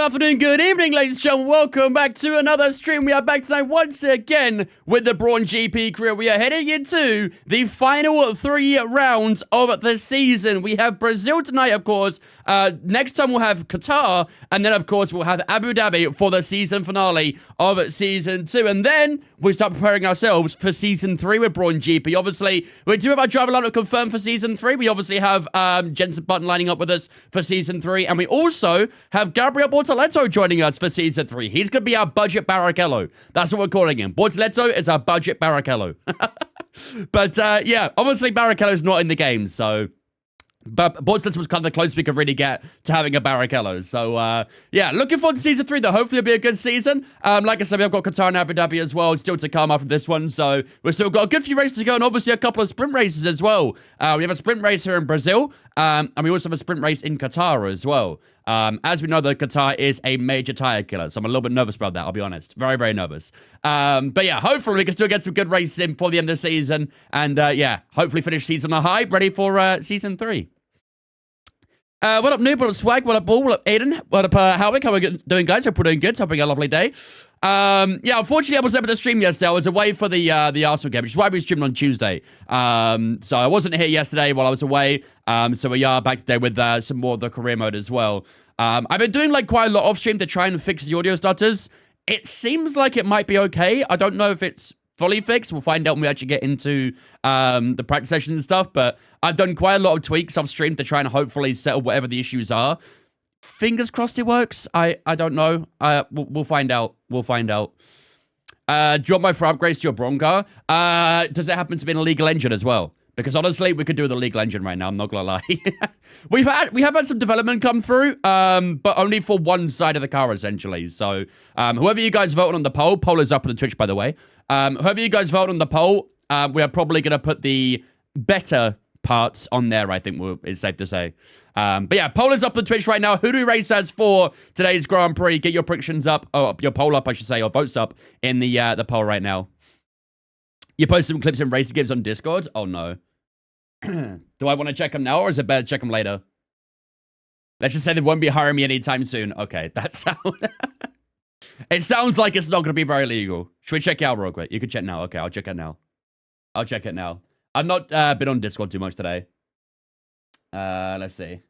afternoon, good evening, ladies and gentlemen. Welcome back to another stream. We are back tonight once again with the Brawn GP crew. We are heading into the final 3 rounds of the season. We have Brazil tonight, of course. Next time we'll have Qatar. And then, of course, we'll have Abu Dhabi for the season finale of Season 2. And then we start preparing ourselves for Season 3 with Brawn GP. Obviously, we do have our driver lineup confirmed for Season 3. We obviously have Jensen Button lining up with us for Season 3. And we also have Gabriel Bortoleto joining us for Season 3. He's going to be our budget Barrichello. That's what we're calling him. Bortoleto is our budget Barrichello. But, yeah, obviously Barrichello's not in the game, so... But Bortoleto was kind of the closest we could really get to having a Barrichello. So, yeah, looking forward to Season 3, though. Hopefully it'll be a good season. Like I said, we've got Qatar and Abu Dhabi as well, still to come after this one. So, we've still got a good few races to go, and obviously a couple of sprint races as well. We have a sprint race here in Brazil, and we also have a sprint race in Qatar as well. As we know, the Qatar is a major tire killer, so I'm a little bit nervous about that, I'll be honest. Very, very nervous. But yeah, hopefully we can still get some good races in for the end of the season. And yeah, hopefully finish season on a high, ready for Season 3. What up, Noob? What up, Swag? What up, Bull? What up, Aiden? What up, Howick? How are we doing, guys? Hope we're doing good. Hoping a lovely day. Yeah, unfortunately, I wasn't able to stream yesterday. I was away for the Arsenal game, which is why we streamed on Tuesday. So I wasn't here yesterday while I was away. So we are back today with some more of the career mode as well. I've been doing like quite a lot off stream to try and fix the audio stutters. It seems like it might be okay. I don't know if it's fully fixed. We'll find out when we actually get into the practice sessions and stuff. But I've done quite a lot of tweaks off stream to try and hopefully settle whatever the issues are. Fingers crossed it works. I don't know. We'll find out. We'll find out. Do you want my for upgrades to your Brawn car? Does it happen to be an illegal engine as well? Because honestly, we could do the legal engine right now. I'm not gonna lie. we have had some development come through, but only for one side of the car essentially. So whoever you guys vote on the poll is up on the Twitch, by the way. Whoever you guys vote on the poll, we are probably gonna put the better parts on there. I think it's safe to say. But yeah, poll is up on Twitch right now. Who do we race as for today's Grand Prix? Get your predictions up, your poll up, I should say, or votes up in the poll right now. You post some clips and racing games on Discord? Oh, no. Do I want to check them now, or is it better to check them later? Let's just say they won't be hiring me anytime soon. Okay, that sounds... It sounds like it's not going to be very legal. Should we check it out real quick? You can check now. Okay, I'll check it now. I'll check it now. I've not been on Discord too much today. Let's see.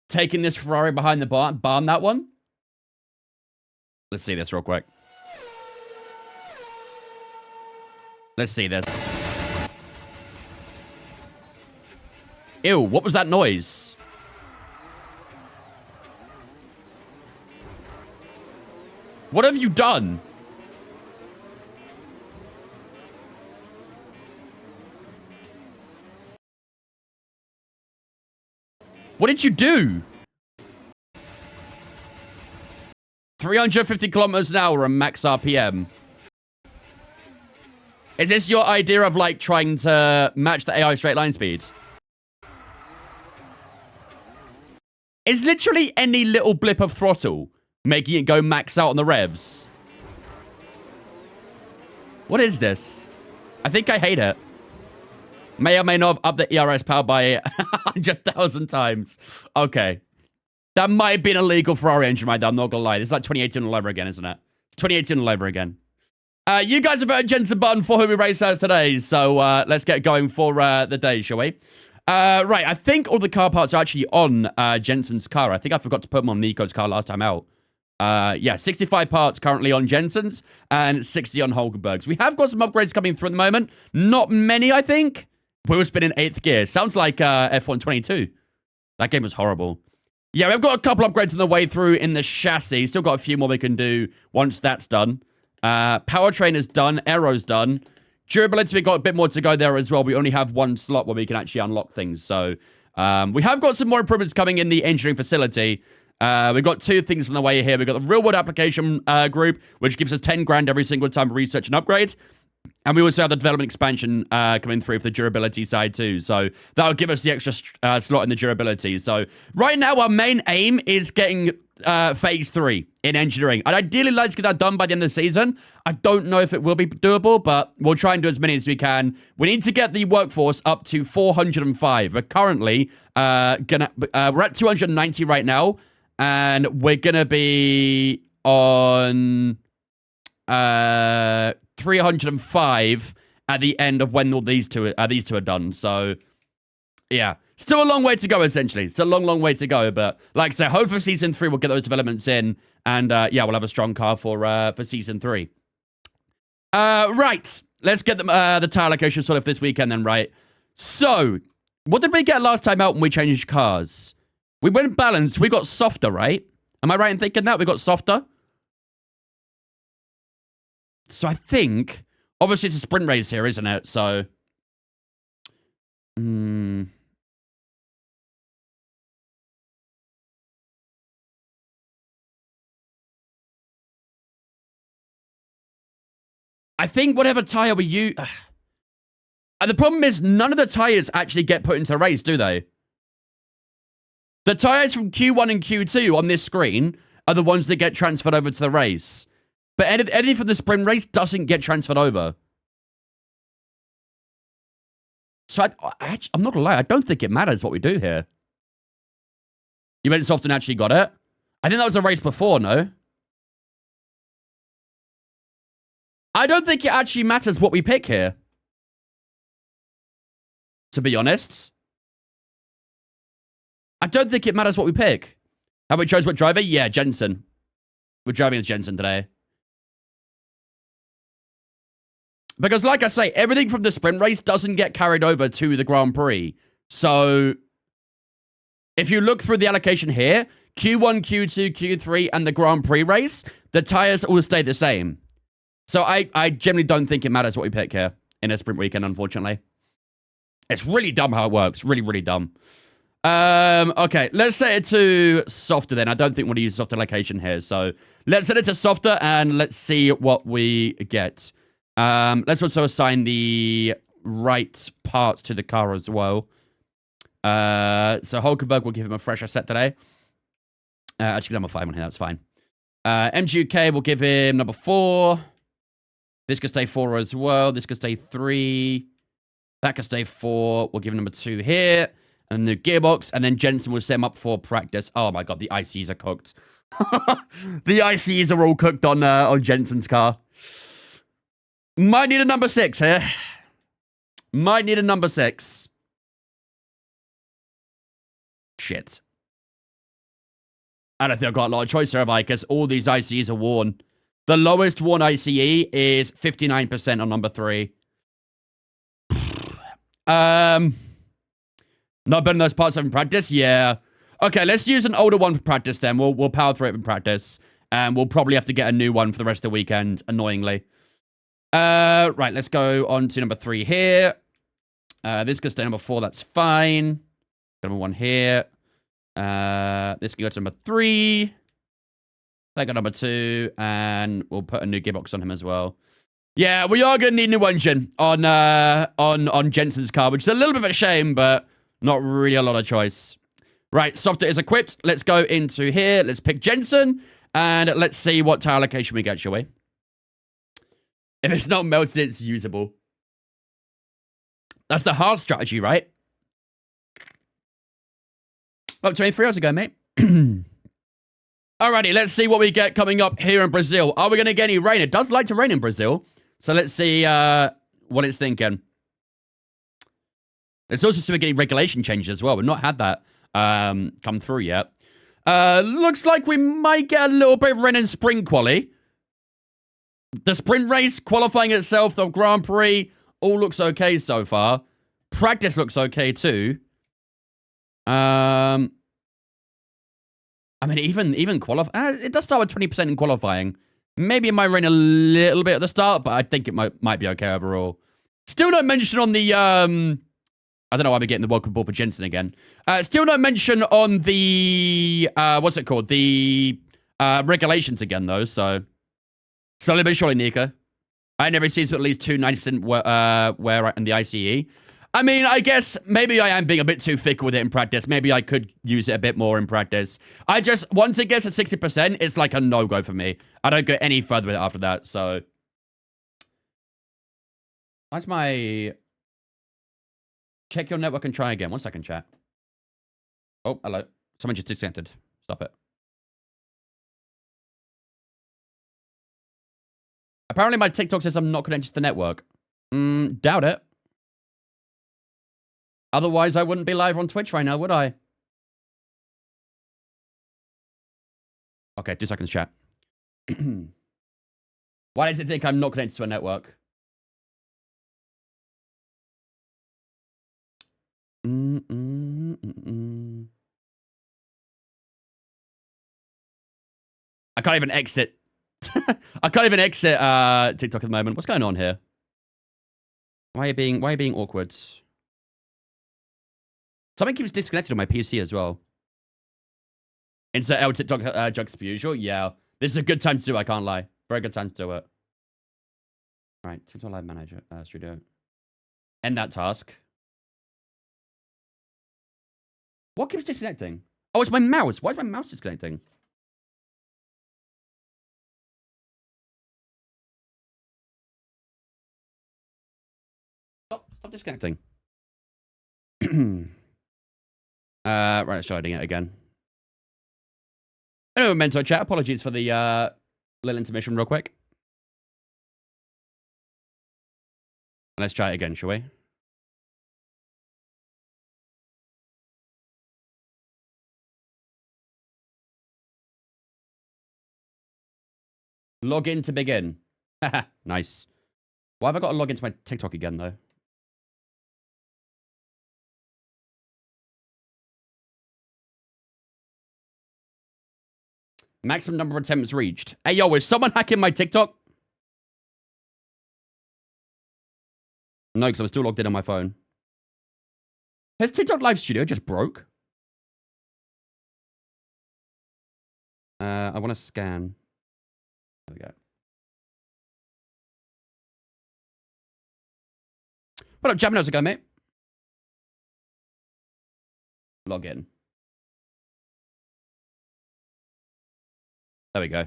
Taking this Ferrari behind the barn, that one? Let's see this real quick. Let's see this. Ew, what was that noise? What have you done? What did you do? 350 kilometers an hour and max RPM. Is this your idea of like trying to match the AI straight line speed? Is literally any little blip of throttle making it go max out on the revs? What is this? I think I hate it. May or may not have upped the ERS power by 100,000 times. Okay. That might have been a legal Ferrari engine right there, I'm not gonna lie. It's like 2018 all over again, isn't it? It's 2018 all over again. You guys have heard Jensen Button for who we race as today, so let's get going for the day, shall we? Right, I think all the car parts are actually on Jensen's car. I think I forgot to put them on Nico's car last time out. Yeah, 65 parts currently on Jensen's and 60 on Hulkenberg's. We have got some upgrades coming through at the moment. Not many, I think. Wheel spin in 8th gear. Sounds like F1 22. That game was horrible. Yeah, we've got a couple upgrades on the way through in the chassis. Still got a few more we can do once that's done. Powertrain is done. Aero's done. Durability, we've got a bit more to go there as well. We only have one slot where we can actually unlock things. So we have got some more improvements coming in the engineering facility. We've got two things on the way here. We've got the real-world application group, which gives us 10 grand every single time we research and upgrade. And we also have the development expansion coming through for the durability side too. So that'll give us the extra slot in the durability. So right now our main aim is getting phase 3 in engineering. I'd ideally like to get that done by the end of the season. I don't know if it will be doable, but we'll try and do as many as we can. We need to get the workforce up to 405. We're currently we're at 290 right now, and we're gonna be on 305 at the end of when all these two are done. So yeah, still a long way to go, essentially. It's a long way to go, but like I said, hopefully season 3 we'll get those developments in, and yeah, we'll have a strong car for season 3. Right, let's get the tire location sorted for this weekend then, right? So, what did we get last time out when we changed cars? We went balanced, we got softer, right? Am I right in thinking that? We got softer? So I think, obviously it's a sprint race here, isn't it? So, I think whatever tire we use... And the problem is, none of the tires actually get put into the race, do they? The tires from Q1 and Q2 on this screen are the ones that get transferred over to the race. But anything from the sprint race doesn't get transferred over. So I'm not gonna lie, I don't think it matters what we do here. You went soft and actually got it? I think that was a race before, no? I don't think it actually matters what we pick here. To be honest. I don't think it matters what we pick. Have we chose what driver? Yeah, Jensen. We're driving as Jensen today. Because like I say, everything from the sprint race doesn't get carried over to the Grand Prix. So, if you look through the allocation here, Q1, Q2, Q3, and the Grand Prix race, the tires all stay the same. So, I generally don't think it matters what we pick here in a sprint weekend, unfortunately. It's really dumb how it works. Really, really dumb. Okay, let's set it to softer then. I don't think we'll use softer location here. So, let's set it to softer and let's see what we get. Let's also assign the right parts to the car as well. So Hulkenberg will give him a fresher set today. Actually, number 5 on here, that's fine. MGUK will give him number 4. This could stay 4 as well. This could stay 3. That could stay 4. We'll give him number 2 here. And the gearbox. And then Jensen will set him up for practice. Oh my god, the ICs are cooked. The ICs are all cooked on Jensen's car. Might need a number 6 here. Might need a number 6. Shit. I don't think I've got a lot of choice here, have I? Because all these ICEs are worn. The lowest worn ICE is 59% on number 3. Not burning those parts up in practice? Yeah. Okay, let's use an older one for practice then. We'll power through it in practice. And we'll probably have to get a new one for the rest of the weekend, annoyingly. Right, let's go on to number 3 here. This could stay number 4, that's fine. Number 1 here. This can go to number 3. That got number 2, and we'll put a new gearbox on him as well. Yeah, we are going to need a new engine on Jensen's car, which is a little bit of a shame, but not really a lot of choice. Right, softer is equipped. Let's go into here. Let's pick Jensen, and let's see what tire allocation we get, shall we? If it's not melted, it's usable. That's the hard strategy, right? Oh, 23 hours ago, mate. Alrighty, let's see what we get coming up here in Brazil. Are we going to get any rain? It does like to rain in Brazil. So let's see what it's thinking. It's also still getting regulation changes as well. We've not had that come through yet. Looks like we might get a little bit of rain in spring quali. The sprint race, qualifying itself, the Grand Prix, all looks okay so far. Practice looks okay too. I mean, even qualify. It does start with 20% in qualifying. Maybe it might rain a little bit at the start, but I think it might be okay overall. Still no mention on the I don't know why we're getting the welcome ball for Jensen again. Still no mention on the what's it called? The regulations again though. So slowly but surely, Nika. I never see at least 2 90% wear in the ICE. I mean, I guess maybe I am being a bit too thick with it in practice. Maybe I could use it a bit more in practice. I just, once it gets at 60%, it's like a no-go for me. I don't go any further with it after that, so. Why's my... Check your network and try again. 1 second, chat. Oh, hello. Someone just disconnected. Stop it. Apparently my TikTok says I'm not connected to the network. Doubt it. Otherwise, I wouldn't be live on Twitch right now, would I? Okay, 2 seconds, chat. Why does it think I'm not connected to a network? I can't even exit. I can't even exit TikTok at the moment. What's going on here? Why are you being awkward? Something keeps disconnected on my PC as well. Insert L TikTok jugs per usual. Yeah. This is a good time to do it, I can't lie. Very good time to do it. Alright, TikTok Live Manager Studio. End that task. What keeps disconnecting? Oh, it's my mouse. Why is my mouse disconnecting? Stop disconnecting. Right, let's try doing it again. Anyway, Mentor Chat, apologies for the little intermission real quick. Let's try it again, shall we? Log in to begin. Nice. Why have I got to log into my TikTok again, though? Maximum number of attempts reached. Hey, yo, is someone hacking my TikTok? No, because I'm still logged in on my phone. Has TikTok Live Studio just broke? I want to scan. There we go. What up, Jam? How's it going, mate? Log in. There we go.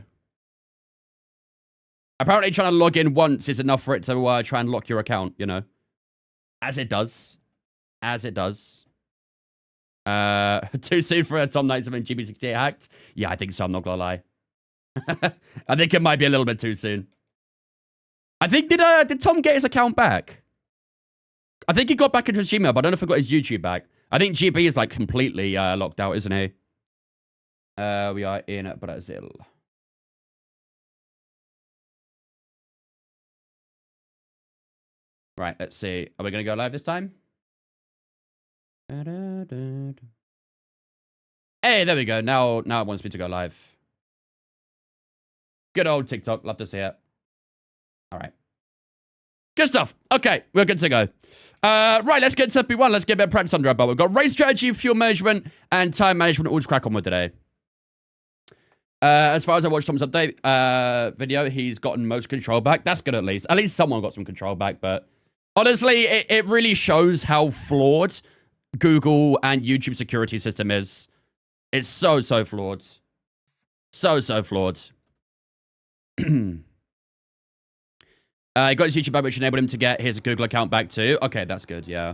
Apparently trying to log in once is enough for it to try and lock your account, you know. As it does. As it does. Too soon for a Tom Knight 7 GB68 hacked? Yeah, I think so, I'm not gonna lie. I think it might be a little bit too soon. I think, did Tom get his account back? I think he got back into his Gmail, but I don't know if he got his YouTube back. I think GB is, like, completely locked out, isn't he? We are in Brazil. Right, let's see. Are we going to go live this time? Hey, there we go. Now it wants me to go live. Good old TikTok. Love to see it. All right. Good stuff. Okay, we're good to go. Right, let's get to S2E21. Let's get a bit of practice under our belt. We've got race strategy, fuel management, and time management all to crack on with today. As far as I watched Tom's update video, he's gotten most control back. That's good at least. At least someone got some control back, but honestly, it really shows how flawed Google and YouTube security system is. It's so flawed. So flawed. He got his YouTube back, which enabled him to get his Google account back too. Okay, that's good, yeah.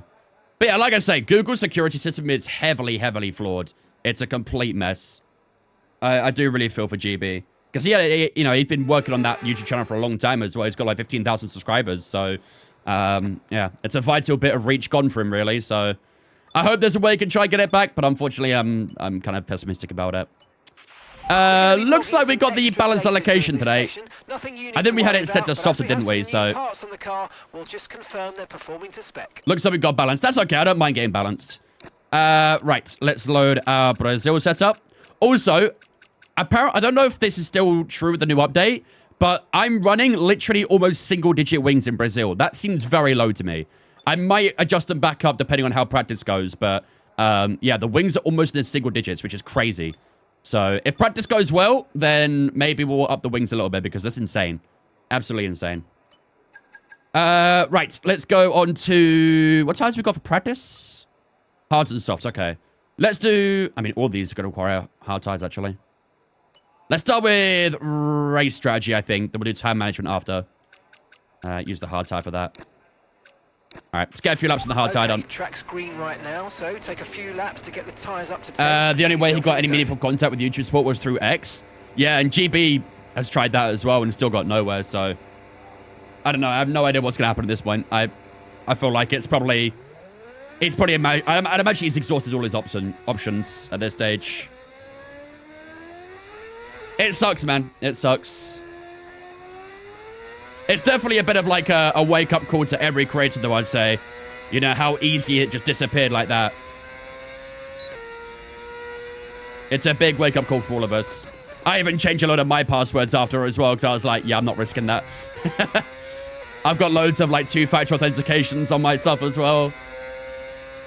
But yeah, like I say, Google's security system is heavily flawed. It's a complete mess. I do really feel for GB. Because, he'd been working on that YouTube channel for a long time as well. He's got like 15,000 subscribers. So, yeah, it's a vital bit of reach gone for him, really. So, I hope there's a way he can try and get it back. But unfortunately, I'm kind of pessimistic about it. Looks like we got the balanced allocation today. I think we had it set to softer, didn't we? So, looks like we got balanced. That's okay. I don't mind getting balanced. Right, let's load our Brazil setup. Also, apparently, I don't know if this is still true with the new update, but I'm running literally almost single-digit wings in Brazil. That seems very low to me. I might adjust them back up depending on how practice goes, but yeah, the wings are almost in single digits, which is crazy. So if practice goes well, then maybe we'll up the wings a little bit because that's insane. Absolutely insane. Right, let's go on to... What times we got for practice? Hards and softs, okay. Let's do... I mean, all these are going to require hard ties, actually. Let's start with race strategy, I think. Then we'll do time management after. Use the hard tie for that. All right, let's get a few laps on the hard tie done. Track's green right now, so take a few laps to get the tyres up to 10. The only way he got any meaningful contact with YouTube support was through X. Yeah, and GB has tried that as well and still got nowhere, so... I don't know, I have no idea what's going to happen at this point. I feel like it's probably... I'd imagine he's exhausted all his options at this stage. It sucks, man. It sucks. It's definitely a bit of like a wake-up call to every creator, though, I'd say. You know, how easy it just disappeared like that. It's a big wake-up call for all of us. I even changed a lot of my passwords after as well, because I was like, yeah, I'm not risking that. I've got loads of like two-factor authentications on my stuff as well.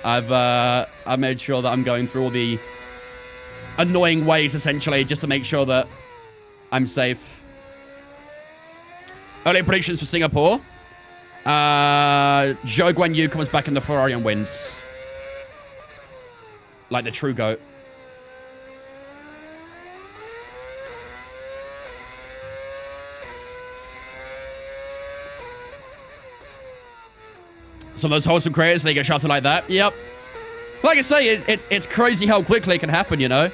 I made sure that I'm going through all the annoying ways, essentially, just to make sure that I'm safe. Early predictions for Singapore. Zhou Guanyu comes back in the Ferrari and wins. Like the true GOAT. Some of those wholesome creators, they get shouted like that. Yep. Like I say, it's crazy how quickly it can happen, you know?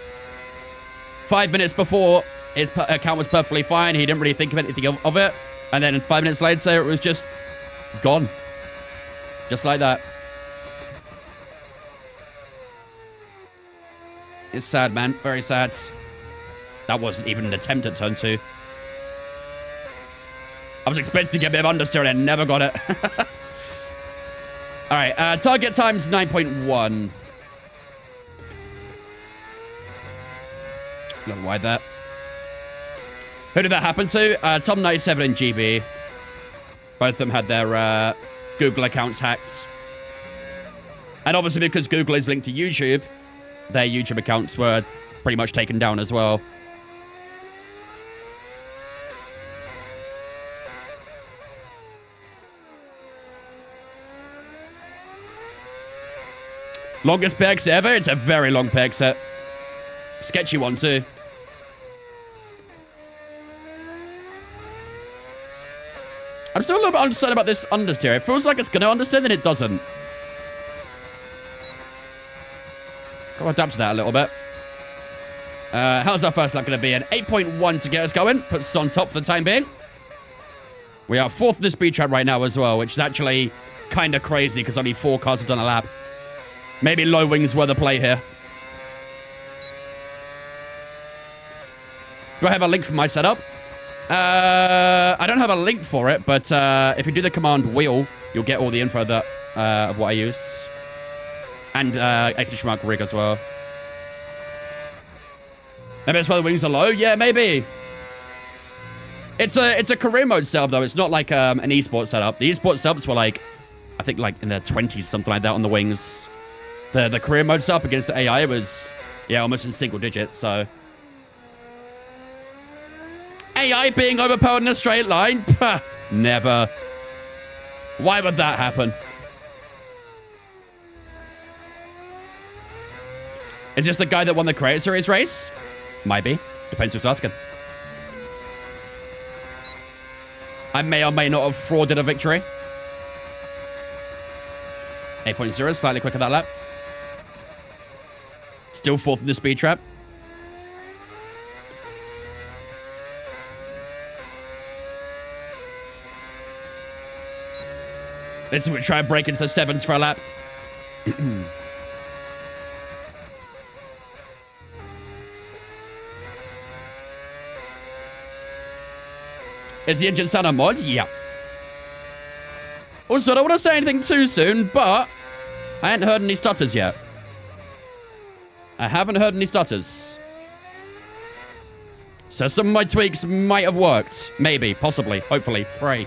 5 minutes before, his account was perfectly fine. He didn't really think of anything of it. And then 5 minutes later, it was just gone. Just like that. It's sad, man. Very sad. That wasn't even an attempt at turn 2. I was expecting to get a bit of understeer and I never got it. All right, target time's 9.1. A little wide there. Who did that happen to? Tom97 and GB. Both of them had their Google accounts hacked. And obviously because Google is linked to YouTube, their YouTube accounts were pretty much taken down as well. Longest peg set ever? It's a very long peg set. Sketchy one too. I'm still a little bit undecided about this understeer. It feels like it's going to understeer, then it doesn't. Gotta adapt to that a little bit. How's our first lap going to be? An 8.1 to get us going. Puts us on top for the time being. We are 4th in the speed trap right now as well, which is actually kind of crazy because only 4 cars have done a lap. Maybe low wings were the play here. Do I have a link for my setup? I don't have a link for it, but if you do the command wheel, you'll get all the info that of what I use. And exclamation mark rig as well. Maybe that's why the wings are low? Yeah, maybe. It's a career mode setup, though. It's not like an esports setup. The esports setups were like, I think like in the 20s, something like that on the wings. The career mode setup against the AI was, yeah, almost in single digits, so... AI being overpowered in a straight line? Pah, never. Why would that happen? Is this the guy that won the Creator Series race? Might be. Depends who's asking. I may or may not have frauded a victory. 8.0, slightly quicker that lap. Still 4th in the speed trap. This is we try and break into the 7s for a lap. Is the engine sound a mod? Yeah. Also, I don't want to say anything too soon, but I ain't heard any stutters yet. I haven't heard any stutters. So some of my tweaks might have worked. Maybe, possibly, hopefully, pray.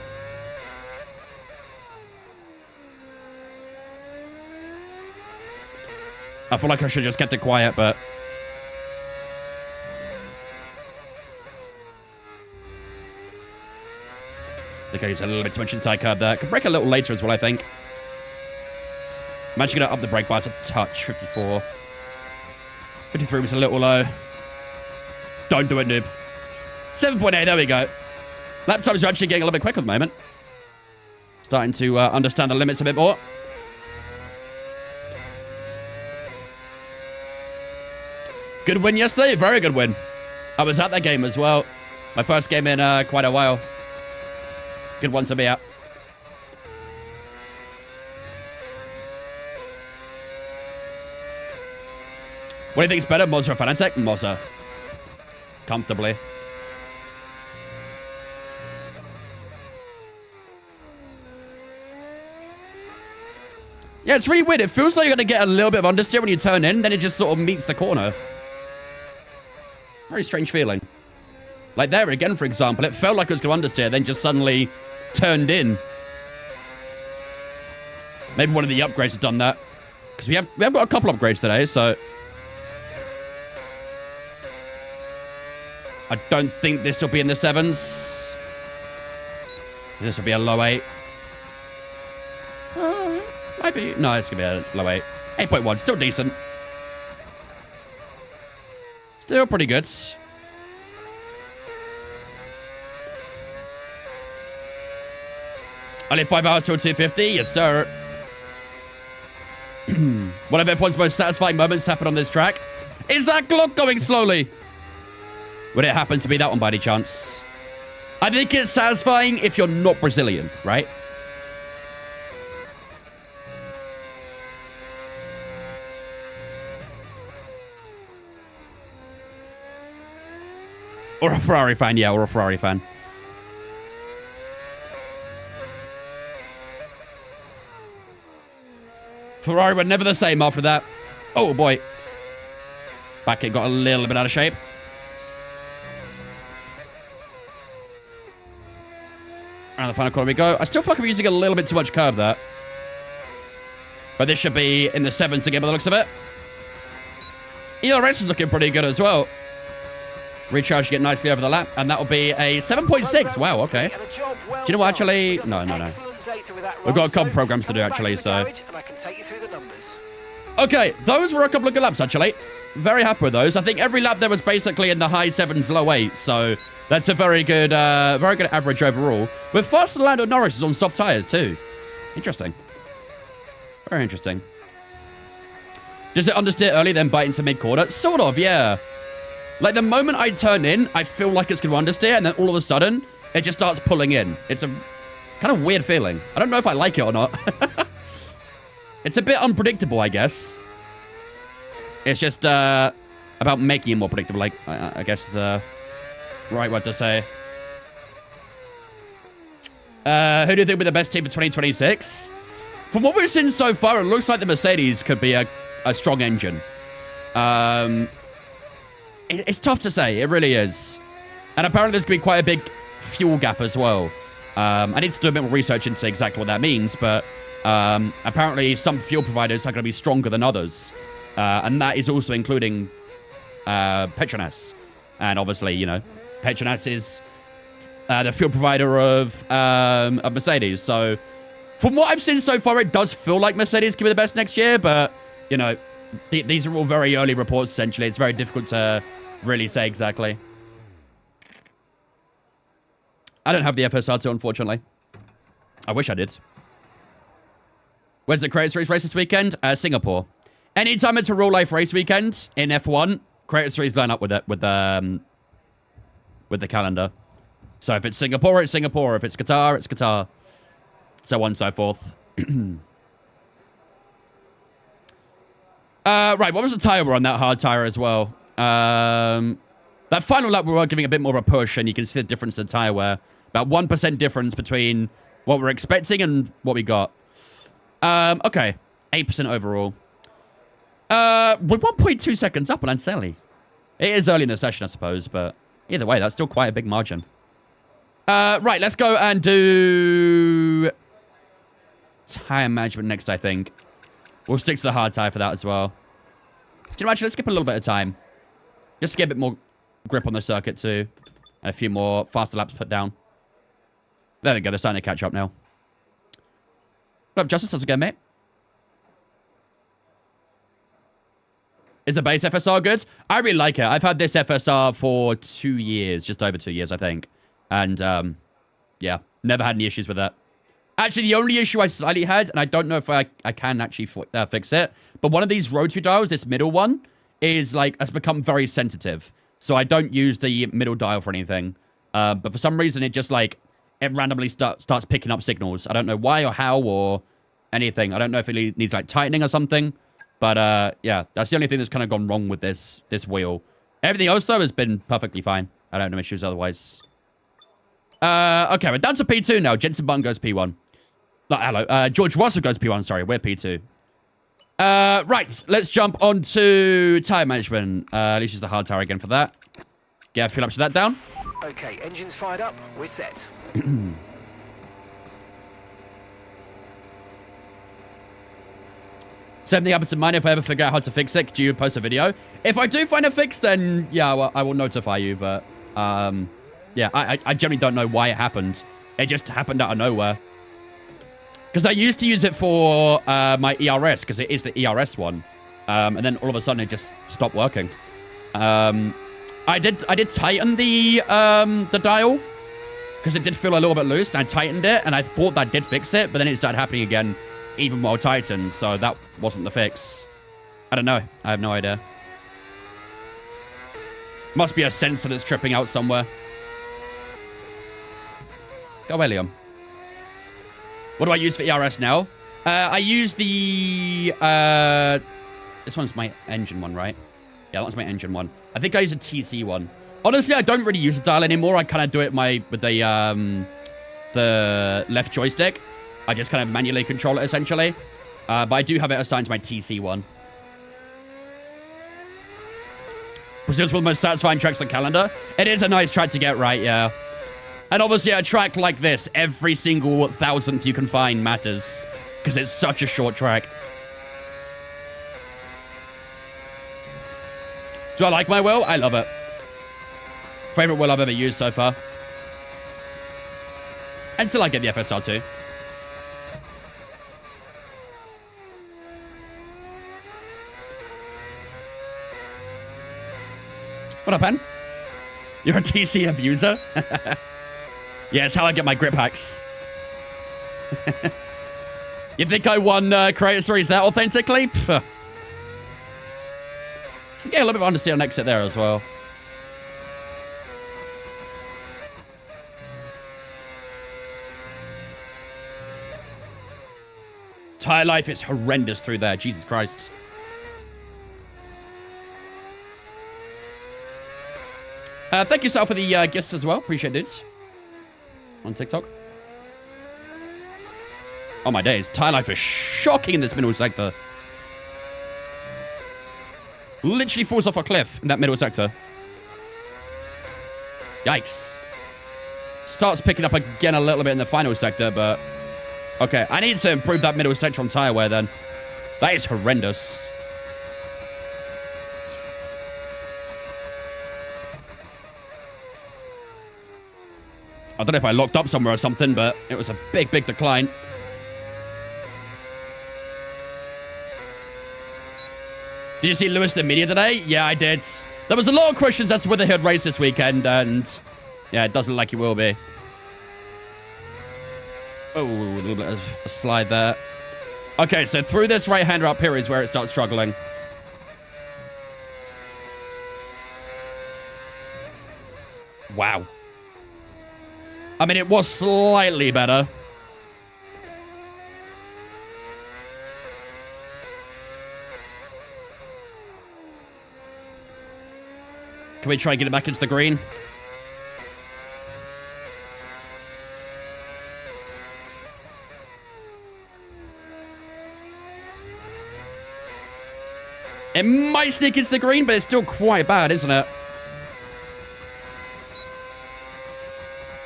I feel like I should have just kept it quiet, but... Okay, he's a little bit too much inside curb there. Could brake a little later as well, I think. I'm actually going to up the brake bar a touch. 54. 53 was a little low. Don't do it, noob. 7.8, there we go. Lap times are actually getting a little bit quicker at the moment. Starting to understand the limits a bit more. Good win yesterday. Very good win. I was at that game as well. My first game in quite a while. Good one to be at. What do you think's better, Mozza or Fanatec? Mozza. Comfortably. Yeah, it's really weird. It feels like you're going to get a little bit of understeer when you turn in, then it just sort of meets the corner. Very strange feeling. Like there again, for example, it felt like it was going to understeer, then just suddenly turned in. Maybe one of the upgrades has done that. Because we have got a couple upgrades today, so... I don't think this will be in the 7s. This will be a low 8. Might be. No, it's going to be a low 8. 8.1, still decent. Still pretty good. Only 5 hours till 250? Yes, sir. One of F1's most satisfying moments happened on this track. Is that clock going slowly? Would it happen to be that one by any chance? I think it's satisfying if you're not Brazilian, right? Or a Ferrari fan, yeah, or a Ferrari fan. Ferrari were never the same after that. Oh, boy. Back it got a little bit out of shape. Around the final corner we go. I still feel like I'm using a little bit too much curb there. But this should be in the 7s again by the looks of it. ERS is looking pretty good as well. Recharging it nicely over the lap. And that will be a 7.6. Wow, okay. Do you know what, actually? No. We've got a couple programs to do, actually, so... Okay, those were a couple of good laps, actually. Very happy with those. I think every lap there was basically in the high 7s, low 8s, so... That's a very good average overall. With faster Lando Norris is on soft tires too. Interesting. Very interesting. Does it understeer early, then bite into mid-corner? Sort of, yeah. Like, the moment I turn in, I feel like it's going to understeer, and then all of a sudden, it just starts pulling in. It's a kind of weird feeling. I don't know if I like it or not. It's a bit unpredictable, I guess. It's just about making it more predictable, like, I guess the... right word to say. Who do you think will be the best team for 2026? From what we've seen so far, it looks like the Mercedes could be a strong engine. It's tough to say. It really is. And apparently there's going to be quite a big fuel gap as well. I need to do a bit more research into exactly what that means, but apparently some fuel providers are going to be stronger than others. And that is also including Petronas. And obviously, you know, Petronas is the fuel provider of Mercedes. So, from what I've seen so far, it does feel like Mercedes could be the best next year. But, you know, these are all very early reports, essentially. It's very difficult to really say exactly. I don't have the FSR2, unfortunately. I wish I did. Where's the Creator Series race this weekend? Singapore. Anytime it's a real-life race weekend in F1, Creator Series line up with it, with the calendar. So if it's Singapore, it's Singapore. If it's Qatar, it's Qatar. So on and so forth. Right, what was the tire we're on? That hard tire as well. That final lap we were giving a bit more of a push, and you can see the difference in tire wear. About 1% difference between what we're expecting and what we got. Okay, 8% overall. With 1.2 seconds up on Anselli. It is early in the session, I suppose, but either way, that's still quite a big margin. Right, let's go and do tire management next, I think. We'll stick to the hard tire for that as well. Do you know, actually, let's skip a little bit of time. Just to get a bit more grip on the circuit, too. And a few more faster laps put down. There we go. They're starting to catch up now. What up, Justice? How's it going, mate? Is the base FSR good? I really like it. I've had this FSR for 2 years, just over 2 years, I think. And, yeah, never had any issues with that. Actually, the only issue I slightly had, and I don't know if I can actually fix it, but one of these rotary dials, this middle one, is, like, has become very sensitive. So I don't use the middle dial for anything. But for some reason, it just, like, it randomly starts picking up signals. I don't know why or how or anything. I don't know if it needs, like, tightening or something. But, yeah, that's the only thing that's kind of gone wrong with this wheel. Everything else, though, has been perfectly fine. I don't have no issues otherwise. Okay, we're down to P2 now. Jensen Button goes P1. Hello. George Russell goes P1, sorry. We're P2. Right, let's jump on to tire management. Let's use the hard tire again for that. Get a few laps of that down. Okay, engines fired up. We're set. Same thing happens to mine if I ever figure out how to fix it. Could you post a video? If I do find a fix, then yeah, well, I will notify you. But yeah, I generally don't know why it happened. It just happened out of nowhere. Because I used to use it for my ERS, because it is the ERS one. And then all of a sudden it just stopped working. I did tighten the dial, because it did feel a little bit loose. And I tightened it, and I thought that did fix it, but then it started happening again, even while tightened. So that wasn't the fix. I don't know. I have no idea. Must be a sensor that's tripping out somewhere. Go away, Liam. What do I use for ERS now? I use the... this one's my engine one, right? Yeah, that one's my engine one. I think I use a TC one. Honestly, I don't really use the dial anymore. I kind of do it with the left joystick. I just kind of manually control it, essentially. But I do have it assigned to my TC one. Brazil's one of the most satisfying tracks on the calendar. It is a nice track to get right, yeah. And obviously, a track like this, every single thousandth you can find matters. Because it's such a short track. Do I like my wheel? I love it. Favorite wheel I've ever used so far. Until I get the FSR2. What up, Pen? You're a TC abuser? Yeah, it's how I get my grip hacks. You think I won Creator Series that authentically? Pff. Yeah, a little bit of understeer on exit there as well. Tire life is horrendous through there. Jesus Christ. Thank you, Sal, for the gifts as well. Appreciate it. On TikTok. Oh my days. Tire life is shocking in this middle sector. Literally falls off a cliff in that middle sector. Yikes. Starts picking up again a little bit in the final sector, but... Okay, I need to improve that middle sector on tire wear then. That is horrendous. I don't know if I locked up somewhere or something, but it was a big, big decline. Did you see Lewis the media today? Yeah, I did. There was a lot of questions as to whether he'd race this weekend, and yeah, it doesn't look like he will be. Oh, a little bit of a slide there. Okay, so through this right-hander up here is where it starts struggling. Wow. I mean, it was slightly better. Can we try and get it back into the green? It might sneak into the green, but it's still quite bad, isn't it?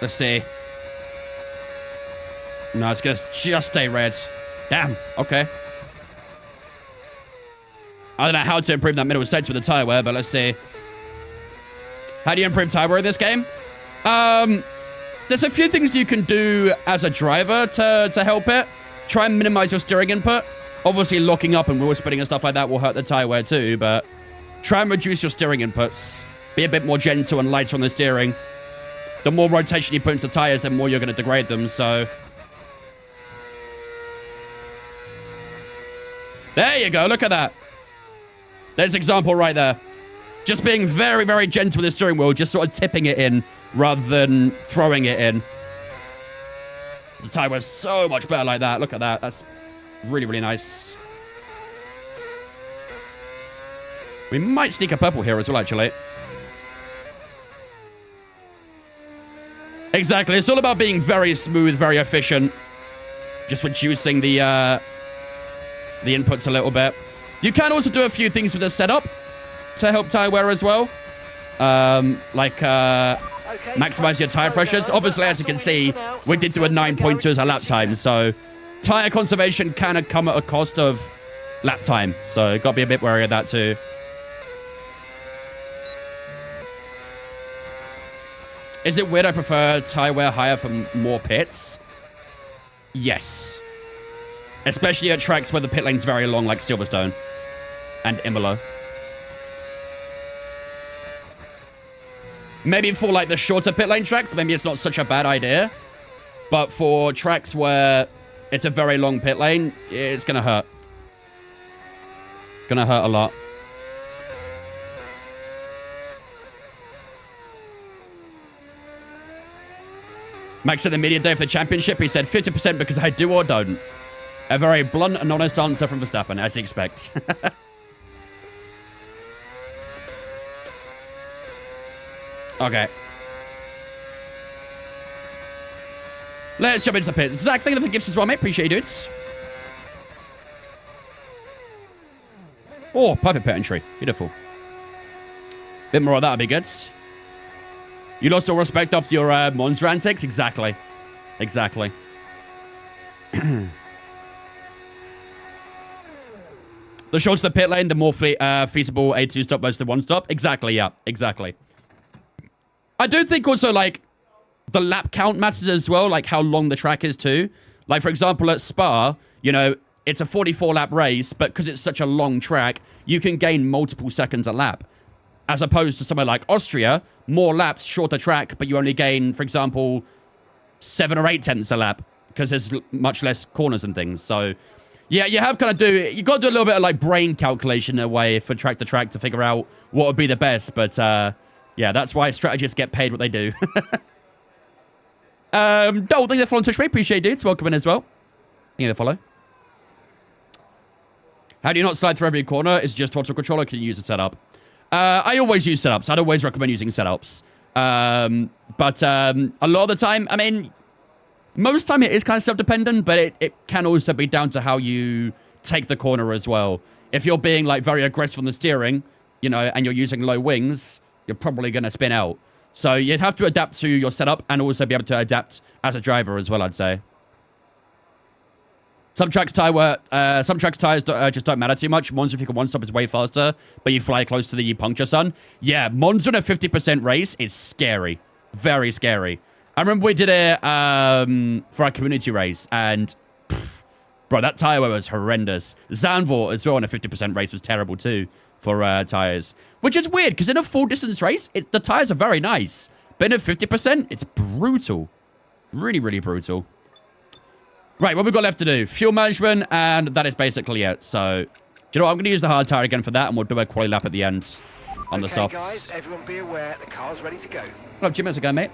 Let's see. No, it's gonna just stay red. Damn. Okay. I don't know how to improve that middle sector with the tire wear, but let's see. How do you improve tire wear in this game? There's a few things you can do as a driver to help it. Try and minimize your steering input. Obviously, locking up and wheel spinning and stuff like that will hurt the tire wear too, but try and reduce your steering inputs. Be a bit more gentle and lighter on the steering. The more rotation you put into tires, the more you're going to degrade them, so... There you go, look at that. There's an example right there. Just being very, very gentle with the steering wheel, just sort of tipping it in rather than throwing it in. The tire wear's so much better like that. Look at that. That's really, really nice. We might sneak a purple here as well, actually. Exactly. It's all about being very smooth, very efficient. Just reducing the inputs a little bit. You can also do a few things with the setup to help tire wear as well. Maximize your tire pressures. Obviously, as you can see, we did do a 9.2 as a lap time. So tire conservation can come at a cost of lap time. So got to be a bit wary of that too. Is it weird I prefer tire wear higher for more pits? Yes. Especially at tracks where the pit lane's very long, like Silverstone and Imola. Maybe for like the shorter pit lane tracks, maybe it's not such a bad idea. But for tracks where it's a very long pit lane, it's going to hurt. Going to hurt a lot. Max said the media day for the championship, he said 50% because I do or don't. A very blunt and honest answer from Verstappen, as he expects. Okay. Let's jump into the pit. Zach, thank you for the gifts as well, mate. Appreciate you, dudes. Oh, perfect pit entry. Beautiful. Bit more of that would be good. You lost all respect after your Monster antics? Exactly. Exactly. The shorter the pit lane, the more feasible A2 stop versus the 1 stop. Exactly, yeah. Exactly. I do think also, like, the lap count matters as well, like how long the track is too. Like, for example, at Spa, you know, it's a 44-lap race, but because it's such a long track, you can gain multiple seconds a lap. As opposed to somewhere like Austria, more laps, shorter track, but you only gain, for example, 7 or 8 tenths a lap because there's much less corners and things. So, yeah, you have got to do a little bit of like brain calculation in a way for track to track to figure out what would be the best. But, yeah, that's why strategists get paid what they do. Dole, thank you for following Twitch, mate. Appreciate it, dudes. Welcome in as well. Thank you for follow. How do you not slide through every corner? Is it just throttle controller? Can you use a setup? I always use setups. I'd always recommend using setups. But a lot of the time, I mean, most time it is kind of self-dependent, but it can also be down to how you take the corner as well. If you're being like very aggressive on the steering, you know, and you're using low wings, you're probably going to spin out. So you'd have to adapt to your setup and also be able to adapt as a driver as well, I'd say. Some tracks tires just don't matter too much. Monza, if you can one stop, is way faster, but you fly close to the puncture sun. Yeah, Monza in a 50% race is scary. Very scary. I remember we did it for our community race, and bro, that tire wear was horrendous. Zandvoort as well in a 50% race was terrible too for tires. Which is weird, because in a full distance race, the tires are very nice. But in a 50%, it's brutal. Really, really brutal. Right, what we've got left to do? Fuel management, and that is basically it. So, do you know what? I'm going to use the hard tire again for that, and we'll do a quali lap at the end on the softs. Guys, everyone be aware, the car's ready to go. Well, 2 minutes ago, mate.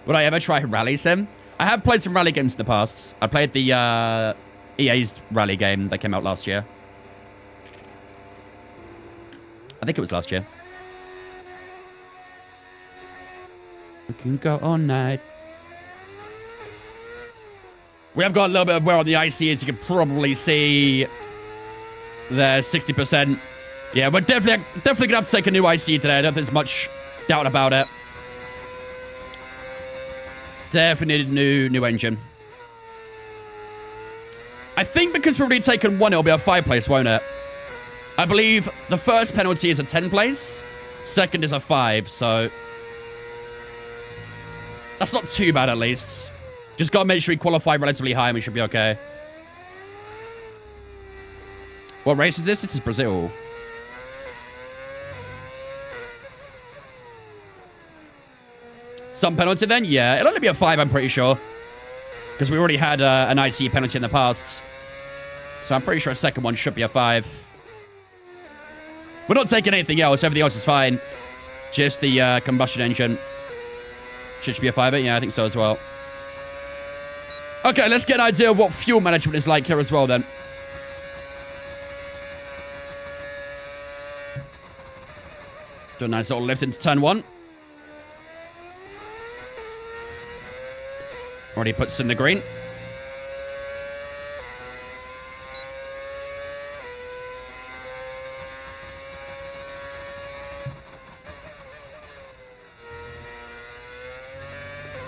Would I ever try Rally Sim? I have played some rally games in the past. I played the EA's rally game that came out last year. I think it was last year. We can go all night. We have got a little bit of wear on the IC, as you can probably see. There's 60%. Yeah, we're definitely going to have to take a new IC today. I don't think there's much doubt about it. Definitely need a new engine. I think because we've already taken one, it'll be a 5 place, won't it? I believe the first penalty is a 10 place. Second is a 5, so... That's not too bad, at least. Just got to make sure we qualify relatively high and we should be okay. What race is this? This is Brazil. Some penalty then? Yeah, it'll only be a 5, I'm pretty sure. Because we already had an IC penalty in the past. So I'm pretty sure a second one should be a 5. We're not taking anything else. Everything else is fine. Just the combustion engine. Should be a 5. Yeah, I think so as well. Okay, let's get an idea of what fuel management is like here as well then. Do a nice little lift into turn 1. Already puts in the green.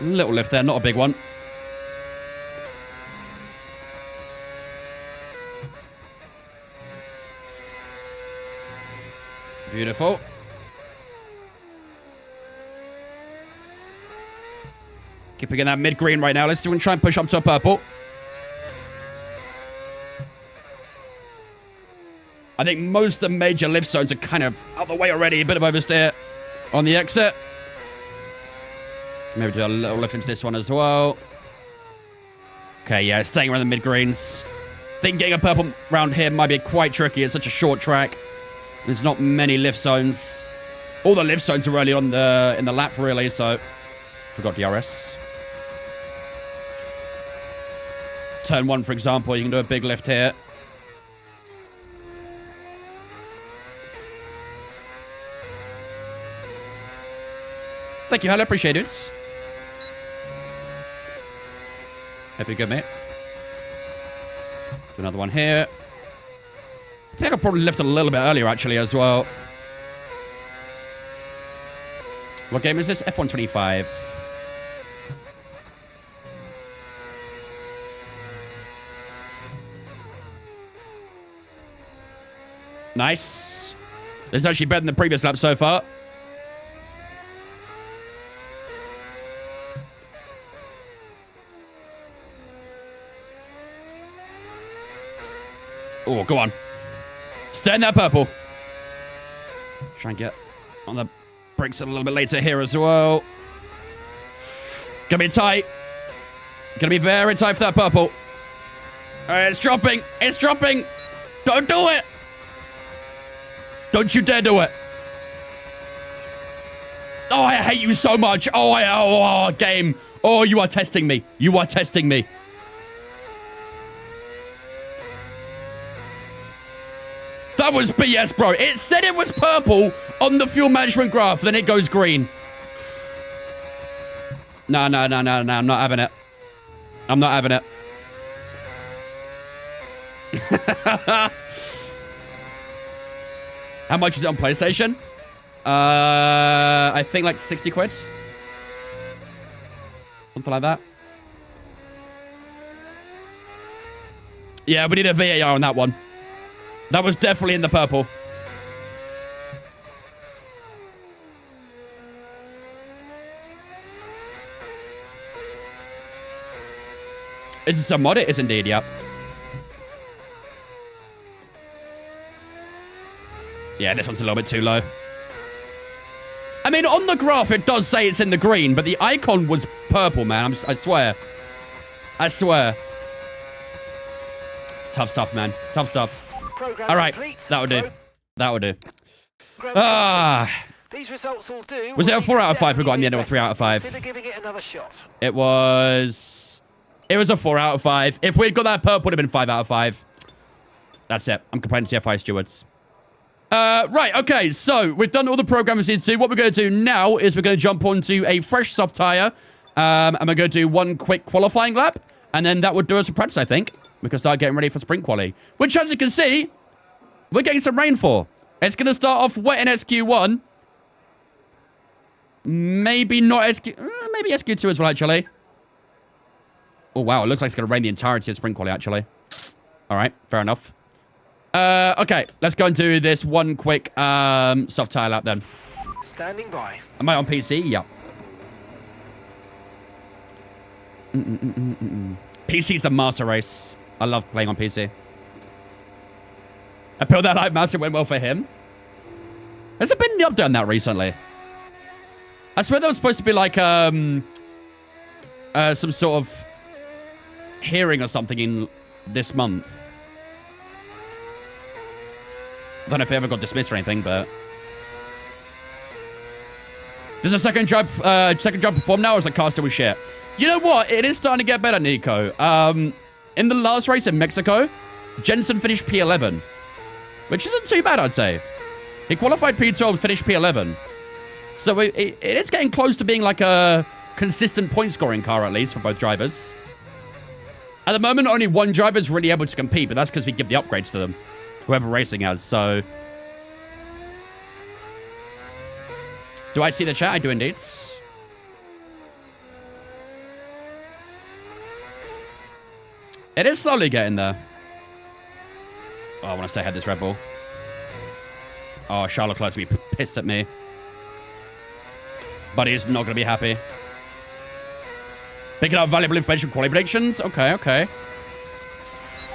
Little lift there, not a big one. Beautiful. Keeping in that mid-green right now. Let's try and push up to a purple. I think most of the major lift zones are kind of out the way already. A bit of oversteer on the exit. Maybe do a little lift into this one as well. Okay, yeah, staying around the mid-greens. I think getting a purple round here might be quite tricky. It's such a short track. There's not many lift zones. All the lift zones are early on in the lap, really, so... Forgot DRS. Turn 1, for example, you can do a big lift here. Thank you, Hal. Appreciate it. Hope you're good, mate. Do another one here. I think I'll probably lift a little bit earlier, actually, as well. What game is this? F125. Nice. This is actually better than the previous lap so far. Oh, go on. Stay in that purple. Try and get on the brakes a little bit later here as well. Gonna be tight. Gonna be very tight for that purple. Alright, it's dropping. It's dropping. Don't do it. Don't you dare do it. Oh, I hate you so much. Oh, game. Oh, you are testing me. You are testing me. That was BS, bro. It said it was purple on the fuel management graph, then it goes green. No. I'm not having it. I'm not having it. How much is it on PlayStation? I think like 60 quid. Something like that. Yeah, we need a VAR on that one. That was definitely in the purple. Is this a mod? It is indeed, yep. Yeah, this one's a little bit too low. I mean, on the graph, it does say it's in the green, but the icon was purple, man. I swear. I swear. Tough stuff, man. Tough stuff. All right, that'll do. That'll do. These results will do. Was it a 4 out of 5 we got in the end, or a 3 out of 5? Consider giving it another shot. It was a 4 out of 5. If we'd got that purple, it would have been 5 out of 5. That's it. I'm complaining to the FI stewards. Right, okay, so we've done all the programs we need to. What we're going to do now is we're going to jump onto a fresh soft tire, and we're going to do one quick qualifying lap, and then that would do us for practice, I think. We can start getting ready for sprint quali, which, as you can see, we're getting some rain for. It's going to start off wet in SQ1. Maybe not SQ... maybe SQ2 as well, actually. Oh, wow, it looks like it's going to rain the entirety of sprint quali, actually. All right, fair enough. Okay, let's go and do this one quick soft tire lap then. Standing by. Am I on PC? Yeah. PC's the master race. I love playing on PC. I built that live mouse, it went well for him. Has there been any update on that recently? I swear there was supposed to be like some sort of hearing or something in this month. I don't know if they ever got dismissed or anything, but... Does a second job perform now, or is the car still with shit? You know what? It is starting to get better, Nico. In the last race in Mexico, Jensen finished P11. Which isn't too bad, I'd say. He qualified P12, finished P11. So it's getting close to being like a consistent point-scoring car, at least, for both drivers. At the moment, only one driver is really able to compete, but that's because we give the upgrades to them. Whoever racing has, so... Do I see the chat? I do indeed. It is slowly getting there. Oh, I want to stay ahead of this Red Bull. Oh, Charles Leclerc's going to be pissed at me. But he's not going to be happy. Picking up valuable information from quality predictions? Okay, okay.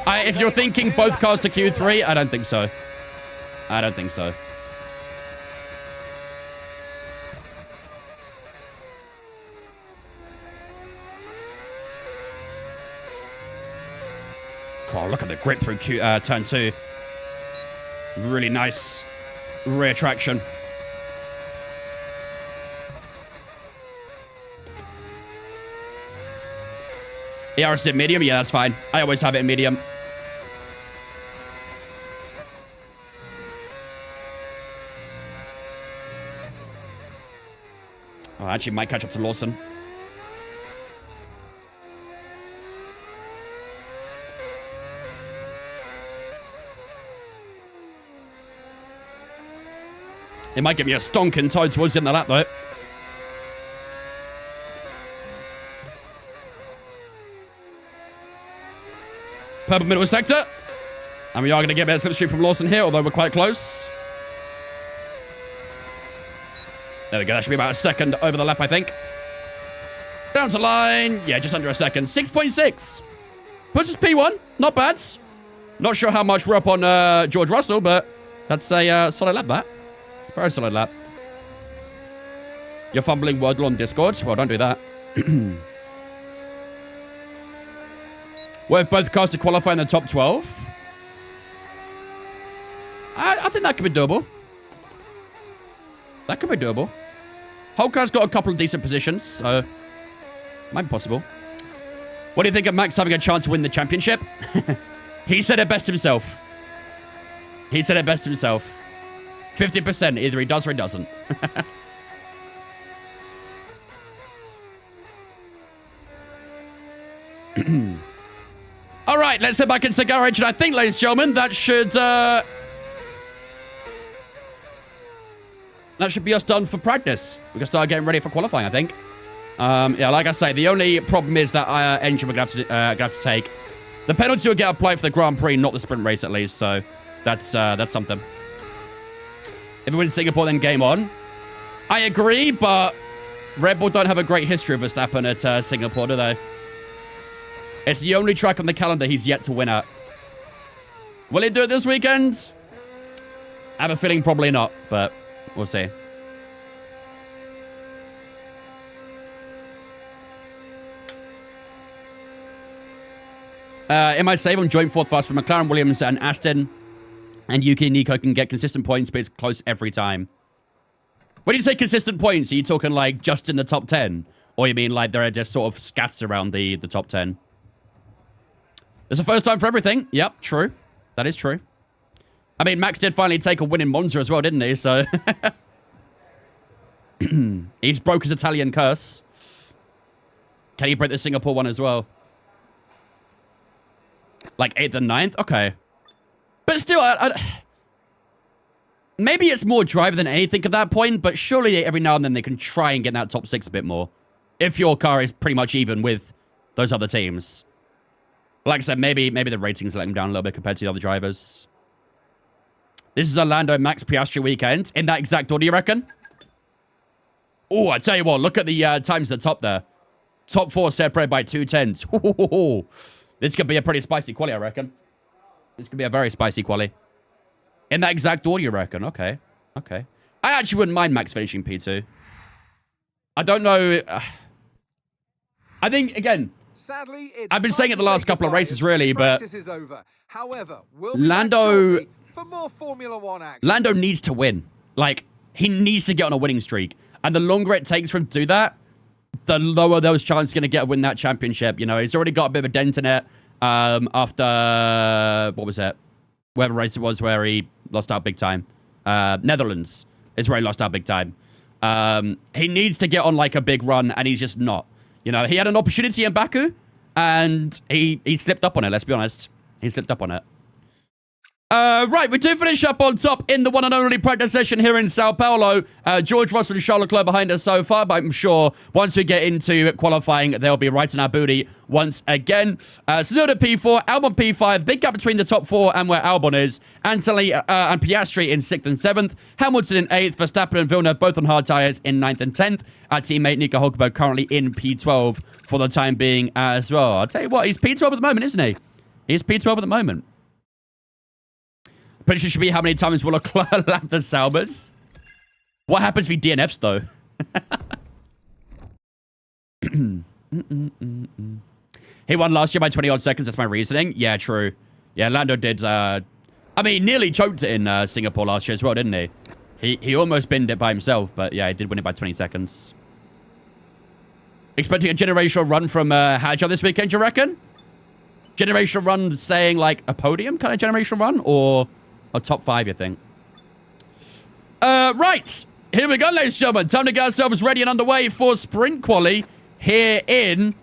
If you're thinking both cars to Q3, I don't think so. I don't think so. Oh, look at the grip through turn 2. Really nice rear traction. ERS in medium? Yeah, that's fine. I always have it in medium. Oh, actually might catch up to Lawson. It might give me a stonking tide towards the end of the lap, though. Purple middle sector. And we are going to get a bit of slipstream from Lawson here, although we're quite close. There we go. That should be about a second over the lap, I think. Down to line. Yeah, just under a second. 6.6. Puts us P1. Not bad. Not sure how much we're up on George Russell, but that's a solid lap, that. Very solid lap. You're fumbling Wordle on Discord? Well, don't do that. Well, if both cars to qualify in the top 12. I think that could be doable. That could be doable. Whole car's got a couple of decent positions, so might be possible. What do you think of Max having a chance to win the championship? He said it best himself. He said it best himself. 50%. Either he does or he doesn't. All right, let's head back into the garage. And I think, ladies and gentlemen, that should be us done for practice. We can start getting ready for qualifying, I think. Yeah, like I say, the only problem is that engine we're going to have to take. The penalty will get applied for the Grand Prix, not the sprint race, at least. So that's something. If we win Singapore, then game on. I agree, but Red Bull don't have a great history of Verstappen at Singapore, do they? It's the only track on the calendar he's yet to win at. Will he do it this weekend? I have a feeling probably not, but we'll see. In my save, I'm joint fourth fast for McLaren, Williams, and Aston. And Yuki and Nico can get consistent points, but it's close every time. When you say consistent points, are you talking like just in the top 10? Or you mean like they're just sort of scattered around the top 10? It's the first time for everything. Yep, true. That is true. I mean, Max did finally take a win in Monza as well, didn't he? So he's broke his Italian curse. Can he break the Singapore one as well? Like 8th and 9th? Okay. But still, maybe it's more driver than anything at that point, but surely every now and then they can try and get that top 6 a bit more. If your car is pretty much even with those other teams. Like I said, maybe the ratings let them down a little bit compared to the other drivers. This is a Lando Max Piastri weekend. In that exact order, you reckon? Oh, I tell you what, look at the times at the top there. Top 4 separated by 2 tenths. This could be a pretty spicy quali, I reckon. This could be a very spicy quali. In that exact order, you reckon? Okay. Okay. I actually wouldn't mind Max finishing P2. I don't know. I think, again, sadly, I've been saying it the last couple of races, really, but however, Lando for more Formula 1 action. Lando needs to win. Like, he needs to get on a winning streak. And the longer it takes for him to do that, the lower those chances going to get to win that championship. You know, he's already got a bit of a dent in it after, what was it? Whatever race it was where he lost out big time. Netherlands is where he lost out big time. He needs to get on like a big run, and he's just not. You know, he had an opportunity in Baku, and he slipped up on it, let's be honest. He slipped up on it. Right, we do finish up on top in the one and only practice session here in Sao Paulo. George Russell and Charles Leclerc behind us so far, but I'm sure once we get into qualifying, they'll be right in our booty once again. Tsunoda P4, Albon P5, big gap between the top 4 and where Albon is. Anthony and Piastri in 6th and 7th. Hamilton in 8th, Verstappen and Villeneuve both on hard tyres in 9th and 10th. Our teammate Nico Hulkenberg currently in P12 for the time being as well. I'll tell you what, he's P12 at the moment, isn't he? He's P12 at the moment. Pretty sure should be how many times will Leclerc lap the Salbers? What happens if he DNFs, though? He won last year by 20-odd seconds. That's my reasoning. Yeah, true. Yeah, Lando did. I mean, he nearly choked it in Singapore last year as well, didn't he? He almost binned it by himself, but yeah, he did win it by 20 seconds. Expecting a generational run from Hadjar this weekend, you reckon? Generational run saying, like, a podium kind of generational run? Or a top 5, you think? Right. Here we go, ladies and gentlemen. Time to get ourselves ready and underway for sprint quali here in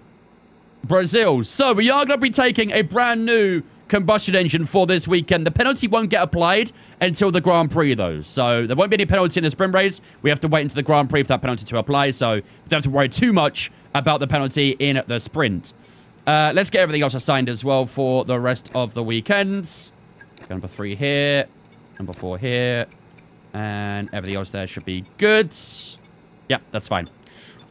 Brazil. So, we are going to be taking a brand new combustion engine for this weekend. The penalty won't get applied until the Grand Prix, though. So, there won't be any penalty in the sprint race. We have to wait until the Grand Prix for that penalty to apply. So, we don't have to worry too much about the penalty in the sprint. Let's get everything else assigned as well for the rest of the weekend. Number 3 here. Number 4 here. And everything else there should be good. Yeah, that's fine.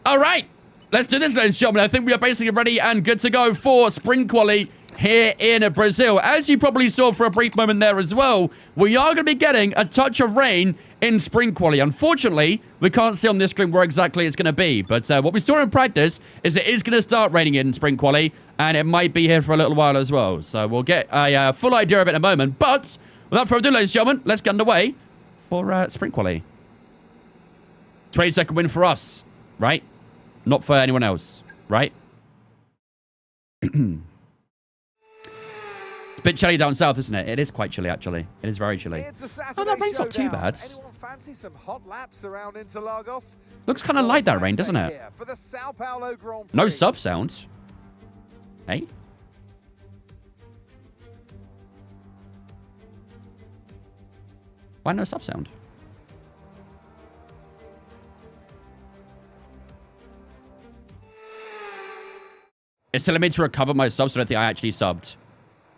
All right. Let's do this, ladies and gentlemen. I think we are basically ready and good to go for sprint quali here in Brazil. As you probably saw for a brief moment there as well, we are going to be getting a touch of rain in sprint quali. Unfortunately, we can't see on this screen where exactly it's going to be. But what we saw in practice is it is going to start raining in sprint quali, and it might be here for a little while as well. So we'll get a full idea of it in a moment. But without further ado, ladies and gentlemen, let's get underway for sprint quali. 20-second win for us, right? Not for anyone else, right? It's a bit chilly down south, isn't it? It is quite chilly, actually. It is very chilly. Oh, that rain's not too bad. Fancy some hot laps around Interlagos? Looks kind of light, that rain, doesn't it? For the Sao Paulo Grand Prix. No sub sound. Hey? Why no sub sound? It's telling me to recover my sub, so I don't think I actually subbed.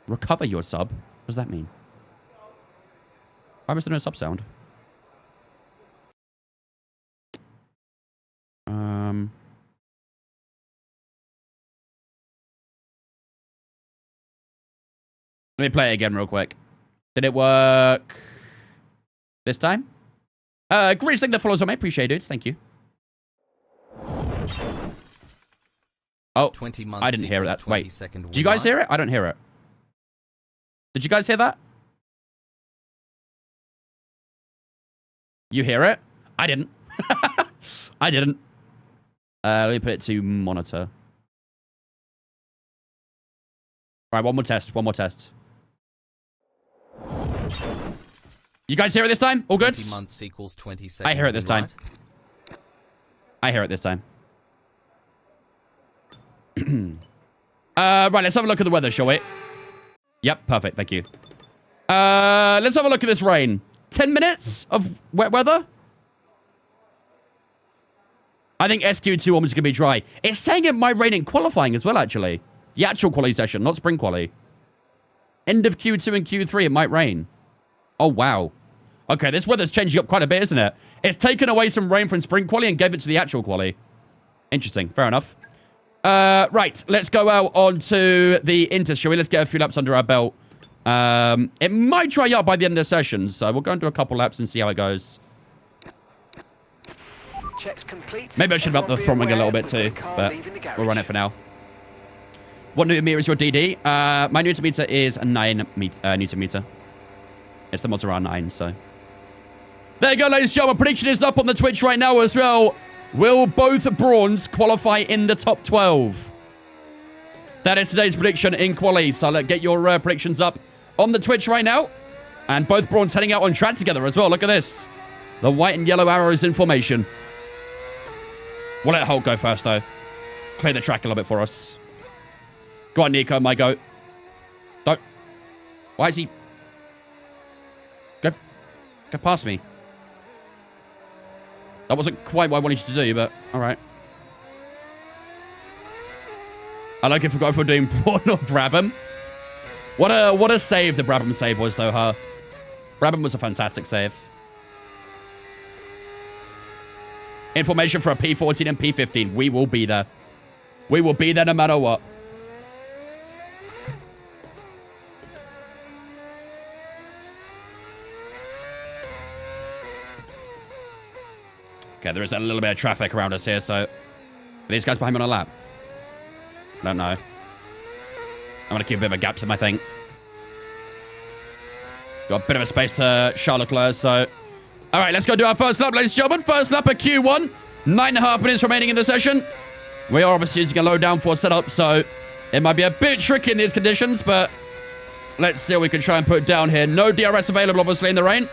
Recover your sub? What does that mean? Why was there no sub sound? Let me play it again real quick. Did it work this time? Great thing that follows on me. Appreciate it. Thank you. Oh, 20 months I didn't hear that. Wait, do you guys hear it? I don't hear it. Did you guys hear that? You hear it? I didn't. I didn't. Let me put it to monitor. All right, one more test. One more test. You guys hear it this time? All good? 20 months equals 20 seconds. I hear it this time. I hear it this time. Right, let's have a look at the weather, shall we? Yep, perfect. Thank you. Let's have a look at this rain. 10 minutes of wet weather? I think SQ2 almost going to be dry. It's saying it might rain in qualifying as well, actually. The actual quali session, not sprint quali. End of Q2 and Q3, it might rain. Oh, wow. Okay, this weather's changing up quite a bit, isn't it? It's taken away some rain from sprint quali and gave it to the actual quali. Interesting. Fair enough. Right, let's go out onto the Inter, shall we? Let's get a few laps under our belt. It might dry up by the end of the session, so we'll go and do a couple laps and see how it goes. Checks complete. Maybe I should have up the front wing a little bit too, but we'll run it for now. What Newton meter is your DD? My Newton meter is a 9 Newton meter. It's the mods around 9, so. There you go, ladies and gentlemen. Prediction is up on the Twitch right now as well. Will both Brawns qualify in the top 12? That is today's prediction in quali. So let's get your predictions up on the Twitch right now. And both Brawns heading out on track together as well. Look at this. The white and yellow arrows in formation. We'll let Hulk go first, though. Clear the track a little bit for us. Go on, Nico, my goat. Don't. Why is he... Go past me. That wasn't quite what I wanted you to do, but alright. I like if we're doing Brawn or Brabham. What a save the Brabham save was, though, huh? Brabham was a fantastic save. Information for a P14 and P15. We will be there. We will be there no matter what. Okay, there is a little bit of traffic around us here, so... Are these guys behind me on a lap? I don't know. I'm going to keep a bit of a gap to them, I think. Got a bit of a space to Charles Leclerc, so... Alright, let's go do our first lap, ladies and gentlemen. First lap at Q1. 9.5 minutes remaining in the session. We are obviously using a low downforce setup, so... It might be a bit tricky in these conditions, but... Let's see what we can try and put down here. No DRS available, obviously, in the rain.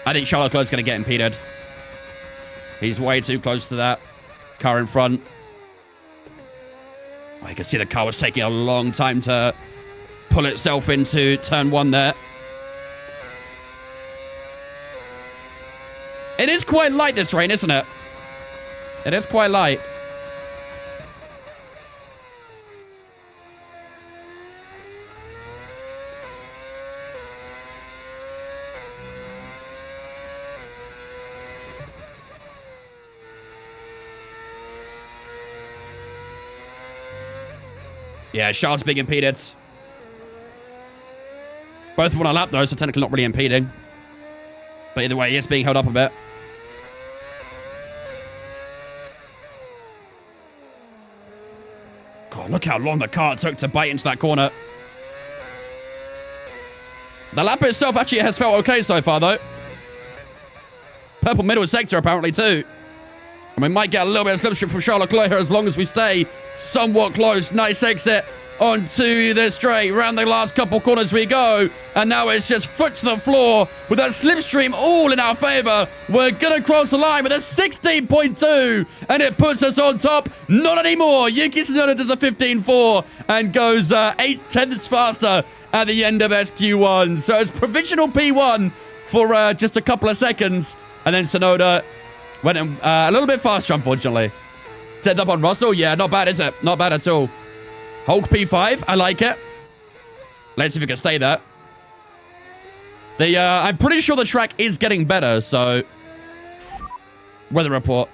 I think Charles Leclerc's going to get impeded. He's way too close to that car in front. Oh, you can see the car was taking a long time to pull itself into turn 1 there. It is quite light, this rain, isn't it? It is quite light. Yeah, Charles being impeded. Both want a lap, though, so technically not really impeding. But either way, he is being held up a bit. God, look how long the car took to bite into that corner. The lap itself actually has felt okay so far, though. Purple middle sector, apparently, too. And we might get a little bit of slipstream from Charles Leclerc here as long as we stay somewhat close. Nice exit onto the straight. Round the last couple corners we go. And now it's just foot to the floor with that slipstream all in our favor. We're going to cross the line with a 16.2. And it puts us on top. Not anymore. Yuki Tsunoda does a 15.4 and goes 8/10 faster at the end of SQ1. So it's provisional P1 for just a couple of seconds. And then Tsunoda went a little bit faster, unfortunately. Set up on Russell. Yeah, not bad, is it? Not bad at all. Hulk P5. I like it. Let's see if we can stay there. I'm pretty sure the track is getting better, so... Weather report.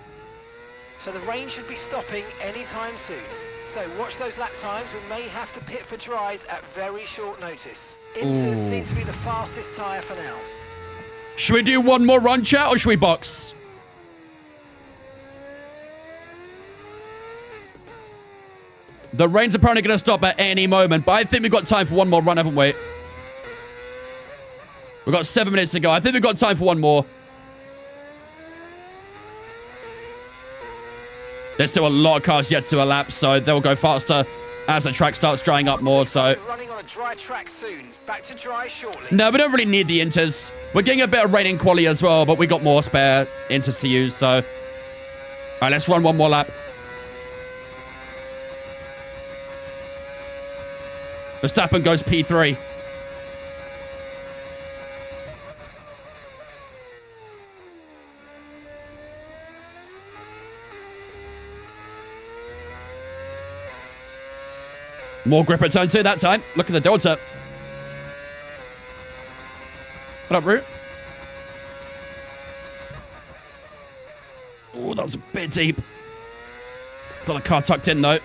So the rain should be stopping anytime soon. So watch those lap times. We may have to pit for dries at very short notice. Inters seem to be the fastest tyre for now. Should we do one more run, chat, or should we box? The rain's apparently going to stop at any moment, but I think we've got time for one more run, haven't we? We've got 7 minutes to go. I think we've got time for one more. There's still a lot of cars yet to elapse, so they'll go faster as the track starts drying up more, so... Running on a dry track soon. Back to dry shortly. No, we don't really need the inters. We're getting a bit of rain in quali as well, but we got more spare inters to use, so... Alright, let's run one more lap. Verstappen goes P3. More grip at turn 2 that time. Look at the delta. What up, Root? Oh, that was a bit deep. Got the car tucked in, though.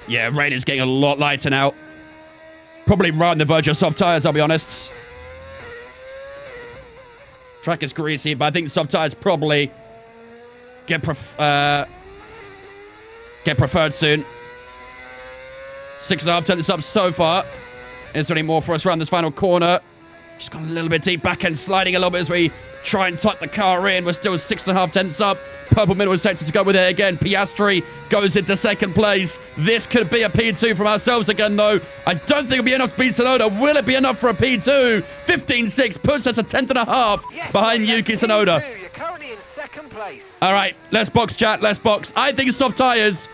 Yeah, rain is getting a lot lighter now. Probably right on the verge of soft tires, I'll be honest. Track is greasy, but I think soft tires probably get preferred soon. 6.5 tenths up so far. Is there any more for us around this final corner? Just got a little bit deep, back end sliding a little bit as we try and tuck the car in. We're still 6.5 tenths up. Purple middle sector to go with it again. Piastri goes into second place. This could be a P2 from ourselves again, though. I don't think it'll be enough to beat Tsunoda. Will it be enough for a P2? 15.6 puts us a tenth and a half behind Yuki Tsunoda. You're currently in second place. All right, let's box, chat. Let's box. I think soft tires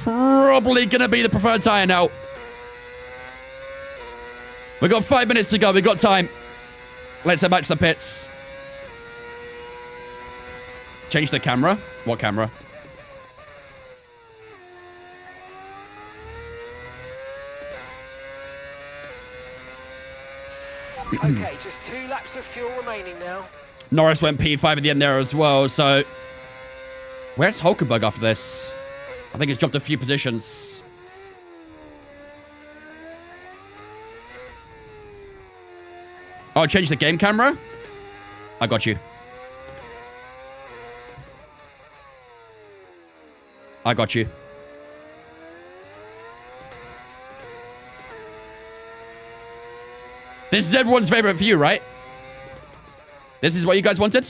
probably going to be the preferred tire now. We've got 5 minutes to go. We've got time. Let's head back to the pits. Change the camera. What camera? Okay, just 2 laps of fuel remaining now. Norris went P5 at the end there as well, so... Where's Hulkenberg after this? I think it's dropped a few positions. Oh, change the game camera? I got you. I got you. This is everyone's favorite view, right? This is what you guys wanted?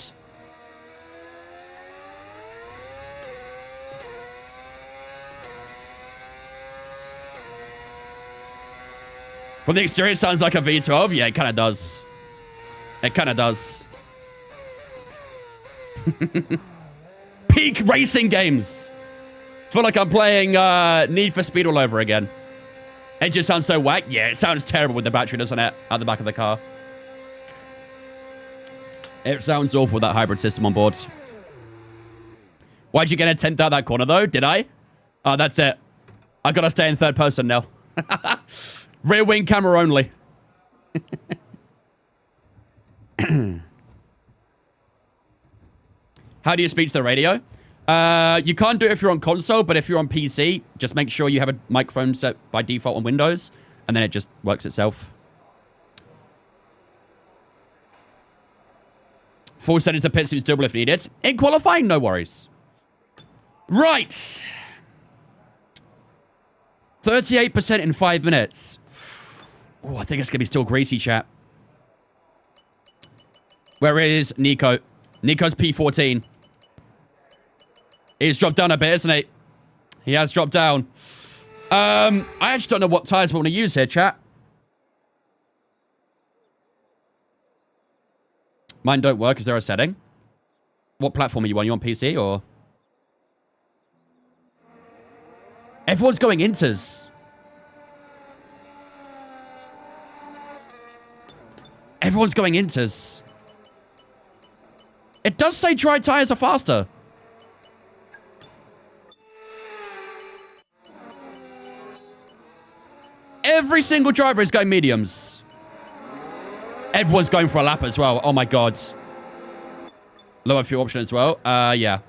From the exterior, it sounds like a V12. Yeah, it kind of does. It kind of does. Peak racing games. Feel like I'm playing Need for Speed all over again. It just sounds so whack. Yeah, it sounds terrible with the battery, doesn't it? At the back of the car. It sounds awful with that hybrid system on board. Why'd you get a 10th out of that corner, though? Did I? Oh, that's it. I gotta stay in third person now. Rear wing camera only. How do you speak to the radio? You can't do it if you're on console, but if you're on PC, just make sure you have a microphone set by default on Windows, and then it just works itself. Full settings of pit seems doable if needed. In qualifying, no worries. Right. 38% in 5 minutes. Oh, I think it's going to be still greasy, chat. Where is Nico? Nico's P14. He's dropped down a bit, isn't he? He has dropped down. I actually don't know what tires we want to use here, chat. Mine don't work. Is there a setting? What platform are you on? You on PC or? Everyone's going Inters. Everyone's going Inters. It does say dry tires are faster. Every single driver is going mediums. Everyone's going for a lap as well. Oh my god. Lower fuel option as well. Yeah.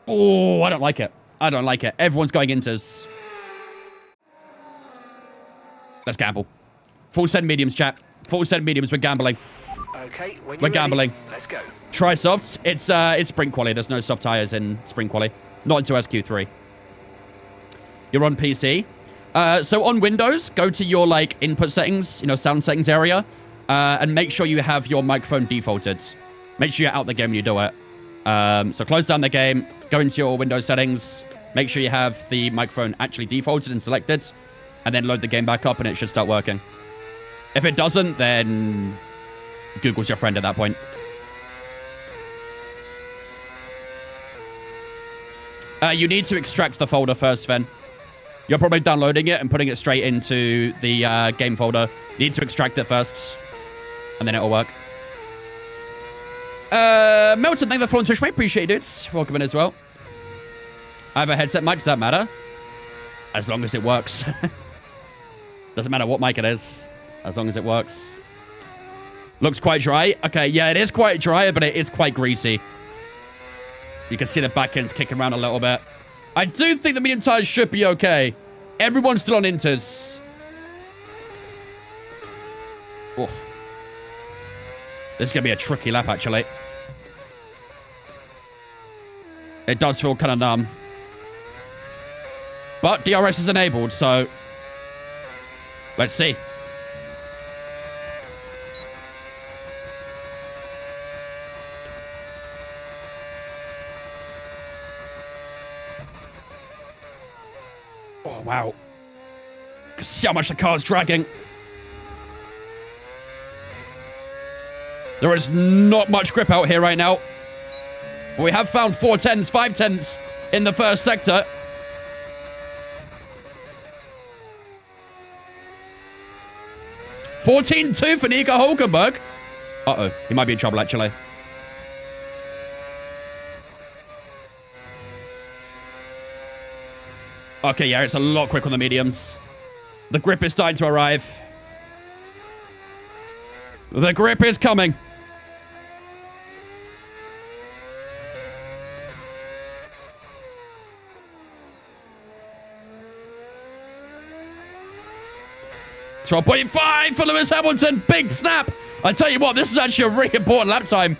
Oh, I don't like it. I don't like it. Everyone's going Inters. Let's gamble. Full send mediums, chat. Full send mediums. We're gambling. Okay, when We're you're gambling. ready, let's go. Try softs. It's spring quali. There's no soft tires in spring quali. Not into SQ3. You're on PC. So on Windows, go to your like input settings, sound settings area, and make sure you have your microphone defaulted. Make sure you're out the game when you do it. So close down the game, go into your Windows settings, make sure you have the microphone actually defaulted and selected, and then load the game back up and it should start working. If it doesn't, then Google's your friend at that point. You need to extract the folder first, Sven. You're probably downloading it and putting it straight into the game folder. You need to extract it first, and then it'll work. Melton, thank you for following Twitch, mate. Appreciate it. Welcome in as well. I have a headset mic. Does that matter? As long as it works. Doesn't matter what mic it is. As long as it works. Looks quite dry. Okay, yeah, it is quite dry, but it is quite greasy. You can see the back end's kicking around a little bit. I do think the medium tires should be okay. Everyone's still on inters. Oh. This is going to be a tricky lap, actually. It does feel kind of numb. But DRS is enabled, so... let's see. Oh, wow. See how much the car's dragging. There is not much grip out here right now. We have found 410s, 510s in the first sector. $14.2 for Nico Hulkenberg. Uh-oh. He might be in trouble, actually. Okay, yeah, it's a lot quicker on the mediums. The grip is starting to arrive. The grip is coming. .5 for Lewis Hamilton. Big snap. I tell you what, this is actually a really important lap time.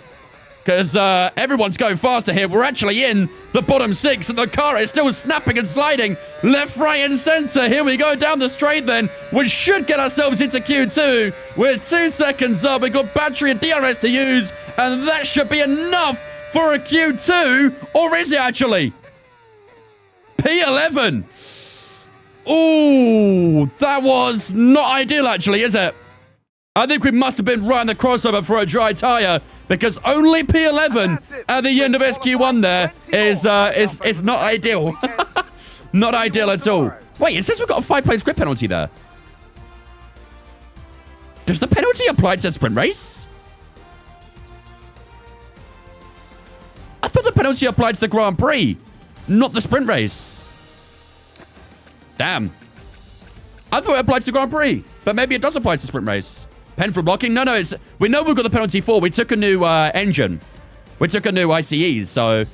Because everyone's going faster here. We're actually in the bottom 6, and the car is still snapping and sliding left, right, and center. Here we go down the straight then, which should get ourselves into Q2. We're 2 seconds up. We've got battery and DRS to use, and that should be enough for a Q2. Or is it actually? P11. Ooh, that was not ideal, actually, is it? I think we must have been right in the crossover for a dry tire, because only P11 at the end of SQ1 there is not ideal. Not ideal at all. Wait, it says we've got a 5-place grip penalty there. Does the penalty apply to the sprint race? I thought the penalty applied to the Grand Prix, not the sprint race. Damn. I thought it applied to the Grand Prix, but maybe it does apply to the sprint race. Pen for blocking? No, it's... we know we've got the penalty for. We took a new engine. We took a new ICE, so...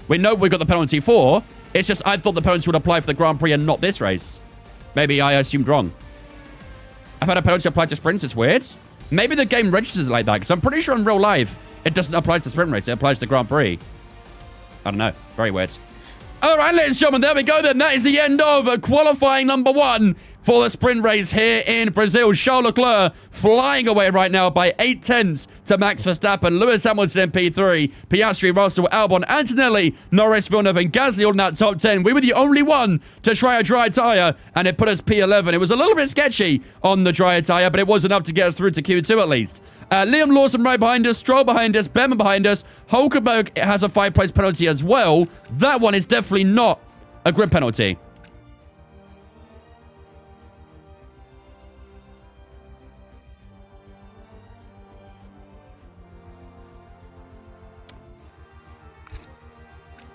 we know we got the penalty for. It's just I thought the penalty would apply for the Grand Prix and not this race. Maybe I assumed wrong. I've had a penalty applied to sprints. It's weird. Maybe the game registers it like that, because I'm pretty sure in real life, it doesn't apply to the sprint race. It applies to the Grand Prix. I don't know. Very weird. All right, ladies and gentlemen, there we go then. That is the end of qualifying number 1 for the sprint race here in Brazil. Charles Leclerc flying away right now by 0.8 to Max Verstappen. Lewis Hamilton in P3. Piastri, Russell, Albon, Antonelli, Norris, Villeneuve, and Gasly all in that top 10. We were the only one to try a dry tyre, and it put us P11. It was a little bit sketchy on the dry tyre, but it was enough to get us through to Q2 at least. Liam Lawson right behind us, Stroll behind us, Behrman behind us. Hulkenberg has a 5-place penalty as well. That one is definitely not a grip penalty.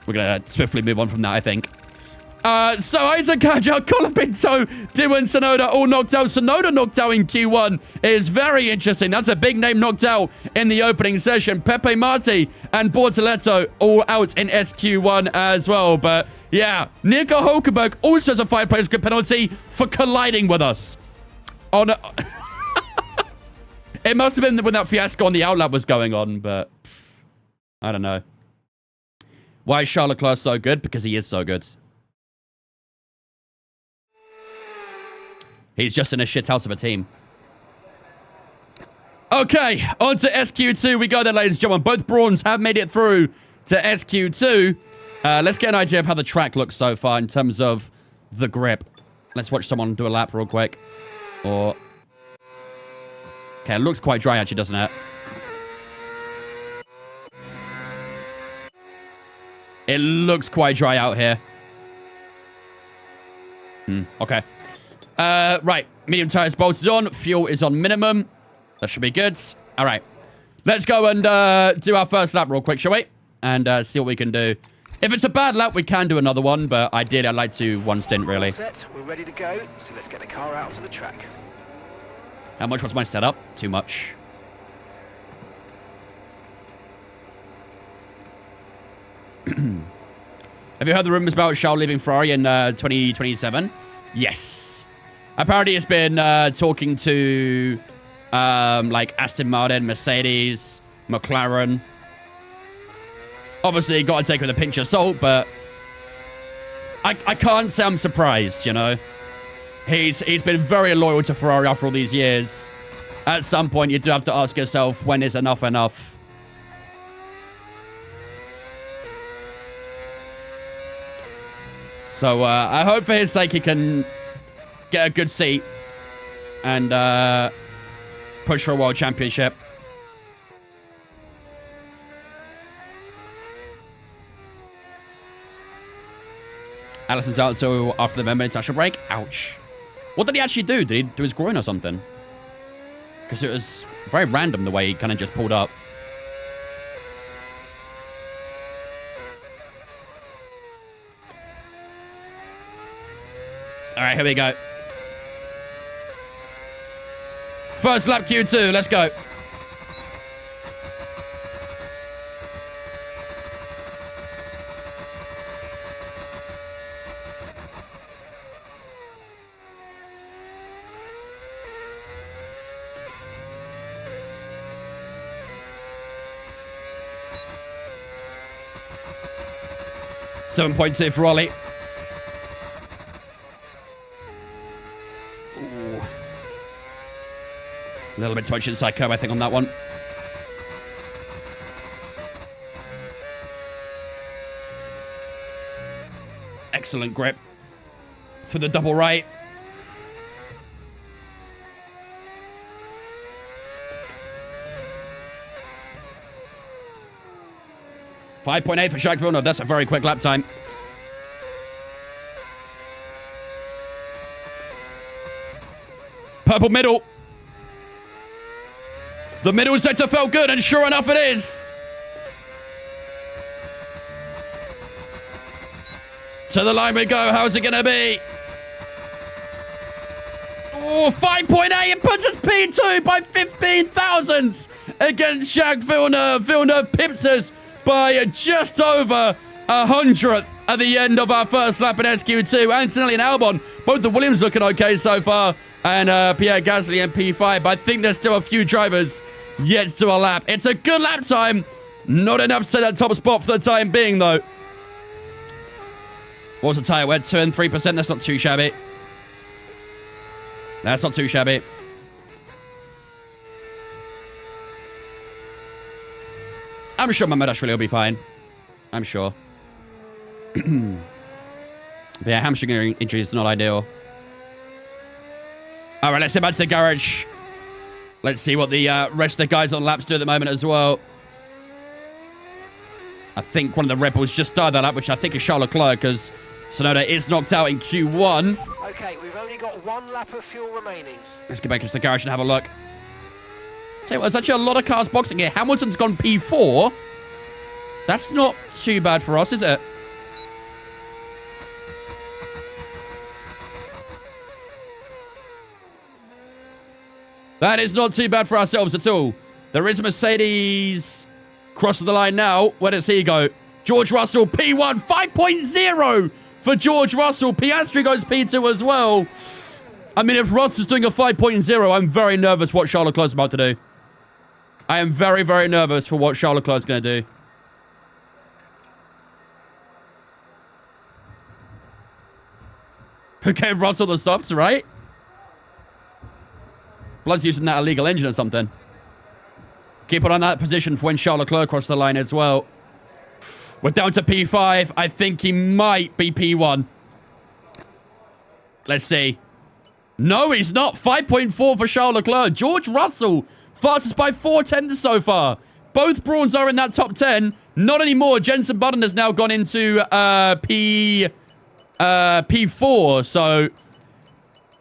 We're going to swiftly move on from that, I think. So Isaac Kaja, Colin Pinto, Dylan Sonoda all knocked out. Sonoda knocked out in Q1 is very interesting. That's a big name knocked out in the opening session. Pepe Marti and Bortoletto all out in SQ1 as well. But yeah, Nico Hulkenberg also has a 5-place grip penalty for colliding with us. On it must have been when that fiasco on the outlap was going on, but I don't know. Why is Charles Leclerc so good? Because he is so good. He's just in a shithouse of a team. Okay, on to SQ2 we go then, ladies and gentlemen. Both Brawns have made it through to SQ2. Let's get an idea of how the track looks so far in terms of the grip. Let's watch someone do a lap real quick. Or... okay, it looks quite dry actually, doesn't it? It looks quite dry out here. Okay. Right. Medium tires bolted on. Fuel is on minimum. That should be good. All right. Let's go and do our first lap real quick, shall we? And see what we can do If it's a bad lap, we can do another one, but ideally I'd like to one stint, really. All set, we're ready to go, so let's get the car out to the track. How much was my setup? Too much. Have you heard the rumors about Charles leaving Ferrari in 2027? Yes. Apparently it's been talking to like Aston Martin, Mercedes, McLaren. Obviously, got to take it with a pinch of salt, but I can't say I'm surprised, you know. He's been very loyal to Ferrari after all these years. At some point, you do have to ask yourself, when is enough enough? So, I hope for his sake he can get a good seat and push for a world championship. Allison's out until after the member international break. Ouch. What did he actually do? Did he do his groin or something? Because it was very random the way he kind of just pulled up. All right, here we go. First lap Q2. Let's go. .7.2 for Ollie. Ooh. A little bit too much inside curve, I think, on that one. Excellent grip for the double right. .5.8 for Jacques Villeneuve. That's a very quick lap time. Purple middle. The middle sector felt good, and sure enough it is. To the line we go. How's it going to be? Oh, 5.8. It puts us P2 by 15 thousandths against Jacques Villeneuve. Villeneuve pips us by just over 100th at the end of our first lap in SQ2. Antonelli and Albon, both the Williams looking okay so far, and Pierre Gasly in P5. But I think there's still a few drivers yet to a lap. It's a good lap time. Not enough to set that top spot for the time being, though. What was the tyre? We're 2 and 3%. That's not too shabby. That's not too shabby. I'm sure Mamedashvili will be fine. I'm sure. But yeah, hamstring injury is not ideal. All right, let's head back to the garage. Let's see what the rest of the guys on laps do at the moment as well. I think one of the Red Bulls just started that lap, which I think is Charles Leclerc, because Tsunoda is knocked out in Q1. Okay, we've only got 1 lap of fuel remaining. Let's get back into the garage and have a look. Tell you what, there's actually a lot of cars boxing here. Hamilton's gone P4. That's not too bad for us, is it? That is not too bad for ourselves at all. There is a Mercedes crossing the line now. Where does he go? George Russell, P1, 5.0 for George Russell. Piastri goes P2 as well. I mean, if Ross is doing a 5.0, I'm very nervous what Charles Leclerc's about to do. I am very, very nervous for what Charles Leclerc's going to do. Who gave Russell the softs, right? Blood's using that illegal engine or something. Keep it on that position for when Charles Leclerc crosses the line as well. We're down to P5. I think he might be P1. Let's see. No, he's not. 5.4 for Charles Leclerc. George Russell, fastest by 4/10 so far. Both Brawns are in that top 10. Not anymore. Jenson Button has now gone into P4. So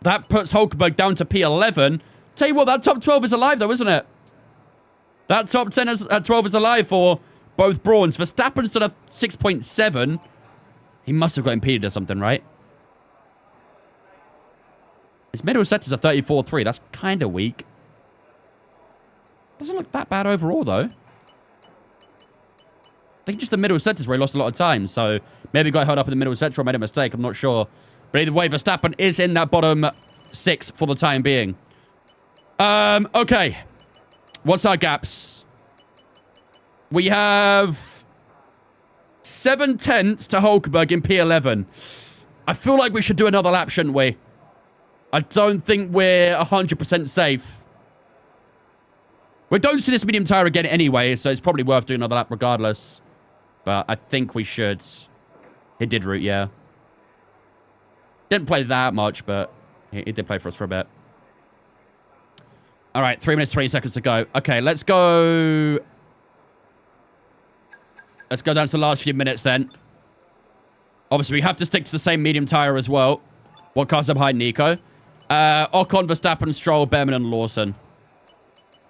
that puts Hulkenberg down to P11. Tell you what, that top 12 is alive though, isn't it? That top 10 is 12 is alive for both Brawns. Verstappen's done a 6.7. He must have got impeded or something, right? His middle sector's a 34.3. That's kind of weak. Doesn't look that bad overall, though. I think just the middle sector's where he lost a lot of time. So maybe got held up in the middle sector or made a mistake. I'm not sure. But either way, Verstappen is in that bottom 6 for the time being. Okay. What's our gaps? We have 7 tenths to Hulkenberg in P11. I feel like we should do another lap, shouldn't we? I don't think we're 100% safe. We don't see this medium tire again anyway, so it's probably worth doing another lap regardless. But I think we should. He did root, yeah. Didn't play that much, but he did play for us for a bit. All right, 3 minutes, 20 seconds to go. Okay, let's go. Let's go down to the last few minutes then. Obviously, we have to stick to the same medium tire as well. What cars are behind Nico? Ocon, Verstappen, Stroll, Behrman, and Lawson.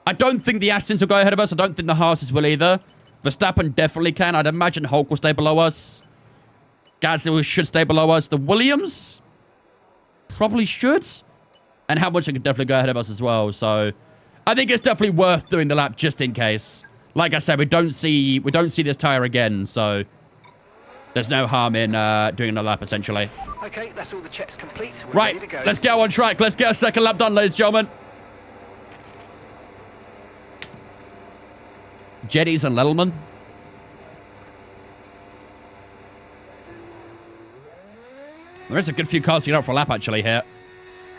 I don't think the Astons will go ahead of us. I don't think the Haases will either. Verstappen definitely can. I'd imagine Hulk will stay below us. Gasly should stay below us. The Williams probably should. And Hamilton could definitely go ahead of us as well. So I think it's definitely worth doing the lap just in case. Like I said, we don't see this tire again. So there's no harm in doing another lap, essentially. Okay, that's all the checks complete. We're right, ready to go. let's get on track. Let's get a second lap done, ladies and gentlemen. Jeddies and Lettleman. There is a good few cars to get out for a lap, actually, here.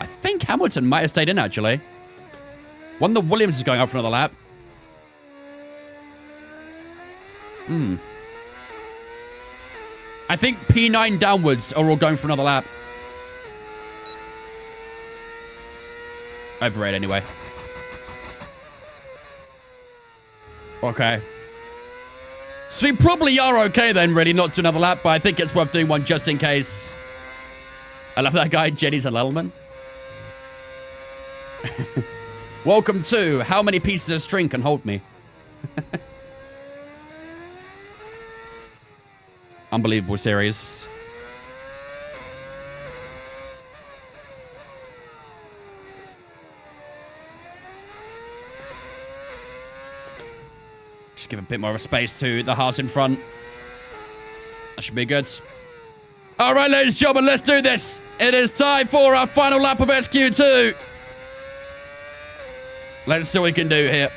I think Hamilton might have stayed in, actually. One of the Williams is going out for another lap. I think P9 downwards are all going for another lap. Over it, anyway. Okay. So we probably are okay then, really, not to another lap, but I think it's worth doing one just in case. I love that guy, Jeddies and Lettleman. Welcome to How Many Pieces of String Can Hold Me? Unbelievable series. Just give a bit more of a space to the Haas in front. That should be good. All right, ladies and gentlemen, let's do this. It is time for our final lap of SQ2. Let's see what we can do here.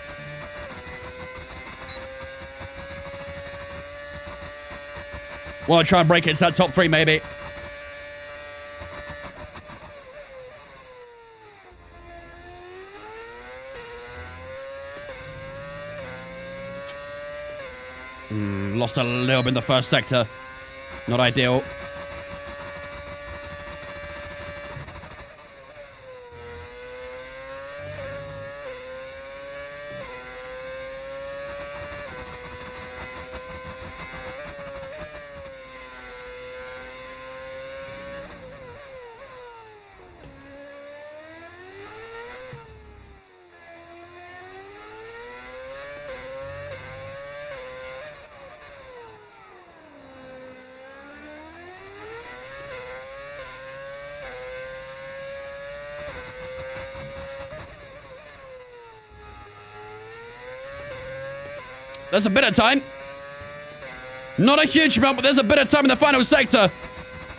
Want to try and break it into that top 3, maybe. Lost a little bit in the first sector. Not ideal. There's a bit of time. Not a huge amount, but there's a bit of time in the final sector.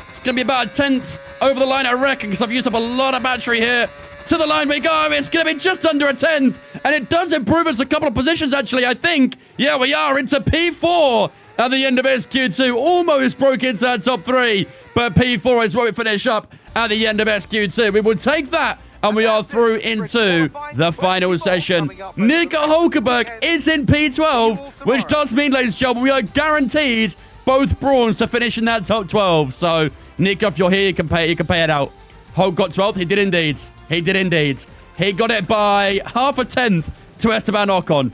It's going to be about a 10th over the line, I reckon, because I've used up a lot of battery here. To the line we go. It's going to be just under a 10th. And it does improve us a couple of positions, actually, I think. Yeah, we are into P4 at the end of SQ2. Almost broke into that top 3. But P4 is where we finish up at the end of SQ2. We will take that. And we are through into the final session. Nico Hulkenberg is in P12, which does mean, ladies and gentlemen, we are guaranteed both Brawns to finish in that top 12. So, Nico, if you're here, you can pay it out. Hulk got 12th. He did indeed. He did indeed. He got it by half a 10th to Esteban Ocon.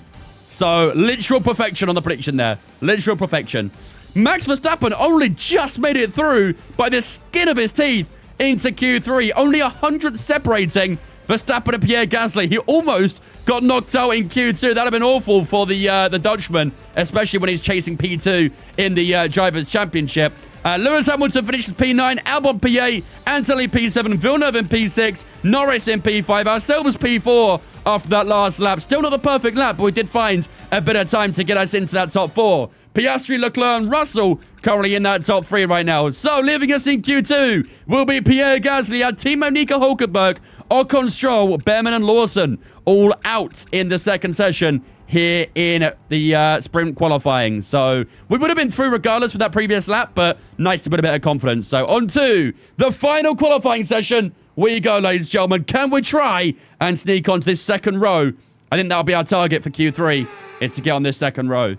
So, literal perfection on the prediction there. Literal perfection. Max Verstappen only just made it through by the skin of his teeth into Q3. Only 100 separating Verstappen and Pierre Gasly. He almost got knocked out in Q2. That'd have been awful for the Dutchman, especially when he's chasing P2 in the Drivers' Championship. Lewis Hamilton finishes P9, Albon P8, Anthony P7, Villeneuve in P6, Norris in P5, ourselves P4 after that last lap. Still not the perfect lap, but we did find a bit of time to get us into that top 4. Piastri, Leclerc, and Russell currently in that top 3 right now. So leaving us in Q2 will be Pierre Gasly, our teammate Nico Hulkenberg, Ocon, Stroll, Behrman, and Lawson all out in the second session here in the sprint qualifying. So we would have been through regardless with that previous lap, but nice to put a bit of confidence. So on to the final qualifying session we go, ladies and gentlemen. Can we try and sneak onto this second row? I think that'll be our target for Q3, is to get on this second row.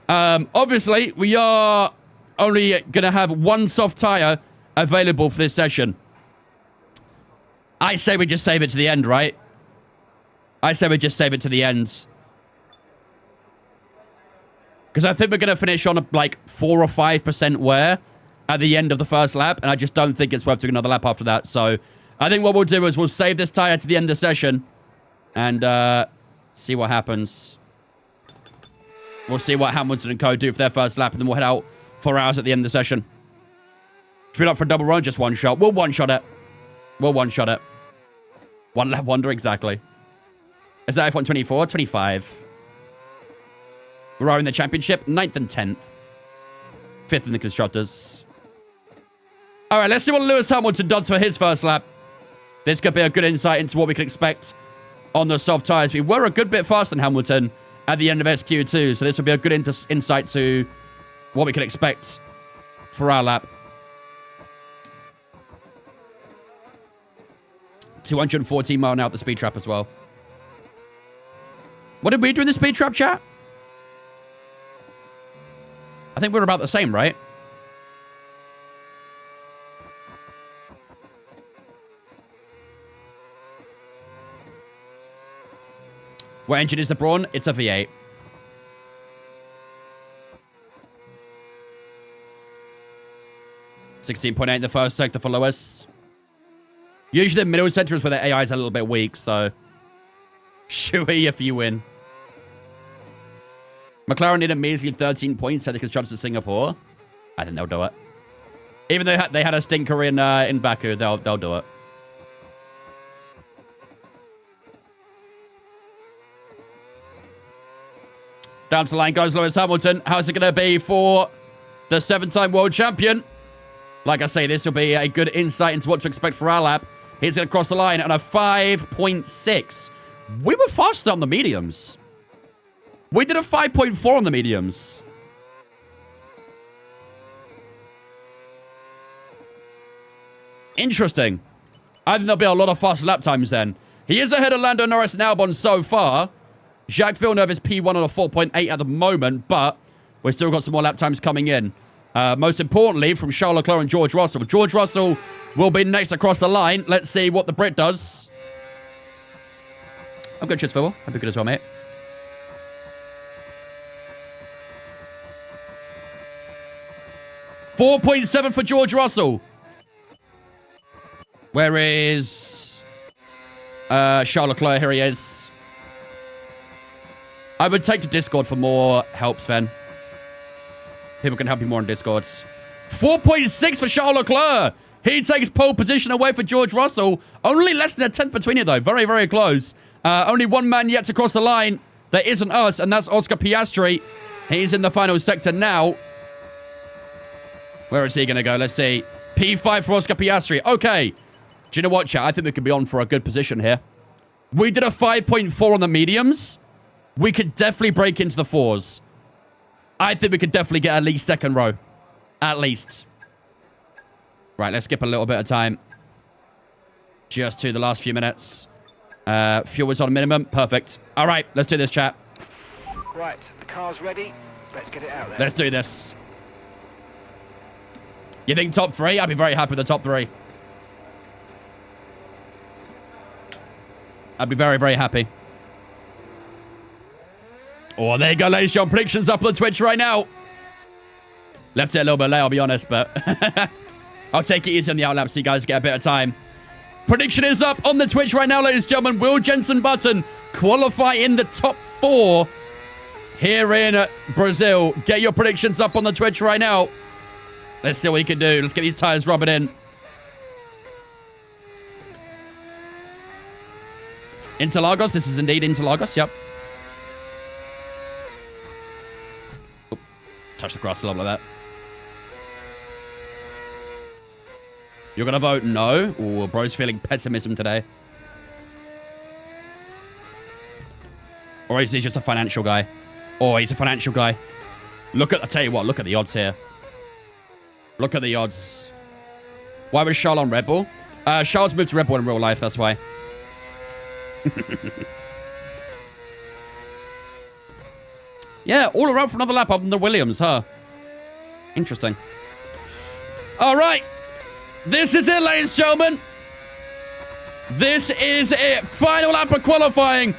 Obviously, we are only going to have one soft tire available for this session. I say we just save it to the end, right? I say we just save it to the end. Because I think we're going to finish on like 4 or 5% wear at the end of the first lap. And I just don't think it's worth doing another lap after that. So I think what we'll do is we'll save this tire to the end of the session. And see what happens. We'll see what Hamilton and co do for their first lap. And then we'll head out 4 hours at the end of the session. If you're up for a double run, just one shot. We'll one-shot it. We'll one-shot it. One lap wonder, exactly. Is that F1 24? 25. We're in the championship, 9th and 10th. 5th in the constructors. All right, let's see what Lewis Hamilton does for his first lap. This could be a good insight into what we can expect on the soft tires. We were a good bit faster than Hamilton at the end of SQ2, so this will be a good insight to what we can expect for our lap. 214 mile an hour at the speed trap as well. What did we do in the speed trap, chat? I think we're about the same, right? What engine is the Brawn? It's a V8. .8 in the first sector for Lewis. Usually the middle sector is where the AI is a little bit weak, so... Shui if you win. McLaren need a measly 13 points at the constructors of Singapore. I think they'll do it. Even though they had a stinker in Baku, they'll do it. Down to the line goes Lewis Hamilton. How's it going to be for the 7-time world champion? Like I say, this will be a good insight into what to expect for our lap. He's going to cross the line on a 5.6. We were faster on the mediums. We did a 5.4 on the mediums. Interesting. I think there'll be a lot of faster lap times then. He is ahead of Lando Norris and Albon so far. Jacques Villeneuve is P1 on a 4.8 at the moment, but we've still got some more lap times coming in. Most importantly, from Charles Leclerc and George Russell. George Russell will be next across the line. Let's see what the Brit does. I'm good, cheers, Phil. I'll be good as well, mate. .7 for George Russell. Where is Charles Leclerc? Here he is. I would take to Discord for more help, Sven. People can help you more on Discords. 4.6 for Charles Leclerc. He takes pole position away for George Russell. Only less than a 10th between you, though. Very, very close. Only one man yet to cross the line. That isn't us, and that's Oscar Piastri. He's in the final sector now. Where is he going to go? Let's see. P5 for Oscar Piastri. Okay. Do you know what, chat? I think we could be on for a good position here. We did a 5.4 on the mediums. We could definitely break into the 4s. I think we could definitely get at least second row. At least. Right, let's skip a little bit of time. Just to the last few minutes. Fuel is on minimum. Perfect. All right, let's do this, chat. Right, the car's ready. Let's get it out there. Let's do this. You think top 3? I'd be very happy with the top 3. I'd be very, very happy. Oh, there you go, ladies and gentlemen. Predictions up on Twitch right now. Left it a little bit late, I'll be honest, but I'll take it easy on the outlap so you guys get a bit of time Prediction is up on the Twitch right now, ladies and gentlemen. Will Jensen Button qualify in the top 4 here in Brazil? Get your predictions up on the Twitch right now. Let's see what he can do. Let's get these tires rubbing in. Interlagos. This is indeed Interlagos. Yep. Oop. Touch the grass a lot like that. You're going to vote no? Ooh, bro's feeling pessimism today. Or is he just a financial guy? Oh, he's a financial guy. Look at, I tell you what, look at the odds here. Look at the odds. Why was Charles on Red Bull? Charles moved to Red Bull in real life, that's why. Yeah, all around for another lap other than the Williams, huh? Interesting. All right. This is it, ladies and gentlemen. This is it. Final lap of qualifying.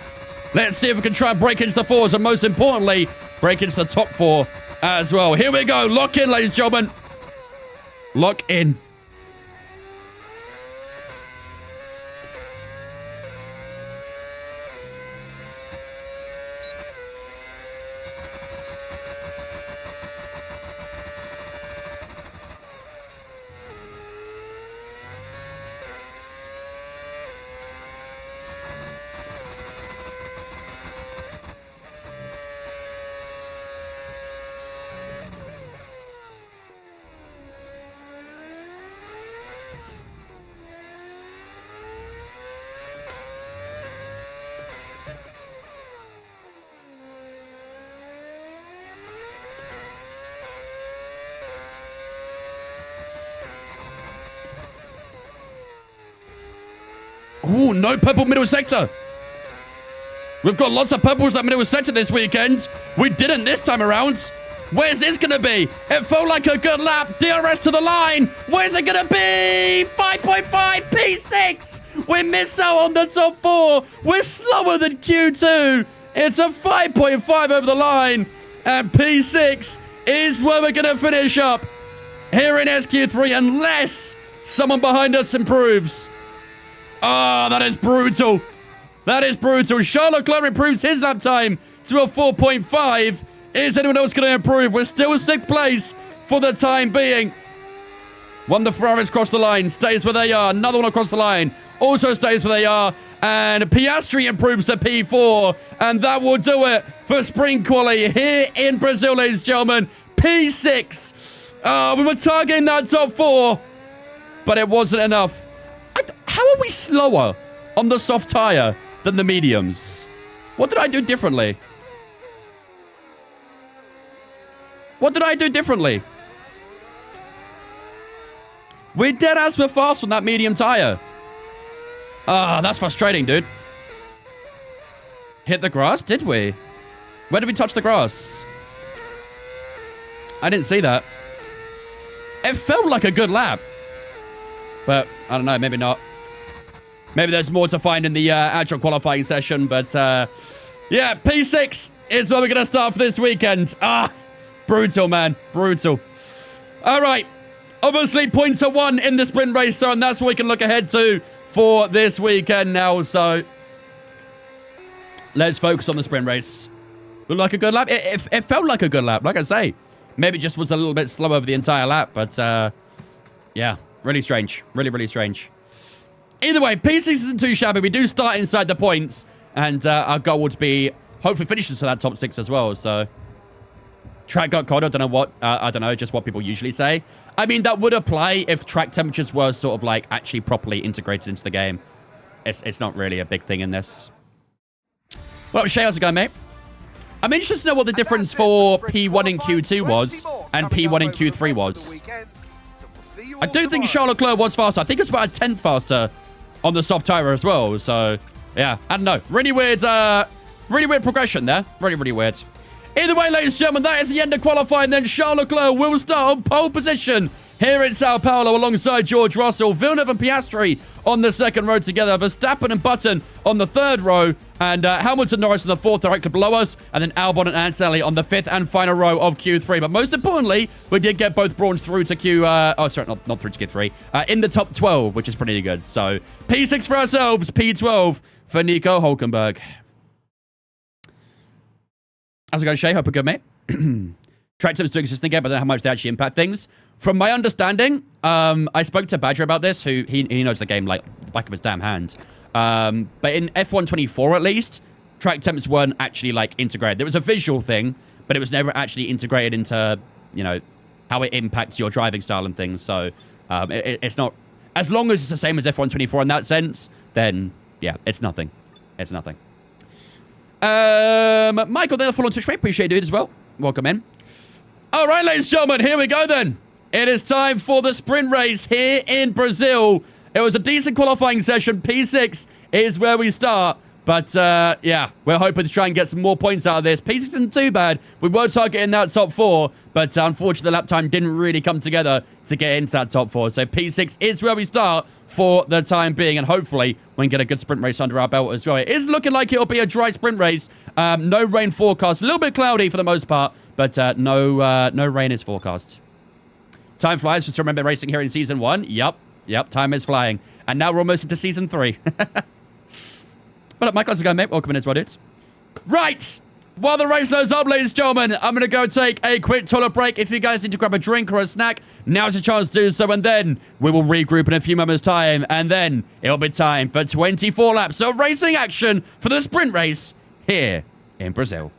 Let's see if we can try and break into the 4s and most importantly, break into the top 4 as well. Here we go. Lock in, ladies and gentlemen. Lock in. Ooh, no purple middle sector. We've got lots of purples that middle sector this weekend. We didn't this time around. Where's this going to be? It felt like a good lap. DRS to the line. Where's it going to be? 5.5 P6. We miss out on the top 4. We're slower than Q2. It's a 5.5 over the line. And P6 is where we're going to finish up here in SQ3 unless someone behind us improves. Ah, that is brutal. That is brutal. Charles Leclerc improves his lap time to a 4.5. Is anyone else going to improve? We're still 6th place for the time being. One of the Ferraris cross the line, stays where they are. Another one across the line, also stays where they are. And Piastri improves to P4. And that will do it for Spring Quali here in Brazil, ladies and gentlemen. P6. We were targeting that top 4, but it wasn't enough. How are we slower on the soft tire than the mediums? What did I do differently? What did I do differently? We dead as we're fast on that medium tire. Ah, that's frustrating, dude. Hit the grass? Did we? Where did we touch the grass? I didn't see that. It felt like a good lap. But, I don't know, maybe not. Maybe there's more to find in the actual qualifying session. But, yeah, P6 is where we're going to start for this weekend. Ah, brutal, man. Brutal. All right. Obviously, points are won in the sprint race, so, and that's what we can look ahead to for this weekend now. So, let's focus on the sprint race. Looked like a good lap. It felt like a good lap, like I say. Maybe it just was a little bit slow over the entire lap. But, yeah, really strange. Really, really strange. Either way, P6 isn't too shabby. We do start inside the points. And our goal would be hopefully finishes to that top 6 as well. So, track got cold. I don't know what, I don't know, just what people usually say. I mean, that would apply if track temperatures were sort of like actually properly integrated into the game. It's not really a big thing in this. Well, Shay, how's it going, mate? I'm interested to know what the difference for P1 and Q2 was and P1 and Q3 was. I do think Charles Leclerc was faster. I think it's about a 10th faster on the soft tire as well. So, yeah, I don't know. Really weird progression there. Really, really weird. Either way, ladies and gentlemen, that is the end of qualifying. Then Charles Leclerc will start on pole position here in Sao Paulo alongside George Russell. Villeneuve and Piastri on the second row together. Verstappen and Button on the third row. And Hamilton, Norris in the fourth, directly below us. And then Albon and Anselli on the fifth and final row of Q3. But most importantly, we did get both Brawns through to Q... not through to Q3. In the top 12, which is pretty good. So, P6 for ourselves, P12 for Nico Hulkenberg. How's it going, Shay? Hope you're good, mate. Track tips doing existing again, but I don't know how much they actually impact things. From my understanding, I spoke to Badger about this, who he knows the game like the back of his damn hand. But in F1 24, at least, track temps weren't actually, like, integrated. There was a visual thing, but it was never actually integrated into, you know, how it impacts your driving style and things. So, it's not... As long as it's the same as F1 24 in that sense, then, yeah, it's nothing. It's nothing. Michael, there, follow on Twitch, mate. Appreciate it as well. Welcome in. All right, ladies and gentlemen, here we go then. It is time for the sprint race here in Brazil. It was a decent qualifying session. P6 is where we start. But, yeah, we're hoping to try and get some more points out of this. P6 isn't too bad. We were targeting that top 4, but unfortunately the lap time didn't really come together to get into that top 4. So P6 is where we start for the time being, and hopefully we can get a good sprint race under our belt as well. It is looking like it'll be a dry sprint race. No rain forecast. A little bit cloudy for the most part, but no rain is forecast. Time flies. Just remember racing here in Season 1. Yep, time is flying. And now we're almost into Season 3. What up, Mike? How's it going, mate? Welcome in as well, dudes. Right! While the race loads up, ladies and gentlemen, I'm going to go take a quick toilet break. If you guys need to grab a drink or a snack, now's your chance to do so, and then we will regroup in a few moments' time, and then it'll be time for 24 laps of racing action for the sprint race here in Brazil.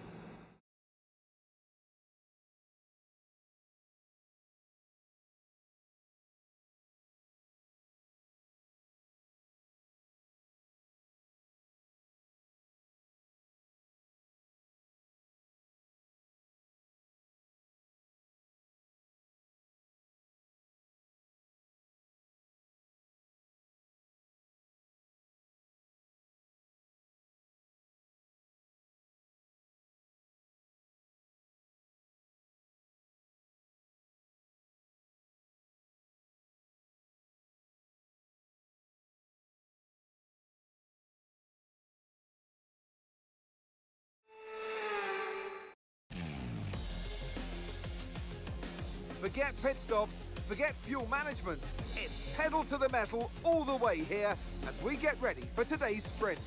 Forget pit stops, forget fuel management. It's pedal to the metal all the way here as we get ready for today's sprint.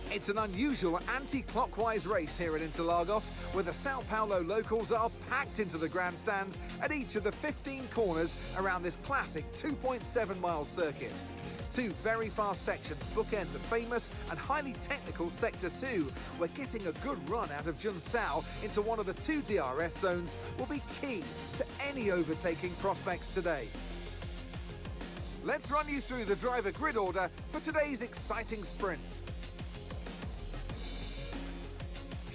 It's an unusual anti-clockwise race here at Interlagos, where the Sao Paulo locals are packed into the grandstands at each of the 15 corners around this classic 2.7-mile circuit. Two very fast sections bookend the famous and highly technical Sector 2, where getting a good run out of Junsao into one of the 2 DRS zones will be key to any overtaking prospects today. Let's run you through the driver grid order for today's exciting sprint.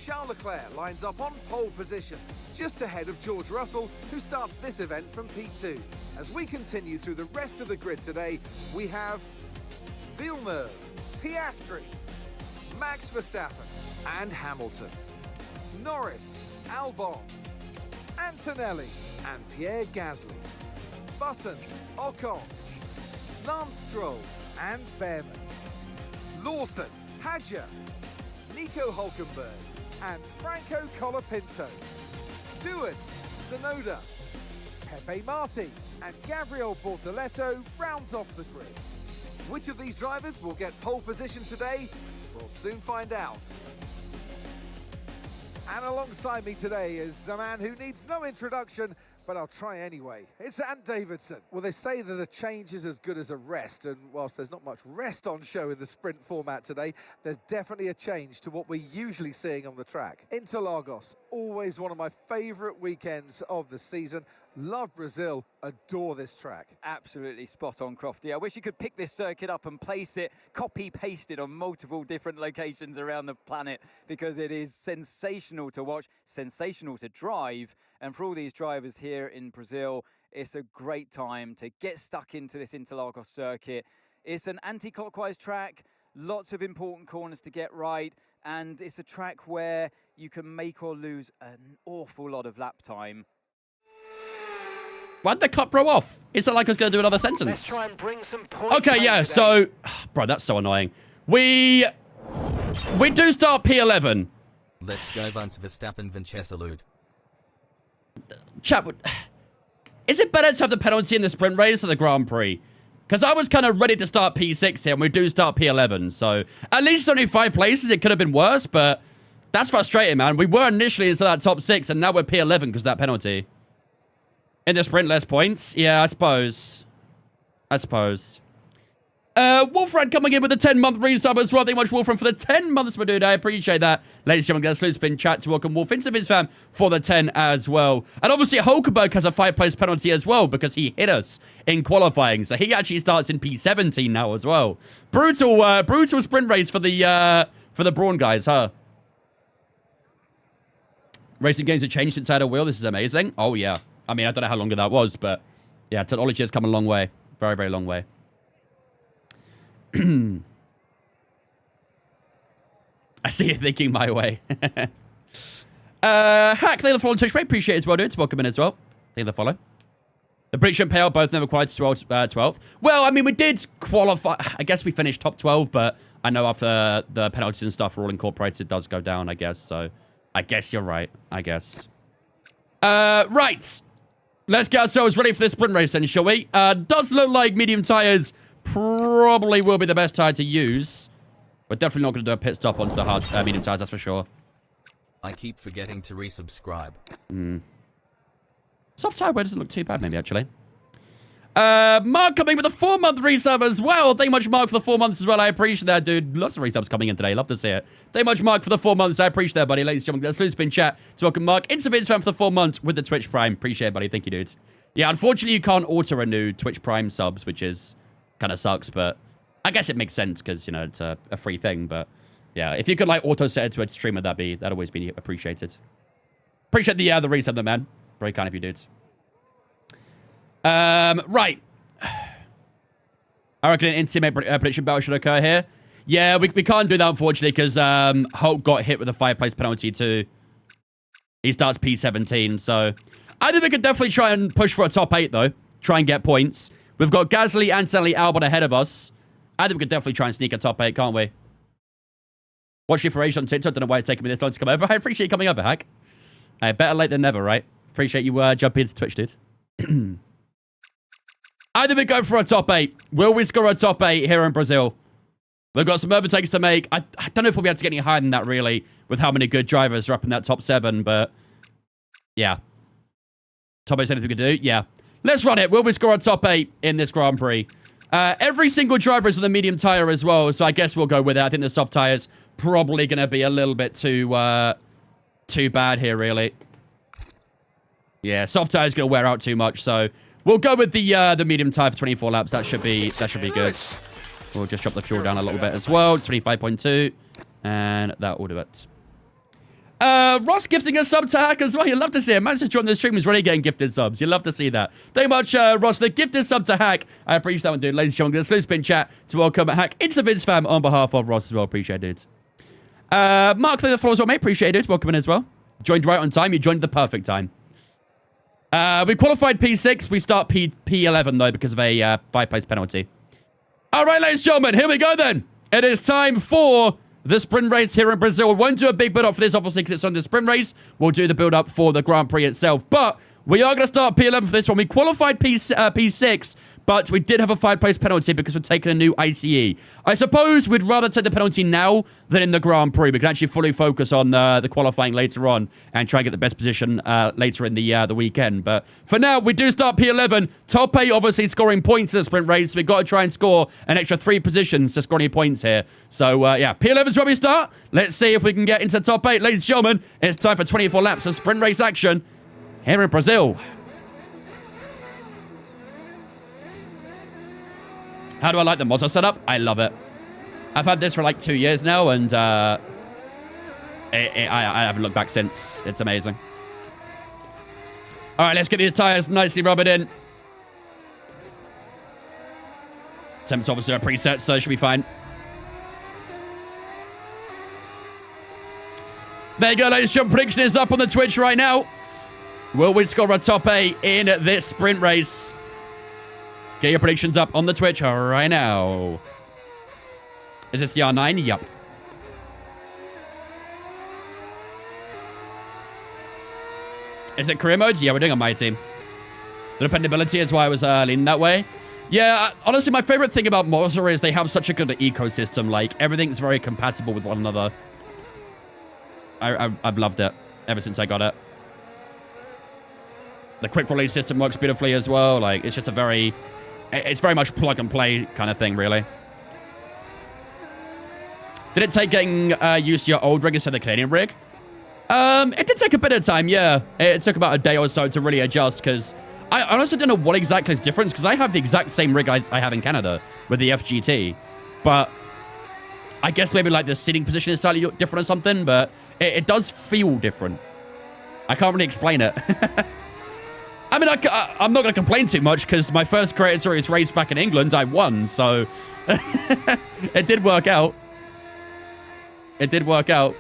Charles Leclerc lines up on pole position, just ahead of George Russell, who starts this event from P2. As we continue through the rest of the grid today, we have Villeneuve, Piastri, Max Verstappen and Hamilton, Norris, Albon, Antonelli and Pierre Gasly, Button, Ocon, Lance Stroll and Behrman, Lawson, Hadjar, Nico Hulkenberg and Franco Colapinto, Doohan, Tsunoda, Pepe Marti and Gabriel Bortoleto rounds off the grid. Which of these drivers will get pole position today? We'll soon find out. And alongside me today is a man who needs no introduction, but I'll try anyway. It's Ant Davidson. Well, they say that a change is as good as a rest, and whilst there's not much rest on show in the sprint format today, there's definitely a change to what we're usually seeing on the track. Interlagos, always one of my favourite weekends of the season. Love Brazil, adore this track. Absolutely spot on, Crofty. I wish you could pick this circuit up and place it, copy-paste it on multiple different locations around the planet, because it is sensational to watch, sensational to drive. And for all these drivers here in Brazil, it's a great time to get stuck into this Interlagos circuit. It's an anti-clockwise track. lots of important corners to get right, and it's a track where you can make or lose an awful lot of lap time. Why'd the cut bro off? Is it like I was going to do another sentence? Let's try and bring some points. Okay, yeah, today. so... Bro, that's so annoying. We do start P11. Let's go Vance Verstappen Vincesalud. Chat, is it better to have the penalty in the sprint race or the Grand Prix? Because I was kind of ready to start P6 here, and we do start P11. So, at least only 5 places. It could have been worse, but that's frustrating, man. We were initially into that top 6, and now we're P11 because of that penalty. In the sprint, less points? Yeah, I suppose. Wolfred coming in with a 10-month resub as well. Thank you much, Wolfred, for the 10 months, my dude. I appreciate that. Ladies and gentlemen, get a salute spin chat to welcome Wolf into his fam for the 10 as well. And obviously, Hulkenberg has a 5-place penalty as well because he hit us in qualifying. So he actually starts in P17 now as well. Brutal sprint race for the Brawn guys, huh? Racing games have changed since I had a wheel. This is amazing. Oh, yeah. I mean, I don't know how long ago that was, but yeah, technology has come a long way. Very, very long way. I see you thinking my way. Hack, thank you for the follow on Twitch, mate. Appreciate it as well, dude. Welcome in as well. Thank you for the follow. The prediction payout both never quite 12. Well, I mean, we did qualify. I guess we finished top 12, but I know after the penalties and stuff are all incorporated, it does go down, I guess. So I guess you're right, I guess. Right. Let's get ourselves ready for this sprint race then, shall we? Does look like medium tires probably will be the best tire to use. We're definitely not going to do a pit stop onto the hard medium tires, that's for sure. I keep forgetting to resubscribe. Soft tire wear doesn't look too bad, maybe, actually. Mark coming with a 4-month resub as well. Thank you much, Mark, for the 4 months as well. I appreciate that, dude. Lots of resubs coming in today. Love to see it. Thank you much, Mark, for the 4 months. I appreciate that, buddy. Ladies and gentlemen, let's do spin chat to welcome Mark into Vince fan for the 4 months with the Twitch Prime. Appreciate it, buddy. Thank you, dude. Yeah, unfortunately, you can't auto-renew Twitch Prime subs, which is kind of sucks, but I guess it makes sense because, you know, it's a free thing. But yeah, if you could like auto-set it to a streamer, that'd always be appreciated. Appreciate the resub, though, man. Very kind of you, dudes. Right. I reckon an intimate prediction battle should occur here. Yeah, we can't do that, unfortunately, because Hulk got hit with a 5-place penalty, too. He starts P17, so I think we could definitely try and push for a top 8, though. Try and get points. We've got Gasly and Sally Albon ahead of us. I think we could definitely try and sneak a top 8, can't we? Watch you for age on TikTok. Don't know why it's taking me this long to come over. I appreciate you coming over, Hack. Better late than never, right? Appreciate you jumping into Twitch, dude. I think we go for a top 8. Will we score a top 8 here in Brazil? We've got some overtakes to make. I don't know if we'll be able to get any higher than that, really, with how many good drivers are up in that top 7, but yeah. Top 8 is anything we can do? Yeah. Let's run it. Will we score a top 8 in this Grand Prix? Every single driver is on the medium tire as well, so I guess we'll go with it. I think the soft tire's probably going to be a little bit too bad here, really. Yeah, soft tire's going to wear out too much, so we'll go with the medium tire for 24 laps. That should be good. We'll just drop the fuel down a little bit as well. 25.2. And that will do it. Ross gifting a sub to Hack as well. You'd love to see it. Man's just joined the stream. He's already getting gifted subs. You'd love to see that. Thank you much, Ross, for the gifted sub to Hack. I appreciate that one, dude. Ladies and gentlemen, let's spin chat to welcome Hack into the Vince fam on behalf of Ross as well. Appreciate it. Mark, thank you for the follow as well, mate. Appreciate it. Welcome in as well. Joined right on time. You joined the perfect time. We qualified P6. We start P11, though, because of a 5-place penalty. All right, ladies and gentlemen, here we go, then. It is time for the sprint race here in Brazil. We won't do a big build-up for this, obviously, because it's on the sprint race. We'll do the build-up for the Grand Prix itself. But we are going to start P11 for this one. We qualified P6, but we did have a 5-place penalty because we're taking a new ICE. I suppose we'd rather take the penalty now than in the Grand Prix. We can actually fully focus on the qualifying later on and try and get the best position later in the weekend. But for now, we do start P11. Top 8, obviously, scoring points in the sprint race. We've got to try and score an extra 3 positions to score any points here. So, yeah, P11 is where we start. Let's see if we can get into the top 8. Ladies and gentlemen, it's time for 24 laps of sprint race action here in Brazil. How do I like the Mozo setup? I love it. I've had this for like 2 years now, and I haven't looked back since. It's amazing. All right, let's get these tires nicely rubbered in. Temps obviously are preset, so it should be fine. There you go, ladies and gentlemen. Prediction is up on the Twitch right now. Will we score a top 8 in this sprint race? Get your predictions up on the Twitch right now. Is this the R9? Yup. Is it career modes? Yeah, we're doing on my team. The dependability is why I was leaning that way. Yeah, honestly, my favorite thing about Monza is they have such a good ecosystem. Like, everything's very compatible with one another. I've loved it ever since I got it. The quick release system works beautifully as well. Like, it's just it's very much plug and play kind of thing, really. Did it take getting used to your old rig instead of the Canadian rig? It did take a bit of time, yeah. It took about a day or so to really adjust, because I honestly don't know what exactly is different, because I have the exact same rig I have in Canada with the FGT. But I guess maybe like the seating position is slightly different or something, but it does feel different. I can't really explain it. I mean, I'm not going to complain too much, because my first Creator Series race back in England, I won, so it did work out. It did work out.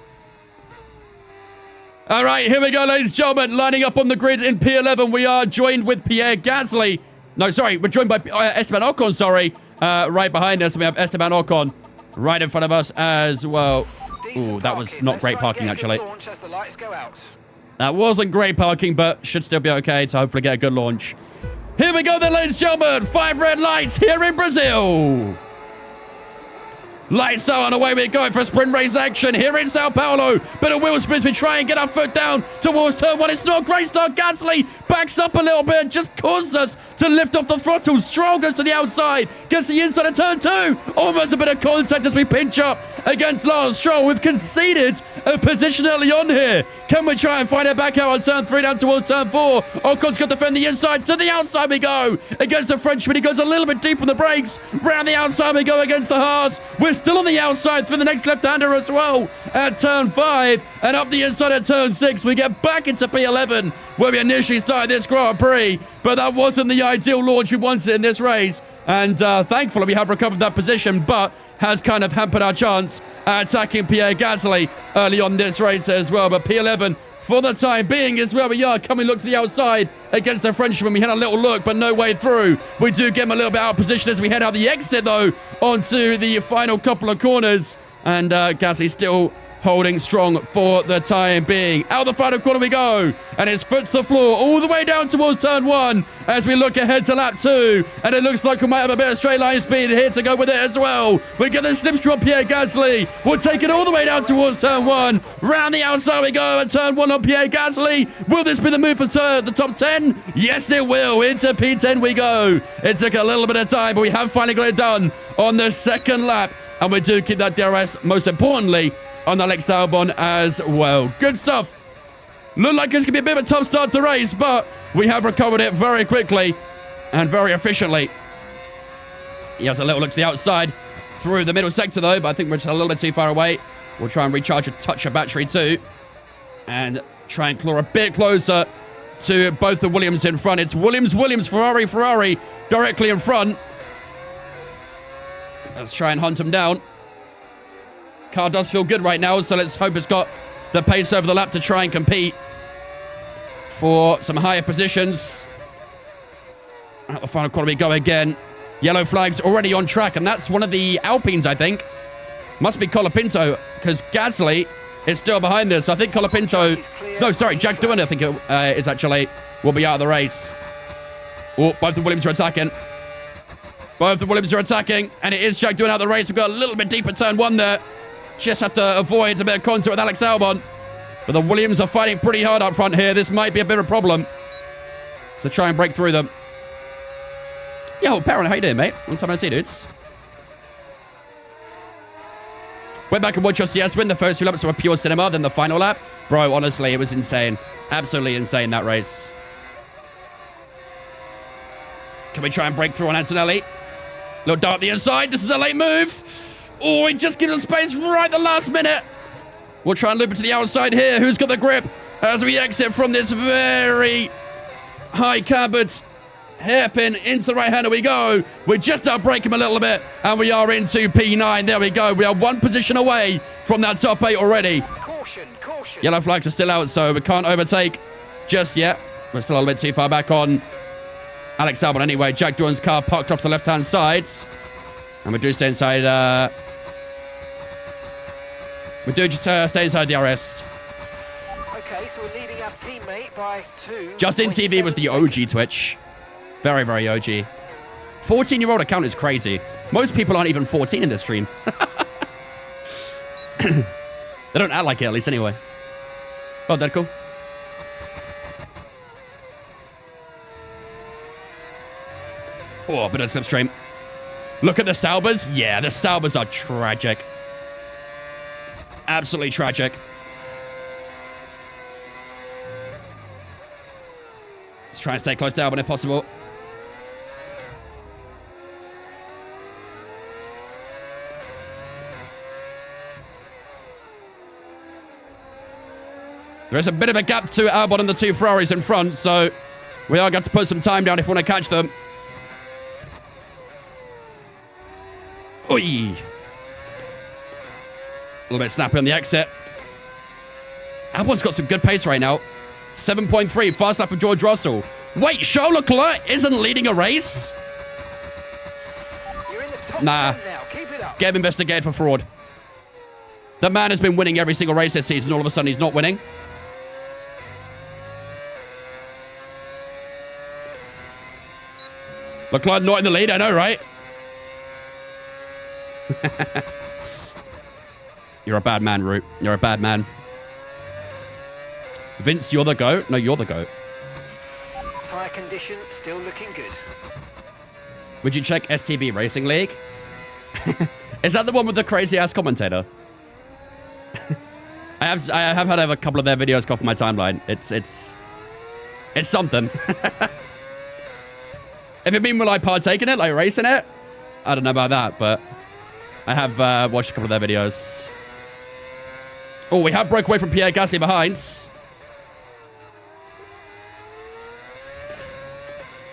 All right, here we go, ladies and gentlemen. Lining up on the grid in P11, we are joined with Pierre Gasly. No, sorry, we're joined by Esteban Ocon, sorry. Right behind us, we have Esteban Ocon right in front of us as well. Ooh, that was not great parking, actually. That wasn't great parking, but should still be okay to hopefully get a good launch. Here we go then, ladies and gentlemen. 5 red lights here in Brazil. Lights out and away we go for sprint race action here in Sao Paulo. Bit of wheel spins. We try and get our foot down towards turn 1. It's not great start. Gasly backs up a little bit. Just causes us to lift off the throttle. Stroll goes to the outside. Gets the inside of turn 2. Almost a bit of contact as we pinch up against Lance Stroll. We've conceded a position early on here. Can we try and find it back out on turn 3 down towards turn 4? Ocon's got to defend the inside. To the outside we go against the Frenchman. He goes a little bit deep on the brakes. Round the outside we go against the Haas. We're still on the outside for the next left-hander as well at turn 5. And up the inside at turn 6. We get back into P11 where we initially started this Grand Prix. But that wasn't the ideal launch we wanted in this race. And thankfully we have recovered that position, but has kind of hampered our chance at attacking Pierre Gasly early on this race as well. But P11 for the time being is where we are. Can we look to the outside against the Frenchman? We had a little look, but no way through. We do get him a little bit out of position as we head out the exit, though, onto the final couple of corners. And Gasly still holding strong for the time being. Out the final corner we go. And his foot's the floor all the way down towards turn 1 as we look ahead to lap 2. And it looks like we might have a bit of straight line speed here to go with it as well. We get the slipstream on Pierre Gasly. We'll take it all the way down towards turn 1. Round the outside we go at turn 1 on Pierre Gasly. Will this be the move for the top 10? Yes, it will. Into P10 we go. It took a little bit of time, but we have finally got it done on the second lap. And we do keep that DRS, most importantly, on Alex Albon as well. Good stuff. Looked like it's going to be a bit of a tough start to the race, but we have recovered it very quickly and very efficiently. He has a little look to the outside through the middle sector, though, but I think we're just a little bit too far away. We'll try and recharge a touch of battery, too, and try and claw a bit closer to both the Williams in front. It's Williams, Ferrari, directly in front. Let's try and hunt him down. Car does feel good right now, so let's hope it's got the pace over the lap to try and compete for some higher positions. At the final corner we go again. Yellow flag's already on track, and that's one of the Alpines, I think. Must be Colapinto, because Gasly is still behind us. So I think Colapinto... No, sorry, Jack Doohan, I think it is actually, will be out of the race. Oh, both the Williams are attacking. Both the Williams are attacking, and it is Jack Doohan out of the race. We've got a little bit deeper turn 1 there. Just have to avoid a bit of contact with Alex Albon. But the Williams are fighting pretty hard up front here. This might be a bit of a problem to try and break through them. Yo, Perrin, how you doing, mate? Long time no see, dudes. Went back and watched your CS win. The first 2 laps were pure cinema, then the final lap. Bro, honestly, it was insane. Absolutely insane, that race. Can we try and break through on Antonelli? Little dart up the inside. This is a late move. Oh, he just gives us space right at the last minute. We'll try and loop it to the outside here. Who's got the grip as we exit from this very high cambered hairpin into the right-hander we go. We just outbrake him a little bit, and we are into P9. There we go. We are 1 position away from that top 8 already. Caution, Caution. Yellow flags are still out, so we can't overtake just yet. We're still a little bit too far back on Alex Albon anyway. Jack Doohan's car parked off the left-hand side. And we do stay inside... we do just stay inside the RS. Okay, so we're leading our teammate by 2. Justin TV was the OG Twitch. Very, very OG. 14-year-old account is crazy. Most people aren't even 14 in this stream. They don't act like it, at least, anyway. Oh, that's cool. Oh, a bit of slipstream. Look at the Saubers. Yeah, the Saubers are tragic. Absolutely tragic. Let's try and stay close to Albon if possible. There's a bit of a gap to Albon and the 2 Ferraris in front, so we are going to put some time down if we want to catch them. Oi! A little bit snappy on the exit. Albon's got some good pace right now. 7.3, fast lap for George Russell. Wait, Charles Leclerc isn't leading a race? You're in the top Nah. 10 now. Keep it up. Get him investigated for fraud. The man has been winning every single race this season. All of a sudden, he's not winning. Leclerc not in the lead, I know, right? You're a bad man, Root. You're a bad man. Vince, you're the GOAT? No, you're the GOAT. Tyre condition still looking good. Would you check STB Racing League? Is that the one with the crazy-ass commentator? I have had a couple of their videos come off my timeline. It's something. If it mean will I partake in it, like racing it? I don't know about that, but I have watched a couple of their videos. Oh, we have broke away from Pierre Gasly behind.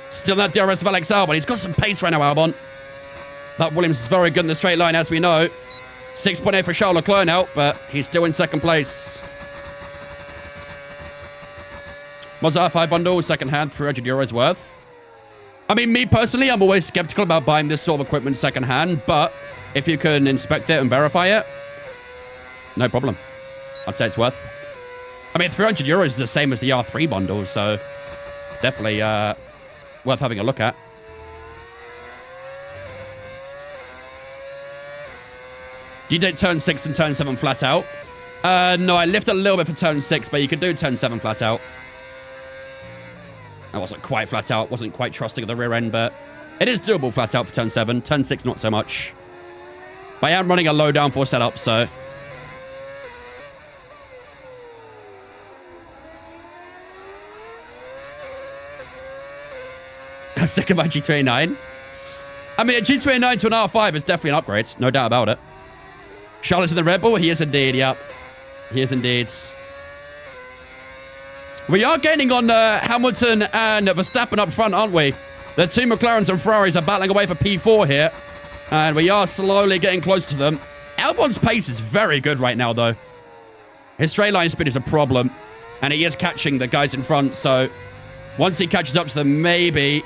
Still that DRS of Alex Albon. He's got some pace right now, Albon. That Williams is very good in the straight line, as we know. 6.8 for Charles Leclerc now, but he's still in second place. Mazda 5 bundle, second hand, €300 worth. I mean, me personally, I'm always skeptical about buying this sort of equipment second hand, but if you can inspect it and verify it, no problem. I'd say it's worth. I mean, €300 is the same as the R3 bundle, so definitely worth having a look at. You did turn 6 and turn 7 flat out. No, I lift a little bit for turn 6, but you can do turn 7 flat out. I wasn't quite flat out. Wasn't quite trusting at the rear end, but it is doable flat out for turn 7. Turn 6, not so much. But I am running a low downforce setup, so... I'm sick of my G2A9. I mean, a G2A9 to an R5 is definitely an upgrade. No doubt about it. Charlotte's in the Red Bull? He is indeed, yep. He is indeed. We are gaining on Hamilton and Verstappen up front, aren't we? The 2 McLarens and Ferraris are battling away for P4 here. And we are slowly getting close to them. Albon's pace is very good right now, though. His straight line speed is a problem. And he is catching the guys in front, so... Once he catches up to them, maybe...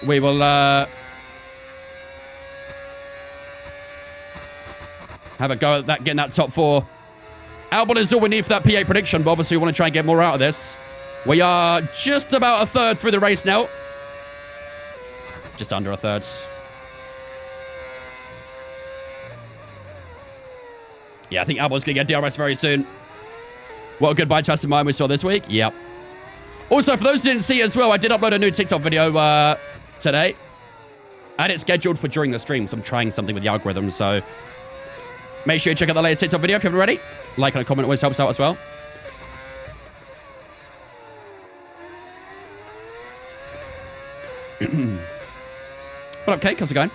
we will, have a go at that, getting that top 4. Albon is all we need for that P8 prediction, but obviously we want to try and get more out of this. We are just about a third through the race now. Just under a third. Yeah, I think Albon's going to get DRS very soon. What a good bite test of mine we saw this week. Yep. Also, for those who didn't see as well, I did upload a new TikTok video today. I had it scheduled for during the stream, so I'm trying something with the algorithm, so... Make sure you check out the latest TikTok video if you haven't already. Like and a comment always helps out as well. What up, Kate? How's it going?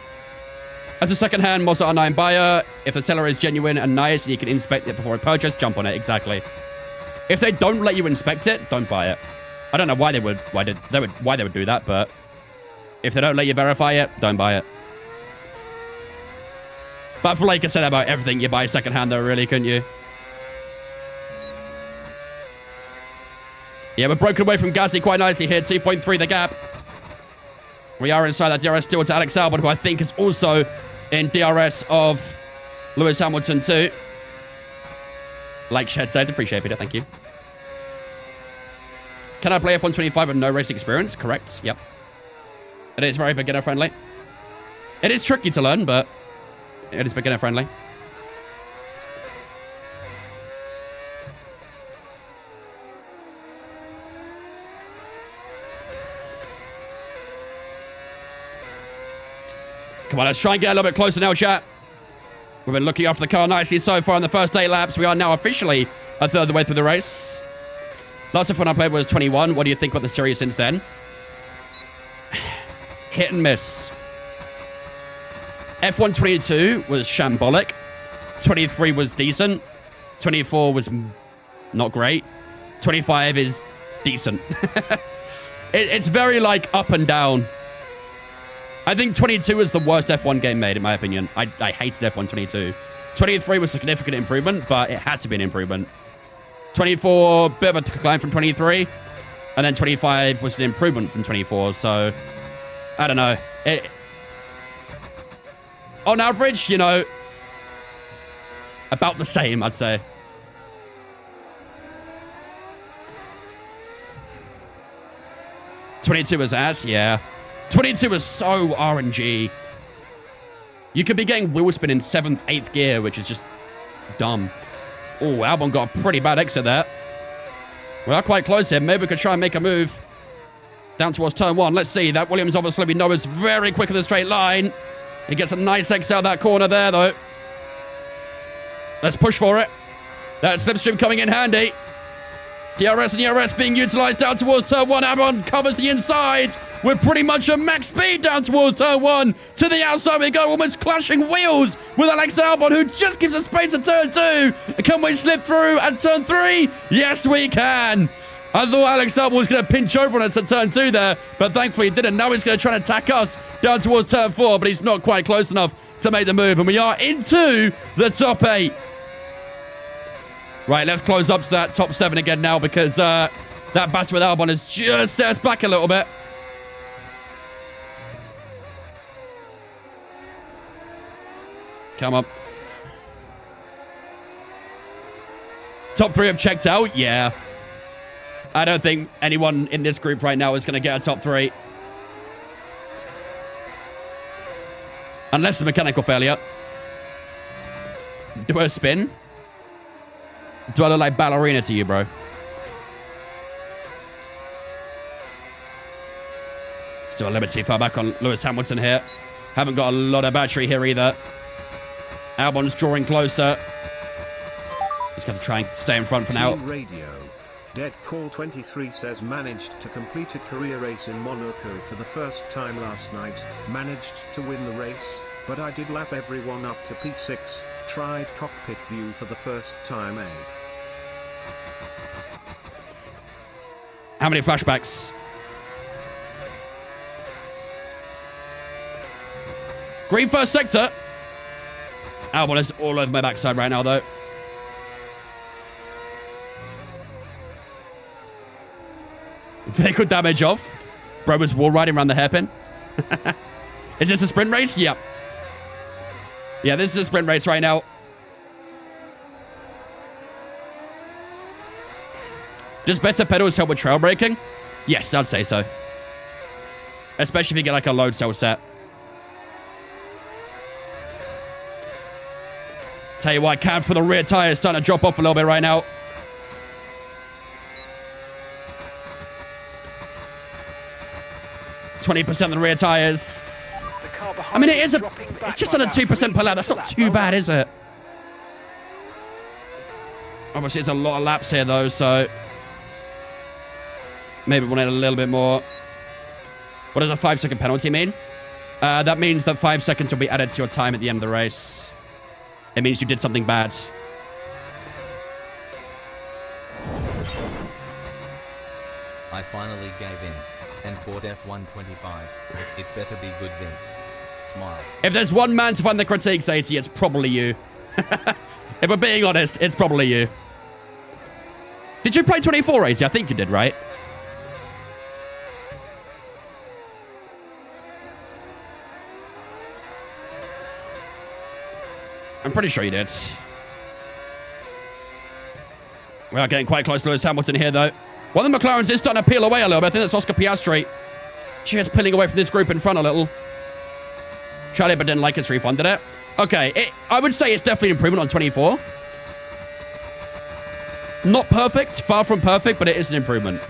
As a second-hand Mazda R9 buyer, if the seller is genuine and nice and you can inspect it before a purchase, jump on it. Exactly. If they don't let you inspect it, don't buy it. I don't know why they would do that, but if they don't let you verify it, don't buy it. But for like I said about everything, you buy second-hand though, really, couldn't you? Yeah, we're broken away from Gasly quite nicely here. 2.3 the gap. We are inside that DRS still to Alex Albon, who I think is also in DRS of Lewis Hamilton too. Like Shed said, appreciate it. Thank you. Can I play F125 with no race experience? Correct. Yep. It is very beginner friendly. It is tricky to learn, but it is beginner friendly. Come on, let's try and get a little bit closer now, chat. We've been looking after the car nicely so far in the first 8 laps. We are now officially a third of the way through the race. Last F1 I played was 21. What do you think about the series since then? Hit and miss. F1 22 was shambolic. 23 was decent. 24 was not great. 25 is decent. It's very, like, up and down. I think 22 was the worst F1 game made, in my opinion. I hated F1 22. 23 was a significant improvement, but it had to be an improvement. 24, bit of a decline from 23. And then 25 was an improvement from 24. So, I don't know. On average, you know, about the same, I'd say. '22 was ass, yeah. 22 was so RNG. You could be getting wheel spin in 7th, 8th gear, which is just dumb. Oh, Albon got a pretty bad exit there. We are quite close here. Maybe we could try and make a move down towards turn 1. Let's see. That Williams, obviously, we know is very quick in the straight line. He gets a nice exit out of that corner there, though. Let's push for it. That slipstream coming in handy. DRS and ERS being utilized down towards turn 1. Albon covers the inside. We're pretty much at max speed down towards turn 1. To the outside we go, almost clashing wheels with Alex Albon, who just gives us space at turn 2. Can we slip through at turn 3? Yes, we can. I thought Alex Albon was going to pinch over on us at turn 2 there, but thankfully he didn't. Now he's going to try and attack us down towards turn 4, but he's not quite close enough to make the move. And we are into the top 8. Right, let's close up to that top 7 again now, because that battle with Albon has just set us back a little bit. Come on. Top 3 have checked out? Yeah. I don't think anyone in this group right now is going to get a top 3. Unless the mechanical failure. Do a spin? Do I look like ballerina to you, bro? Still a little bit too far back on Lewis Hamilton here. Haven't got a lot of battery here either. Albon's drawing closer. Just got to try and stay in front for now. Radio. Dead Call 23 says managed to complete a career race in Monaco for the first time last night. Managed to win the race, but I did lap everyone up to P6. Tried cockpit view for the first time. How many flashbacks? Green first sector. Albon is all over my backside right now, though. Vehicle damage off. Bro was wall riding around the hairpin. Is this a sprint race? Yep. Yeah, this is a sprint race right now. Does better pedals help with trail braking? Yes, I'd say so. Especially if you get like a load cell set. Tell you what, cab for the rear tire is starting to drop off a little bit right now. %, of the rear tires. I mean, it's just under 2% per lap. That's not too bad, is it? Obviously, it's a lot of laps here, though, so maybe we'll need a little bit more. What does a 5-second penalty mean? That means that 5 seconds will be added to your time at the end of the race. It means you did something bad. I finally gave in and bought F125. It better be good, Vince. Smile. If there's one man to find the critiques, 80, it's probably you. If we're being honest, it's probably you. Did you play 24, 80? I think you did, right? I'm pretty sure he did. We are getting quite close to Lewis Hamilton here, though. One of the McLarens is starting to peel away a little bit. I think that's Oscar Piastri. Just peeling away from this group in front a little. Tried it, but didn't like its refund, did it? Okay, I would say it's definitely an improvement on 24. Not perfect, far from perfect, but it is an improvement.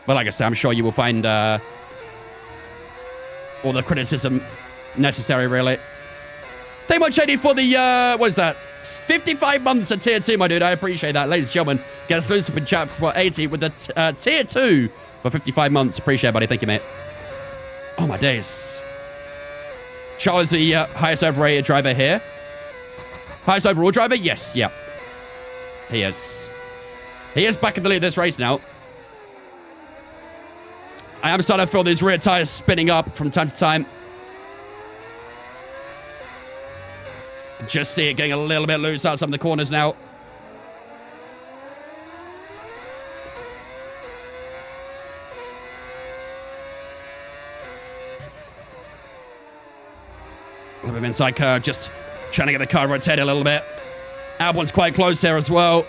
But like I said, I'm sure you will find all the criticism necessary, really. Thank you much, Eddie, for the, what is that? 55 months of Tier 2, my dude. I appreciate that. Ladies and gentlemen, get us loose up in chat for 80 with the Tier 2 for 55 months. Appreciate it, buddy. Thank you, mate. Oh, my days. Charles is the highest overrated driver here. Highest overall driver? Yes, yeah. He is. He is back in the lead of this race now. I am starting to feel these rear tires spinning up from time to time. Just see it getting a little bit loose out some of the corners now. A little bit of inside curve, just trying to get the car rotated a little bit. Albon's quite close here as well.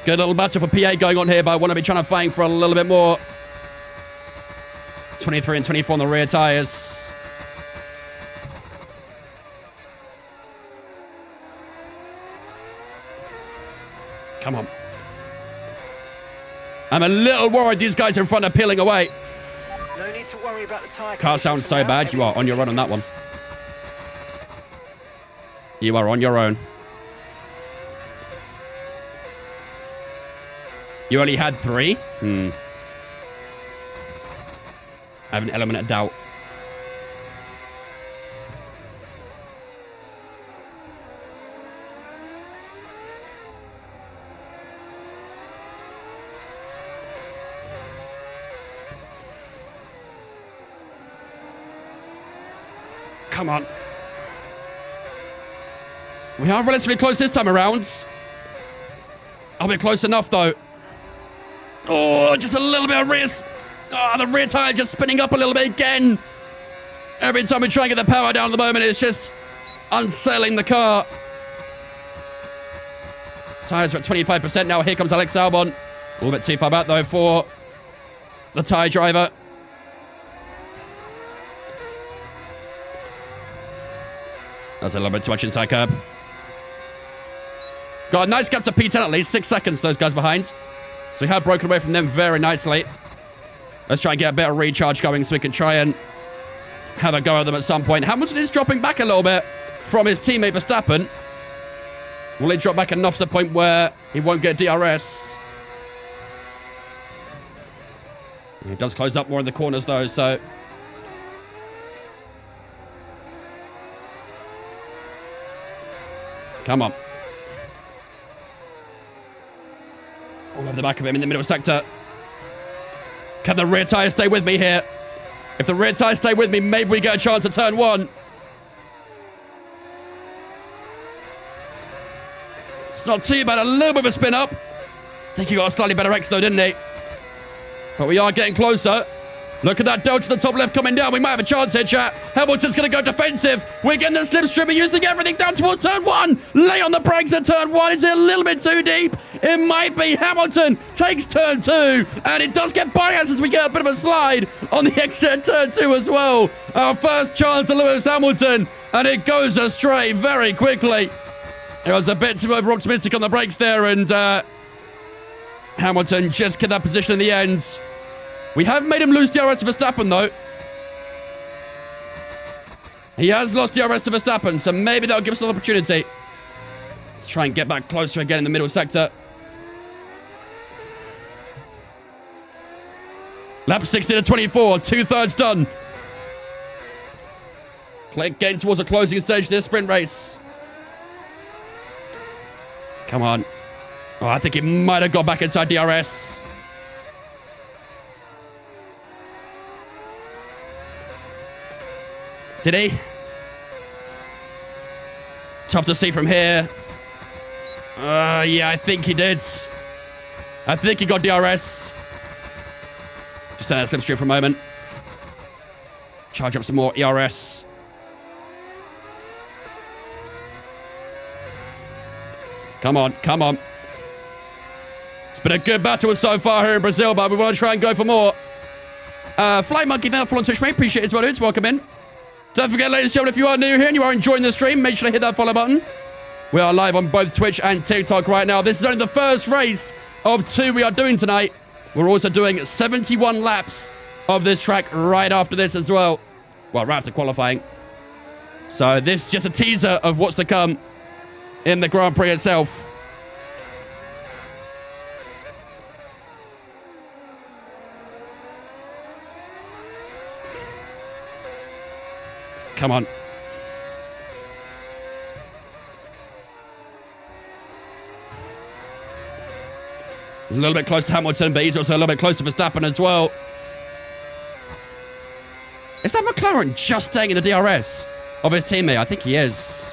Good little battle for P8 going on here, but I want to be trying to fight for a little bit more. 23 and 24 on the rear tires. Come on. I'm a little worried these guys in front are peeling away. No need to worry about the tire. Car sounds so bad. You are on your own on that one. You are on your own. You only had 3? I have an element of doubt. Come on. We are relatively close this time around. I'll be close enough, though. Oh, just a little bit of risk. Oh, the rear tire just spinning up a little bit again. Every time we try and get the power down at the moment, it's just unsettling the car. Tires are at 25% now. Here comes Alex Albon. A little bit too far back, though, for the tire driver. That's a little bit too much inside curb. Got a nice gap to P10 at least. 6 seconds, those guys behind. So we have broken away from them very nicely. Let's try and get a bit of recharge going so we can try and have a go at them at some point. Hamilton is dropping back a little bit from his teammate Verstappen. Will he drop back enough to the point where he won't get DRS? He does close up more in the corners, though, so... Come on. All over the back of him in the middle sector. Can the rear tyre stay with me here? If the rear tyre stay with me, maybe we get a chance at turn 1. It's not too bad. A little bit of a spin up. I think he got a slightly better X though, didn't he? But we are getting closer. Look at that delta to the top left coming down. We might have a chance here, chat. Hamilton's going to go defensive. We're getting the slipstream. We're using everything down towards turn 1. Lay on the brakes at turn 1. Is it a little bit too deep? It might be. Hamilton takes turn 2. And it does get by us as we get a bit of a slide on the exit at turn 2 as well. Our first chance to Lewis Hamilton. And it goes astray very quickly. It was a bit too over-optimistic on the brakes there. And Hamilton just get that position in the end. We have made him lose DRS to Verstappen, though. He has lost DRS to Verstappen, so maybe that'll give us an opportunity. Let's try and get back closer again in the middle sector. Lap 60 to 24, 2/3 done. Getting towards a closing stage of this sprint race. Come on. Oh, I think he might have got back inside DRS. Did he? Tough to see from here. Yeah, I think he did. I think he got DRS. Just turn that slipstream for a moment. Charge up some more ERS. Come on, come on. It's been a good battle so far here in Brazil, but we want to try and go for more. Fly Monkey, thank you on Twitch, mate. Appreciate it as well, dudes. Welcome in. Don't forget, ladies and gentlemen, if you are new here and you are enjoying the stream, make sure to hit that follow button. We are live on both Twitch and TikTok right now. This is only the first race of 2 we are doing tonight. We're also doing 71 laps of this track right after this as well. Well, right after qualifying. So this is just a teaser of what's to come in the Grand Prix itself. Come on. A little bit close to Hamilton, but he's also a little bit close to Verstappen as well. Is that McLaren just staying in the DRS of his teammate? I think he is.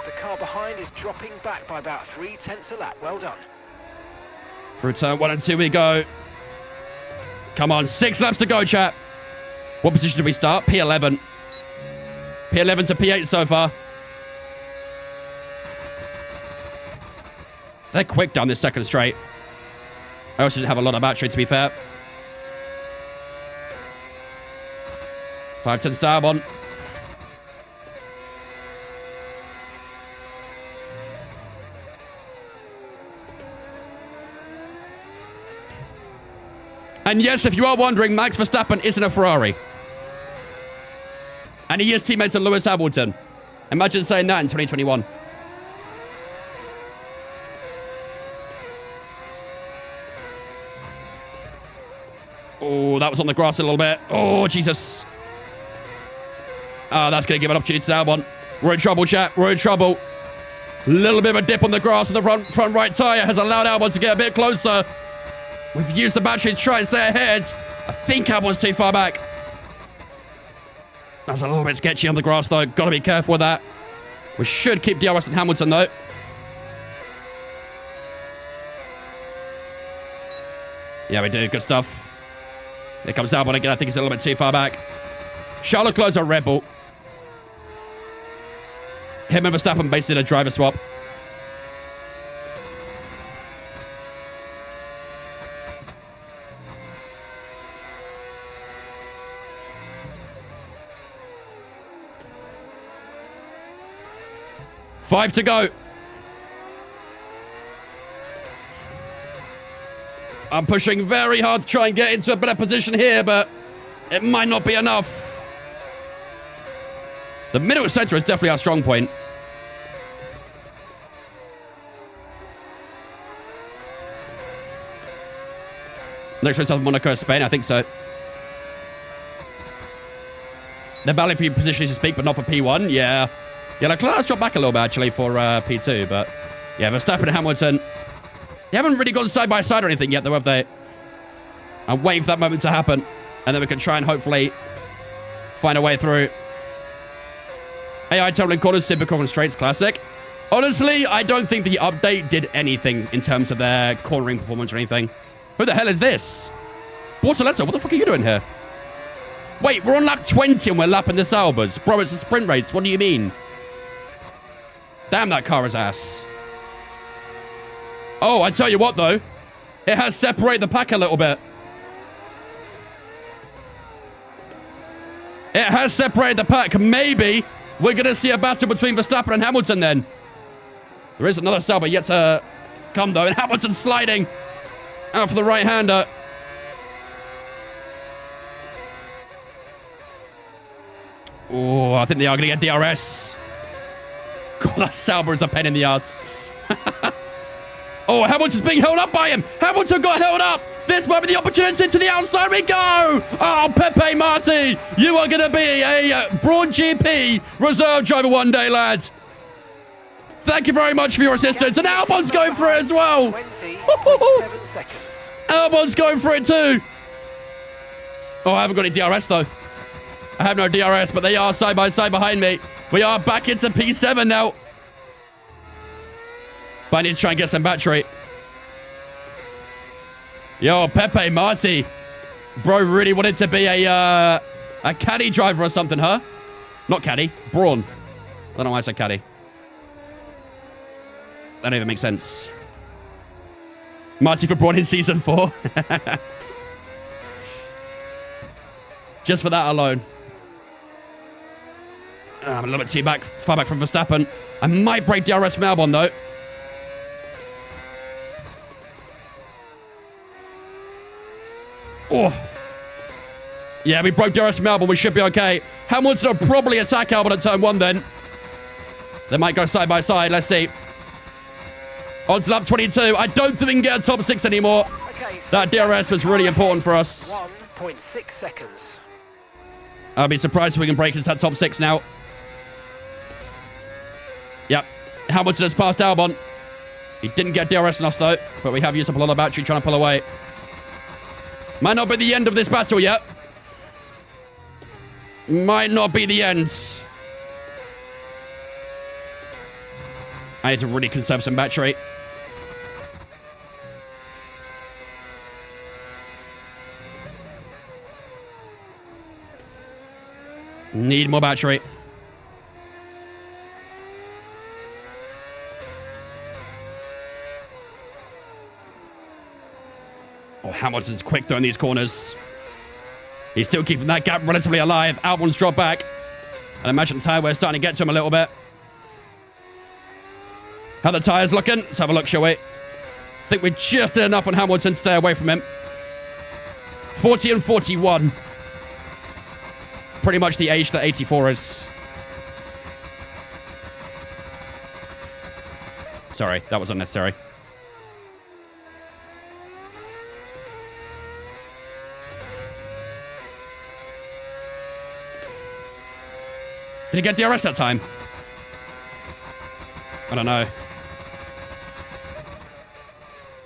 The car behind is dropping back by about 3/10 a lap. Well done. Through turn 1 and 2 we go. Come on, 6 laps to go, chat. What position did we start? P11. P11 to P8 so far. They're quick down this second straight. I also didn't have a lot of battery, to be fair. 5-10 star one. And yes, if you are wondering, Max Verstappen isn't a Ferrari. And he is teammates of Lewis Hamilton. Imagine saying that in 2021. Oh, that was on the grass a little bit. Oh, Jesus. Oh, that's going to give an opportunity to Albon. We're in trouble, chat. We're in trouble. Little bit of a dip on the grass, and the front right tyre has allowed Albon to get a bit closer. We've used the battery to try and stay ahead. I think Albon's too far back. That's a little bit sketchy on the grass, though. Got to be careful with that. We should keep DRS and Hamilton, though. Yeah, we do. Good stuff. Here comes Albon again. I think he's a little bit too far back. Charles Leclerc's a Red Bull. Him and Verstappen basically did a driver swap. Five to go. I'm pushing very hard to try and get into a better position here, but it might not be enough. The middle center is definitely our strong point. Next race of Monaco, Spain, I think so. They're battling for your position as you speak, but not for P1. Yeah. Yeah, Leclerc's dropped back a little bit, actually, for P2, but yeah, Verstappen and Hamilton, they haven't really gone side by side or anything yet, though, have they? I'm waiting for that moment to happen, and then we can try and hopefully find a way through. AI tumbling corners, typical and straights, classic. Honestly, I don't think the update did anything in terms of their cornering performance or anything. Who the hell is this? Bortoletto, what the fuck are you doing here? Wait, we're on lap 20 and we're lapping this Albers. Bro, it's a sprint race. What do you mean? Damn, that car is ass. Oh, I tell you what, though. It has separated the pack a little bit. It has separated the pack. Maybe we're going to see a battle between Verstappen and Hamilton then. There is another Sauber yet to come, though. And Hamilton's sliding out for the right-hander. Oh, I think they are going to get DRS. God, that Sauber is a pain in the ass. Oh, Hamilton's being held up by him. Hamilton got held up. This might be the opportunity. To the outside we go. Oh, Pepe Marti, you are going to be a Brawn GP reserve driver one day, lads. Thank you very much for your assistance. And Albon's going for it as well. 20.7 seconds. Albon's going for it too. Oh, I haven't got any DRS, though. I have no DRS, but they are side by side behind me. We are back into P7 now. But I need to try and get some battery. Yo, Pepe Marti. Bro really wanted to be a caddy driver or something, huh? Not caddy. Brawn. I don't know why I said caddy. That don't even make sense. Marty for Brawn in Season 4. Just for that alone. I'm a little bit too far back from Verstappen. I might break DRS from Albon, though. Oh. Yeah, we broke DRS from Albon. We should be okay. Hamilton will probably attack Albon at turn 1 then. They might go side by side. Let's see. On to lap 22. I don't think we can get a top 6 anymore. Okay, so that DRS was really important for us. 1.6 seconds. I'll be surprised if we can break into that top 6 now. Yep. Hamilton has passed Albon. He didn't get DRS on us, though. But we have used up a lot of battery trying to pull away. Might not be the end of this battle yet. Might not be the end. I need to really conserve some battery. Need more battery. Oh, Hamilton's quick though in these corners. He's still keeping that gap relatively alive. Albon's dropped back. I imagine tyre wear's starting to get to him a little bit. How the tyres looking? Let's have a look, shall we? I think we just did enough on Hamilton to stay away from him. 40 and 41. Pretty much the age that 84 is. Sorry, that was unnecessary. Did he get DRS that time? I don't know.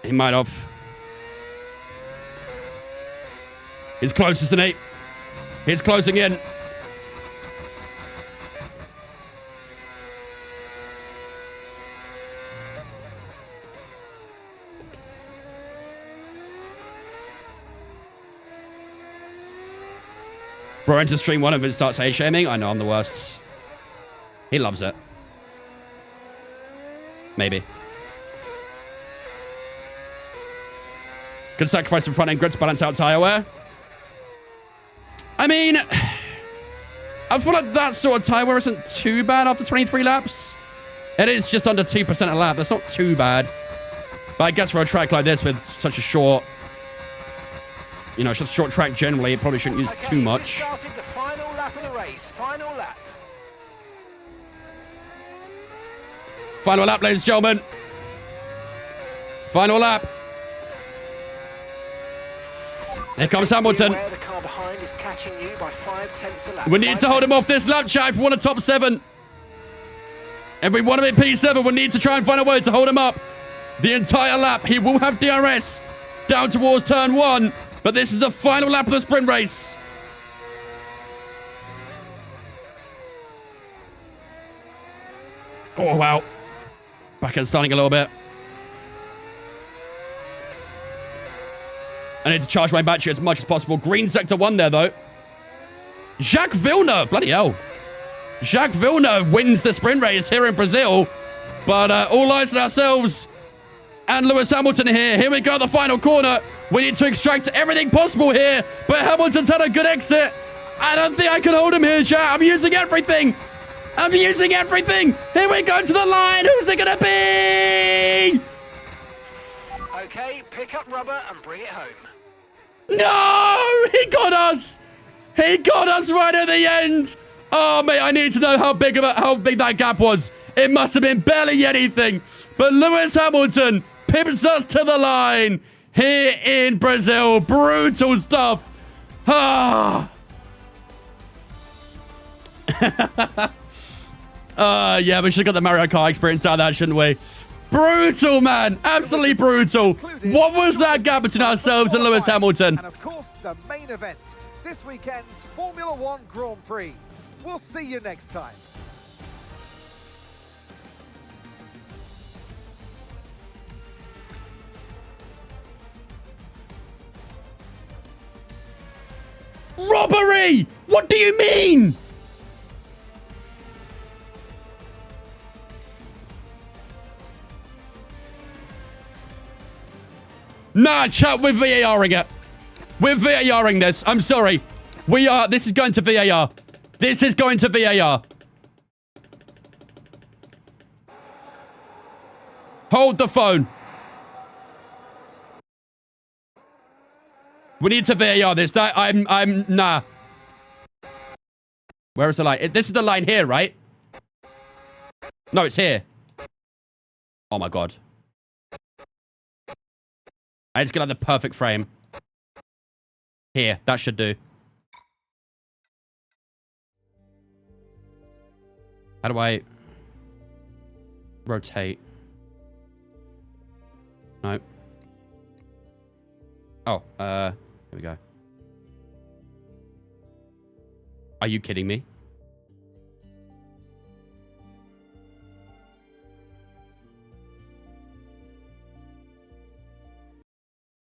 He might have. He's closest than 8. He's closing in. Bro, into stream 1 of it starts hate shaming. I know I'm the worst. He loves it. Maybe. Good sacrifice some front end grip to balance out tyre wear. I mean, I feel like that sort of tyre wear isn't too bad after 23 laps. It is just under 2% a lap. That's not too bad. But I guess for a track like this with such a short, you know, such a short track generally, it probably shouldn't use too much. Started the final lap of the race. Final lap. Final lap, ladies and gentlemen. Final lap. Here comes Hamilton. The car behind is catching you by 5/10 a lap. We need to hold him off this lap, chat, if we want a top 7. If we want to be P7, we need to try and find a way to hold him up the entire lap. He will have DRS down towards turn 1, but this is the final lap of the sprint race. Oh, wow. Back end starting a little bit. I need to charge my battery as much as possible. Green sector 1 there, though. Jacques Villeneuve. Bloody hell. Jacques Villeneuve wins the sprint race here in Brazil. But all eyes on ourselves and Lewis Hamilton here. Here we go, the final corner. We need to extract everything possible here. But Hamilton's had a good exit. I don't think I can hold him here, chat. I'm using everything. I'm using everything. Here we go to the line. Who's it going to be? Okay, pick up rubber and bring it home. No! He got us! He got us right at the end! Oh, mate, I need to know how big that gap was. It must have been barely anything. But Lewis Hamilton pips us to the line here in Brazil. Brutal stuff. Ah. Yeah, we should have got the Mario Kart experience out of that, shouldn't we? Brutal, man. Absolutely brutal. What was that gap between ourselves and Lewis Hamilton? And of course, the main event, this weekend's Formula One Grand Prix. We'll see you next time. Robbery! What do you mean? Nah, chat, we're VARing it. We're VARing this. I'm sorry. This is going to VAR. This is going to VAR. Hold the phone. We need to VAR this. Nah. Where is the line? This is the line here, right? No, it's here. Oh my god. I just get like the perfect frame. Here, that should do. How do I rotate? No. Oh, here we go. Are you kidding me?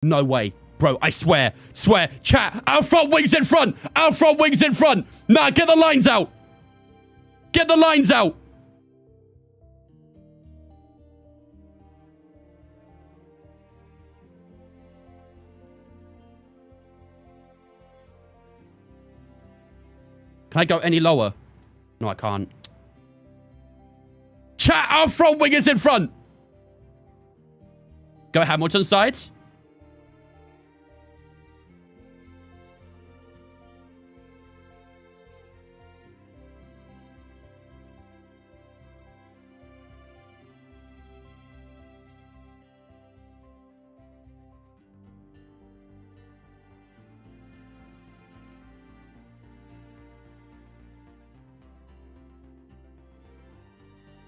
No way. Bro, I swear. Swear. Chat, our front wing's in front. Our front wing's in front. Nah, get the lines out. Get the lines out. Can I go any lower? No, I can't. Chat, our front wing is in front. Go Hamilton side.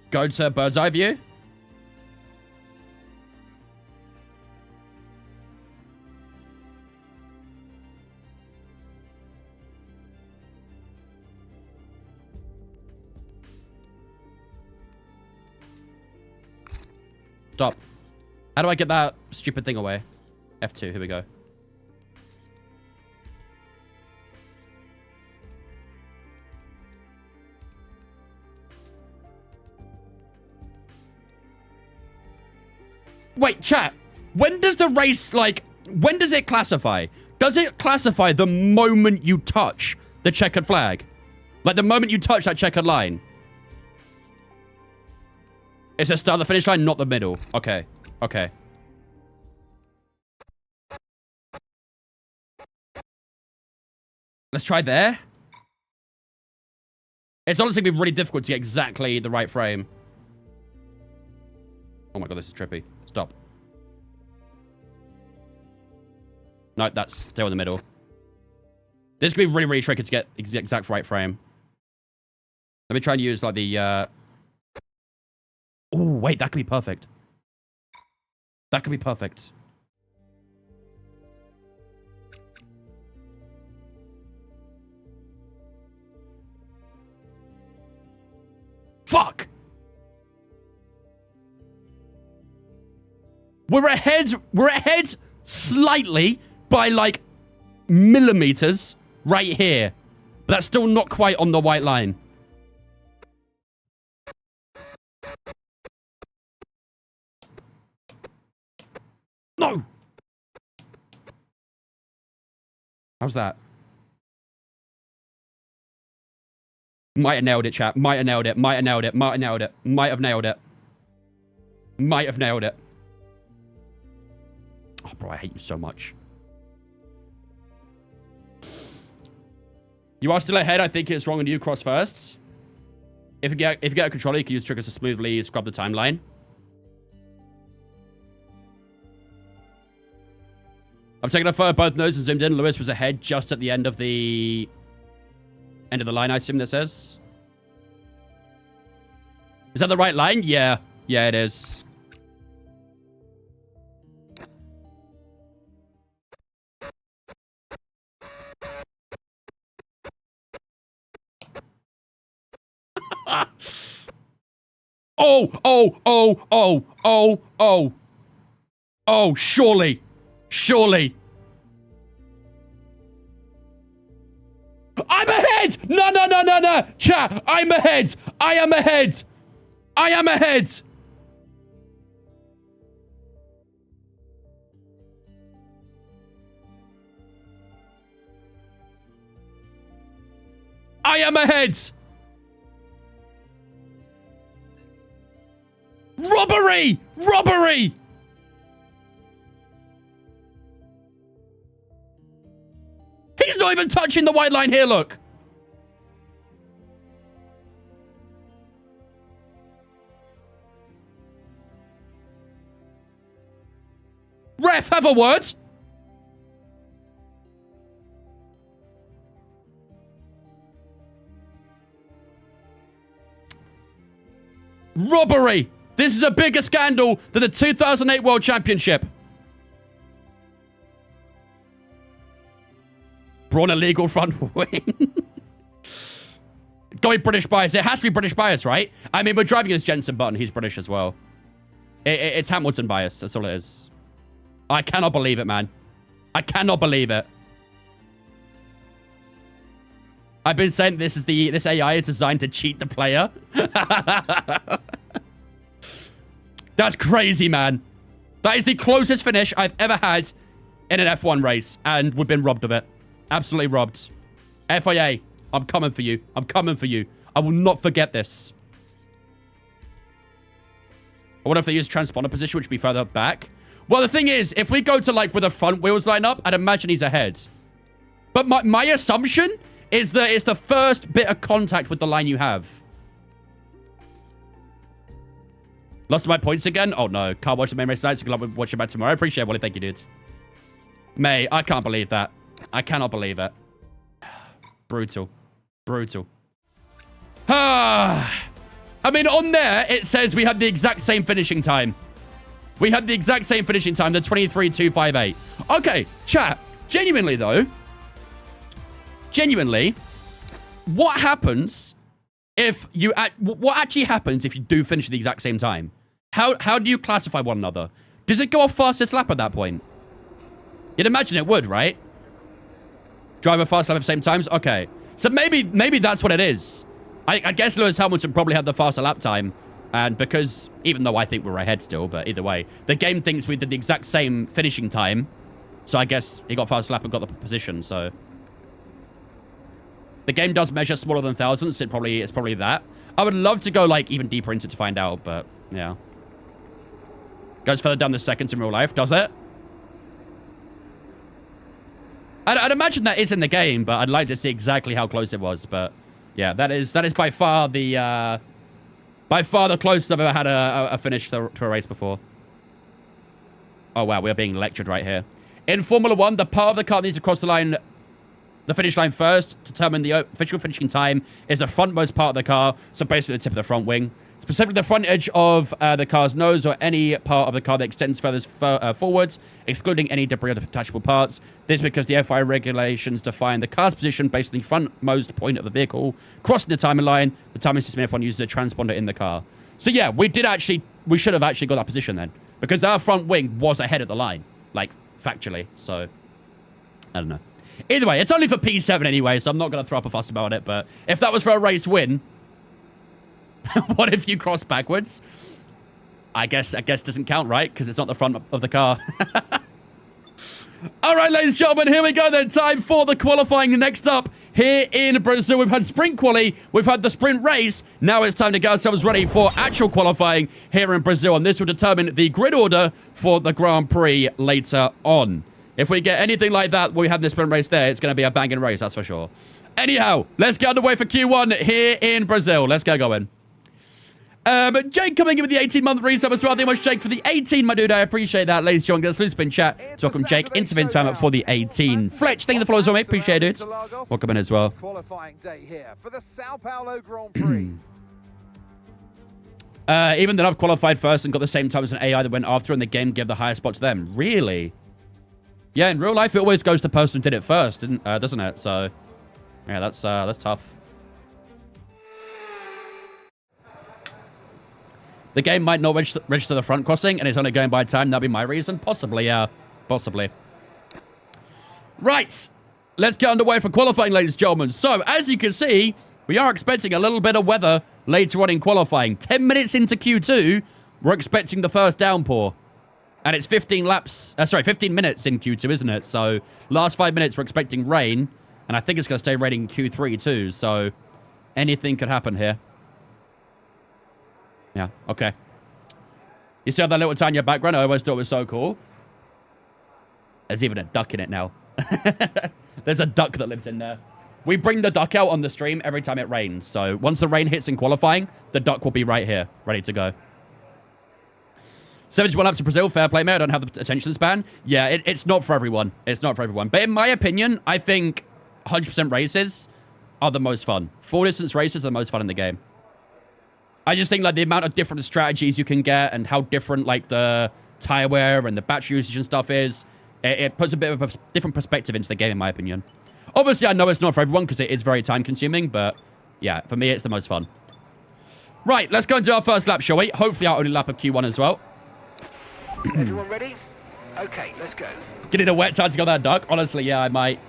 Go to bird's eye view. Stop. How do I get that stupid thing away? F2, here we go. Wait, chat. When does the race, like, when does it classify? Does it classify the moment you touch the checkered flag? Like, the moment you touch that checkered line? It's a start the finish line, not the middle. Okay. Okay. Let's try there. It's honestly going to be really difficult to get exactly the right frame. Oh my god, this is trippy. Stop. No, that's still in the middle. This could be really, really tricky to get the exact right frame. Let me try and use, like, the, Oh, wait, that could be perfect. That could be perfect. Fuck! We're ahead slightly by, like, millimeters right here. But that's still not quite on the white line. No! How's that? Might have nailed it, chat. Might have nailed it. Might have nailed it. Might have nailed it. Might have nailed it. Might have nailed it. Oh, bro, I hate you so much. You are still ahead. I think it's wrong on you. Cross first. If you get a controller, you can use triggers to smoothly scrub the timeline. I'm taking a photo of both noses and zoomed in. Lewis was ahead just at the end of the line, I assume that says. Is that the right line? Yeah. Yeah, it is. Oh, surely. Surely. I'm ahead! No. Chat, I'm ahead. I am ahead. I am ahead. I am ahead. Robbery! Robbery! He's not even touching the white line here, look. Ref, have a word. Robbery. This is a bigger scandal than the 2008 World Championship. Brawn illegal front wing. Going British bias. It has to be British bias, right? I mean, we're driving as Jensen Button. He's British as well. It's Hamilton bias. That's all it is. I cannot believe it, man. I cannot believe it. I've been saying this AI is designed to cheat the player. That's crazy, man. That is the closest finish I've ever had in an F1 race, and we've been robbed of it. Absolutely robbed. FIA, I'm coming for you. I'm coming for you. I will not forget this. I wonder if they use transponder position, which would be further back. Well, the thing is, if we go to, like, where the front wheels line up, I'd imagine he's ahead. But my assumption is that it's the first bit of contact with the line you have. Lost my points again? Oh, no. Can't watch the main race tonight, so good luck with watching back tomorrow. I appreciate it, Wally. Thank you, dude. May, I can't believe that. I cannot believe it. Brutal. Brutal. I mean, on there, it says we had the exact same finishing time. We had the exact same finishing time, the 23.258. Okay, chat. Genuinely, though. Genuinely. What happens if you... What actually happens if you do finish at the exact same time? How do you classify one another? Does it go off fastest lap at that point? You'd imagine it would, right? Driver fast lap at the same times? Okay. So maybe that's what it is. I guess Lewis Hamilton probably had the faster lap time. And because, even though I think we're ahead still, but either way, the game thinks we did the exact same finishing time. So I guess he got fast lap and got the position, so. The game does measure smaller than thousandths. It's probably that. I would love to go, like, even deeper into it to find out, but, yeah. Goes further down the seconds in real life, does it? I'd imagine that is in the game, but I'd like to see exactly how close it was, but, yeah, that is by far the, closest I've ever had a finish to a race before. Oh, wow, we're being lectured right here. In Formula 1, the part of the car that needs to cross the finish line first, to determine the official finishing time, is the frontmost part of the car, so basically the tip of the front wing. Specifically the front edge of the car's nose or any part of the car that extends furthest forwards, excluding any debris or detachable parts. This is because the FIA regulations define the car's position based on the frontmost point of the vehicle. Crossing the timing line, the timing system F1 uses a transponder in the car. So yeah, we should have actually got that position then. Because our front wing was ahead of the line. Like, factually. So, I don't know. Either way, it's only for P7 anyway, so I'm not going to throw up a fuss about it. But if that was for a race win... What if you cross backwards? I guess doesn't count, right? Because it's not the front of the car. All right, ladies and gentlemen, here we go then. Time for the qualifying. Next up, here in Brazil, we've had sprint quali, we've had the sprint race. Now it's time to get ourselves ready for actual qualifying here in Brazil. And this will determine the grid order for the Grand Prix later on. If we get anything like that, we have this sprint race there, it's going to be a banging race, that's for sure. Anyhow, let's get underway for Q1 here in Brazil. Let's get going. Jake coming in with the 18-month resub as well. Thank you much, Jake, for the 18, my dude. I appreciate that. Ladies and gentlemen, get a sleuth spin chat to welcome Jake into Vince Family for the 18. Fletch, thank you for the follow as well, mate. Appreciate it. Welcome in as well. Qualifying day here for the Sao Paulo Grand Prix. Even though I've qualified first and got the same time as an AI that went after, and the game gave the higher spot to them. Really? Yeah, in real life, it always goes to the person who did it first, doesn't it? So, yeah, that's tough. The game might not register the front crossing, and it's only going by time. That'd be my reason. Possibly, yeah. Possibly. Right. Let's get underway for qualifying, ladies and gentlemen. So, as you can see, we are expecting a little bit of weather later on in qualifying. 10 minutes into Q2, we're expecting the first downpour. And it's 15 minutes in Q2, isn't it? So, last 5 minutes, we're expecting rain. And I think it's going to stay raining in Q3 too. So, Anything could happen here. Yeah, okay. You see that little town in your background? I always thought it was so cool. There's even a duck in it now. There's a duck that lives in there. We bring the duck out on the stream every time it rains. So once the rain hits in qualifying, the duck will be right here, ready to go. 71 laps of Brazil, fair play, mate. I don't have the attention span. Yeah, it's not for everyone. It's not for everyone. But in my opinion, I think 100% races are the most fun. Full distance races are the most fun in the game. I just think like the amount of different strategies you can get and how different like the tire wear and the battery usage and stuff is, it puts a bit of a different perspective into the game, in my opinion. Obviously, I know it's not for everyone because it is very time-consuming, but yeah, for me, it's the most fun. Right, let's go and do our first lap, shall we? Hopefully, our only lap of Q1 as well. Everyone ready? Okay, let's go. Getting a wet tire to go that duck. Honestly, yeah, I might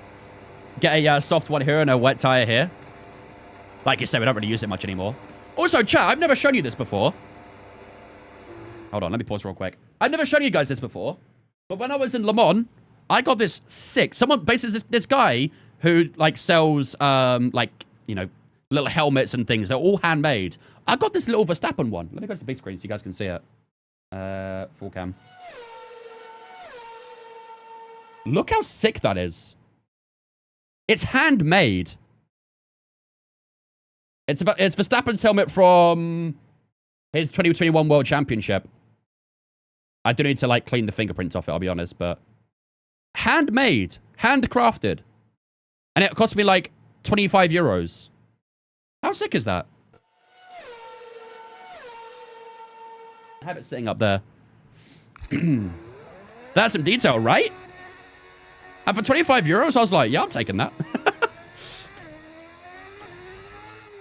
get a soft one here and a wet tire here. Like you said, we don't really use it much anymore. Also, chat, I've never shown you this before. Hold on, let me pause real quick. I've never shown you guys this before, but when I was in Le Mans, I got this sick. Someone, basically, this guy who like sells like, you know, little helmets and things. They're all handmade. I got this little Verstappen one. Let me go to the big screen so you guys can see it. Full cam. Look how sick that is. It's handmade. It's Verstappen's helmet from his 2021 World Championship. I do need to like clean the fingerprints off it, I'll be honest, but handmade, handcrafted. And it cost me like 25 euros. How sick is that? I have it sitting up there. That's some detail, right? And for 25 euros, I was like, yeah, I'm taking that.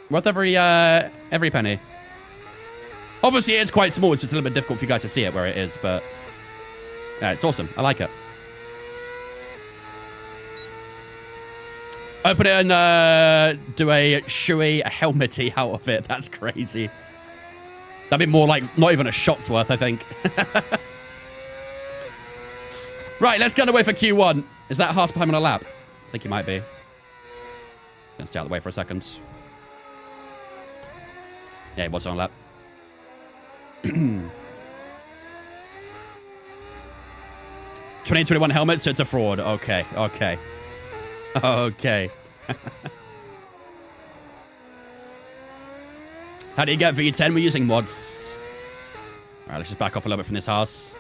Worth every penny. Obviously, it's quite small. It's just a little bit difficult for you guys to see it where it is, but yeah, it's awesome. I like it. Open it and do a shoey, a helmety out of it. That's crazy. That'd be more like not even a shot's worth, I think. Right, let's get away for Q1. Is that Haas behind on a lap? I think he might be. Gonna stay out of the way for a second. Yeah, he was on a lap. 2021 helmet, so it's a fraud. Okay, okay. Okay. How do you get V10? We're using mods. Alright, let's just back off a little bit from this house.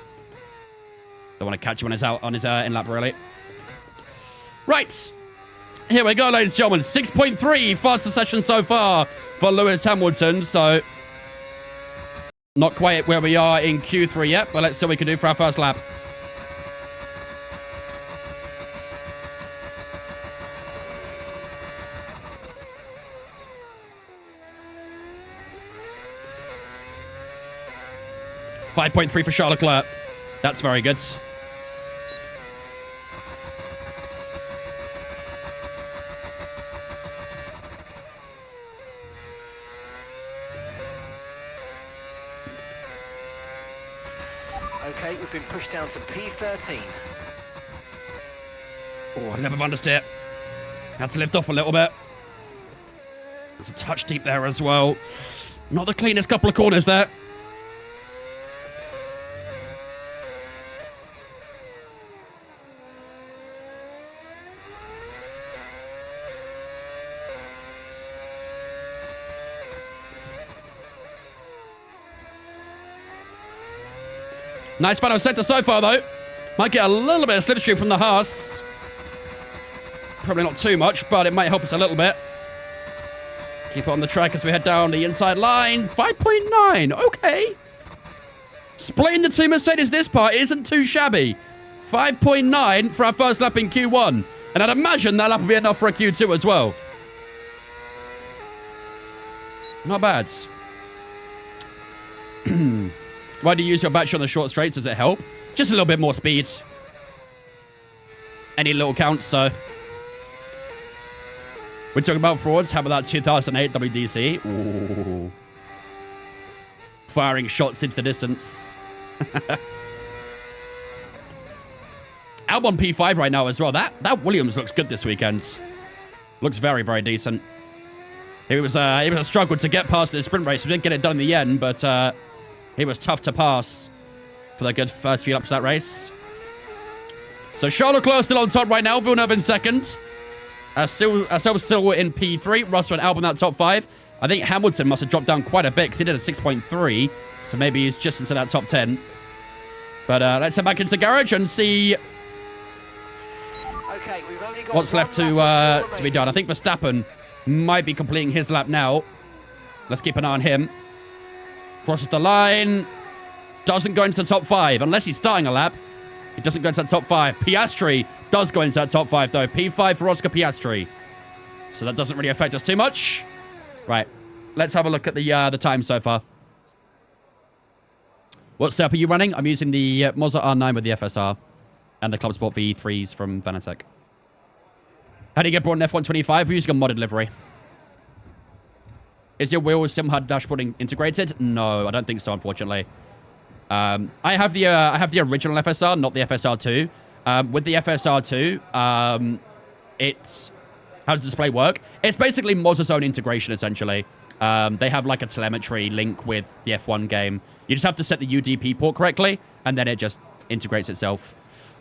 Don't want to catch him on his in-lap, really. Right. Here we go, ladies and gentlemen. 6.3 fastest session so far for Lewis Hamilton, so not quite where we are in Q3 yet, but let's see what we can do for our first lap. .3 for Charles Leclerc. That's very good. Okay, we've been pushed down to P13. Oh, I never understeer. Had to lift off a little bit. There's a touch deep there as well. Not the cleanest couple of corners there. Nice final sector so far, though. Might get a little bit of slipstream from the Haas. Probably not too much, but it might help us a little bit. Keep it on the track as we head down the inside line. 5.9, okay. Splitting the two Mercedes this part isn't too shabby. 5.9 for our first lap in Q1. And I'd imagine that lap will be enough for a Q2 as well. Not bad. Why do you use your battery on the short straights? Does it help? Just a little bit more speed. Any little counts, so. We're talking about frauds. How about that 2008 WDC? Ooh. Firing shots into the distance. Albon P5 right now as well. That Williams looks good this weekend. Looks very, very decent. It was a struggle to get past the sprint race. We didn't get it done in the end, but it was tough to pass for the good first few laps of that race. So Charles Leclerc still on top right now. Villeneuve in second. Ourselves still in P3. Russell and Albon in that top 5. I think Hamilton must have dropped down quite a bit because he did a 6.3. So maybe he's just into that top 10. But let's head back into the garage and see Okay, we've only got what's left to be done. I think Verstappen might be completing his lap now. Let's keep an eye on him. Crosses the line. Doesn't go into the top 5 unless he's starting a lap. He doesn't go into that top 5. Piastri does go into that top 5, though. P5 for Oscar Piastri. So that doesn't really affect us too much. Right. Let's have a look at the time so far. What setup are you running? I'm using the Mazda R9 with the FSR and the Club Sport V3s from Fanatec. How do you get Brawn F125? We're using a modded livery. Is your wheel sim HUD dashboarding integrated? No, I don't think so, unfortunately. I have the original FSR, not the FSR2. With the FSR2, how does display work? It's basically Mazda's own integration, essentially. They have like a telemetry link with the F1 game. You just have to set the UDP port correctly, and then it just integrates itself.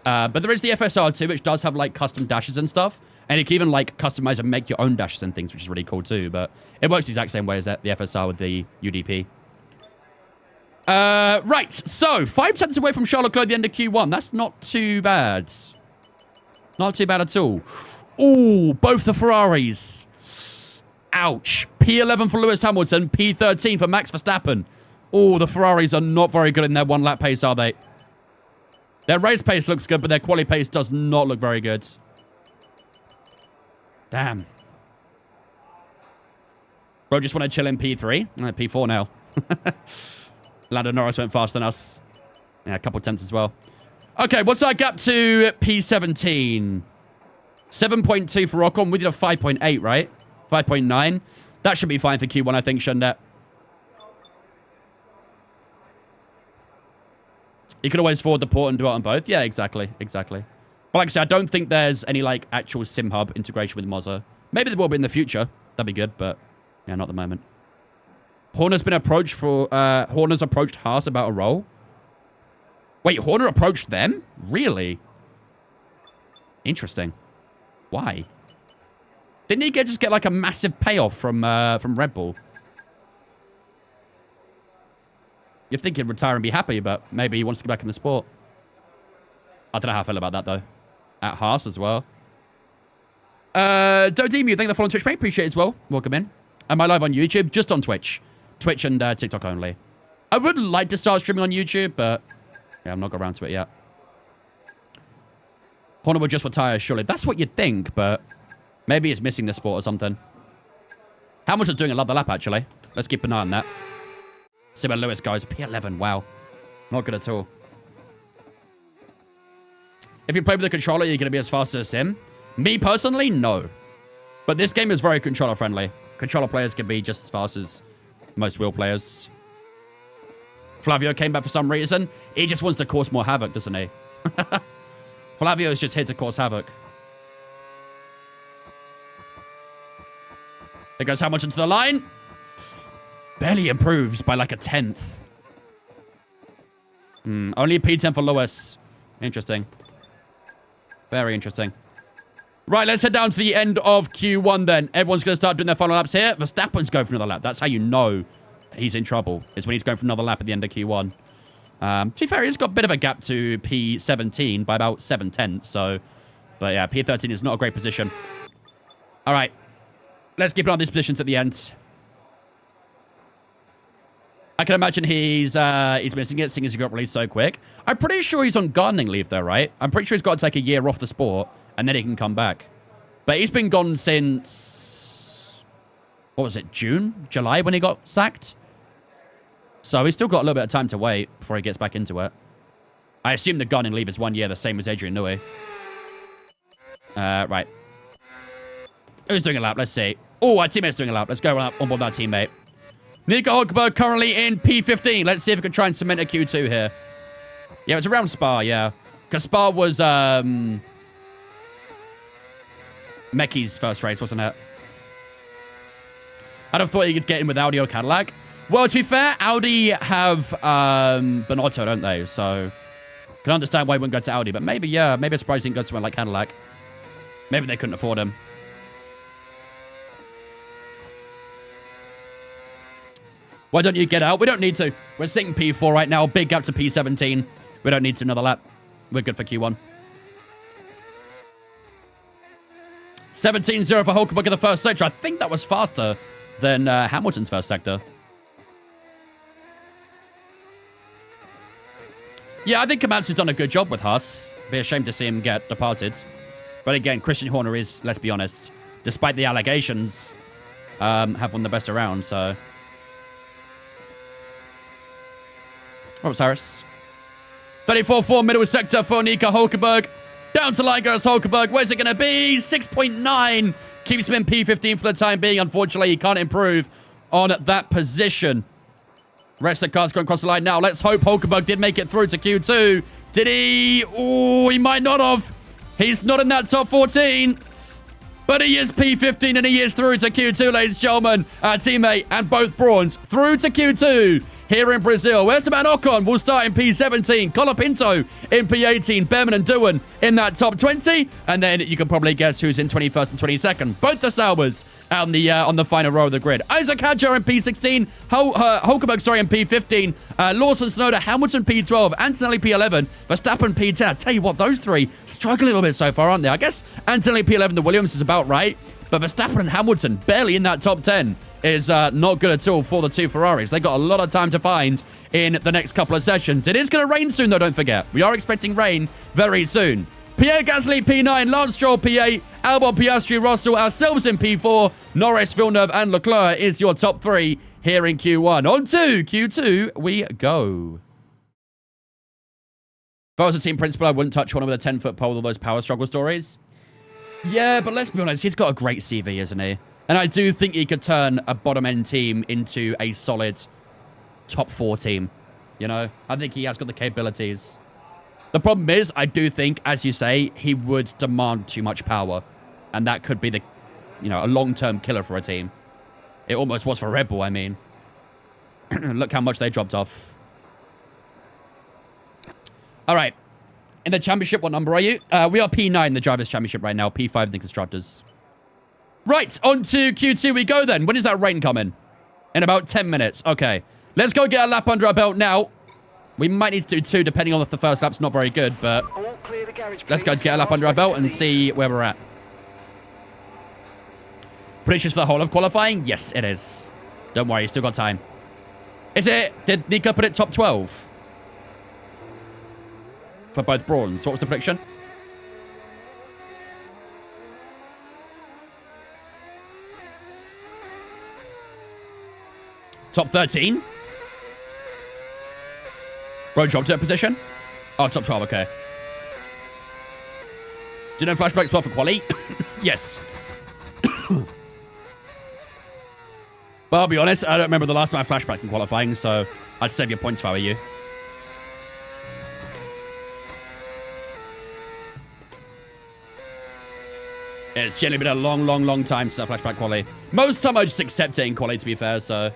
But there is the FSR2, which does have like custom dashes and stuff. And you can even like customize and make your own dashes and things, which is really cool too. But it works the exact same way as the FSR with the UDP. Right, so 5 seconds away from Charles Leclerc at the end of Q1. That's not too bad. Not too bad at all. Ooh, both the Ferraris. Ouch. P11 for Lewis Hamilton, P13 for Max Verstappen. Ooh, the Ferraris are not very good in their one lap pace, are they? Their race pace looks good, but their quali pace does not look very good. Damn. Bro, just want to chill in P3. P4 now. Lando Norris went faster than us. Yeah, a couple tenths as well. Okay, what's our gap to P17? 7.2 for Ocon. We did a 5.8, right? 5.9. That should be fine for Q1, I think, shouldn't it? You could always forward the port and do it on both. Yeah, exactly. Exactly. But like I said, I don't think there's any like actual sim hub integration with Mazda. Maybe there will be in the future. That'd be good, but yeah, not at the moment. Horner's been approached for... Horner's approached Haas about a role. Wait, Horner approached them? Really? Interesting. Why? Didn't he just get like a massive payoff from Red Bull? You'd think he'd retire and be happy, but maybe he wants to get back in the sport. I don't know how I feel about that, though. At Haas as well. Dodemu, thank you for following Twitch, mate. Appreciate it as well. Welcome in. Am I live on YouTube? Just on Twitch. Twitch and TikTok only. I would like to start streaming on YouTube, but yeah, I'm not got around to it yet. Horner would just retire, surely. That's what you'd think, but maybe he's missing the sport or something. Hamilton's doing another lap, actually. Let's keep an eye on that. See where Lewis goes. P11, wow. Not good at all. If you play with the controller, you're going to be as fast as a sim. Me, personally, no. But this game is very controller-friendly. Controller players can be just as fast as most wheel players. Flavio came back for some reason. He just wants to cause more havoc, doesn't he? Flavio is just here to cause havoc. There goes Hamilton to the line. Barely improves by like a tenth. Only P10 for Lewis. Interesting. Very interesting. Right, let's head down to the end of Q1 then. Everyone's going to start doing their final laps here. Verstappen's going for another lap. That's how you know he's in trouble, is when he's going for another lap at the end of Q1. To be fair, he's got a bit of a gap to P17 by about 7 tenths, so... But yeah, P13 is not a great position. All right. Let's keep an eye on these positions at the end. I can imagine he's missing it, seeing as he got released so quick. I'm pretty sure he's on gardening leave, though, right? I'm pretty sure he's got to take a year off the sport, and then he can come back. But he's been gone since... What was it, June? July when he got sacked? So he's still got a little bit of time to wait before he gets back into it. I assume the gardening leave is 1 year, the same as Adrian Newey. Right. Who's doing a lap? Let's see. Oh, our teammate's doing a lap. Let's go on board that teammate. Nico Hulkenberg currently in P15. Let's see if we can try and cement a Q2 here. Yeah, it's around Spa, yeah. Because Spa was Meki's first race, wasn't it? I'd have thought you could get in with Audi or Cadillac. Well, to be fair, Audi have Bonotto, don't they? So, can understand why he wouldn't go to Audi. But maybe, yeah, maybe it's surprising he didn't go somewhere like Cadillac. Maybe they couldn't afford him. Why don't you get out? We don't need to. We're sitting P4 right now. Big gap to P17. We don't need another lap. We're good for Q1. 17-0 for Hulkenberg in the first sector. I think that was faster than Hamilton's first sector. Yeah, I think Komatsu's done a good job with Haas. Be a shame to see him get departed. But again, Christian Horner is, let's be honest, despite the allegations, have won the best around, so... Oh, Cyrus. 34-4 middle sector for Nico Hulkenberg. Down to line goes Hulkenberg. Where's it going to be? 6.9. Keeps him in P15 for the time being. Unfortunately, he can't improve on that position. Rest of the cars going across the line now. Let's hope Hulkenberg did make it through to Q2. Did he? Oh, he might not have. He's not in that top 14. But he is P15 and he is through to Q2, ladies and gentlemen. Our teammate and both Brawns through to Q2 here in Brazil. Esteban Ocon will start in P17. Colapinto in P18. Behrman and Doohan in that top 20. And then you can probably guess who's in 21st and 22nd. Both the Saubers on the final row of the grid. Isaac Hadjar in P16. Hulkenberg, sorry, in P15. Lawson Tsunoda, Hamilton P12. Antonelli P11. Verstappen P10. I tell you what, those three struggle a little bit so far, aren't they? I guess Antonelli P11, the Williams is about right. But Verstappen and Hamilton barely in that top 10 is not good at all for the two Ferraris. They got a lot of time to find in the next couple of sessions. It is going to rain soon, though, don't forget. We are expecting rain very soon. Pierre Gasly, P9. Lance Stroll, P8. Albon, Piastri, Russell, ourselves in P4. Norris, Villeneuve, and Leclerc is your top three here in Q1. On to Q2 we go. If I was a team principal, I wouldn't touch one with a 10-foot pole with all those power struggle stories. Yeah, but let's be honest, he's got a great CV, isn't he? And I do think he could turn a bottom-end team into a solid top 4 team. You know, I think he has got the capabilities. The problem is, I do think, as you say, he would demand too much power. And that could be the, you know, a long-term killer for a team. It almost was for Red Bull, I mean. Look how much they dropped off. All right. In the championship, what number are you? We are P9 in the Drivers' Championship right now. P5 in the Constructors. Right, on to Q2 we go then. When is that rain coming? In about 10 minutes. Okay. Let's go get a lap under our belt now. We might need to do 2, depending on if the first lap's not very good, but... All clear the garage, let's go get a lap under our belt and see where we're at. Predictions for the whole of qualifying? Yes, it is. Don't worry, you still got time. Is it? Did Nico put it top 12? For both Brawns. What was the prediction? Top 13? Bro dropped to that position? Oh, top 12, okay. Do you know flashback spot for quali? Yes. But I'll be honest, I don't remember the last time I flashback in qualifying, so I'd save your points if I were you. It's generally been a long time since I flashback quali. Most time I just accept it in quali, to be fair, so...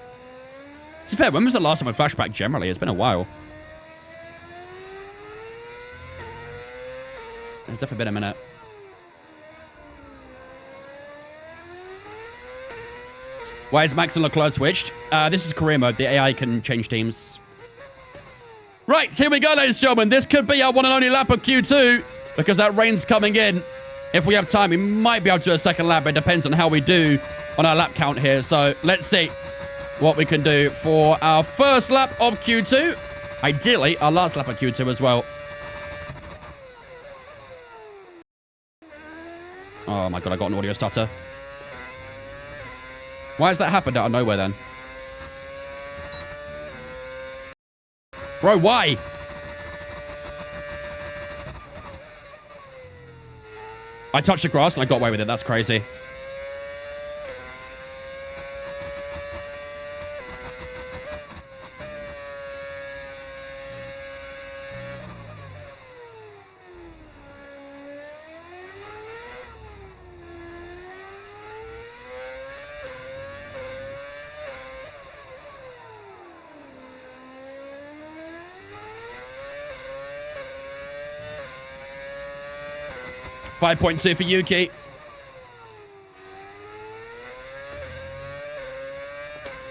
To be fair, when was the last time I flashback generally? It's been a while. It's definitely been a minute. Why is Max and Leclerc switched? This is career mode. The AI can change teams. Right, here we go, ladies and gentlemen. This could be our one and only lap of Q2 because that rain's coming in. If we have time, we might be able to do a second lap. It depends on how we do on our lap count here. So let's see what we can do for our first lap of Q2. Ideally, our last lap of Q2 as well. Oh my god, I got an audio stutter. Why has that happened out of nowhere then? Bro, why? I touched the grass and I got away with it. That's crazy. 5.2 for Yuki.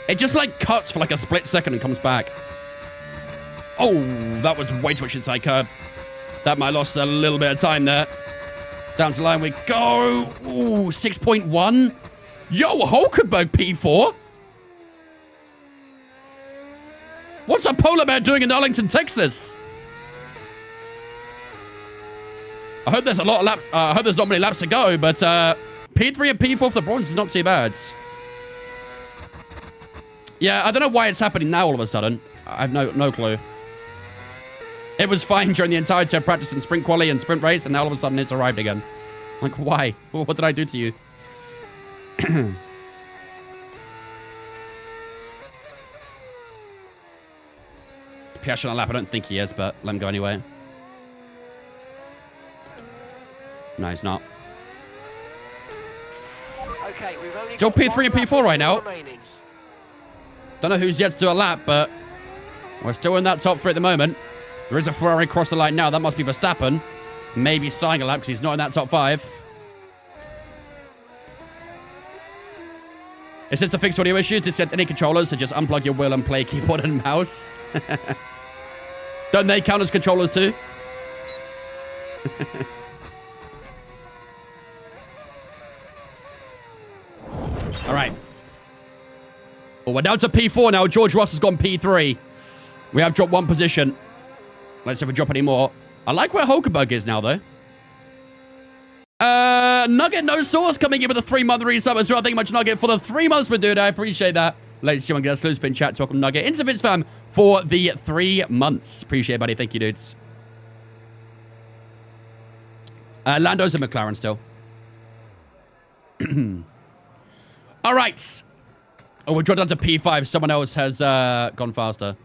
It just, like, cuts for, like, a split second and comes back. Oh, that was way too much inside curb. That might have lost a little bit of time there. Down to the line we go. Ooh, 6.1. Yo, Hulkenberg P4. What's a polar bear doing in Arlington, Texas? I hope there's a lot of I hope there's not many laps to go, but P3 and P4 for the Bronze is not too bad. Yeah, I don't know why it's happening now all of a sudden. I have no clue. It was fine during the entirety of practice in sprint quali and sprint race, and now all of a sudden it's arrived again. Like, why? What did I do to you? Piastri on a lap. I don't think he is, but let him go anyway. No, he's not. Okay, we've only Still got P3 and one P4 lap right now. remaining. Don't know who's yet to do a lap, but we're still in that top three at the moment. There is a Ferrari across the line now. That must be Verstappen. Maybe starting a lap because he's not in that top 5. Is this to fix audio issues? Disconnect any controllers, so just unplug your wheel and play keyboard and mouse. Don't they count as controllers too? All right. Well, we're down to P4 now. George Russell's gone P3. We have dropped 1 position. Let's see if we drop any more. I like where Hulkenberg is now, though. Nugget No Sauce coming in with a 3-month resub as well. Thank you much, Nugget, for the 3 months, dude. I appreciate that. Ladies and gentlemen, get a slow spin chat to welcome Nugget into Vince Fam for the 3 months. Appreciate it, buddy. Thank you, dudes. Lando's a McLaren still. All right. Oh, we dropped down to P5. Someone else has gone faster.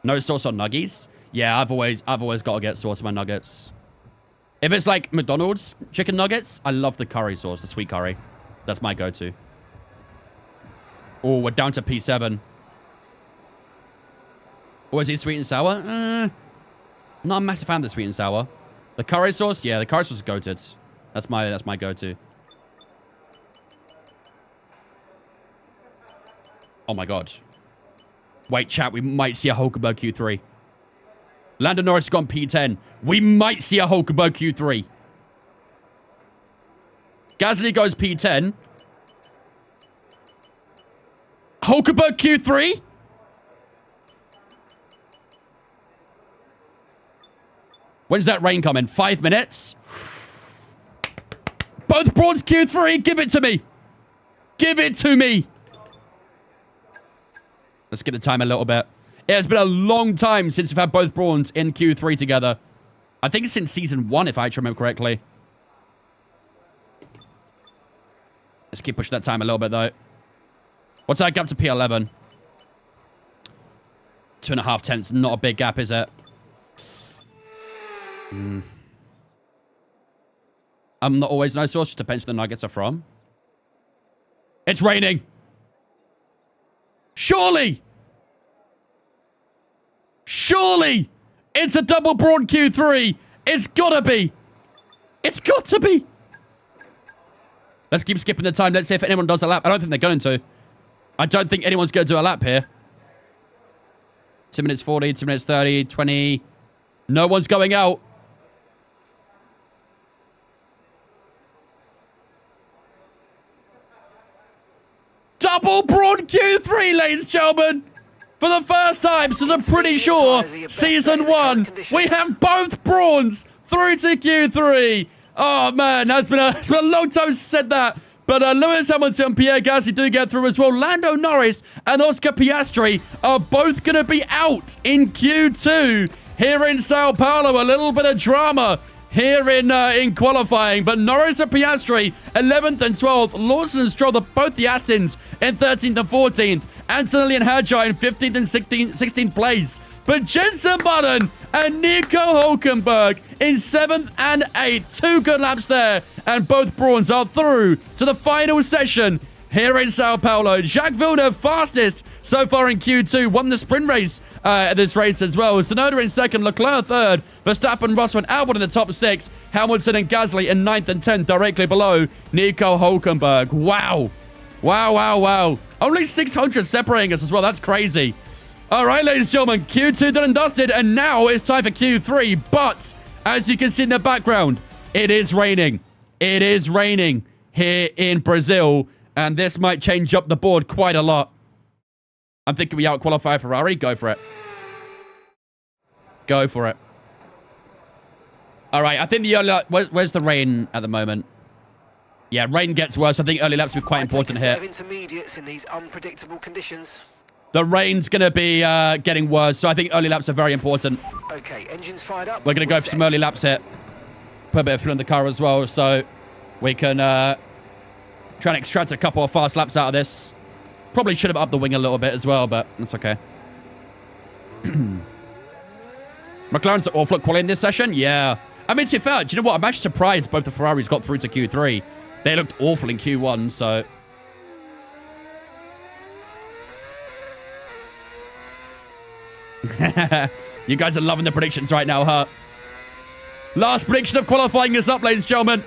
No sauce on nuggies. Yeah, I've always got to get sauce on my nuggets. If it's like McDonald's chicken nuggets, I love the curry sauce, the sweet curry. That's my go-to. Oh, we're down to P7. Or is it sweet and sour? Not a massive fan of the sweet and sour. The curry sauce? Yeah, the curry sauce is goated. That's my go-to. Oh my god. Wait, chat, we might see a Hulkenberg Q3. Lando Norris has gone P10. We might see a Hulkenberg Q3. Gasly goes P10. Hulkenberg Q3? When's that rain coming? 5 minutes? Both Brawn's Q3. Give it to me. Give it to me. Let's get the time a little bit. It has been a long time since we've had both Brawns in Q3 together. I think it's since Season 1, if I remember correctly. Let's keep pushing that time a little bit, though. What's that gap to P11? 2.5 tenths. Not a big gap, is it? I'm not always no source. Just depends where the nuggets are from. It's raining. Surely. Surely. It's a double Brawn Q3. It's gotta be. It's got to be. Let's keep skipping the time. Let's see if anyone does a lap. I don't think they're going to. I don't think anyone's going to do a lap here. 2 minutes 40, 2 minutes 30, 20. No one's going out. Double Brawn Q3, ladies and gentlemen. For the first time since I'm pretty sure Season 1, we have both Brawns through to Q3. Oh, man, it's been a long time since I said that. But Lewis Hamilton and Pierre Gasly do get through as well. Lando Norris and Oscar Piastri are both going to be out in Q2 here in Sao Paulo. A little bit of drama here in qualifying. But Norris and Piastri, 11th and 12th. Lawson and Stroll, both the Astons, in 13th and 14th. Antonelli and Hadjar in 15th and 16th place. But Jensen Button and Nico Hulkenberg in 7th and 8th. 2 good laps there. And both Brawns are through to the final session here in Sao Paulo. Jacques Villeneuve, fastest so far in Q2, won the sprint race this race as well. Tsunoda in second, Leclerc third, Verstappen, Russell, and Albon in the top 6. Hamilton and Gasly in 9th and 10th, directly below Nico Hulkenberg. Wow. Wow, wow, wow. Only 600 separating us as well. That's crazy. All right, ladies and gentlemen, Q2 done and dusted, and now it's time for Q3. But as you can see in the background, it is raining. It is raining here in Brazil, and this might change up the board quite a lot. I'm thinking we out-qualify Ferrari. Go for it. Go for it. All right, I think the early... Where's the rain at the moment? Yeah, rain gets worse. I think early laps will be quite important here. Intermediates in these unpredictable conditions. The rain's going to be getting worse, so I think early laps are very important. Okay, engines fired up. We're going to go for some early laps here. Put a bit of fuel in the car as well, so we can try and extract a couple of fast laps out of this. Probably should have upped the wing a little bit as well, but that's okay. McLaren's awful at quality in this session? Yeah. I mean, to be fair, do you know what? I'm actually surprised both the Ferraris got through to Q3. They looked awful in Q1, so... You guys are loving the predictions right now, huh? Last prediction of qualifying is up, ladies and gentlemen.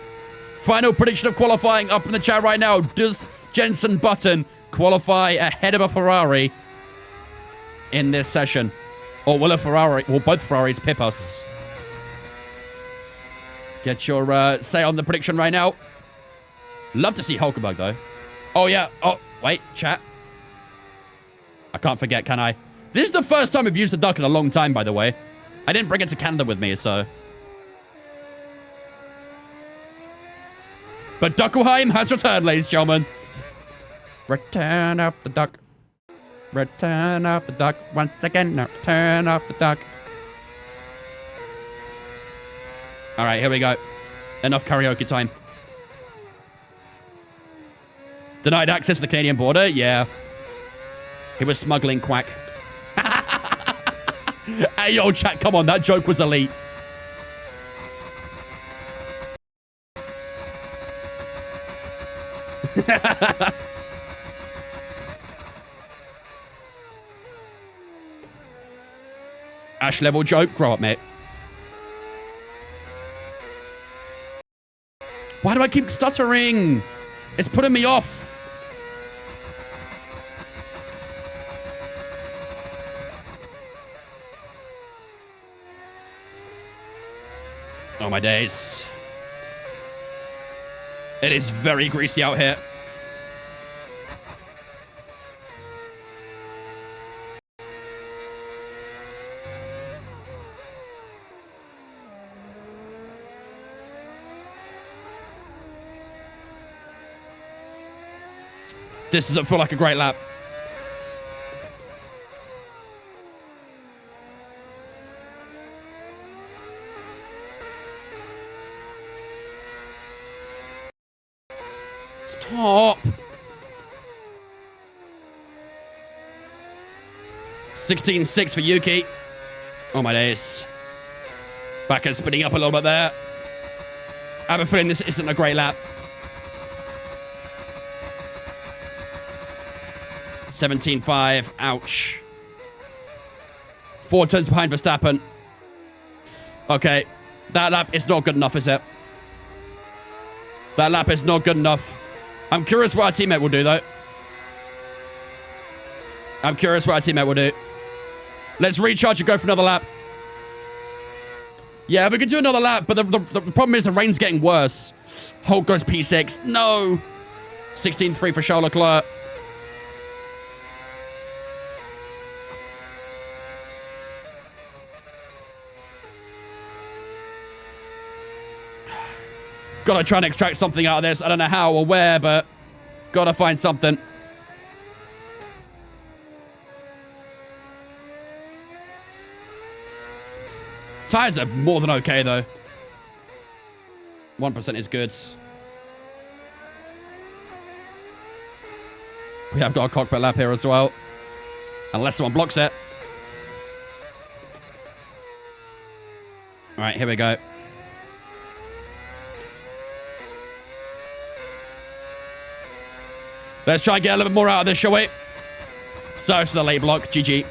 Final prediction of qualifying up in the chat right now. Does Jenson Button qualify ahead of a Ferrari in this session? Or will a Ferrari, or both Ferraris pip us? Get your say on the prediction right now. Love to see Hulkenberg, though. Oh, yeah. Oh, wait, chat. I can't forget, can I? This is the first time we've used the duck in a long time, by the way. I didn't bring it to Canada with me, so... But Duckelheim has returned, ladies and gentlemen. Return of the duck. Return of the duck. Once again, return of the duck. All right, here we go. Enough karaoke time. Denied access to the Canadian border? Yeah. He was smuggling quack. Hey, yo, chat, come on. That joke was elite. Ash level joke? Grow up, mate. Why do I keep stuttering? It's putting me off. Oh, my days. It is very greasy out here. This doesn't feel like a great lap. Stop. 16.6 for Yuki. Oh my days. Back and spinning up a little bit there. I have a feeling this isn't a great lap. 17.5. Ouch. 4 turns behind Verstappen. Okay. That lap is not good enough, is it? That lap is not good enough. I'm curious what our teammate will do, though. I'm curious what our teammate will do. Let's recharge and go for another lap. Yeah, we could do another lap, but the problem is the rain's getting worse. Hulk goes P6. No. 16.3 for Charles Leclerc. Gotta try and extract something out of this. I don't know how or where, but gotta find something. Tires are more than okay, though. 1% is good. We have got a cockpit lap here as well. Unless someone blocks it. All right, here we go. Let's try and get a little bit more out of this, shall we? So to the late block. GG.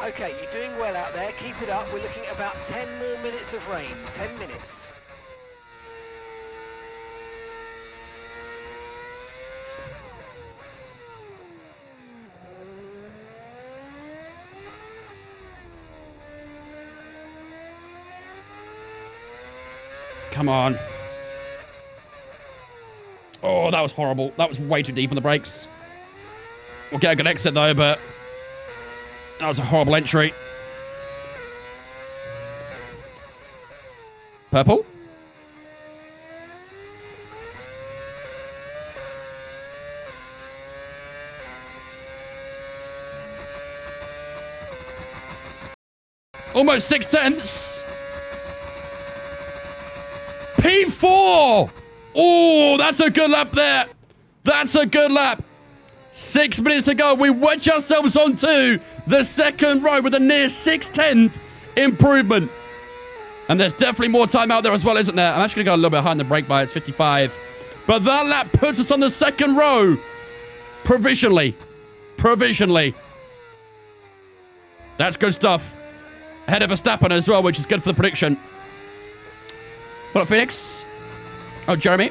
Okay, you're doing well out there. Keep it up. We're looking at about 10 more minutes of rain. 10 minutes. Come on. Oh, that was horrible. That was way too deep on the brakes. We'll get a good exit, though, but that was a horrible entry. Purple? Almost 6/10. P4! Oh, that's a good lap there. That's a good lap. 6 minutes to go. We wedge ourselves onto the second row with a near 6/10 improvement. And there's definitely more time out there as well, isn't there? I'm actually going to go a little bit behind the brake by. It's 55. But that lap puts us on the second row. Provisionally. Provisionally. That's good stuff. Ahead of Verstappen as well, which is good for the prediction. What up, Phoenix? Oh, Jeremy.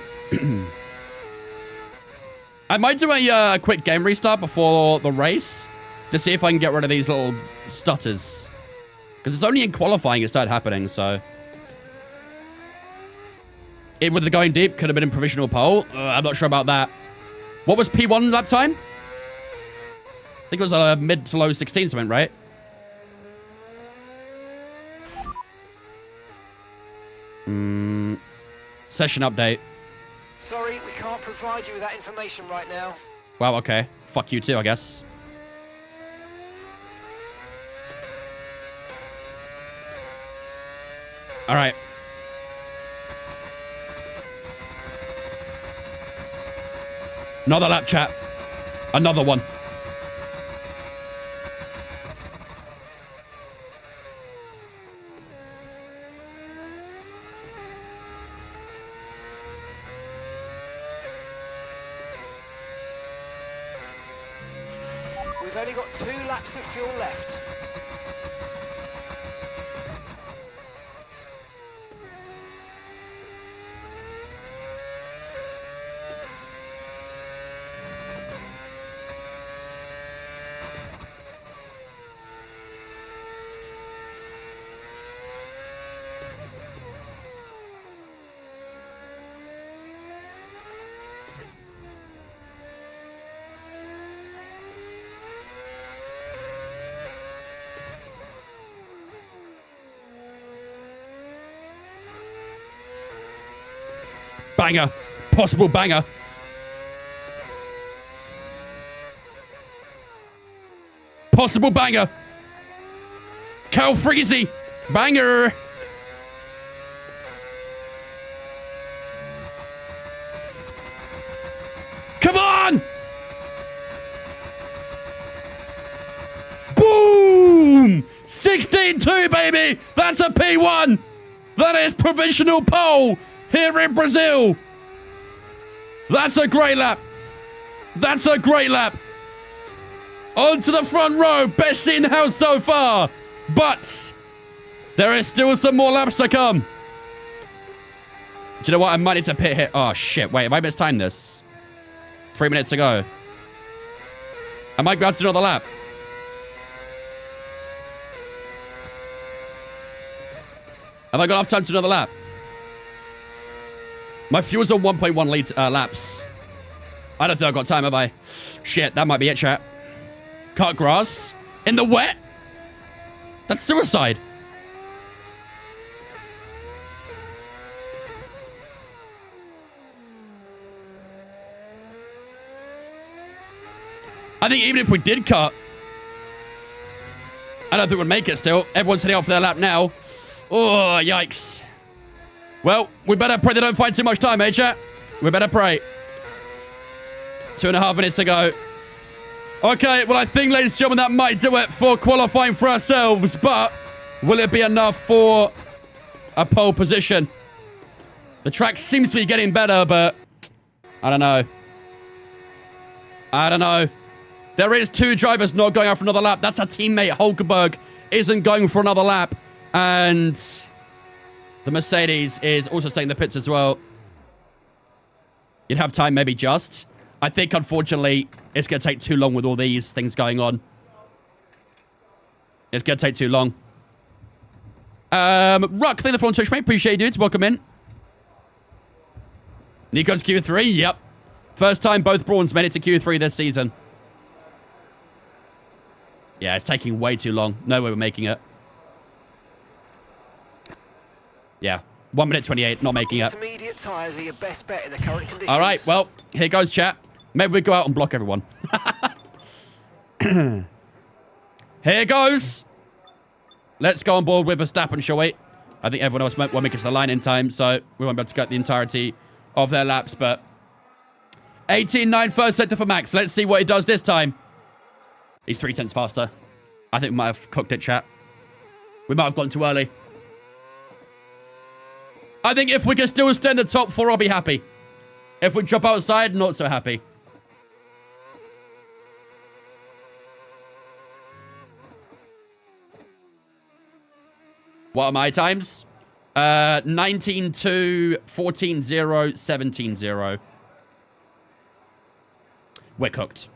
I might do a quick game restart before the race to see if I can get rid of these little stutters. Because it's only in qualifying it started happening, so... It, with the going deep, could have been in provisional pole. I'm not sure about that. What was P1 lap time? I think it was a mid to low 16 something, right? Session update. Sorry, we can't provide you with that information right now. Wow, okay. Fuck you too, I guess. All right. Another lap chat. Another one. We've only got 2 laps of fuel left. Banger. Possible banger. Possible banger. Cal Freezy. Banger. Come on. Boom. 16-2, baby. That's a P1. That is provisional pole here in Brazil. That's a great lap. That's a great lap. On to the front row. Best seat in the house so far. But there is still some more laps to come. Do you know what? I might need to pit hit. Oh, shit. Wait, have I mistimed this? 3 minutes to go. I might grab to another lap. Have I got enough time to another lap? My fuel's on 1.1 laps. I don't think I've got time, have I? Shit, that might be it, chat. Cut grass? In the wet? That's suicide. I think even if we did cut, I don't think we'd make it still. Everyone's heading off their lap now. Oh, yikes. Well, we better pray they don't find too much time, eh, chat? We better pray. 2.5 minutes to go. Okay, well, I think, ladies and gentlemen, that might do it for qualifying for ourselves, but will it be enough for a pole position? The track seems to be getting better, but I don't know. I don't know. There is 2 drivers not going out for another lap. That's our teammate, Hulkenberg, isn't going for another lap. And the Mercedes is also staying in the pits as well. You'd have time maybe just. I think, unfortunately, it's going to take too long with all these things going on. It's going to take too long. Ruck, thank you for on Twitch, mate. Appreciate you, dudes. Welcome in. Nico's Q3. Yep. First time both Brawns made it to Q3 this season. Yeah, it's taking way too long. No way we're making it. Yeah. 1 minute 28, not making it. Intermediate tyres are your best bet in the current conditions. All right, well, here goes, chat. Maybe we go out and block everyone. Here goes. Let's go on board with Verstappen, shall we? I think everyone else won't make it to the line in time, so we won't be able to cut the entirety of their laps, but 18.9 first sector for Max. Let's see what he does this time. He's 3 tenths faster. I think we might have cooked it, chat. We might have gone too early. I think if we can still stay in the top 4, I'll be happy. If we drop outside, not so happy. What are my times? 19.2, 14.0, 17.0. We're cooked.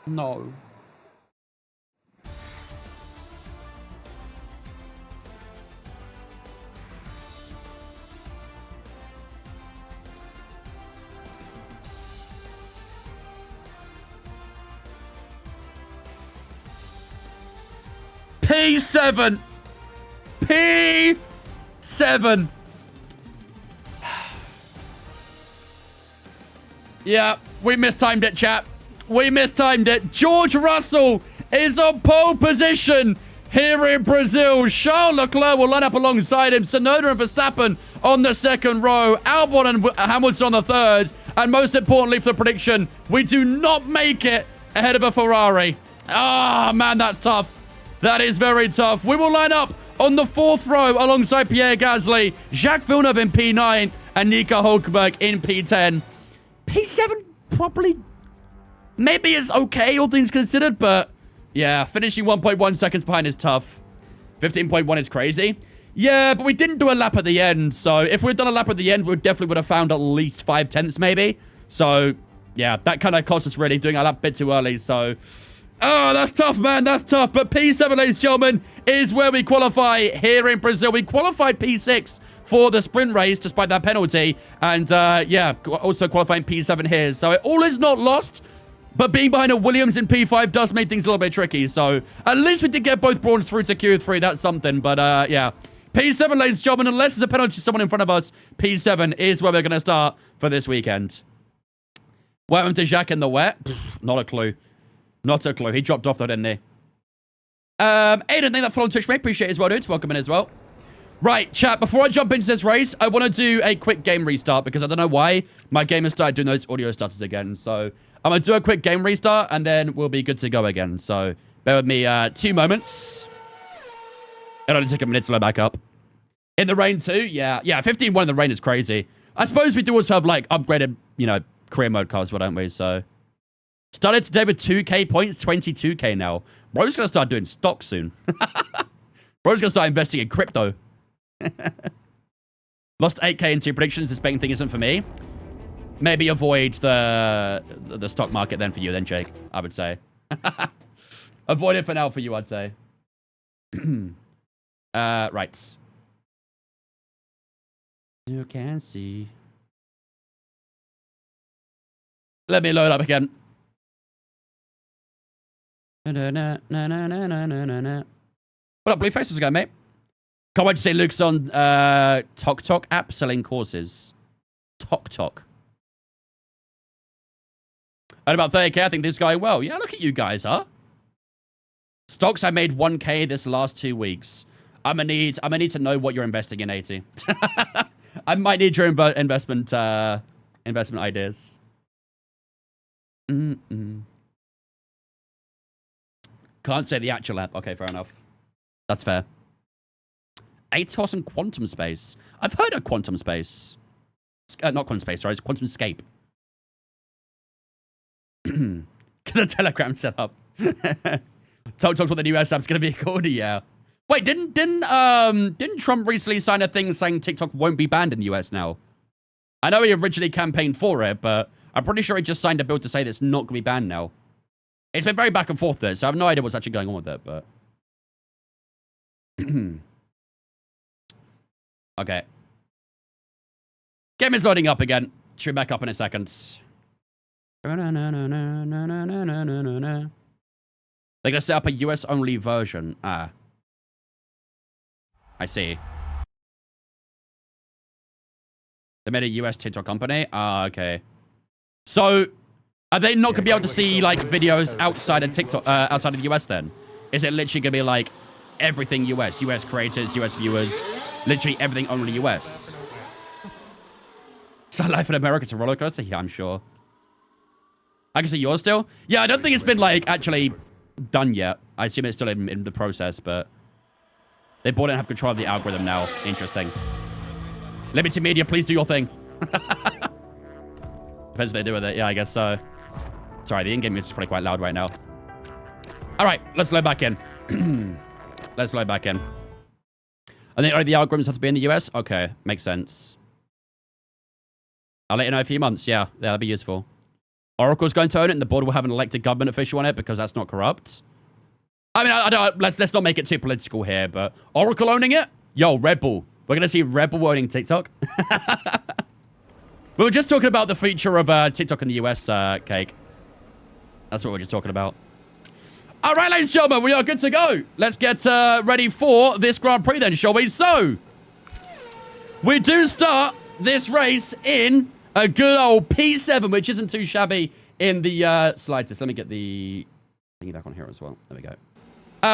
No. P7. P7. Yeah, we mistimed it, chat. We mistimed it. George Russell is on pole position here in Brazil. Charles Leclerc will line up alongside him. Tsunoda and Verstappen on the second row. Albon and Hamilton on the third. And most importantly for the prediction, we do not make it ahead of a Ferrari. Ah, man, that's tough. That is very tough. We will line up on the fourth row alongside Pierre Gasly, Jacques Villeneuve in P9, and Nico Hulkenberg in P10. P7 probably... maybe it's okay, all things considered, but yeah, finishing 1.1 seconds behind is tough. 15.1 is crazy. Yeah, but we didn't do a lap at the end, so if we'd done a lap at the end, we definitely would have found at least 5 tenths, maybe. So, yeah, that kind of cost us really, doing our lap a bit too early, so... oh, that's tough, man, that's tough. But P7, ladies and gentlemen, is where we qualify here in Brazil. We qualified P6 for the sprint race, despite that penalty. And, yeah, also qualifying P7 here. So it all is not lost. But being behind a Williams in P5 does make things a little bit tricky. So at least we did get both Brawns through to Q3. That's something. But, yeah. P7, ladies and gentlemen, unless there's a penalty to someone in front of us, P7 is where we're going to start for this weekend. What happened to Jacques in the wet? Not a clue. Not a clue. He dropped off though, didn't he? Aiden, thank that follow on Twitch, mate. Appreciate it as well, dudes. Welcome in as well. Right, chat, before I jump into this race, I want to do a quick game restart because I don't know why my game has started doing those audio starters again. So I'm going to do a quick game restart and then we'll be good to go again. So bear with me 2 moments. It'll only take a minute to load back up. In the rain too? Yeah, 15-1 in the rain is crazy. I suppose we do also have like upgraded, you know, career mode cars, don't we? So started today with 2k points, 22k now. Bro's going to start doing stock soon. Bro's going to start investing in crypto. Lost 8k in 2 predictions. This betting thing isn't for me. maybe avoid the stock market then for you then, Jake, I would say. Avoid it for now for you, I'd say. Right. You can see. Let me load up again. What up, Blueface? How's it going, mate? Can't wait to say Luke's on TokTok app selling courses. TokTok. At about 30k, I think this is going well. Yeah, look at you guys, huh? Stocks, I made 1k this last 2 weeks. I'm gonna need to know what you're investing in, 80. I might need your investment ideas. Can't say the actual app. Okay, fair enough. That's fair. ATOS and Quantum Space. I've heard of Quantum Space. Not Quantum Space, sorry. It's Quantum Scape. Get a Telegram set up. Talk what the new US app's gonna be called. Yeah. Wait, didn't Trump recently sign a thing saying TikTok won't be banned in the US now? I know he originally campaigned for it, but I'm pretty sure he just signed a bill to say that it's not gonna be banned now. It's been very back and forth there, so I have no idea what's actually going on with it, but... Okay. Game is loading up again. Should be back up in a second. They're gonna set up a US-only version. Ah. I see. They made a US TikTok company? Ah, okay. So... Are they not gonna be able to see like videos outside of TikTok, outside of the US then? Is it literally gonna be like everything US, US creators, US viewers, literally everything only US? So life in America is a roller coaster? Yeah, I'm sure. I can see yours still. Yeah, I don't think it's been like actually done yet. I assume it's still in the process, but they bought it and have control of the algorithm now. Interesting. Limited media, please do your thing. Depends what they do with it. Yeah, I guess so. Sorry, the in-game music is probably quite loud right now. All right, let's load back in. Let's load back in. I think the algorithms have to be in the US? Okay, makes sense. I'll let you know in a few months. Yeah, that'll be useful. Oracle's going to own it, and the board will have an elected government official on it because that's not corrupt. I mean, I don't. Let's not make it too political here, but Oracle owning it? Yo, Red Bull. We're gonna see Red Bull owning TikTok. We were just talking about the feature of TikTok in the US, Cake. That's what we're just talking about. All right, ladies and gentlemen, we are good to go. Let's get ready for this Grand Prix then, shall we? So, we do start this race in a good old P7, which isn't too shabby in the slightest. Let me get the thingy back on here as well. There we go.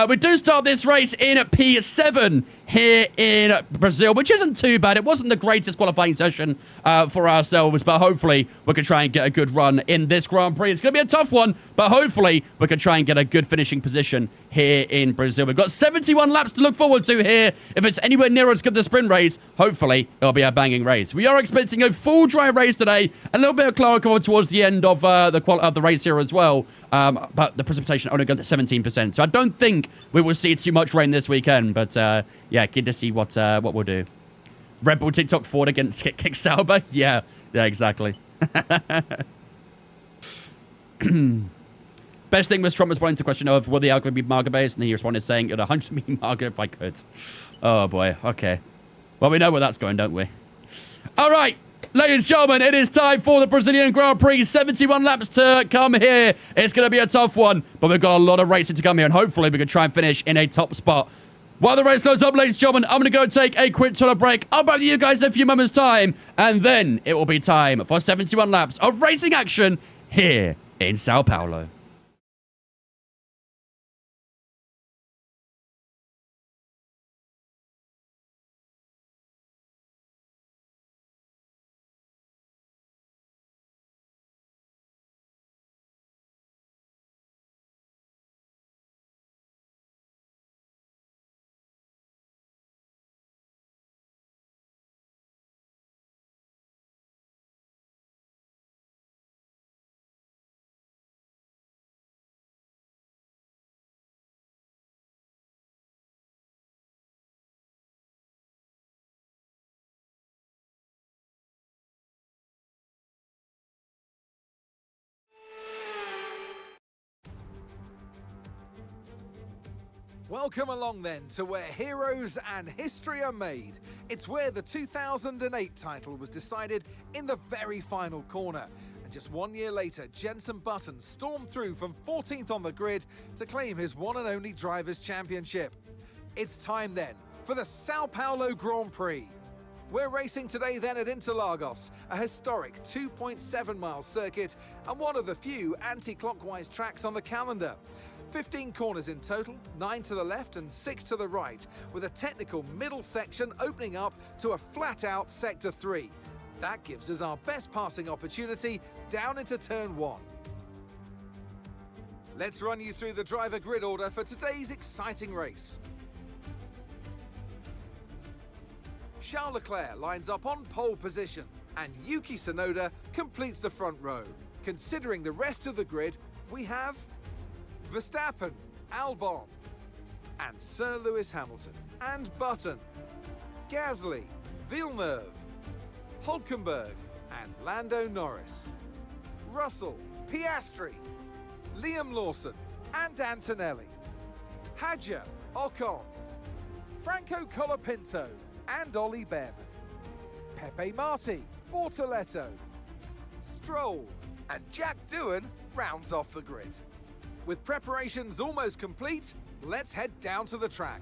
We do start this race in P7 here in Brazil, which isn't too bad. It wasn't the greatest qualifying session for ourselves, but hopefully we can try and get a good run in this Grand Prix. It's going to be a tough one, but hopefully we can try and get a good finishing position here in Brazil. We've got 71 laps to look forward to here. If it's anywhere near as good as the sprint race, hopefully it'll be a banging race. We are expecting a full dry race today, a little bit of cloud towards the end of the race here as well, but the precipitation only got to 17%, so I don't think we will see too much rain this weekend, but yeah, keen to see what we'll do. Red Bull TikTok Ford against Kick Sauber? Yeah, exactly. Best thing was Trump responding to the question of, will the algorithm be Marga-based? And he responded saying, it'd 100% be Marga if I could. Oh boy, okay. Well, we know where that's going, don't we? All right, ladies and gentlemen, it is time for the Brazilian Grand Prix. 71 laps to come here. It's going to be a tough one, but we've got a lot of racing to come here, and hopefully we can try and finish in a top spot. While the race loads up, ladies and gentlemen, I'm going to go take a quick toilet break. I'll be back with you guys in a few moments' time, and then it will be time for 71 laps of racing action here in Sao Paulo. Welcome along then to where heroes and history are made. It's where the 2008 title was decided in the very final corner. And just 1 year later, Jenson Button stormed through from 14th on the grid to claim his one and only Drivers' Championship. It's time then for the Sao Paulo Grand Prix. We're racing today then at Interlagos, a historic 2.7-mile circuit and one of the few anti-clockwise tracks on the calendar. 15 corners in total, 9 to the left and 6 to the right, with a technical middle section opening up to a flat-out Sector 3. That gives us our best passing opportunity down into Turn 1. Let's run you through the driver grid order for today's exciting race. Charles Leclerc lines up on pole position, and Yuki Tsunoda completes the front row. Considering the rest of the grid, we have Verstappen, Albon, and Sir Lewis Hamilton, and Button, Gasly, Villeneuve, Hulkenberg, and Lando Norris, Russell, Piastri, Liam Lawson, and Antonelli, Hadjar, Ocon, Franco Colapinto, and Ollie Ben, Pepe Marti, Bortoletto, Stroll, and Jack Doohan rounds off the grid. With preparations almost complete, let's head down to the track.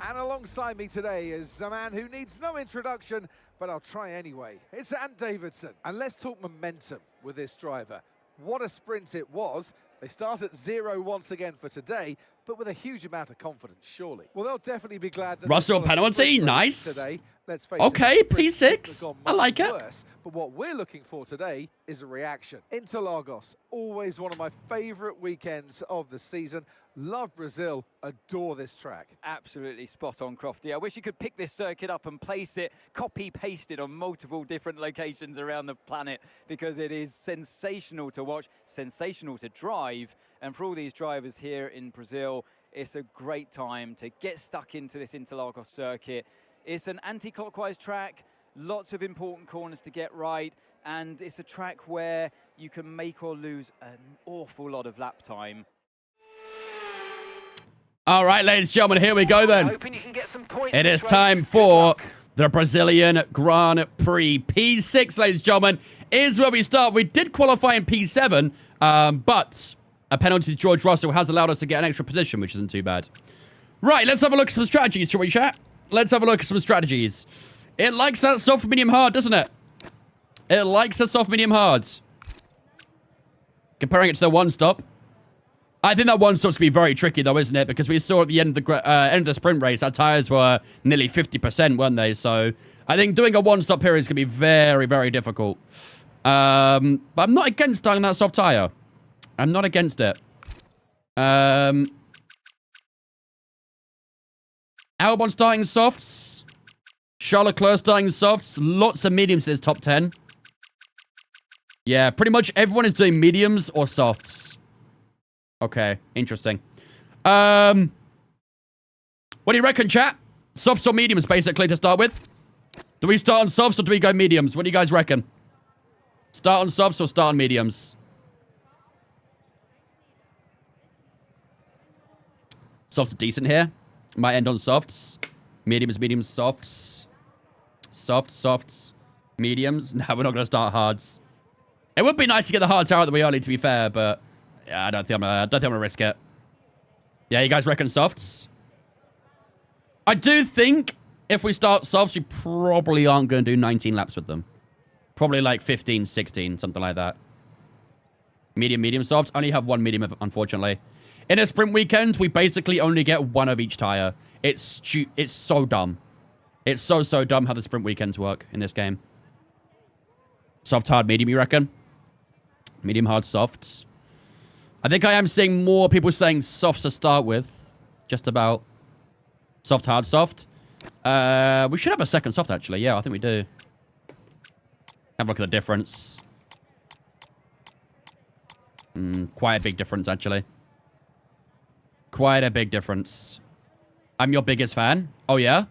And alongside me today is a man who needs no introduction, but I'll try anyway. It's Ant Davidson. And let's talk momentum with this driver. What a sprint it was. They start at 0 once again for today, but with a huge amount of confidence, surely. Well, they'll definitely be glad that Russell penalty, nice. Today. Let's face okay, it, P6. I like it. Worse, but what we're looking for today is a reaction. Interlagos, always one of my favourite weekends of the season. Love Brazil, adore this track. Absolutely spot on, Crofty. I wish you could pick this circuit up and place it, copy-pasted on multiple different locations around the planet, because it is sensational to watch, sensational to drive. And for all these drivers here in Brazil, it's a great time to get stuck into this Interlagos circuit. It's an anti-clockwise track, lots of important corners to get right, and it's a track where you can make or lose an awful lot of lap time. All right, ladies and gentlemen, here we go then. Hoping you can get some points It this is race. time Good for luck. the Brazilian Grand Prix. P6, ladies and gentlemen, is where we start. We did qualify in P7, but a penalty to George Russell has allowed us to get an extra position, which isn't too bad. Right, let's have a look at some strategies, shall we, chat? Let's have a look at some strategies. It likes that soft, medium, hard, doesn't it? It likes the soft, medium, hard. Comparing it to the one-stop. I think that one-stop's going to be very tricky, though, isn't it? Because we saw at the end of the sprint race, our tyres were nearly 50%, weren't they? So I think doing a one-stop here is going to be very, very difficult. But I'm not against starting that soft tyre. I'm not against it. Albon starting softs. Charles Leclerc starting softs. Lots of mediums in his top 10. Yeah, pretty much everyone is doing mediums or softs. Okay, interesting. What do you reckon, chat? Softs or mediums, basically, to start with? Do we start on softs or do we go mediums? What do you guys reckon? Start on softs or start on mediums? Softs are decent here. Might end on softs. Mediums, mediums, softs. Softs. Mediums. No, we're not going to start hards. It would be nice to get the hard tower out of the way early, to be fair, but yeah, I don't think I'm gonna risk it. Yeah, you guys reckon softs? I do think if we start softs, we probably aren't going to do 19 laps with them. Probably like 15, 16, something like that. Medium, softs. Only have one medium, unfortunately. In a sprint weekend, we basically only get one of each tire. It's so dumb. It's so dumb how the sprint weekends work in this game. Soft, hard, medium, you reckon? Medium, hard, softs. I think I am seeing more people saying softs to start with. Just about. Soft, hard, soft. We should have a second soft, actually. Yeah, I think we do. Have a look at the difference. Quite a big difference, actually. Quite a big difference. I'm your biggest fan. Oh, yeah?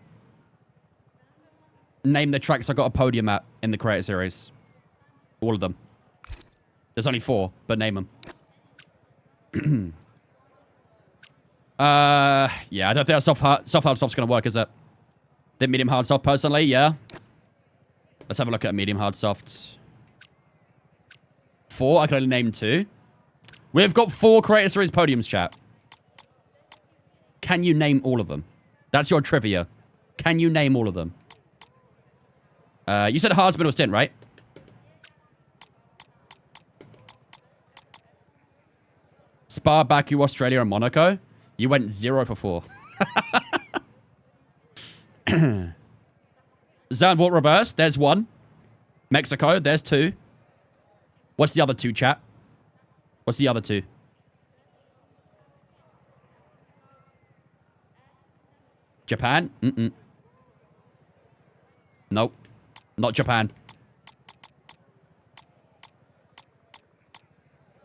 Name the tracks I got a podium at in the Creator Series. All of them. There's only 4, but name them. Yeah, I don't think that soft hard soft's gonna work, is it? The medium hard soft, personally, yeah. Let's have a look at medium hard soft. 4, I can only name 2. We've got 4 Creator Series podiums, chat. Can you name all of them? That's your trivia. Can you name all of them? You said hard's middle stint, right? Spa, Baku, Australia, and Monaco. You went 0 for 4. Zandvoort reverse. There's 1. Mexico. There's 2. What's the other 2, chat? What's the other 2? Japan? Mm-mm. Nope. Not Japan.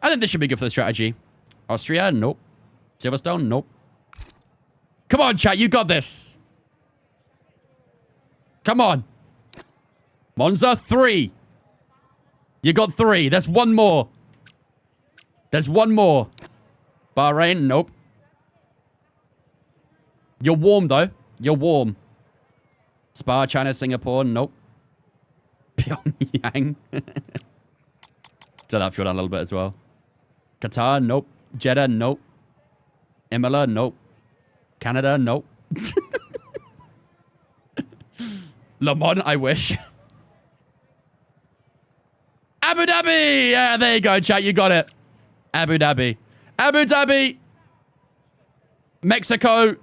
I think this should be good for the strategy. Austria? Nope. Silverstone? Nope. Come on, chat. You got this. Come on. Monza? 3. You got 3. There's 1 more. There's 1 more. Bahrain? Nope. You're warm, though. You're warm. Spa, China, Singapore? Nope. Pyongyang? So that fueled down a little bit as well. Qatar? Nope. Jeddah? Nope. Imola? Nope. Canada? Nope. Le Mans? I wish. Abu Dhabi! Yeah, there you go, chat. You got it. Abu Dhabi. Abu Dhabi. Mexico.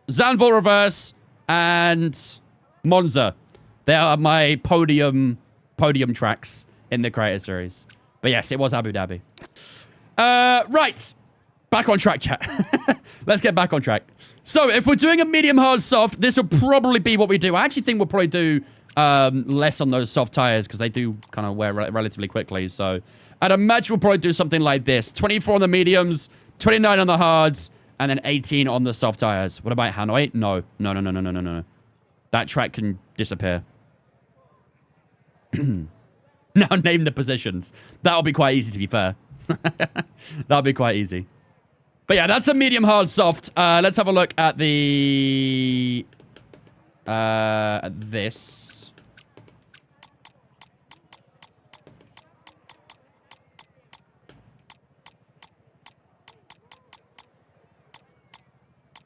Zandvoort reverse. And Monza. They are my podium tracks in the Creator Series. But yes, it was Abu Dhabi. Right. Back on track, chat. Let's get back on track. So, if we're doing a medium hard soft, this will probably be what we do. I actually think we'll probably do less on those soft tires because they do kind of wear relatively quickly. So, I'd imagine we'll probably do something like this. 24 on the mediums, 29 on the hards, and then 18 on the soft tires. What about Hanoi? No. No. That track can disappear. Now name the positions. That'll be quite easy, to be fair. That'll be quite easy. But yeah, that's a medium hard soft. Let's have a look at the... this.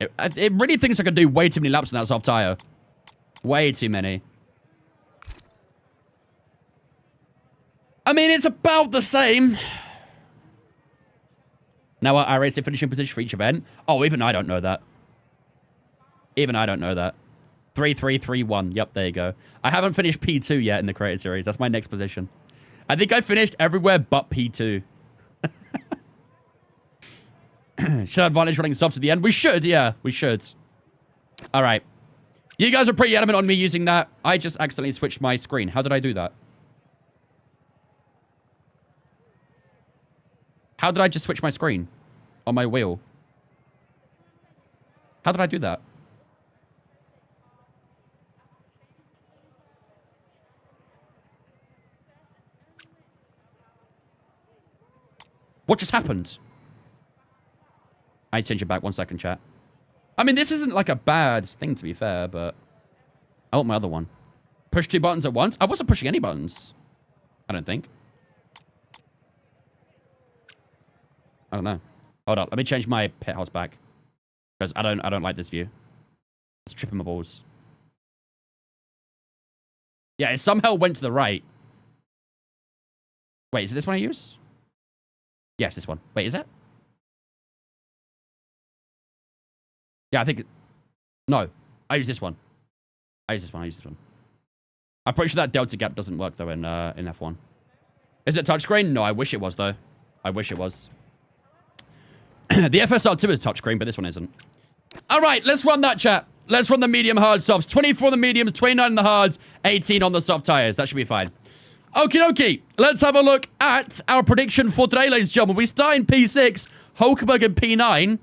It really thinks I could do way too many laps on that soft tire. Way too many. I mean, it's about the same. Now, I race the finishing position for each event. Oh, even I don't know that. Even I don't know that. 3-3-3-1. Yep, there you go. I haven't finished P2 yet in the Creator Series. That's my next position. I think I finished everywhere but P2. Should have advantage running subs to the end? We should, yeah. We should. All right. You guys are pretty adamant on me using that. I just accidentally switched my screen. How did I do that? How did I just switch my screen on my wheel? How did I do that? What just happened? I change it back 1 second, chat. I mean, this isn't like a bad thing, to be fair, but I want my other one. Push 2 buttons at once? I wasn't pushing any buttons. I don't think. I don't know. Hold on. Let me change my pit house back. Because I don't like this view. It's tripping my balls. Yeah, it somehow went to the right. Wait, is it this one I use? Yes, this one. Wait, is it? Yeah, I think... No. I use this one. I'm pretty sure that delta gap doesn't work, though, in F1. Is it touchscreen? No, I wish it was, though. I wish it was. The FSR2 is touchscreen, but this one isn't. All right, let's run that, chat. Let's run the medium hard softs. 24 on the mediums, 29 on the hards, 18 on the soft tires. That should be fine. Okie dokie. Let's have a look at our prediction for today, ladies and gentlemen. We start in P6, Hulkenberg in P9.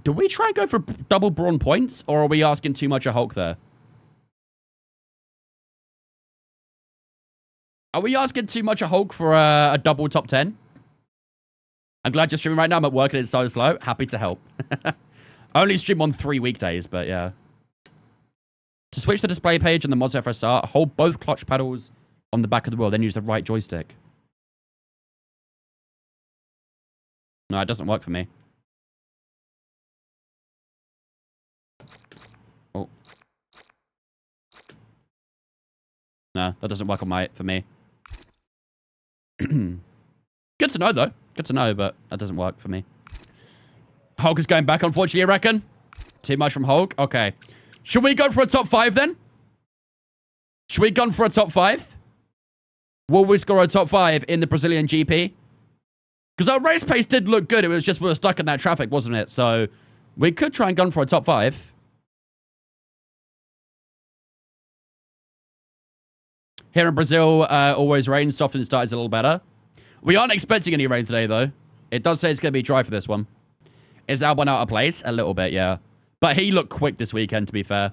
Do we try and go for double Brawn points, or are we asking too much of Hulk there? Are we asking too much of Hulk for a double top 10? I'm glad you're streaming right now. I'm at work and it's so slow. Happy to help. I only stream on 3 weekdays, but yeah. To switch the display page on the Mods FSR, hold both clutch pedals on the back of the wheel, then use the right joystick. No, it doesn't work for me. Oh. No, that doesn't work on for me. Good to know, though. Good to know, but that doesn't work for me. Hulk is going back, unfortunately, I reckon. Too much from Hulk? Okay. Should we go for a top 5, then? Should we go for a top 5? Will we score a top 5 in the Brazilian GP? Because our race pace did look good. It was just we were stuck in that traffic, wasn't it? So we could try and gun for a top 5. Here in Brazil, always rain. Softened start is a little better. We aren't expecting any rain today, though. It does say it's going to be dry for this one. Is Albon out of place? A little bit, yeah. But he looked quick this weekend, to be fair.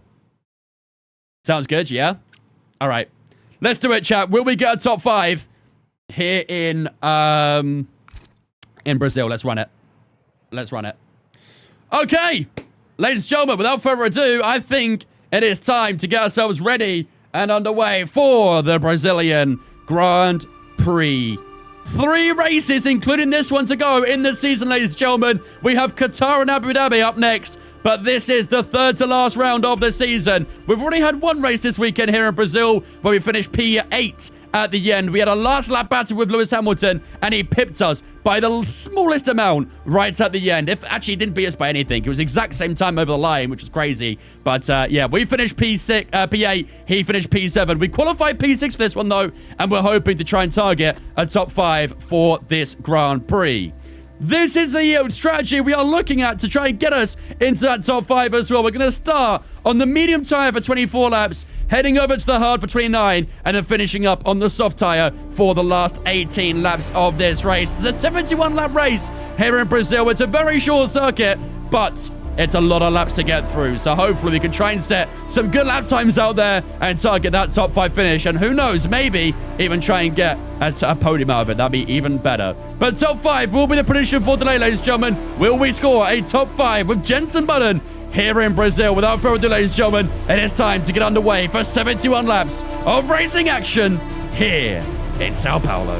Sounds good, yeah? All right. Let's do it, chat. Will we get a top 5 here in Brazil? Let's run it. Let's run it. Okay. Ladies and gentlemen, without further ado, I think it is time to get ourselves ready and underway for the Brazilian Grand Prix. 3 races, including this one, to go in the season, ladies and gentlemen. We have Qatar and Abu Dhabi up next, but this is the 3rd to last round of the season. We've already had 1 race this weekend here in Brazil, where we finished P8 at the end. We had a last lap battle with Lewis Hamilton, and he pipped us by the smallest amount right at the end. Actually, he didn't beat us by anything. It was exact same time over the line, which was crazy. But yeah, we finished P8. He finished P7. We qualified P6 for this one, though, and we're hoping to try and target a top 5 for this Grand Prix. This is the strategy we are looking at to try and get us into that top 5 as well. We're going to start on the medium tire for 24 laps, heading over to the hard for 29, and then finishing up on the soft tire for the last 18 laps of this race. It's a 71-lap race here in Brazil. It's a very short circuit, but it's a lot of laps to get through. So hopefully we can try and set some good lap times out there and target that top 5 finish. And who knows, maybe even try and get a podium out of it. That'd be even better. But top 5 will be the prediction for today, ladies and gentlemen. Will we score a top 5 with Jenson Button here in Brazil? Without further ado, ladies and gentlemen, it is time to get underway for 71 laps of racing action here in Sao Paulo.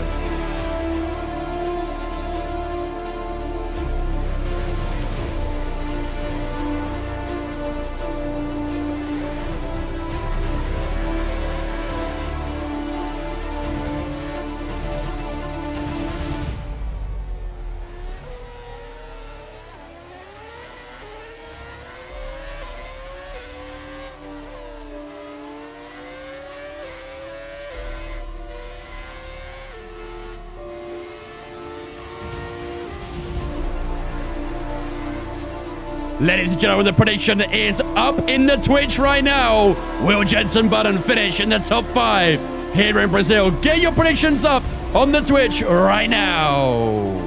Ladies and gentlemen, the prediction is up in the Twitch right now. Will Jenson Button finish in the top 5 here in Brazil? Get your predictions up on the Twitch right now.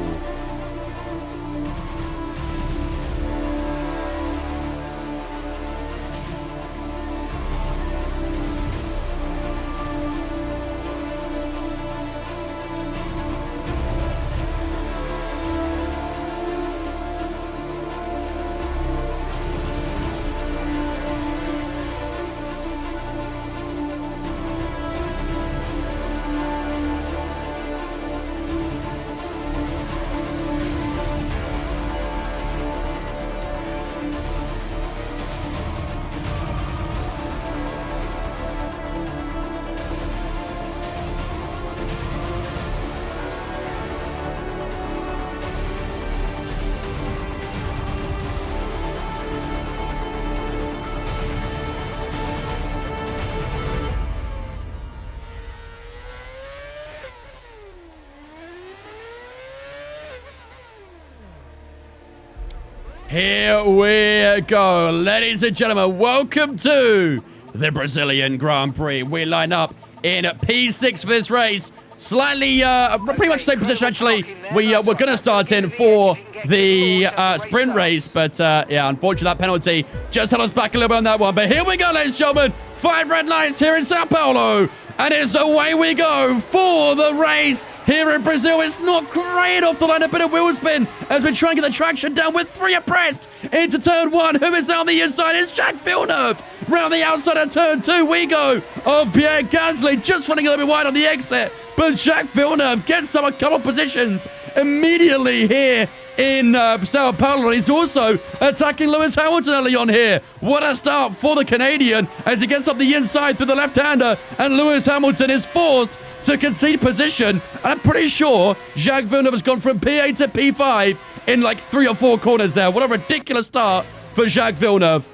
Here we go. Ladies and gentlemen, welcome to the Brazilian Grand Prix. We line up in P6 for this race. Slightly, pretty much the same position, actually. We're going to start in for the sprint race, but yeah, unfortunately, that penalty just held us back a little bit on that one. But here we go, ladies and gentlemen. 5 red lines here in Sao Paulo. And it's away we go for the race here in Brazil. It's not great off the line. A bit of wheel spin as we try and get the traction down with 3 abreast into turn 1. Who is down the inside? It's Jack Villeneuve. Round the outside of turn 2 we go of Pierre Gasly, just running a little bit wide on the exit. But Jack Villeneuve gets a couple of positions immediately here in Sao Paulo. He's also attacking Lewis Hamilton early on here. What a start for the Canadian as he gets up the inside through the left-hander, and Lewis Hamilton is forced to concede position. I'm pretty sure Jacques Villeneuve has gone from P8 to P5 in like 3 or 4 corners there. What a ridiculous start for Jacques Villeneuve.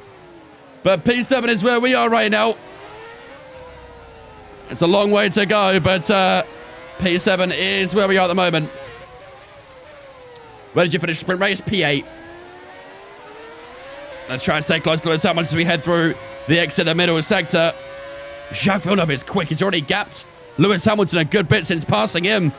But P7 is where we are right now. It's a long way to go, but P7 is where we are at the moment. Where did you finish the sprint race? P8. Let's try and stay close to Lewis Hamilton as we head through the exit of the middle sector. Jacques Villeneuve is quick. He's already gapped Lewis Hamilton a good bit since passing him.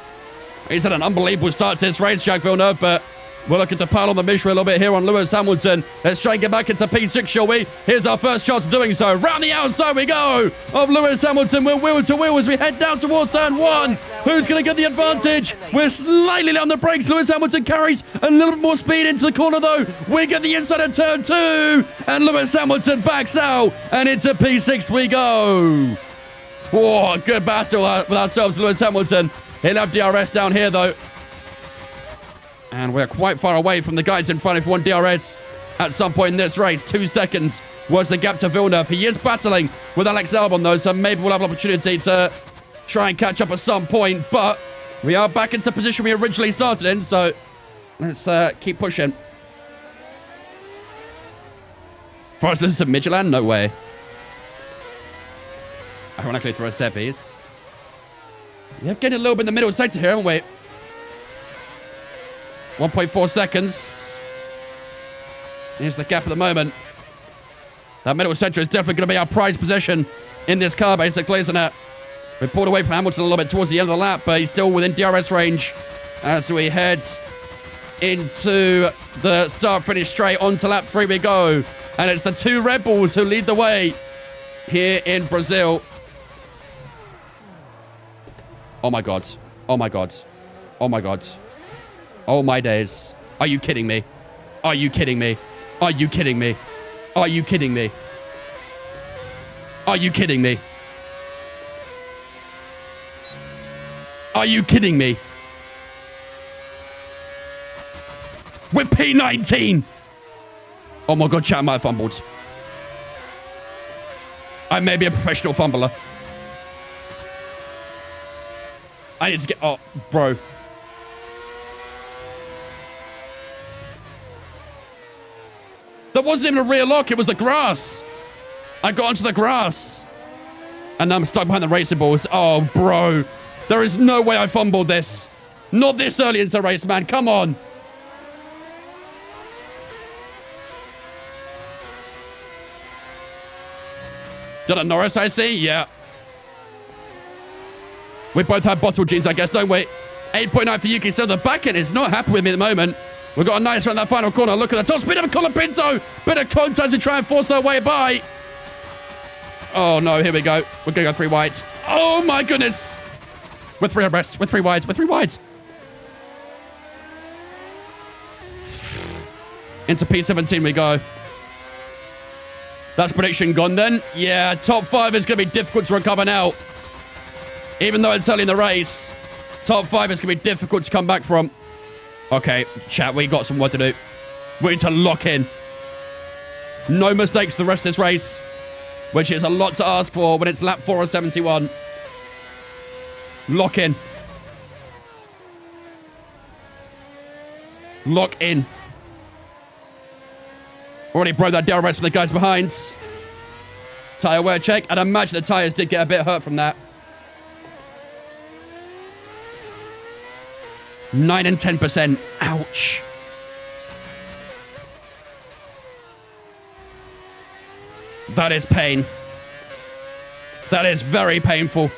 He's had an unbelievable start to this race, Jacques Villeneuve, but we're looking to pile on the Mishra a little bit here on Lewis Hamilton. Let's try and get back into P6, shall we? Here's our first chance of doing so. Round the outside we go of Lewis Hamilton. We're wheel to wheel as we head down towards turn 1. Who's going to get the advantage? We're slightly on the brakes. Lewis Hamilton carries a little bit more speed into the corner, though. We get the inside of turn 2. And Lewis Hamilton backs out. And into P6 we go. Whoa, good battle with ourselves, Lewis Hamilton. He'll have DRS down here, though. And we're quite far away from the guys in front if one DRS at some point in this race. 2 seconds was the gap to Villeneuve. He is battling with Alex Albon, though, so maybe we'll have an opportunity to try and catch up at some point. But we are back into the position we originally started in, so let's keep pushing. First, this is to Midtjylland? No way. Ironically for Giuseppe's. We're getting a little bit in the middle sector here, haven't we? 1.4 seconds. Here's the gap at the moment. That middle sector is definitely going to be our prized possession in this car, basically, isn't it? We pulled away from Hamilton a little bit towards the end of the lap, but he's still within DRS range as we head into the start-finish straight. Onto lap 3 we go. And it's the 2 Red Bulls who lead the way here in Brazil. Oh, my God. Oh, my God. Oh, my God. Oh, my days. Are you kidding me? Are you kidding me? Are you kidding me? Are you kidding me? Are you kidding me? Are you kidding me? We're P19! Oh my God, chat, I might have fumbled. I may be a professional fumbler. I need to get... Oh, bro. That wasn't even a rear lock, it was the grass. I got onto the grass. And now I'm stuck behind the racing balls. Oh, bro. There is no way I fumbled this. Not this early into the race, man. Come on. Did Norris, I see? Yeah. We both have bottle jeans, I guess, don't we? 8.9 for Yuki. So the back end is not happy with me at the moment. We've got a nice run that final corner. Look at the top speed of Colin Pinto. Bit of contact as we try and force our way by. Oh, no. Here we go. We're going to go 3 wides. Oh, my goodness. With 3 abreast. With 3 wides. With 3 wides. Into P17 we go. That's prediction gone then. Yeah, top 5 is going to be difficult to recover now. Even though it's early in the race, top 5 is going to be difficult to come back from. Okay, chat, we got some work to do. We need to lock in. No mistakes the rest of this race, which is a lot to ask for when it's lap 4 of 71. Lock in. Lock in. Already broke that DRS for the guys behind. Tyre wear check. I'd imagine the tyres did get a bit hurt from that. 9 and 10%. Ouch. That is pain. That is very painful.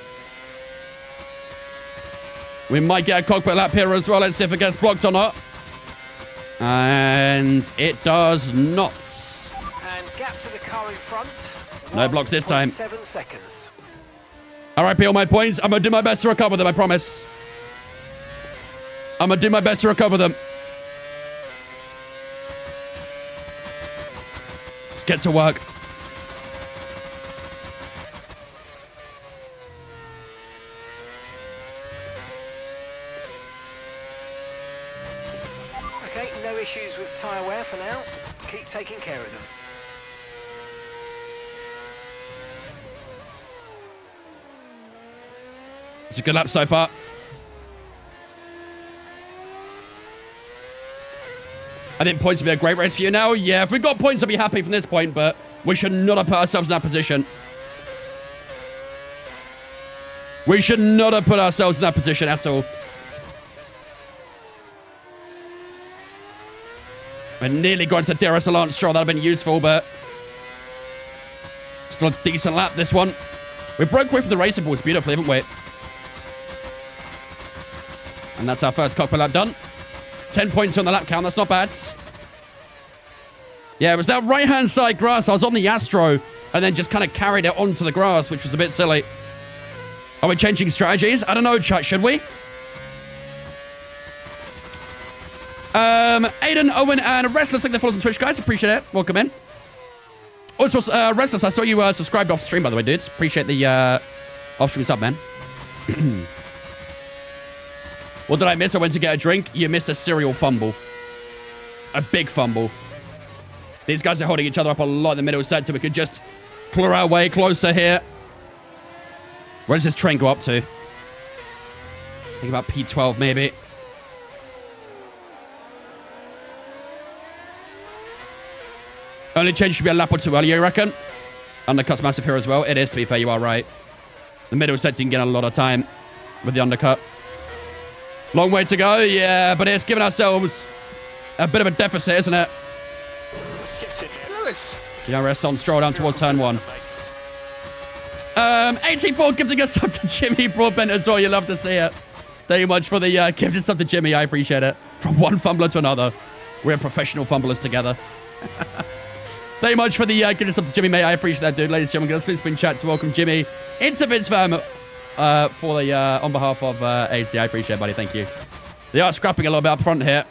We might get a cockpit lap here as well. Let's see if it gets blocked or not. And it does not. And gap to the car in front. No blocks this time. 7 seconds. RIP all my points. I'm going to do my best to recover them, I promise. I'm going to do my best to recover them. Let's get to work. Okay, no issues with tyre wear for now. Keep taking care of them. It's a good lap so far. I think points would be a great race for you now. Yeah, if we got points, I'd be happy from this point, but we should not have put ourselves in that position. We should not have put ourselves in that position at all. I nearly got into DRS Lance Stroll. That would have been useful, but still a decent lap, this one. We broke away from the racing balls beautifully, haven't we? And that's our first cockpit lap done. 10 points on the lap count. That's not bad. Yeah, it was that right-hand side grass. I was on the Astro and then just kind of carried it onto the grass, which was a bit silly. Are we changing strategies? I don't know, chat. Should we? Aiden, Owen, and Restless. Thank you for following on Twitch, guys. Appreciate it. Welcome in. Also, Restless, I saw you subscribed off stream, by the way, dudes. Appreciate the off-stream sub, man. What did I miss? I went to get a drink. You missed a serial fumble. A big fumble. These guys are holding each other up a lot in the middle sector. We could just claw our way closer here. Where does this train go up to? Think about P12, maybe. Only change should be a lap or two earlier, you reckon? Undercut's massive here as well. It is, to be fair. You are right. The middle sector, you can get a lot of time with the undercut. Long way to go, yeah, but it's giving ourselves a bit of a deficit, isn't it? DRS on Stroll down towards turn 1. 84 gifting us up to Jimmy Broadbent as well. You love to see it. Thank you much for the gifting us up to Jimmy. I appreciate it. From one fumbler to another. We're professional fumblers together. Thank you much for the gifting us up to Jimmy, mate. I appreciate that, dude. Ladies and gentlemen, going to spin chat to welcome Jimmy into Vince Fam. For the on behalf of AT, I appreciate it, buddy. Thank you. They are scrapping a little bit up front here.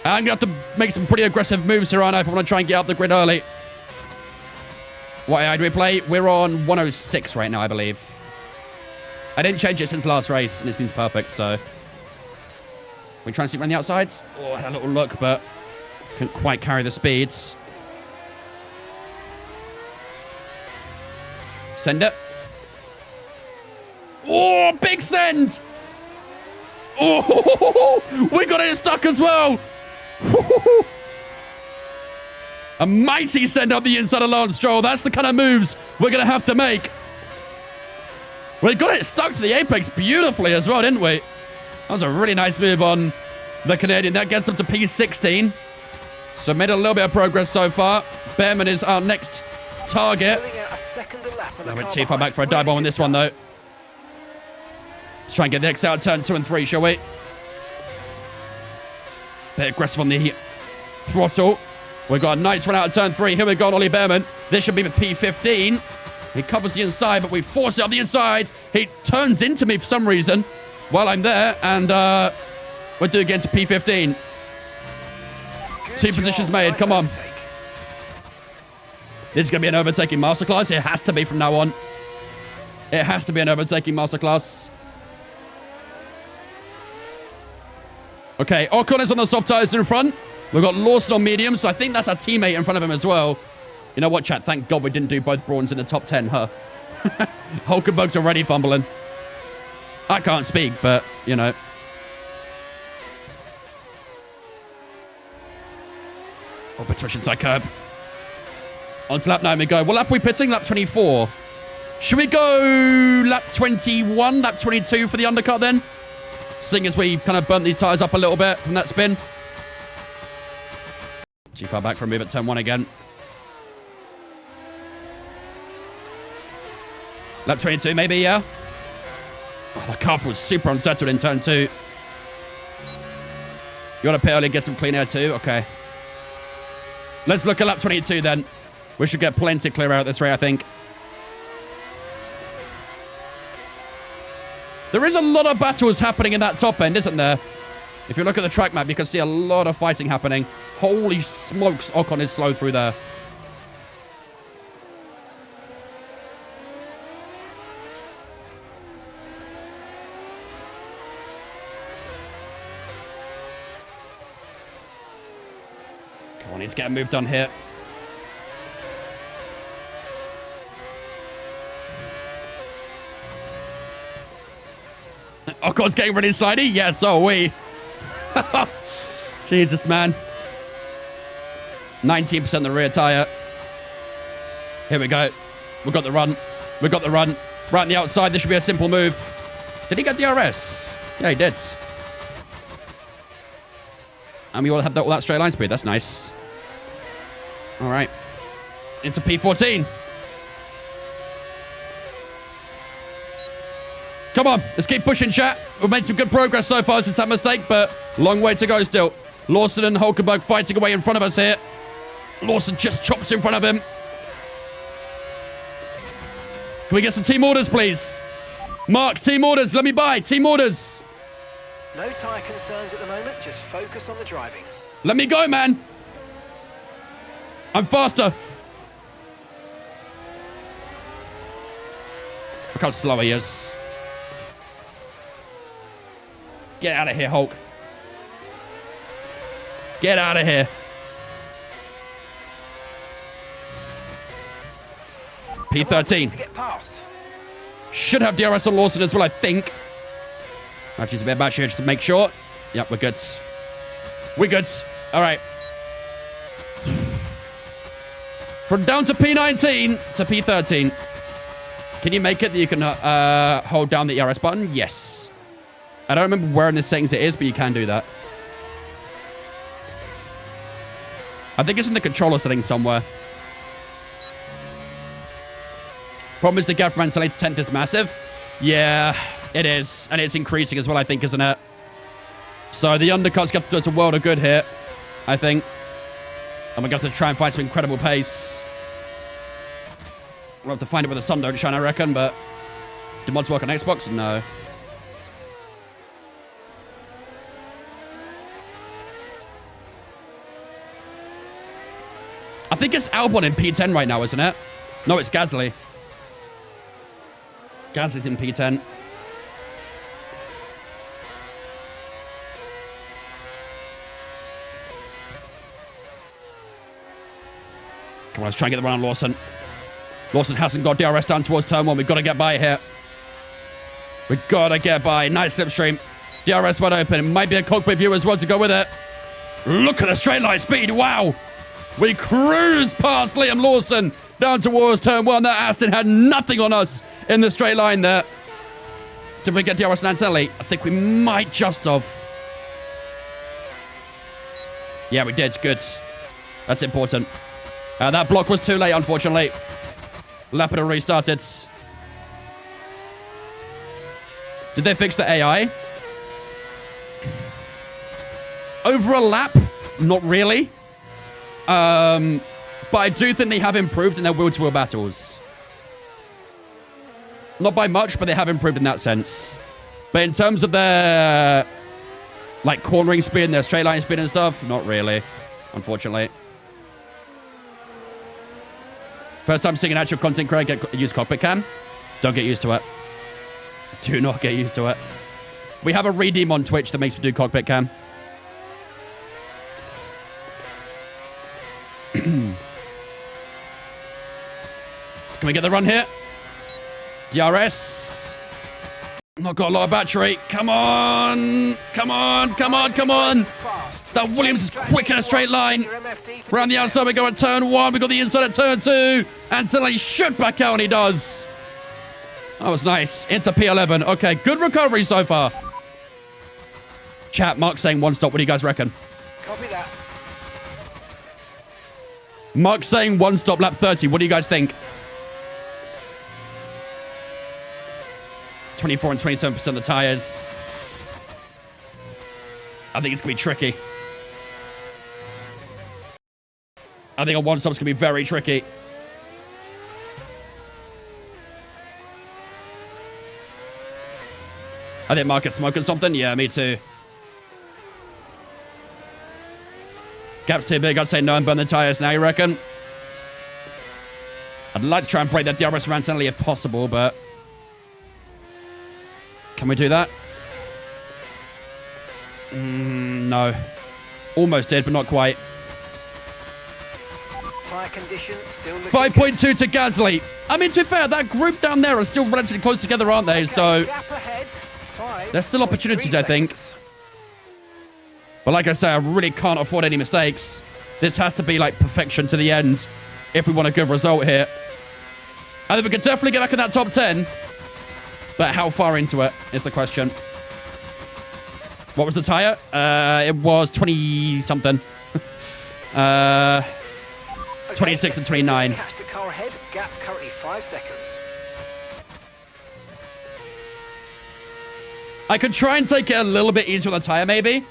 I'm going to have to make some pretty aggressive moves here, aren't I, if I want to try and get up the grid early. What AI do we play? We're on 106 right now, I believe. I didn't change it since last race, and it seems perfect, so... We try and sneak around the outsides? Oh, I had a little look, but couldn't quite carry the speeds. Send it. Oh, big send! Oh, we got it stuck as well! A mighty send up the inside of Lance Stroll. That's the kind of moves we're going to have to make. We got it stuck to the apex beautifully as well, didn't we? That was a really nice move on the Canadian. That gets up to P16. So made a little bit of progress so far. Behrman is our next target. I went too far back for a dive bomb on this one, though. Let's try and get the X out turn 2 and 3, shall we? Bit aggressive on the throttle. We've got a nice run out of turn 3. Here we go on Ollie Behrman. This should be the P15. He covers the inside, but we force it up the inside. He turns into me for some reason while I'm there, and we'll do again to P15. Two positions made. Come on. This is going to be an overtaking masterclass. It has to be from now on. It has to be an overtaking masterclass. Okay, Ocon is on the soft tires in front. We've got Lawson on medium, so I think that's our teammate in front of him as well. You know what, chat? Thank God we didn't do both Brawns in the top 10, huh? Hulkenberg's already fumbling. I can't speak, but, you know. Oh, Patricia inside curb. On to lap 9 we go. What lap are we pitting? Lap 24. Should we go lap 21, lap 22 for the undercut then? Seeing as we kind of burnt these tyres up a little bit from that spin. Too far back for a move at turn 1 again. Lap 22 maybe, yeah? Oh, the car was super unsettled in turn 2. You want to pit early and get some clean air too? Okay. Let's look at lap 22 then. We should get plenty clear out this way, I think. There is a lot of battles happening in that top end, isn't there? If you look at the track map, you can see a lot of fighting happening. Holy smokes, Ocon is slow through there. Come on, he's getting moved on here. Ocon's getting really slidey. Yes, so are we. Jesus, man. 19% the rear tire. Here we go. We've got the run. We've got the run. Right on the outside. This should be a simple move. Did he get the RS? Yeah, he did. And we all have all that straight line speed. That's nice. All right. Into P14. Come on, let's keep pushing, chat. We've made some good progress so far since that mistake, but long way to go still. Lawson and Hulkenberg fighting away in front of us here. Lawson just chops in front of him. Can we get some team orders, please? Mark, team orders. Let me buy. Team orders. No tyre concerns at the moment. Just focus on the driving. Let me go, man. I'm faster. Look how slow he is. Get out of here, Hulk. Get out of here. P13. To get past. Should have DRS on Lawson as well, I think. Actually, it's a bit about just to make sure. Yep, we're good. We're good. All right. From down to P19 to P13. Can you make it that you can hold down the ERS button? Yes. I don't remember where in the settings it is, but you can do that. I think it's in the controller settings somewhere. Problem is the gap from 10th to 10th is massive. Yeah, it is. And it's increasing as well, I think, isn't it? So the undercuts get to do us a world of good here, I think. And we're going to have to try and find some incredible pace. We'll have to find it where the sun don't shine, I reckon, but... Do mods work on Xbox? No. I think it's Albon in P10 right now, isn't it? No, it's Gasly. Gasly's in P10. Come on, let's try and get the run on Lawson. Lawson hasn't got DRS down towards turn 1. We've got to get by here. We've got to get by. Nice slipstream. DRS wide open. It might be a cockpit view as well to go with it. Look at the straight line speed. Wow. We cruise past Liam Lawson down towards turn 1. That Aston had nothing on us in the straight line there. Did we get DRS Nantelli? I think we might just have. Yeah, we did. Good. That's important. That block was too late, unfortunately. Lap had restarted. Did they fix the AI? Over a lap? Not really. But I do think they have improved in their wheel-to-wheel battles. Not by much, but they have improved in that sense. But in terms of their, like, cornering speed and their straight line speed and stuff, not really, unfortunately. First time seeing an actual content creator use cockpit cam. Don't get used to it. Do not get used to it. We have a redeem on Twitch that makes me do cockpit cam. Can we get the run here? DRS. Not got a lot of battery. Come on. Come on. Come on. Come on. That Williams is quick in a straight line. Around the outside, we go at turn 1. We got the inside at turn 2. Until he should back out, and he does. That was nice. Into P11. Okay, good recovery so far. Chat, Mark saying 1 stop. What do you guys reckon? Copy that. Mark saying 1 stop, lap 30. What do you guys think? 24 and 27% of the tires. I think it's going to be tricky. I think a 1 stop's going to be very tricky. I think Mark is smoking something. Yeah, me too. Gap's too big. I'd say no and burn the tires now, you reckon? I'd like to try and break that DRS around suddenly if possible, but... Can we do that? No. Almost did, but not quite. Tyre condition still looking 5.2 to Gasly. I mean, to be fair, that group down there are still relatively close together, aren't they? Okay, So gap ahead. there's still opportunities, I think. But like I say, I really can't afford any mistakes. This has to be like perfection to the end if we want a good result here. I think we could definitely get back in that top 10. But how far into it is the question. What was the tyre? It was 20-something. 26 and 29. Catch the car ahead. Gap currently 5 seconds. I could try and take it a little bit easier on the tyre, maybe.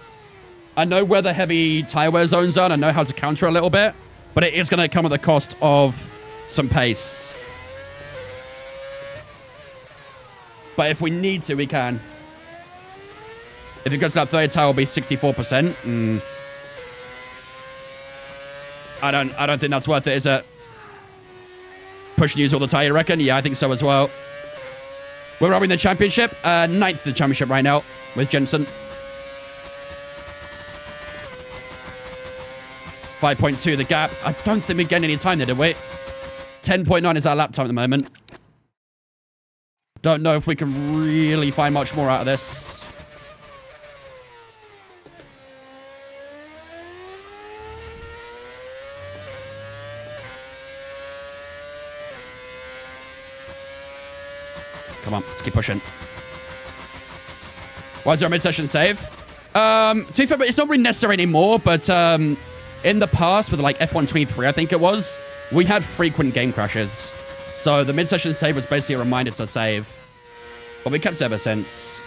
I know where the heavy tyre wear zones are, and I know how to counter a little bit. But it is going to come at the cost of some pace. But if we need to, we can. If it goes to that third tyre, it'll be 64%. I don't think that's worth it, is it? Push and use all the tyre, you reckon? Yeah, I think so as well. Where are we in the championship? 9th in the championship right now with Jensen. 5.2 the gap. I don't think we gained any time there, did we? 10.9 is our lap time at the moment. Don't know if we can really find much more out of this. Come on, let's keep pushing. Why is there a mid-session save? To be fair, it's not really necessary anymore, but in the past, with like F123, I think it was, we had frequent game crashes. So the mid-session save was basically a reminder to save. But we kept it ever since.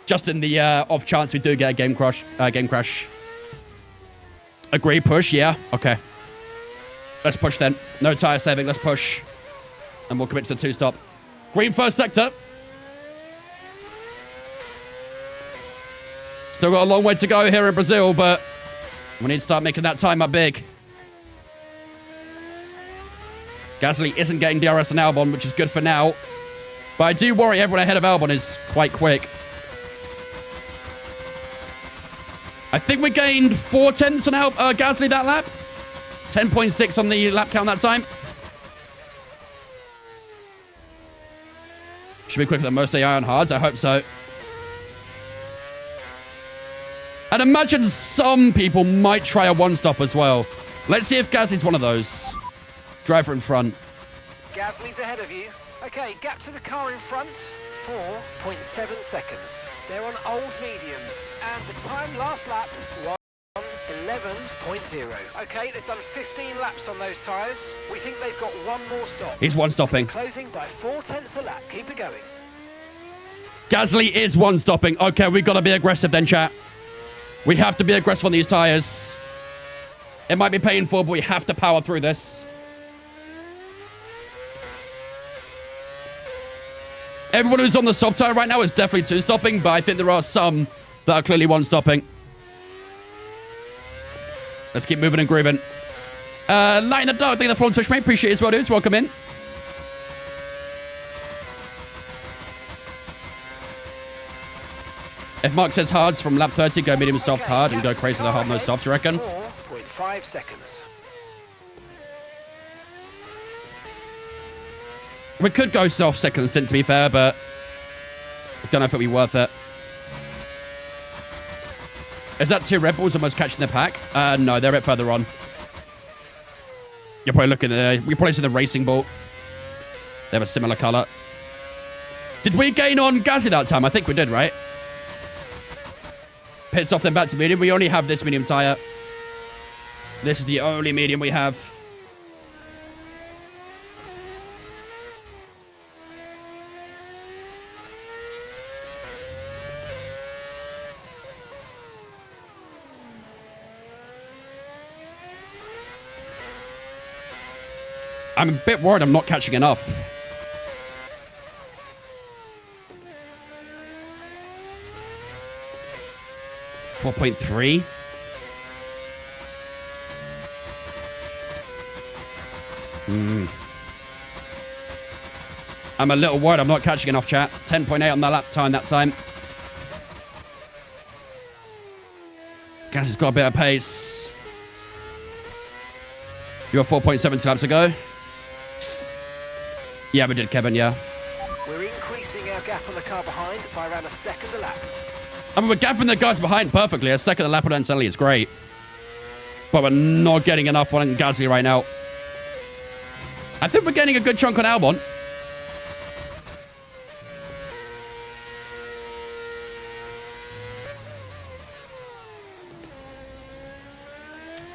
Just in the off chance we do get a game crash. Agree, push, yeah? Okay. Let's push then. No tire saving, let's push. And we'll commit to the 2-stop. Green first sector. Still got a long way to go here in Brazil, but we need to start making that time up big. Gasly isn't getting DRS on Albon, which is good for now. But I do worry everyone ahead of Albon is quite quick. I think we gained 4 tenths on Gasly that lap. 10.6 on the lap count that time. Should be quicker than most AI on hards. I hope so. I'd imagine some people might try a one-stop as well. Let's see if Gasly's one of those. Driver in front. Gasly's ahead of you. Okay, gap to the car in front. 4.7 seconds. They're on old mediums. And the time last lap was 11.0. Okay, they've done 15 laps on those tyres. We think they've got one more stop. He's one-stopping. Closing by 4 tenths a lap. Keep it going. Gasly is one-stopping. Okay, we've got to be aggressive then, chat. We have to be aggressive on these tyres. It might be painful, but we have to power through this. Everyone who's on the soft tyre right now is definitely two-stopping, but I think there are some that are clearly one-stopping. Let's keep moving and grooving. Light in the dark, thank you for the Twitch, mate. Appreciate it as well, dudes. Welcome in. If Mark says hards from lap 30, go medium soft hard and go crazy the hard no soft, you reckon? 4.5 seconds. We could go soft second stint, to be fair, but I don't know if it'll be worth it. Is that 2 Red Bulls almost catching the pack? No, they're a bit further on. You're probably looking at we're probably seeing the Racing Bull. They have a similar color. Did we gain on Gasly that time? I think we did, right? Pits off then back to medium. We only have this medium tire. This is the only medium we have. I'm a bit worried I'm not catching enough. 4.3. I'm a little worried I'm not catching enough, chat. 10.8 on the lap time that time. Gas has got a bit of pace. You were 4.7 laps ago. Yeah, we did, Kevin, yeah. We're increasing our gap on the car behind by around a second a lap. I mean, we're gapping the guys behind perfectly. A second a lap on Anselli is great. But we're not getting enough on Gasly right now. I think we're getting a good chunk on Albon.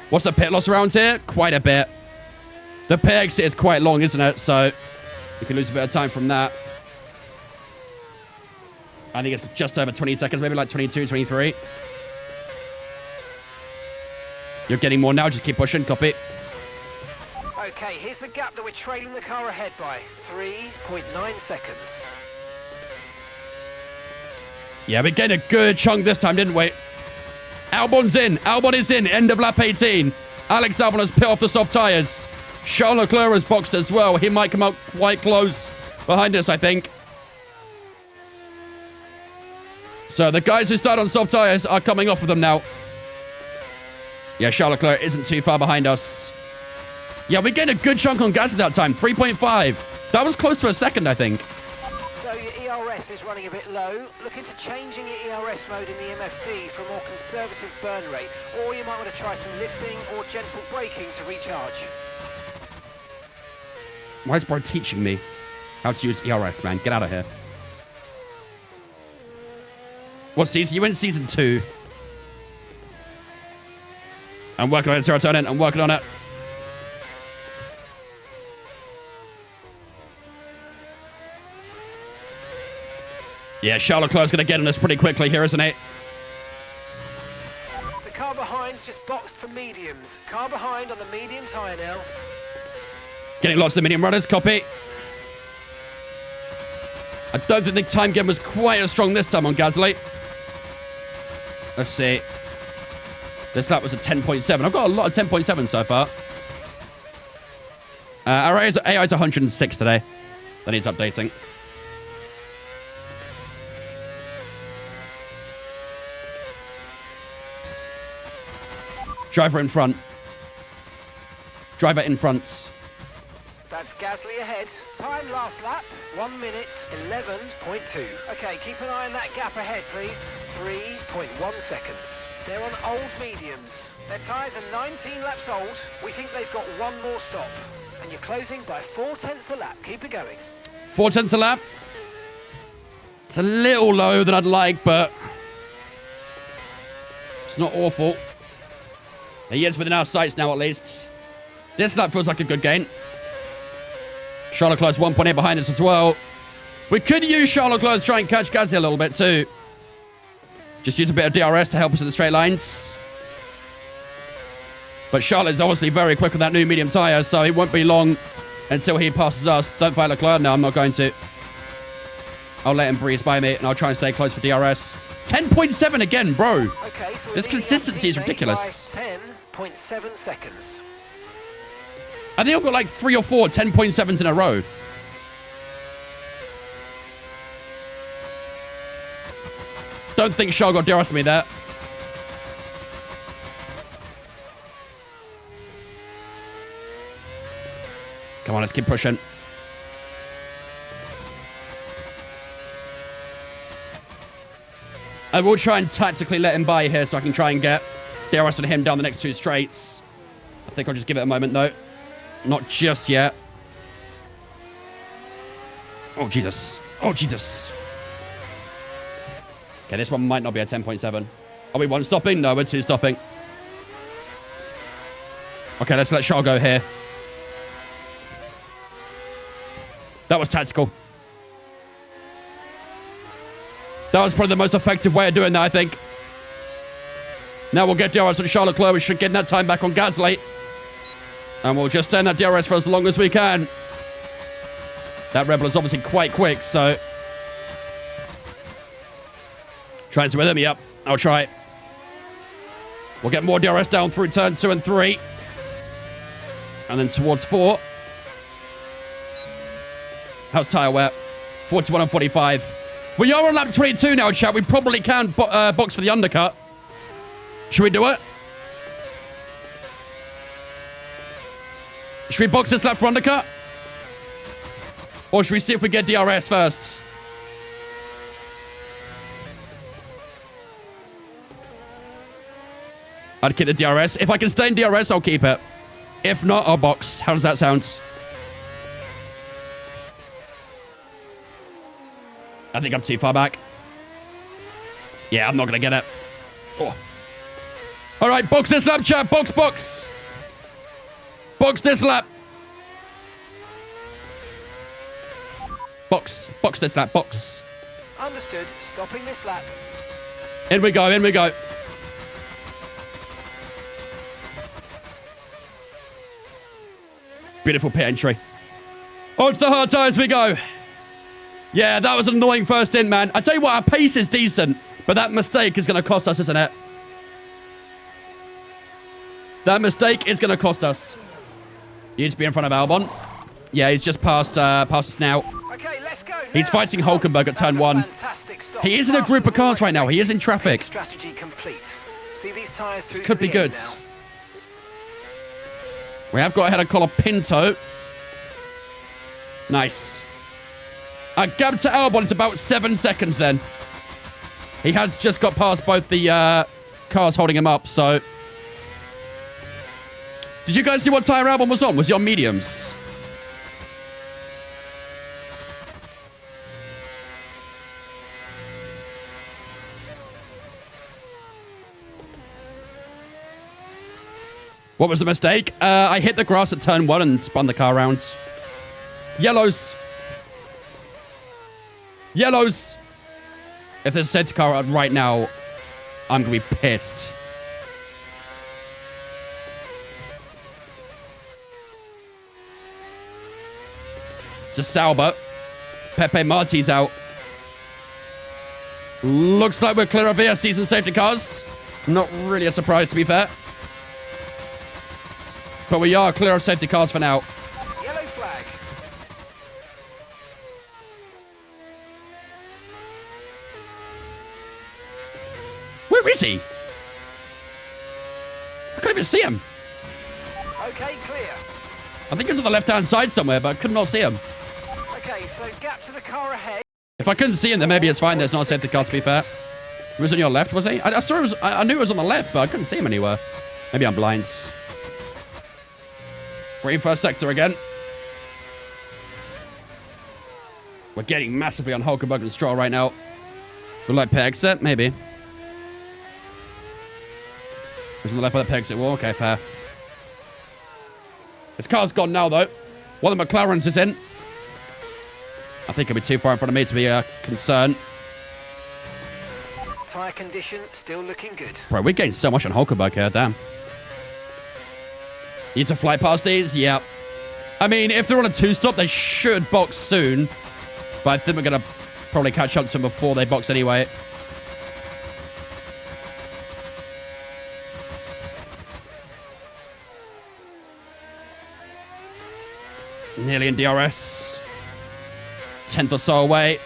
What's the pit loss around here? Quite a bit. The pit exit is quite long, isn't it? So you can lose a bit of time from that. I think it's just over 20 seconds, maybe like 22, 23. You're getting more now. Just keep pushing. Copy. Okay, here's the gap that we're trailing the car ahead by. 3.9 seconds. Yeah, we gained a good chunk this time, didn't we? Albon's in. Albon is in. End of lap 18. Alex Albon has pit off the soft tyres. Charles Leclerc has boxed as well. He might come up quite close behind us, I think. So the guys who start on soft tyres are coming off of them now. Yeah, Charles Leclerc isn't too far behind us. Yeah, we gained a good chunk on gas at that time. 3.5. That was close to a second, I think. So your ERS is running a bit low. Look into changing your ERS mode in the MFD for a more conservative burn rate. Or you might want to try some lifting or gentle braking to recharge. Why is bro teaching me how to use ERS, man? Get out of here. What season? You in season 2. I'm working on it, Serotonin. I'm working on it. Yeah, Charles Leclerc's going to get on this pretty quickly here, isn't he? The car behind's just boxed for mediums. Car behind on the medium tyre now. Getting lost in the medium runners. Copy. I don't think the time game was quite as strong this time on Gasly. Let's see. This lap was a 10.7. I've got a lot of 10.7 so far. Our AI is 106 today. That needs updating. Driver in front. Driver in front. That's Gasly ahead. Time last lap, 1 minute 11.2. Okay, keep an eye on that gap ahead, please. 3.1 seconds. They're on old mediums. Their tyres are 19 laps old. We think they've got one more stop. And you're closing by 4/10 a lap. Keep it going. 4/10 a lap. It's a little lower than I'd like, but it's not awful. He is within our sights now, at least. This lap feels like a good gain. Charles Leclerc's 1.8 behind us as well. We could use Charles Leclerc to try and catch Gasly a little bit too. Just use a bit of DRS to help us in the straight lines. But Charlotte is obviously very quick on that new medium tyre, so it won't be long until he passes us. Don't fight Leclerc. No, I'm not going to. I'll let him breeze by me, and I'll try and stay close for DRS. 10.7 again, bro. Okay, so this consistency is ridiculous. 10.7 seconds. I think I've got like 3 or 4 10.7s in a row. Don't think Charles got DRS to me there. Come on, let's keep pushing. I will try and tactically let him by here so I can try and get DRS on him down the next 2 straights. I think I'll just give it a moment, though. Not just yet. Oh, Jesus. Oh, Jesus. Okay, this one might not be a 10.7. Are we 1 stopping? No, we're 2 stopping. Okay, let's let Charles go here. That was tactical. That was probably the most effective way of doing that, I think. Now we'll get DRS on Charles Leclerc. We should get that time back on Gasly. And we'll just stay in that DRS for as long as we can. That Rebel is obviously quite quick, so... Tries to rhythm me up. I'll try. We'll get more DRS down through turn 2 and 3. And then towards 4. How's tyre wear? 41 and 45. We are on lap 22 now, chat. We probably can box for the undercut. Should we do it? Should we box this lap for undercut? Or should we see if we get DRS first? I'd keep the DRS. If I can stay in DRS, I'll keep it. If not, I'll box. How does that sound? I think I'm too far back. Yeah, I'm not going to get it. Oh. All right, box this lap, chat. Box, box. Box this lap. Box. Box this lap. Box. Understood. Stopping this lap. In we go. In we go. Beautiful pit entry. On to the hard tyres we go. Yeah, that was an annoying first in, man. I tell you what, our pace is decent, but that mistake is going to cost us, isn't it? That mistake is going to cost us. You need to be in front of Albon. Yeah, he's just past us now. Okay, let's go. He's fighting Hulkenberg at turn 1. He is in a group of cars right now. He is in traffic. Strategy complete. See these tires through This could to be the good. end now. We have got ahead of Collar Pinto. Nice. Our gap to Albon is about 7 seconds then. He has just got past both the cars holding him up, so... Did you guys see what tyre Albon was on? Was he on mediums? What was the mistake? I hit the grass at turn 1 and spun the car around. Yellows. Yellows. If there's a safety car out right now, I'm going to be pissed. It's a Sauber. Pepe Marti's out. Looks like we're clear of VSCs and safety cars. Not really a surprise, to be fair. But we are clear of safety cars for now. Yellow flag. Where is he? I can't even see him. Okay, clear. I think he's on the left-hand side somewhere, but I could not see him. Okay, so gap to the car ahead. If I couldn't see him, then maybe it's fine. There's not a safety car, to be fair. He was on your left, was he? I saw it was, I knew it was on the left, but I couldn't see him anywhere. Maybe I'm blind. Green first sector again. We're getting massively on Hulkenberg and Stroll right now. Would like pit exit? Maybe. Who's on the left by the pit exit wall? Okay, fair. His car's gone now, though. One of the McLarens is in. I think it'll be too far in front of me to be a concern. Tyre condition still looking good. Bro, we're getting so much on Hulkenberg here, damn. Need to fly past these? Yeah. I mean, if they're on a 2-stop, they should box soon. But I think we're going to probably catch up to them before they box anyway. Nearly in DRS. 10th or so away.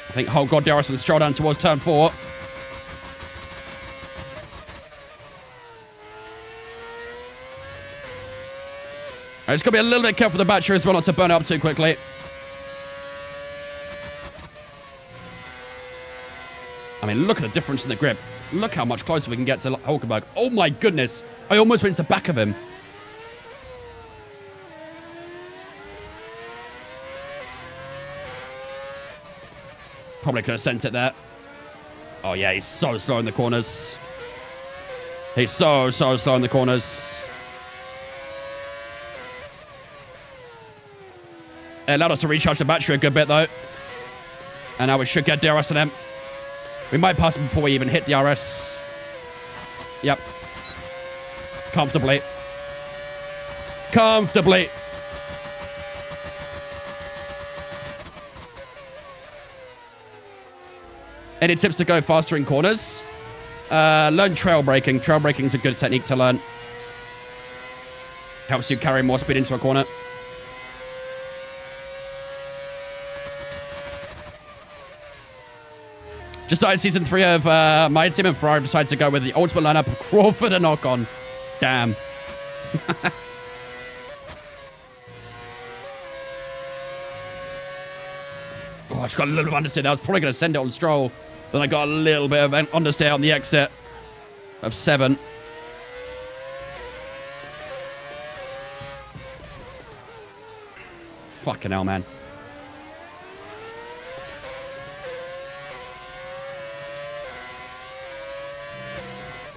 I think Hulk got DRS and Stroll down towards turn 4. Alright, it's got to be a little bit careful with the battery as well, not to burn it up too quickly. I mean, look at the difference in the grip. Look how much closer we can get to Hulkenberg. Oh my goodness. I almost went to the back of him. Probably could have sent it there. Oh yeah, he's so slow in the corners. He's so slow in the corners. It allowed us to recharge the battery a good bit, though. And now we should get DRS on them. We might pass him before we even hit DRS. Yep. Comfortably. Comfortably. Any tips to go faster in corners? Learn trail braking. Trail braking is a good technique to learn. Helps you carry more speed into a corner. Just started season 3 of my team, and Ferrari decided to go with the ultimate lineup of Crawford and Ocon. Damn. Oh, I just got a little bit of understeer. I was probably going to send it on Stroll. Then I got a little bit of understeer on the exit of 7. Fucking hell, man.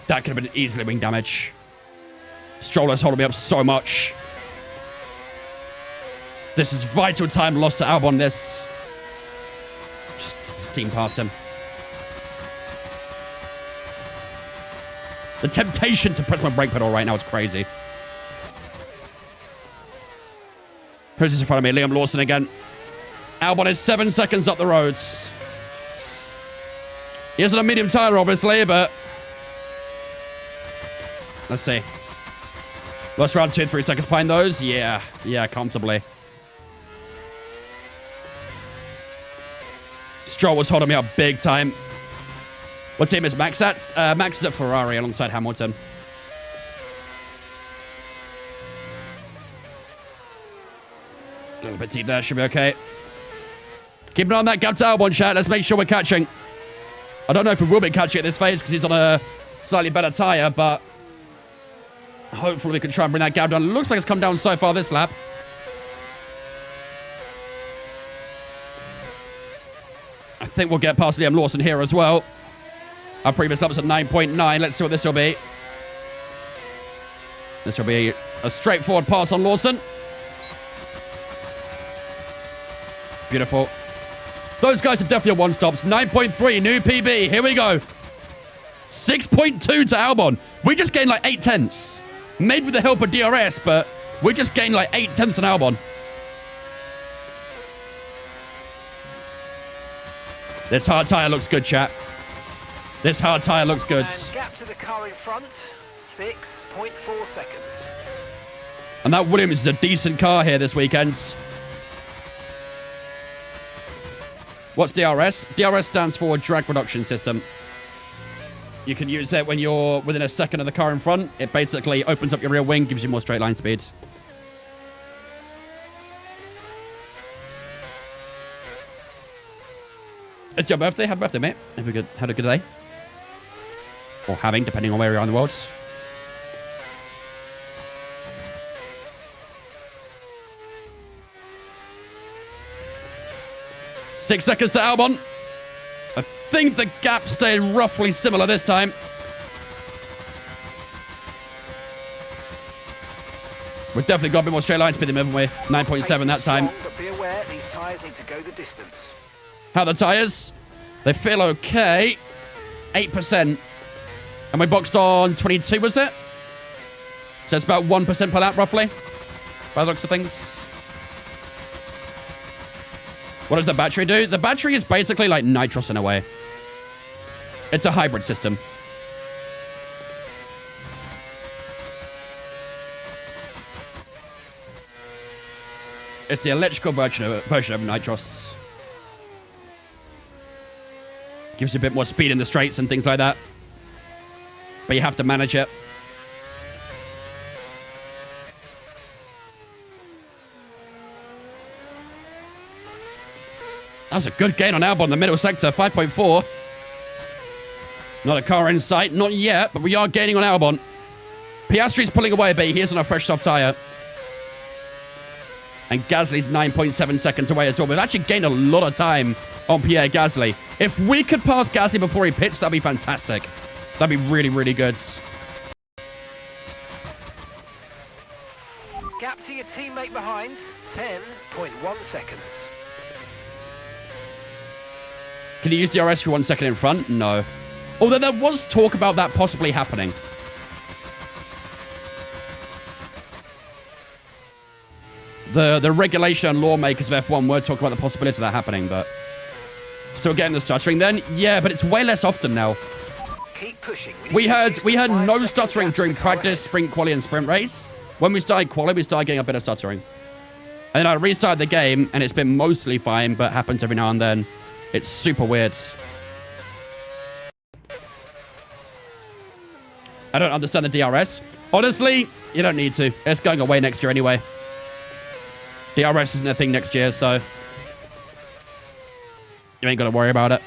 That could have been easily wing damage. Stroller's holding me up so much. This is vital time lost to Albon. This. Just steam past him. The temptation to press my brake pedal right now is crazy. Who's this in front of me? Liam Lawson again. Albon is 7 seconds up the roads. He isn't a medium tire, obviously, but... Let's see. Last round 2, 3 seconds behind those. Yeah, comfortably. Stroll was holding me up big time. What team is Max at? Max is at Ferrari alongside Hamilton. A little bit deep there. Should be okay. Keep an eye on that gap to Albon, chat. Let's make sure we're catching. I don't know if we will be catching at this phase because he's on a slightly better tyre, but hopefully we can try and bring that gap down. It looks like it's come down so far this lap. I think we'll get past Liam Lawson here as well. Our previous lap was at 9.9. Let's see what this will be. This will be a straightforward pass on Lawson. Beautiful. Those guys are definitely one-stops. 9.3, new PB. Here we go. 6.2 to Albon. We just gained like 8 tenths. Made with the help of DRS, but we just gained like 8 tenths on Albon. This hard tyre looks good, chat. This hard tyre looks good. And gap to the car in front, 6.4 seconds. And that Williams is a decent car here this weekend. What's DRS? DRS stands for drag reduction system. You can use it when you're within a second of the car in front. It basically opens up your rear wing, gives you more straight line speed. It's your birthday. Happy birthday, mate. Had a good day. Or having, depending on where you are in the world. Six seconds to Albon. I think the gap stayed roughly similar this time. We've definitely got a bit more straight line speed than haven't we? 9.7 that time. Strong, but be aware, these tyres need to go the distance. How are the tyres? They feel okay. 8%. And we boxed on 22, was it? So it's about 1% per lap, roughly. By the looks of things. What does the battery do? The battery is basically like nitrous in a way. It's a hybrid system. It's the electrical version of nitrous. Gives you a bit more speed in the straights and things like that. But you have to manage it. That was a good gain on Albon in the middle sector, 5.4. Not a car in sight, not yet, but we are gaining on Albon. Piastri's pulling away a bit. He is on a fresh soft tyre. And Gasly's 9.7 seconds away as well. We've actually gained a lot of time on Pierre Gasly. If we could pass Gasly before he pits, that'd be fantastic. That'd be really, really good. Gap to your teammate behind, 10.1 seconds. Can you use DRS for 1 second in front? No. Although there was talk about that possibly happening. The regulation and lawmakers of F1 were talking about the possibility of that happening, but Still getting the stuttering then? Yeah, but it's way less often now. Keep pushing. We had need to reduce the 5 no second stuttering gap to during the car practice, ahead. sprint quali, and sprint race. When we started quali, we started getting a bit of stuttering. And then I restarted the game, and it's been mostly fine, but happens every now and then. It's super weird. I don't understand the DRS. Honestly, you don't need to. It's going away next year anyway. DRS isn't a thing next year, so you ain't got to worry about it.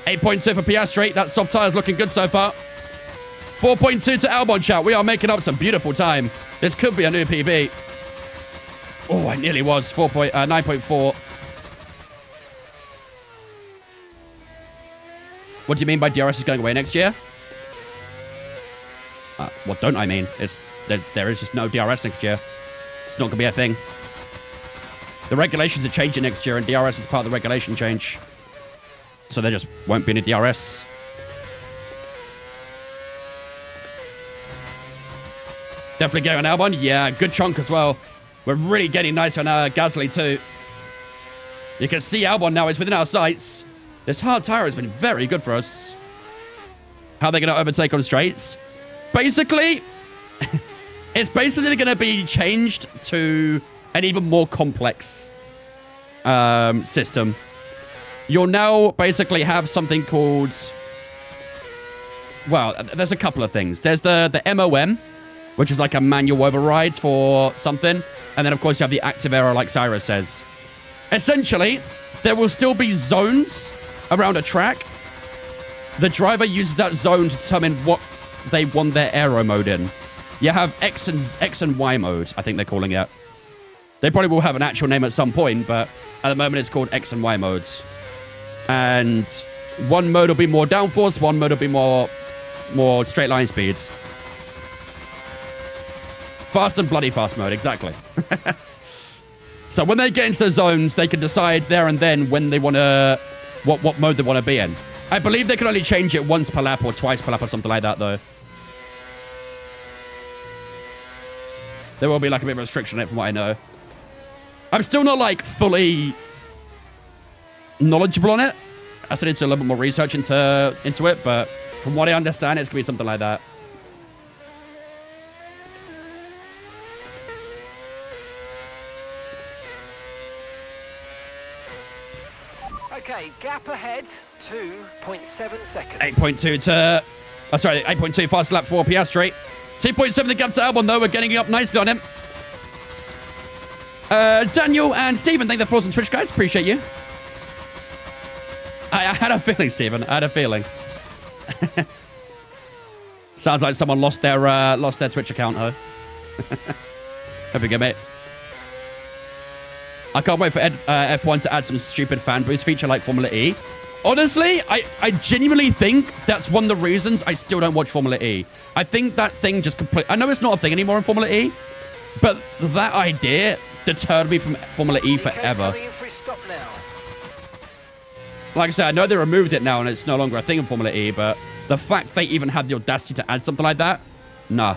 8.2 for Piastri. That soft tire's looking good so far. 4.2 to Albon, chat. We are making up some beautiful time. This could be a new PB. Oh, it nearly was. 9.4. What do you mean by DRS is going away next year? What don't I mean? There is just no DRS next year. It's not going to be a thing. The regulations are changing next year, and DRS is part of the regulation change. So there just won't be any DRS. Definitely getting on Albon. Yeah, good chunk as well. We're really getting nice on Gasly too. You can see Albon now is within our sights. This hard tire has been very good for us. How are they going to overtake on straights? Basically, it's basically going to be changed to an even more complex system. You'll now basically have something called... Well, there's a couple of things. There's the MOM, which is like a manual override for something. And then, of course, you have the active error, like Cyrus says. Essentially, there will still be zones around a track. The driver uses that zone to determine what they want their aero mode in. You have X and Y mode, I think they're calling it. They probably will have an actual name at some point, but at the moment it's called X and Y modes. And one mode will be more downforce, one mode will be more straight line speeds. Fast and bloody fast mode, exactly. So when they get into the zones, they can decide there and then when they want to, what mode they want to be in. I believe they can only change it once per lap or twice per lap or something like that, though. There will be like a bit of a restriction on it from what I know. I'm still not like fully knowledgeable on it. I still need to do a little bit more research into it, but from what I understand, it's going to be something like that. Okay, gap ahead, 2.7 seconds. 8.2 to... Oh, sorry, 8.2 fast lap for Piastri. 2.7 the gap to Albon, though. We're getting up nicely on him. Daniel and Stephen, thank you for the on Twitch, guys. Appreciate you. I had a feeling, Stephen. I had a feeling. Sounds like someone lost their Twitch account, huh? Hope you get mate. I can't wait for F1 to add some stupid fan boost feature like Formula E. Honestly, I genuinely think that's one of the reasons I still don't watch Formula E. I think that thing just completely... I know it's not a thing anymore in Formula E, but that idea deterred me from Formula E forever. Coming in for his stop now. Like I said, I know they removed it now and it's no longer a thing in Formula E, but the fact they even had the audacity to add something like that, nah.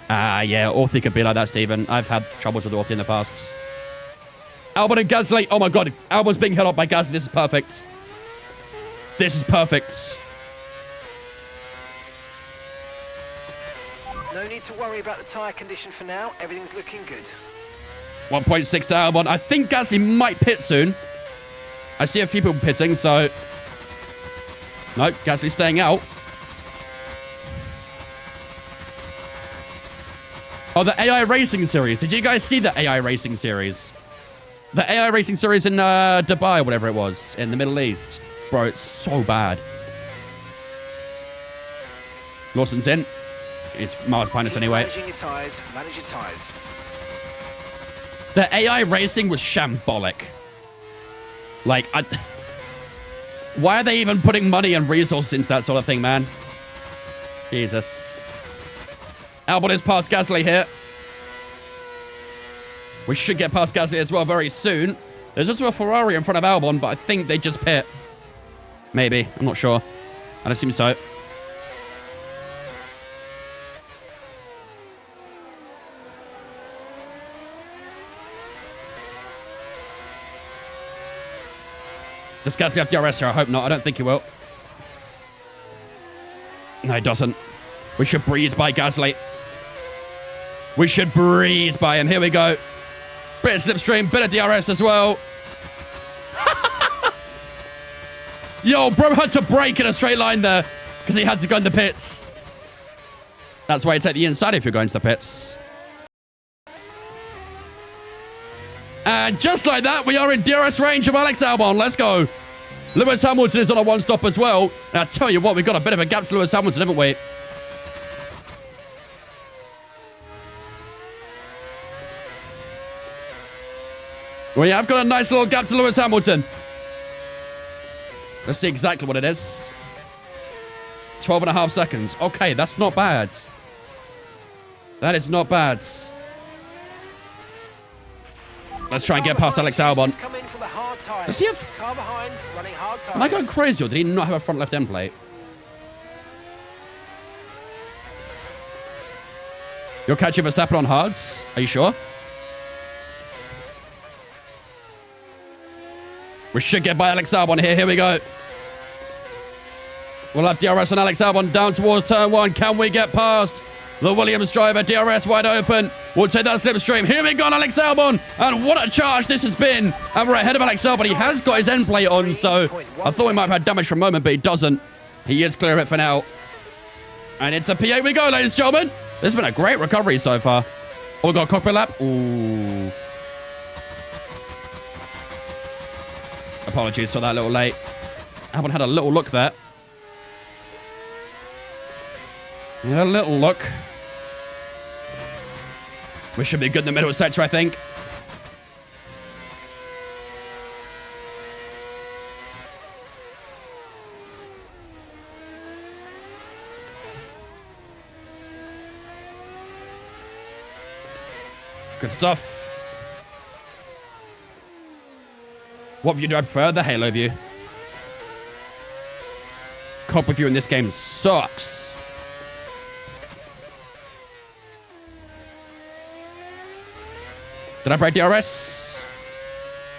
Yeah, Authy could be like that, Stephen. I've had troubles with Authy in the past. Albon and Gasly. Oh my god, Albon's being held up by Gasly. This is perfect. This is perfect. No need to worry about the tyre condition for now. Everything's looking good. 1.6 to Albon. I think Gasly might pit soon. I see a few people pitting, so... Nope, Gasly's staying out. Oh, the AI Racing Series. Did you guys see the AI Racing Series? The AI Racing Series in Dubai, or whatever it was, in the Middle East. Bro, it's so bad. Lawson's in. It's miles behind us anyway. Managing your tyres. Manage your tyres. The AI Racing was shambolic. Like, why are they even putting money and resources into that sort of thing, man? Jesus. Albon is past Gasly here. We should get past Gasly as well very soon. There's also a Ferrari in front of Albon, but I think they just pit. Maybe. I'm not sure. I'd assume so. Does Gasly have DRS here? I hope not. I don't think he will. No, he doesn't. We should breeze by Gasly. We should breeze by him. Here we go. Bit of slipstream, bit of DRS as well. Yo, bro had to brake in a straight line there because he had to go in the pits. That's why you take the inside if you're going to the pits. And just like that, we are in DRS range of Alex Albon. Let's go. Lewis Hamilton is on a one-stop as well. And I tell you what, we've got a bit of a gap to Lewis Hamilton, haven't we? We have got a nice little gap to Lewis Hamilton. Let's see exactly what it is. 12.5 seconds. Okay, that's not bad. That is not bad. Let's try and get past Alex Albon. Does he have... Am I going crazy or did he not have a front left end plate? You're catching Verstappen on hards? Are you sure? We should get by Alex Albon here. Here we go. We'll have DRS on Alex Albon down towards turn 1. Can we get past the Williams driver? DRS wide open. We'll take that slipstream. Here we go on Alex Albon. And what a charge this has been. And we're ahead of Alex Albon. He has got his end plate on, so I thought he might have had damage for a moment, but he doesn't. He is clear of it for now. And it's a P8 we go, ladies and gentlemen. This has been a great recovery so far. Oh, we got a cockpit lap. Ooh. Apologies, saw that a little late. Albon had a little look there. Yeah, a little look. We should be good in the middle sector, I think. Good stuff. What view do I prefer? The Halo view. Cockpit view in this game sucks. Did I break DRS?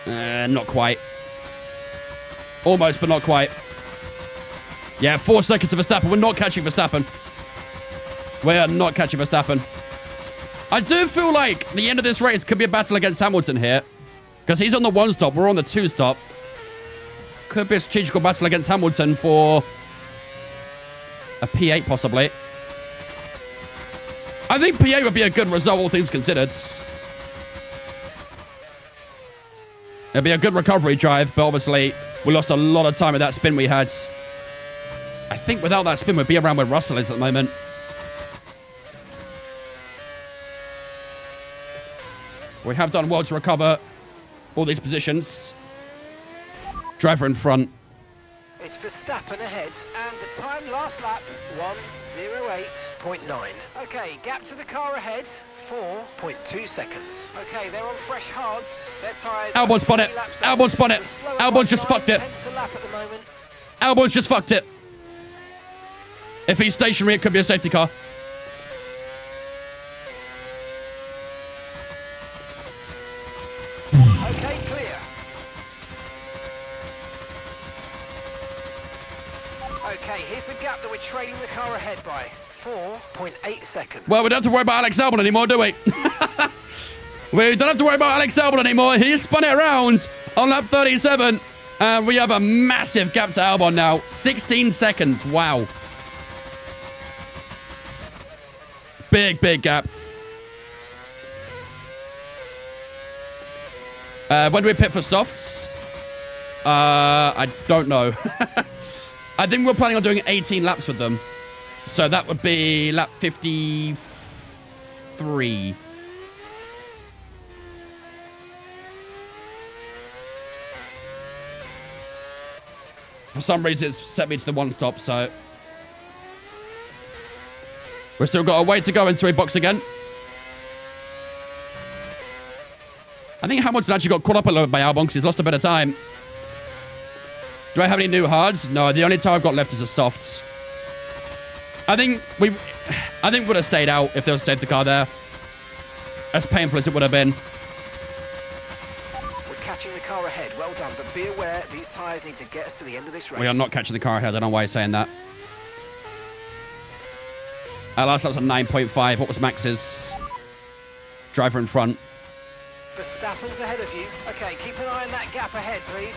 Not quite. Almost, but not quite. Yeah, 4 seconds of Verstappen. We're not catching Verstappen. We are not catching Verstappen. I do feel like the end of this race could be a battle against Hamilton here. Because he's on the 1 stop. We're on the 2 stop. Could be a strategical battle against Hamilton for a P8, possibly. I think P8 would be a good result, all things considered. It'd be a good recovery drive, but obviously we lost a lot of time with that spin we had. I think without that spin, we'd be around where Russell is at the moment. We have done well to recover all these positions. Driver in front. It's Verstappen ahead, and the time last lap, 1:08.9. Okay, gap to the car ahead, 4.2 seconds. Okay, they're on fresh hards. Their tyres... Albon spun it. Albon spun it. Albon just fucked it. Albon's just fucked it. If he's stationary, it could be a safety car. Okay, clear. Okay, here's the gap that we're trailing the car ahead by. 4.8 seconds. Well, we don't have to worry about Alex Albon anymore, do we? We don't have to worry about Alex Albon anymore. He spun it around on lap 37. And we have a massive gap to Albon now. 16 seconds. Wow. Big, big gap. When do we pit for softs? I don't know. I think we're planning on doing 18 laps with them. So that would be lap 53. For some reason, it's set me to the 1 stop, so... We've still got a way to go into a box again. I think Hamilton actually got caught up a little bit by Albon because he's lost a bit of time. Do I have any new hards? No, the only time I've got left is a softs. I think we would have stayed out if there was a safety car there. As painful as it would have been. We're catching the car ahead. Well done, but be aware these tyres need to get us to the end of this race. We are not catching the car ahead. I don't know why he's saying that. Our last lap's on 9.5. What was Max's? Driver in front. Verstappen's ahead of you. Okay, keep an eye on that gap ahead, please.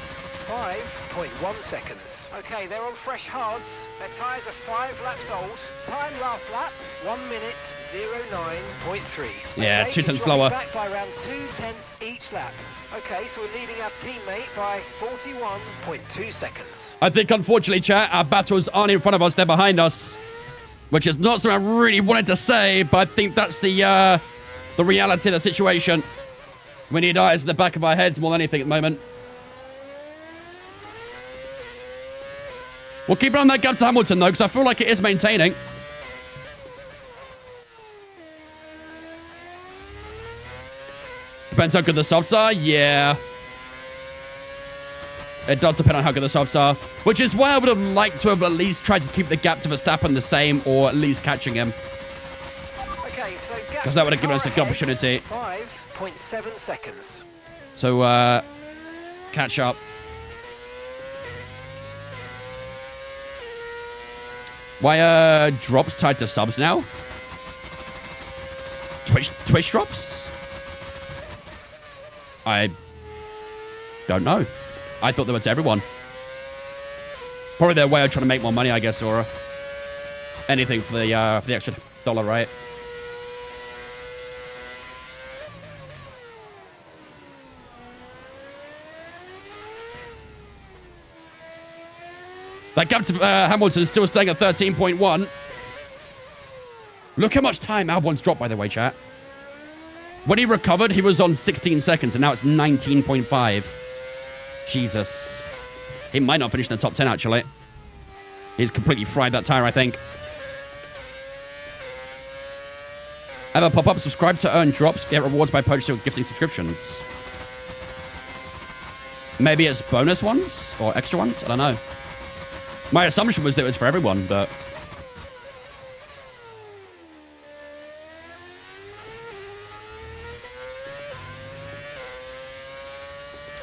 5.1 seconds. Okay, they're on fresh hards. Their tyres are 5 laps old. Time last lap, 1 minute 09.3. Yeah, okay, 2 tenths dropping slower. Back by around 2 tenths each lap. Okay, so we're leading our teammate by 41.2 seconds. I think, unfortunately, chat, our battles aren't in front of us, they're behind us. Which is not something I really wanted to say, but I think that's the reality of the situation. We need eyes in the back of our heads more than anything at the moment. We'll keep it on that gap to Hamilton, though, because I feel like it is maintaining. Depends how good the softs are. Yeah. It does depend on how good the softs are. Which is why I would have liked to have at least tried to keep the gap to Verstappen the same, or at least catching him. Okay, so because that would have given us a good opportunity. 5.7 seconds. So, catch up. Why drops tied to subs now? Twitch drops? I don't know. I thought they were to everyone. Probably their way of trying to make more money, I guess, or anything for the extra $1, right? That gap to Hamilton is still staying at 13.1. Look how much time Albon's dropped, by the way, chat. When he recovered, he was on 16 seconds, and now it's 19.5. Jesus. He might not finish in the top 10, actually. He's completely fried that tire, I think. Have a pop-up, subscribe to earn drops, get rewards by purchasing or gifting subscriptions. Maybe it's bonus ones or extra ones? I don't know. My assumption was that it was for everyone, but...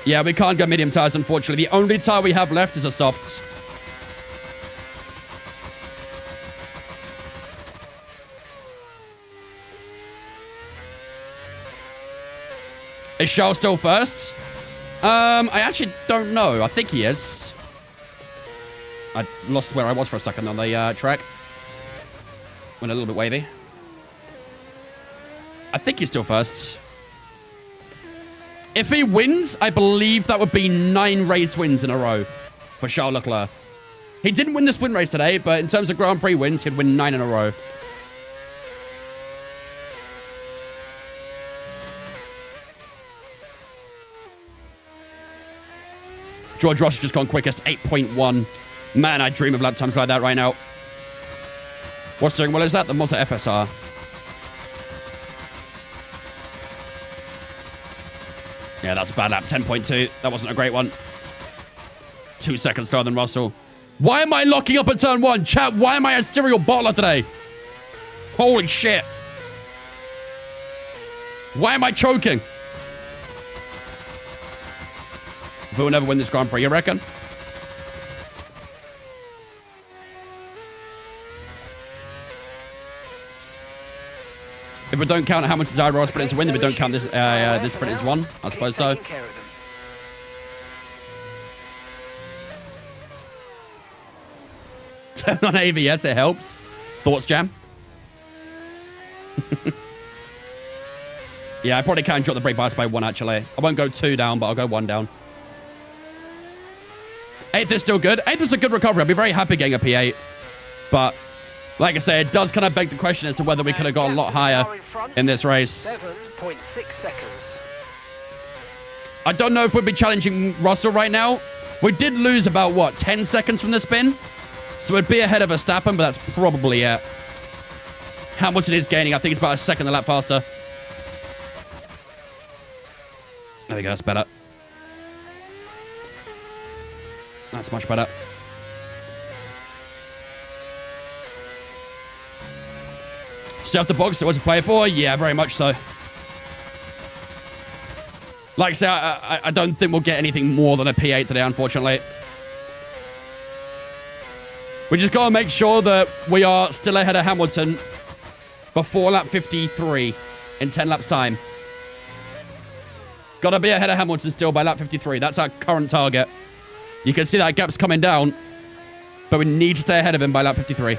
yeah, we can't go medium tires, unfortunately. The only tire we have left is a soft. Is Charles still first? I actually don't know. I think he is. I lost where I was for a second on the track. Went a little bit wavy. I think he's still first. If he wins, I believe that would be 9 race wins in a row for Charles Leclerc. He didn't win this win race today, but in terms of Grand Prix wins, he'd win 9 in a row. George Russell just gone quickest, 8.1. Man, I dream of lap times like that right now. What steering wheel is that? The Mazda FSR. Yeah, that's a bad lap. 10.2. That wasn't a great one. 2 seconds slower than Russell. Why am I locking up at turn 1? Chat, why am I a serial bottler today? Holy shit. Why am I choking? If we'll never win this Grand Prix, you reckon? If we don't count Hamilton's Iroh sprint as a win, then we don't count this this sprint as one. I suppose so. Turn on AVS, it helps. Thoughts, Jam? Yeah, I probably can drop the brake bias by 1, actually. I won't go 2 down, but I'll go 1 down. 8th is still good. 8th was a good recovery. I'd be very happy getting a P8. But... like I say, it does kind of beg the question as to whether we could have got a lot higher in this race. 7.6 seconds. I don't know if we'd be challenging Russell right now. We did lose about, what, 10 seconds from the spin? So we'd be ahead of Verstappen, but that's probably it. Hamilton is gaining. I think it's about a second a lap faster. There we go. That's better. That's much better. Still have the box that was to play for? Yeah, very much so. Like I say, I don't think we'll get anything more than a P8 today, unfortunately. We just got to make sure that we are still ahead of Hamilton before lap 53 in 10 laps time. Got to be ahead of Hamilton still by lap 53. That's our current target. You can see that gap's coming down, but we need to stay ahead of him by lap 53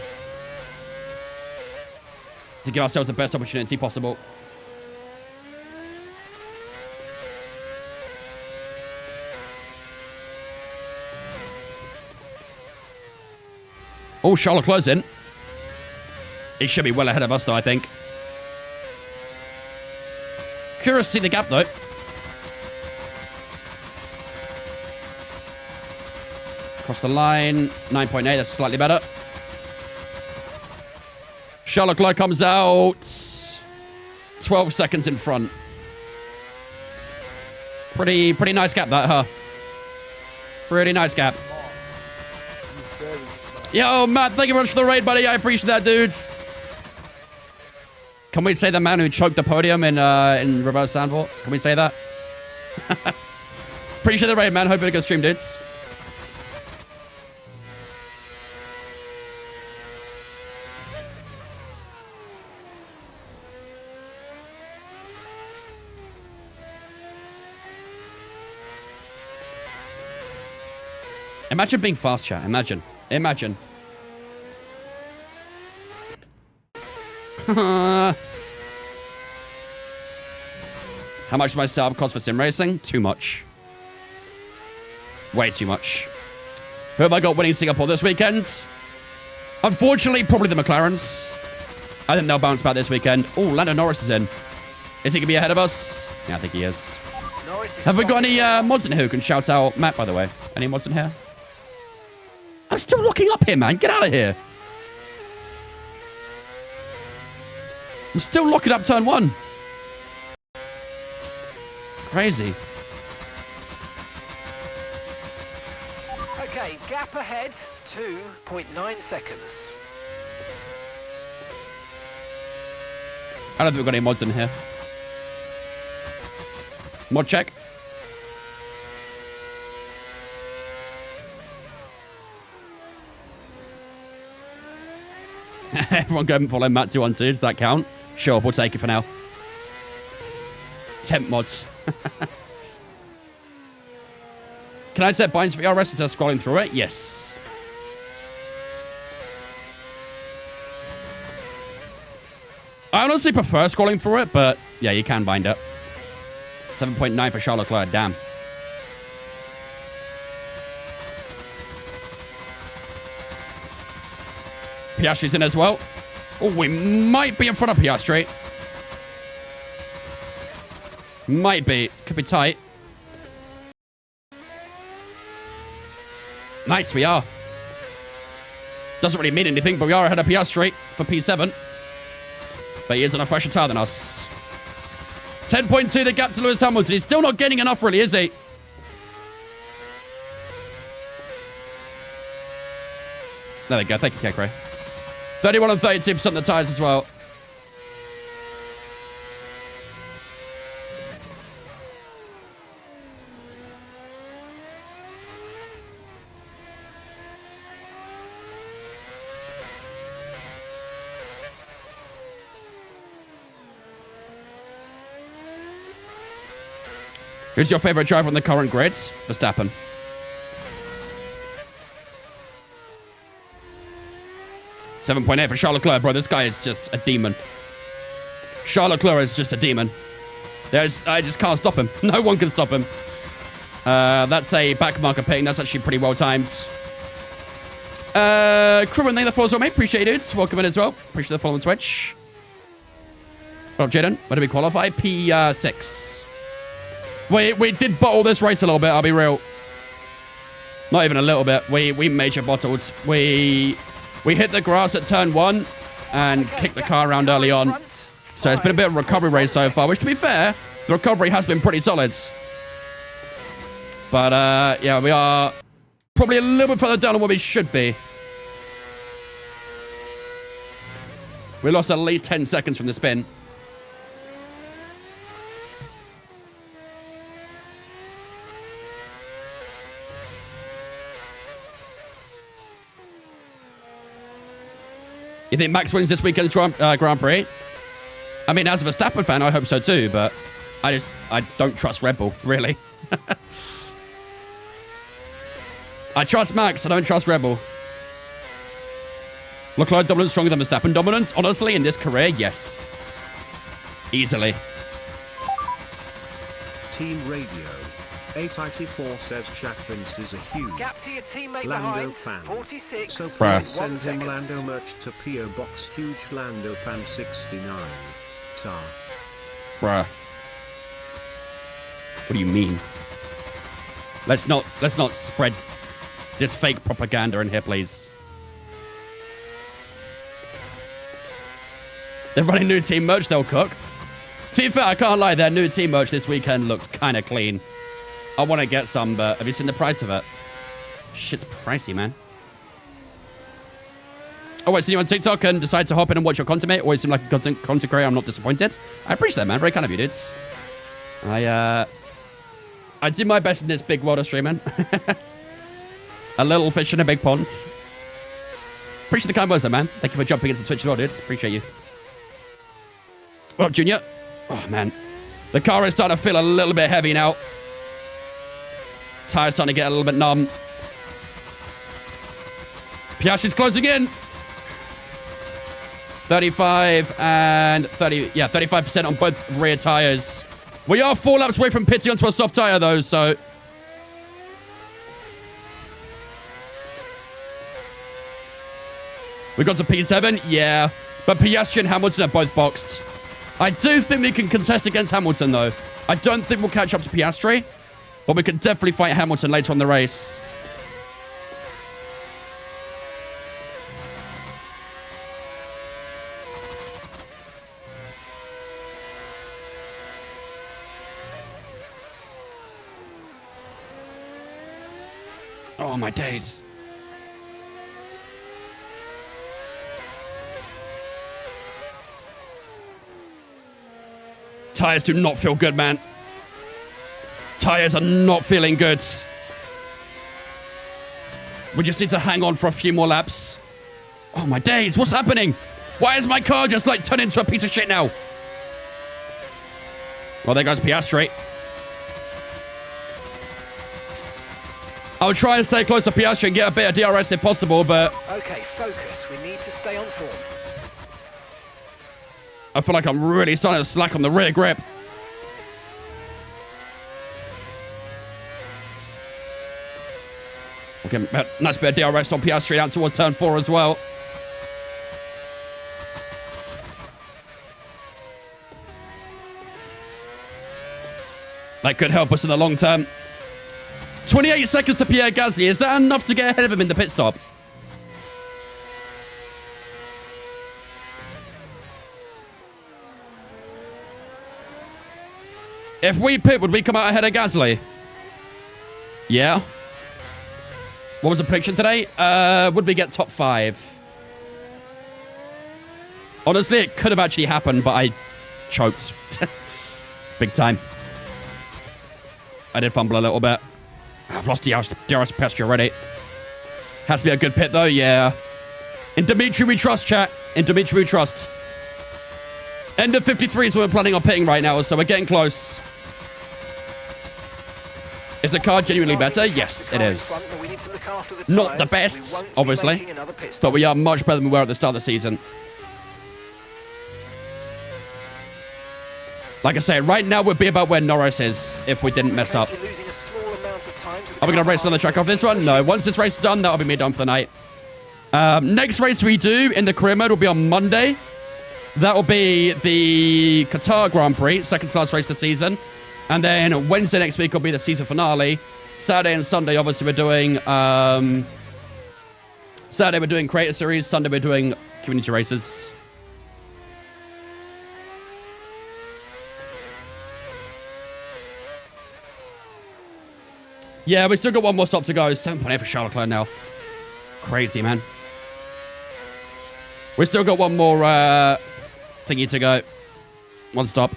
to give ourselves the best opportunity possible. Oh, Charles Leclerc's in. He should be well ahead of us, though, I think. Curious to see the gap, though. Across the line, 9.8, that's slightly better. Charles Leclerc comes out 12 seconds in front. Pretty nice gap, that, huh? Pretty nice gap. Yo, Matt, thank you very much for the raid, buddy. I appreciate that, dudes. Can we say the man who choked the podium in reverse sandwalk? Can we say that? Appreciate the raid, man. Hope you had a good stream, dudes. Imagine being fast, chat. Imagine. How much does my setup cost for sim racing? Too much. Way too much. Who have I got winning Singapore this weekend? Unfortunately, probably the McLarens. I think they'll bounce back this weekend. Oh, Lando Norris is in. Is he going to be ahead of us? Yeah, I think he is. Have we got any mods in here who can shout out Matt, by the way? Any mods in here? I'm still looking up here, man. Get out of here. I'm still locking up turn 1. Crazy. Okay, gap ahead, 2.9 seconds. I don't think we've got any mods in here. Mod check. Everyone go and follow Matt212. Does that count? Sure, we'll take it for now. Temp mods. Can I set binds for ERS instead of scrolling through it? Yes. I honestly prefer scrolling through it, but yeah, you can bind it. 7.9 for Charles Leclerc. Damn. Piastri's in as well. Oh, we might be in front of Piastri. Might be. Could be tight. Nice, we are. Doesn't really mean anything, but we are ahead of Piastri for P7. But he is on a fresher tire than us. 10.2 the gap to Lewis Hamilton. He's still not getting enough, really, is he? There we go. Thank you, Kekre. 31 and 32% of the tires as well. Who's your favorite driver on the current grids? Verstappen. $7.8 for Charles Leclerc, bro. This guy is just a demon. Charles Leclerc is just a demon. I just can't stop him. No one can stop him. That's a back marker ping. That's actually pretty well timed. Crew and thank the follows well, mate. Appreciate it. Welcome in as well. Appreciate the follow on Twitch. Oh, Jaden, where did we qualify? P6. We did bottle this race a little bit, I'll be real. Not even a little bit. We major bottled. We hit the grass at turn 1 and kicked the car around early on. So it's been a bit of a recovery race so far, which to be fair, the recovery has been pretty solid. But yeah, we are probably a little bit further down than what we should be. We lost at least 10 seconds from the spin. You think Max wins this weekend's Grand Prix? I mean, as a Verstappen fan, I hope so too, but I don't trust Red Bull, really. I trust Max, I don't trust Red Bull. Leclerc dominance stronger than Verstappen dominance? Honestly, in this career, yes. Easily. Team Radio. 894 says Jack Vince is a huge Gap to your teammate Lando behind. fan. 46. So Bruh. please send 1 him second. Lando merch to PO Box Huge Lando Fan 69. Tar. Bruh. What do you mean? Let's not spread this fake propaganda in here, please. They're running new team merch, they'll cook. To be fair, I can't lie, their new team merch this weekend looks kind of clean. I want to get some, but have you seen the price of it? Shit's pricey, man. Oh, wait, so you on TikTok and decide to hop in and watch your content, mate? Always seem like a content creator. I'm not disappointed. I appreciate that, man. Very kind of you, dudes. I did my best in this big world of streaming. A little fish in a big pond. Appreciate the kind words, though, man. Thank you for jumping into Twitch as well, dudes. Appreciate you. What up, Junior? Oh, man. The car is starting to feel a little bit heavy now. Tire's starting to get a little bit numb. Piastri's closing in. 35 and 30. Yeah, 35% on both rear tires. We are 4 laps away from pitting onto a soft tire, though, so... We got to P7? Yeah. But Piastri and Hamilton are both boxed. I do think we can contest against Hamilton, though. I don't think we'll catch up to Piastri, but we can definitely fight Hamilton later on in the race. Oh, my days. Tires do not feel good, man. Tires are not feeling good. We just need to hang on for a few more laps. Oh, my days. What's happening? Why is my car just, like, turned into a piece of shit now? Well, there goes Piastri. I'll try and stay close to Piastri and get a bit of DRS if possible, but... Okay, focus. We need to stay on form. I feel like I'm really starting to slack on the rear grip. Okay, nice bit of DRS on Piastri out towards turn 4 as well. That could help us in the long term. 28 seconds to Pierre Gasly. Is that enough to get ahead of him in the pit stop? If we pit, would we come out ahead of Gasly? Yeah. What was the prediction today? Would we get top 5? Honestly, it could have actually happened, but I choked. Big time. I did fumble a little bit. I've lost DRS pasture already. Has to be a good pit, though, yeah. In Dimitri, we trust, chat. In Dimitri, we trust. End of 53 is what we're planning on pitting right now, so we're getting close. Is the car genuinely better? Yes, it is. Not the best, obviously, but we are much better than we were at the start of the season. Like I say, right now would be about where Norris is if we didn't mess up. Are we going to race another track off this one? No. Once this race is done, that'll be me done for the night. Next race we do in the career mode will be on Monday. That will be the Qatar Grand Prix, second to last race of the season. And then Wednesday next week will be the season finale. Saturday and Sunday, obviously, we're doing... Saturday we're doing Creator Series. Sunday we're doing Community Races. Yeah, we still got one more stop to go. 7.8 for Charles Leclerc now. Crazy, man. We still got one more thingy to go. One stop.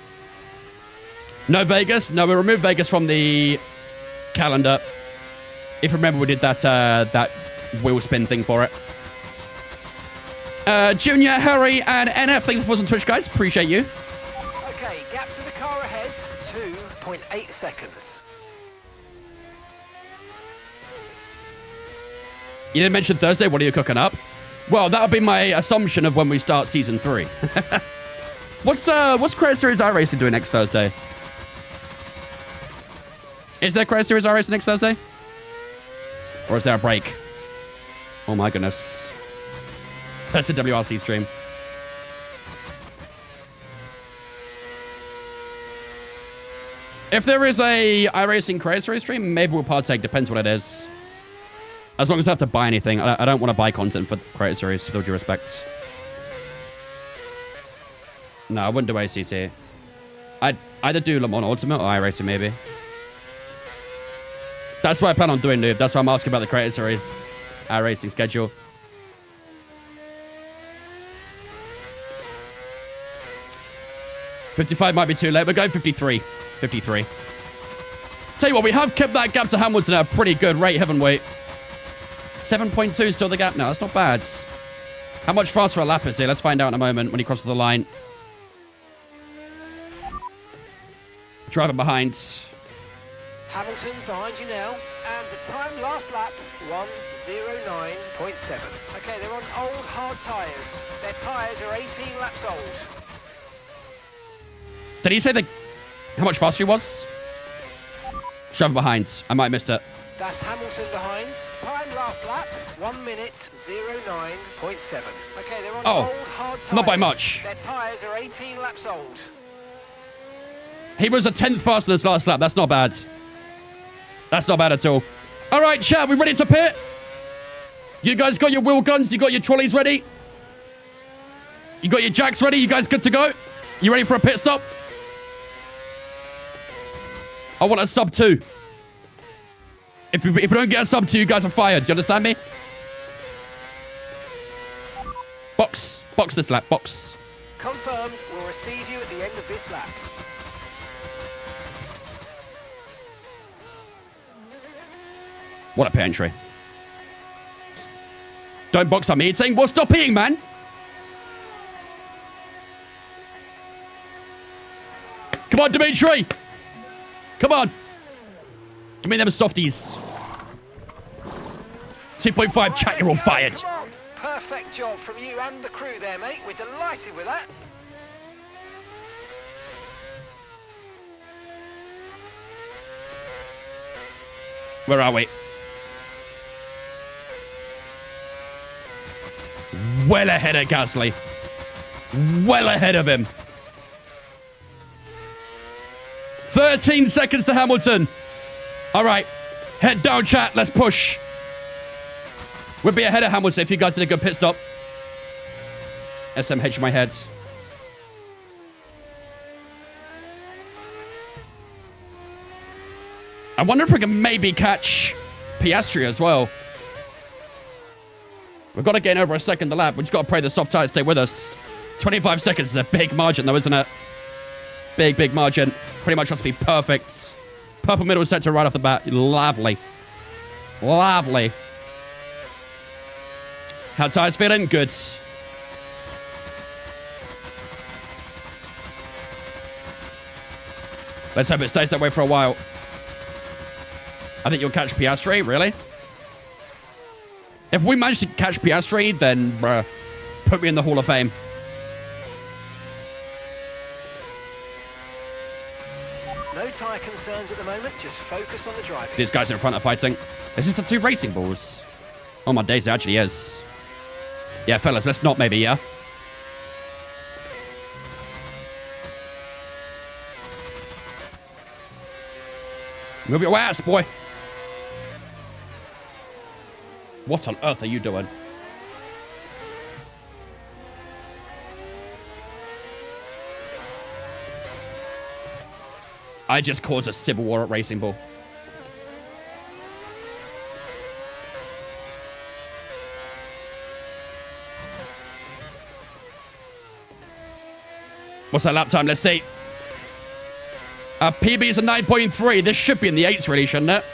No Vegas. No, we removed Vegas from the calendar. If you remember, we did that that wheel spin thing for it. Junior, Harry, and NF. Thank you for watching Twitch, guys. Appreciate you. Okay, gap to the car ahead, 2.8 seconds. You didn't mention Thursday. What are you cooking up? Well, that would be my assumption of when we start season 3. What's Credit Series iRacing doing next Thursday? Is there Credit Series iRacing next Thursday? Or is there a break? Oh my goodness. That's a WRC stream. If there is a iRacing Credit Series stream, maybe we'll partake. Depends what it is. As long as I have to buy anything. I don't want to buy content for Credit Series, with all due respect. No, I wouldn't do ACC. I'd either do Le Mans Ultimate or iRacing, maybe. That's what I plan on doing, dude. That's why I'm asking about the Credit Series iRacing schedule. $55 might be too late. We're going 53. 53. Tell you what, we have kept that gap to Hamilton at a pretty good rate, haven't we? 7.2 is still the gap now. That's not bad. How much faster a lap is he? Let's find out in a moment when he crosses the line. Driver behind. Hamilton's behind you now, and the time last lap, 1:09.7. Okay, they're on old hard tyres. Their tyres are 18 laps old. Did he say how much faster he was? Driver behind. I might have missed it. That's Hamilton behind. Time last lap, 1:09.7. Okay, they're on old hard tyres. Not by much. Their tyres are 18 laps old. He was a 10th faster this last lap. That's not bad. That's not bad at all. All right, chat, we ready to pit? You guys got your wheel guns? You got your trolleys ready? You got your jacks ready? You guys good to go? You ready for a pit stop? I want a sub 2. If we don't get a sub 2, you guys are fired. Do you understand me? Box. Box this lap. Box. Confirmed. We'll receive you at the end of this lap. What a pit entry. Don't box, I'm eating. Well, stop eating, man. Come on, Dimitri. Come on. Give me them softies. 2.5, chat, you're all fired. Come on. Perfect job from you and the crew there, mate. We're delighted with that. Where are we? Well ahead of Gasly. Well ahead of him. 13 seconds to Hamilton. All right. Head down, chat. Let's push. We'll be ahead of Hamilton if you guys did a good pit stop. SMH in my head. I wonder if we can maybe catch Piastri as well. We've got to gain over a second a lap. We've just got to pray the soft tires stay with us. 25 seconds is a big margin though, isn't it? Big, big margin. Pretty much has to be perfect. Purple middle sector right off the bat. Lovely. Lovely. How tires feeling? Good. Let's hope it stays that way for a while. I think you'll catch Piastri, really? If we manage to catch Piastri, then bruh, put me in the Hall of Fame. No tyre concerns at the moment, just focus on the driving. These guys in front are fighting. Is this the 2 racing balls? Oh my days, it actually is. Yeah, fellas, let's not maybe, yeah? Move your ass, boy. What on earth are you doing? I just caused a civil war at Racing Bull. What's that lap time? Let's see. PB is a 9.3. This should be in the 8s, really, shouldn't it?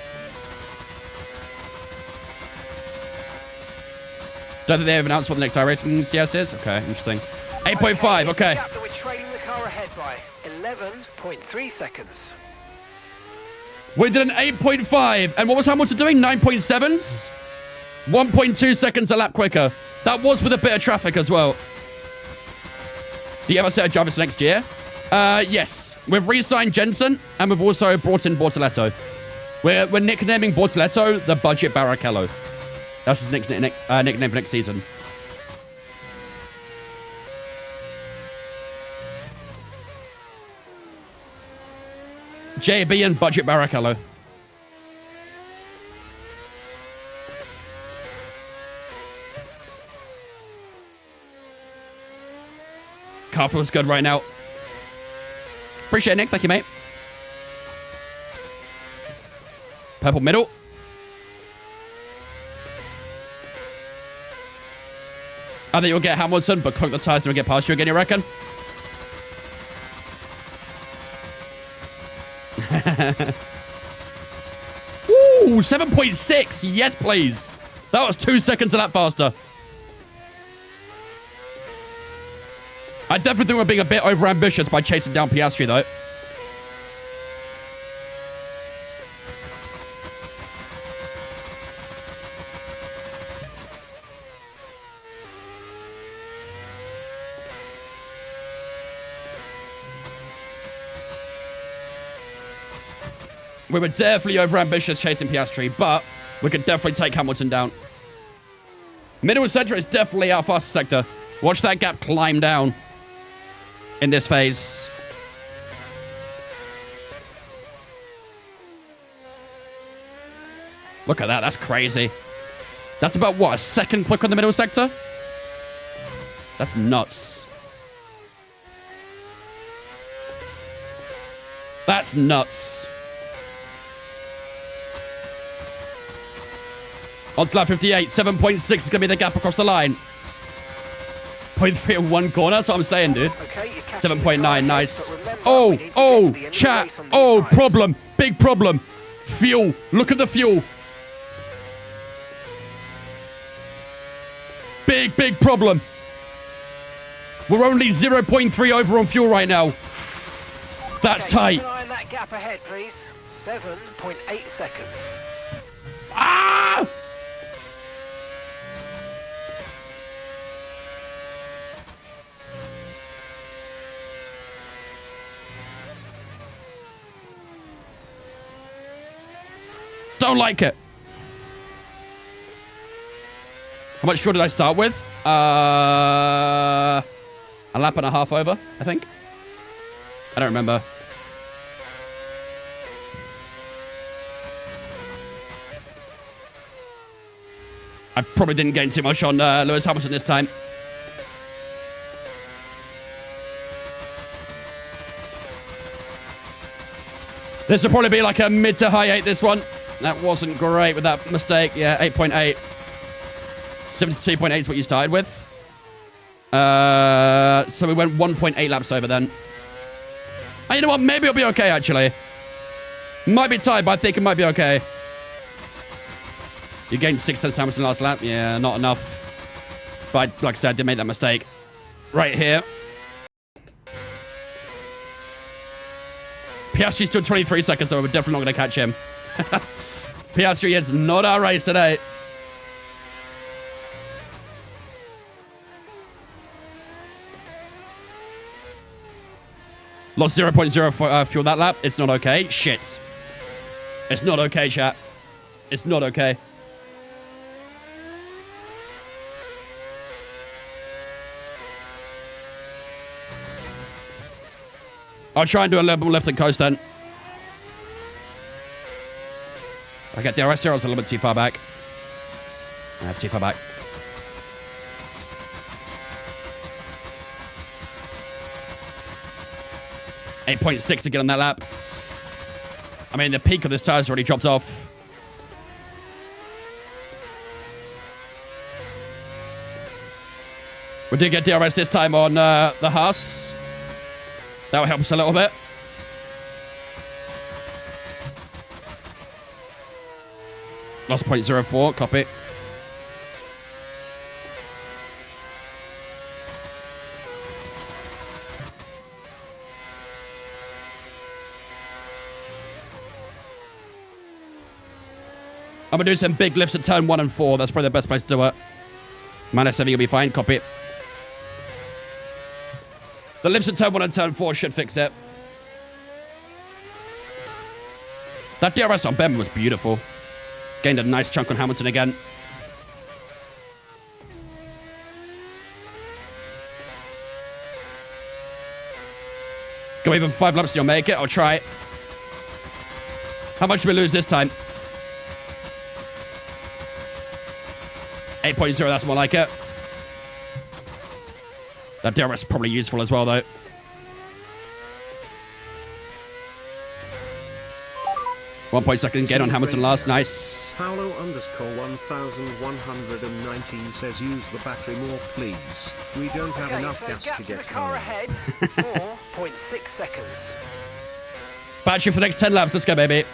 Don't think they have announced what the next iRacing CS is. Okay, interesting. 8.5, okay. Gap that we're trailing the car ahead by 11.3 seconds. We did an 8.5, and what was Hamilton doing? 9.7s? 1.2 seconds a lap quicker. That was with a bit of traffic as well. Do you ever set a drivers next year? Yes. We've re-signed Jensen, and we've also brought in Bortoletto. We're nicknaming Bortoletto the Budget Barrichello. That's his nickname for next season. JB and Budget Barrichello. Car feels good right now. Appreciate it, Nick. Thank you, mate. Purple middle. I think you'll get Hamilton, but cook the tires and we'll get past you again, you reckon? Ooh, 7.6. Yes, please. That was 2 seconds a lap faster. I definitely think we're being a bit overambitious by chasing down Piastri, though. We were definitely overambitious chasing Piastri, but we could definitely take Hamilton down. Middle center is definitely our fastest sector. Watch that gap climb down in this phase. Look at that. That's crazy. That's about, what, a second quick on the middle sector? That's nuts. That's nuts. On to lap 58, 7.6 is going to be the gap across the line. 0.3 in one corner, that's what I'm saying, dude. Okay, 7.9, nice. Oh, chat. Oh, problem. Big problem. Fuel. Look at the fuel. Big problem. We're only 0.3 over on fuel right now. That's tight. Keep an eye on that gap ahead, please. 7.8 seconds. Ah! Don't like it. How much fuel did I start with? A lap and a half over, I think. I don't remember. I probably didn't gain too much on Lewis Hamilton this time. This will probably be like a mid to high 8, this one. That wasn't great with that mistake. Yeah, 8.8. 72.8 is what you started with. So we went 1.8 laps over then. And you know what? Maybe it'll be okay, actually. Might be tight, but I think it might be okay. You gained 6 tenths Hamilton last lap. Yeah, not enough. But like I said, I did make that mistake. Right here. Piastri's still 23 seconds, so we're definitely not going to catch him. Piastri is not our race today. Lost 0.0 fuel that lap. It's not okay. Shit. It's not okay, chat. It's not okay. I'll try and do a little left and coast then. I get DRS here. I was a little bit too far back. Too far back. .6 to get on that lap. I mean, the peak of this tire's already dropped off. We did get DRS this time on the Haas. That will help us a little bit. Lost .04, copy. I'm going to do some big lifts at turn 1 and 4. That's probably the best place to do it. -7 will be fine. Copy. The lifts at turn 1 and turn 4 should fix it. That DRS on Ben was beautiful. Gained a nice chunk on Hamilton again. Go even 5 laps and you'll make it. I'll try it. How much did we lose this time? 8.0, that's more like it. That DRS is probably useful as well, though. .2 gain on Hamilton last. Nice. Paolo_1119 says use the battery more, please. We don't have enough gas to get the car home. ahead, 4.6 seconds. Battery for the next 10 laps. Let's go, baby.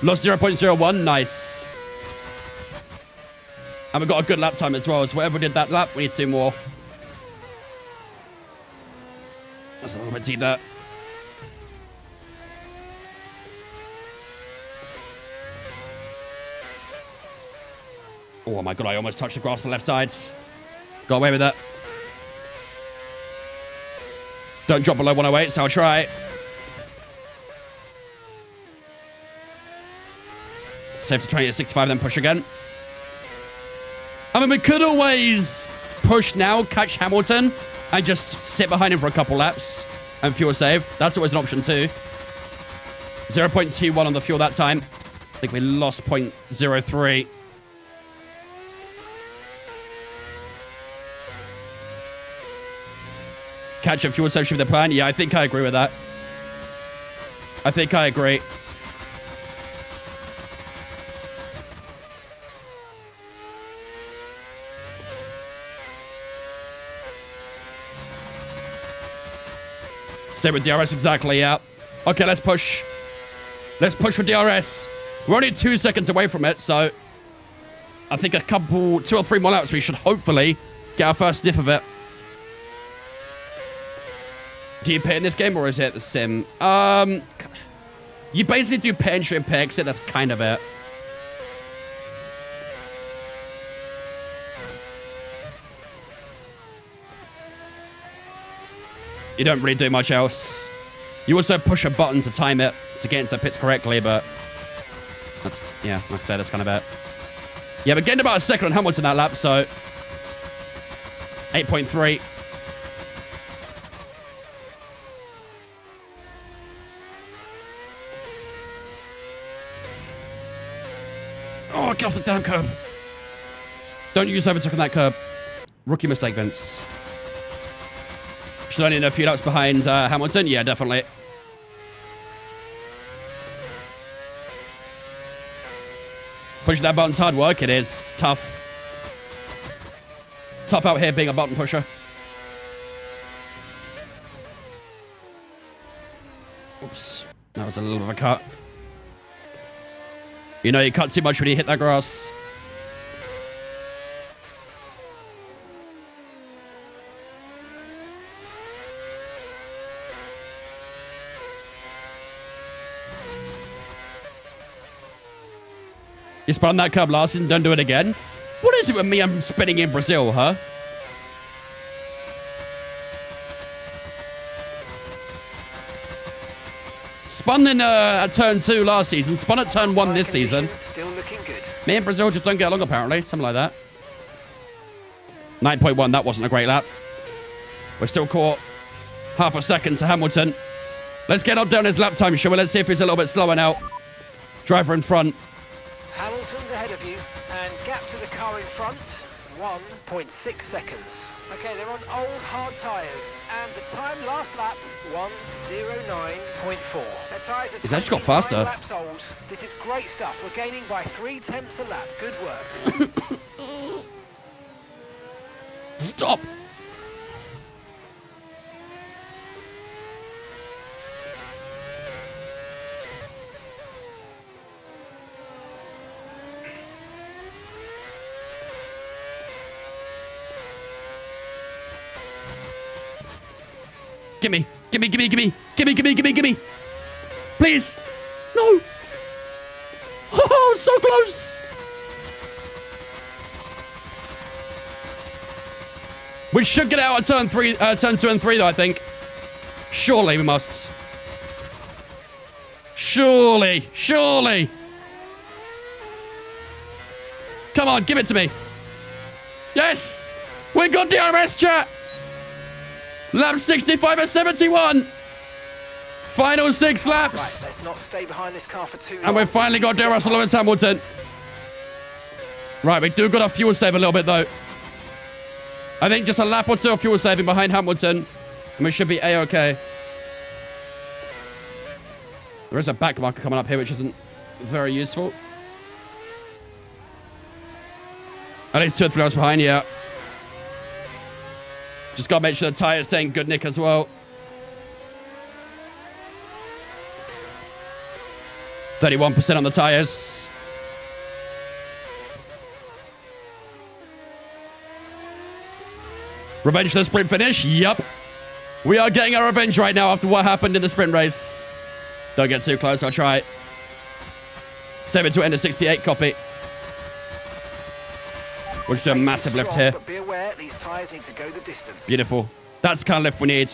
Lost 0.01. Nice. And we've got a good lap time as well. So whatever we did that lap, we need 2 more. That's a little bit deep there. Oh my god, I almost touched the grass on the left side. Got away with that. Don't drop below 108, so I'll try. Save to 20 at 65, then push again. I mean, we could always push now, catch Hamilton, and just sit behind him for a couple laps and fuel save. That's always an option too. 0.21 on the fuel that time. I think we lost 0.03. Catch up fuel save should be the plan. Yeah, I think I agree with that. I think I agree. Same with DRS, exactly, yeah. Okay, let's push. Let's push for DRS. We're only 2 seconds away from it, so I think 2 or 3 more laps, we should hopefully get our first sniff of it. Do you pit in this game, or is it the sim? You basically do pit entry and pit exit. That's kind of it. You don't really do much else. You also push a button to time it to get into the pits correctly, but that's, yeah, like I said, that's kind of it. Yeah, but gained about a second on Hamilton that lap, so 8.3. Oh, get off the damn curb. Don't use overtook on that curb. Rookie mistake, Vince. Should only know a few laps behind Hamilton. Yeah, definitely. Pushing that button's hard work. It is. It's tough. Tough out here being a button pusher. Oops. That was a little bit of a cut. You know, you cut too much when you hit that grass. You spun that curb last and don't do it again? What is it with me? I'm spinning in Brazil, huh? Spun in at turn 2 last season. Spun at turn 1 this season. Still looking good. Me and Brazil just don't get along, apparently. Something like that. 9.1. That wasn't a great lap. We're still caught half a second to Hamilton. Let's get up down his lap time, shall we? Let's see if he's a little bit slower now. Driver in front. Hamilton's ahead of you, and gap to the car in front, 1.6 seconds. Okay, they're on old hard tyres, and the time last lap, 1:09.4. Their tyres are He's actually got faster. 29 laps old. This is great stuff. We're gaining by 3 tenths a lap. Good work. Stop. Gimme. Gimme, gimme, gimme. Gimme, gimme, gimme, gimme. Please. No. Oh, so close. We should get out of turn 2 and 3, though, I think. Surely we must. Surely. Surely. Come on, give it to me. Yes! We got DRS, chat! Lap 65 at 71. Final 6 laps. Right, let's not stay behind this car for too long. And we've finally got DRS and Lewis Hamilton. Right, we do got our fuel save a little bit, though. I think just a lap or two of fuel saving behind Hamilton. And we should be A-okay. There is a back marker coming up here, which isn't very useful. At least 2 or 3 laps behind, yeah. Just got to make sure the tyres stay in good nick as well. 31% on the tyres. Revenge for the sprint finish? Yup. We are getting our revenge right now after what happened in the sprint race. Don't get too close, I'll try. Save it to end of 68 copy. We'll just do a massive lift here. But be aware, these tyres need to go the distance. Beautiful. That's the kind of lift we need.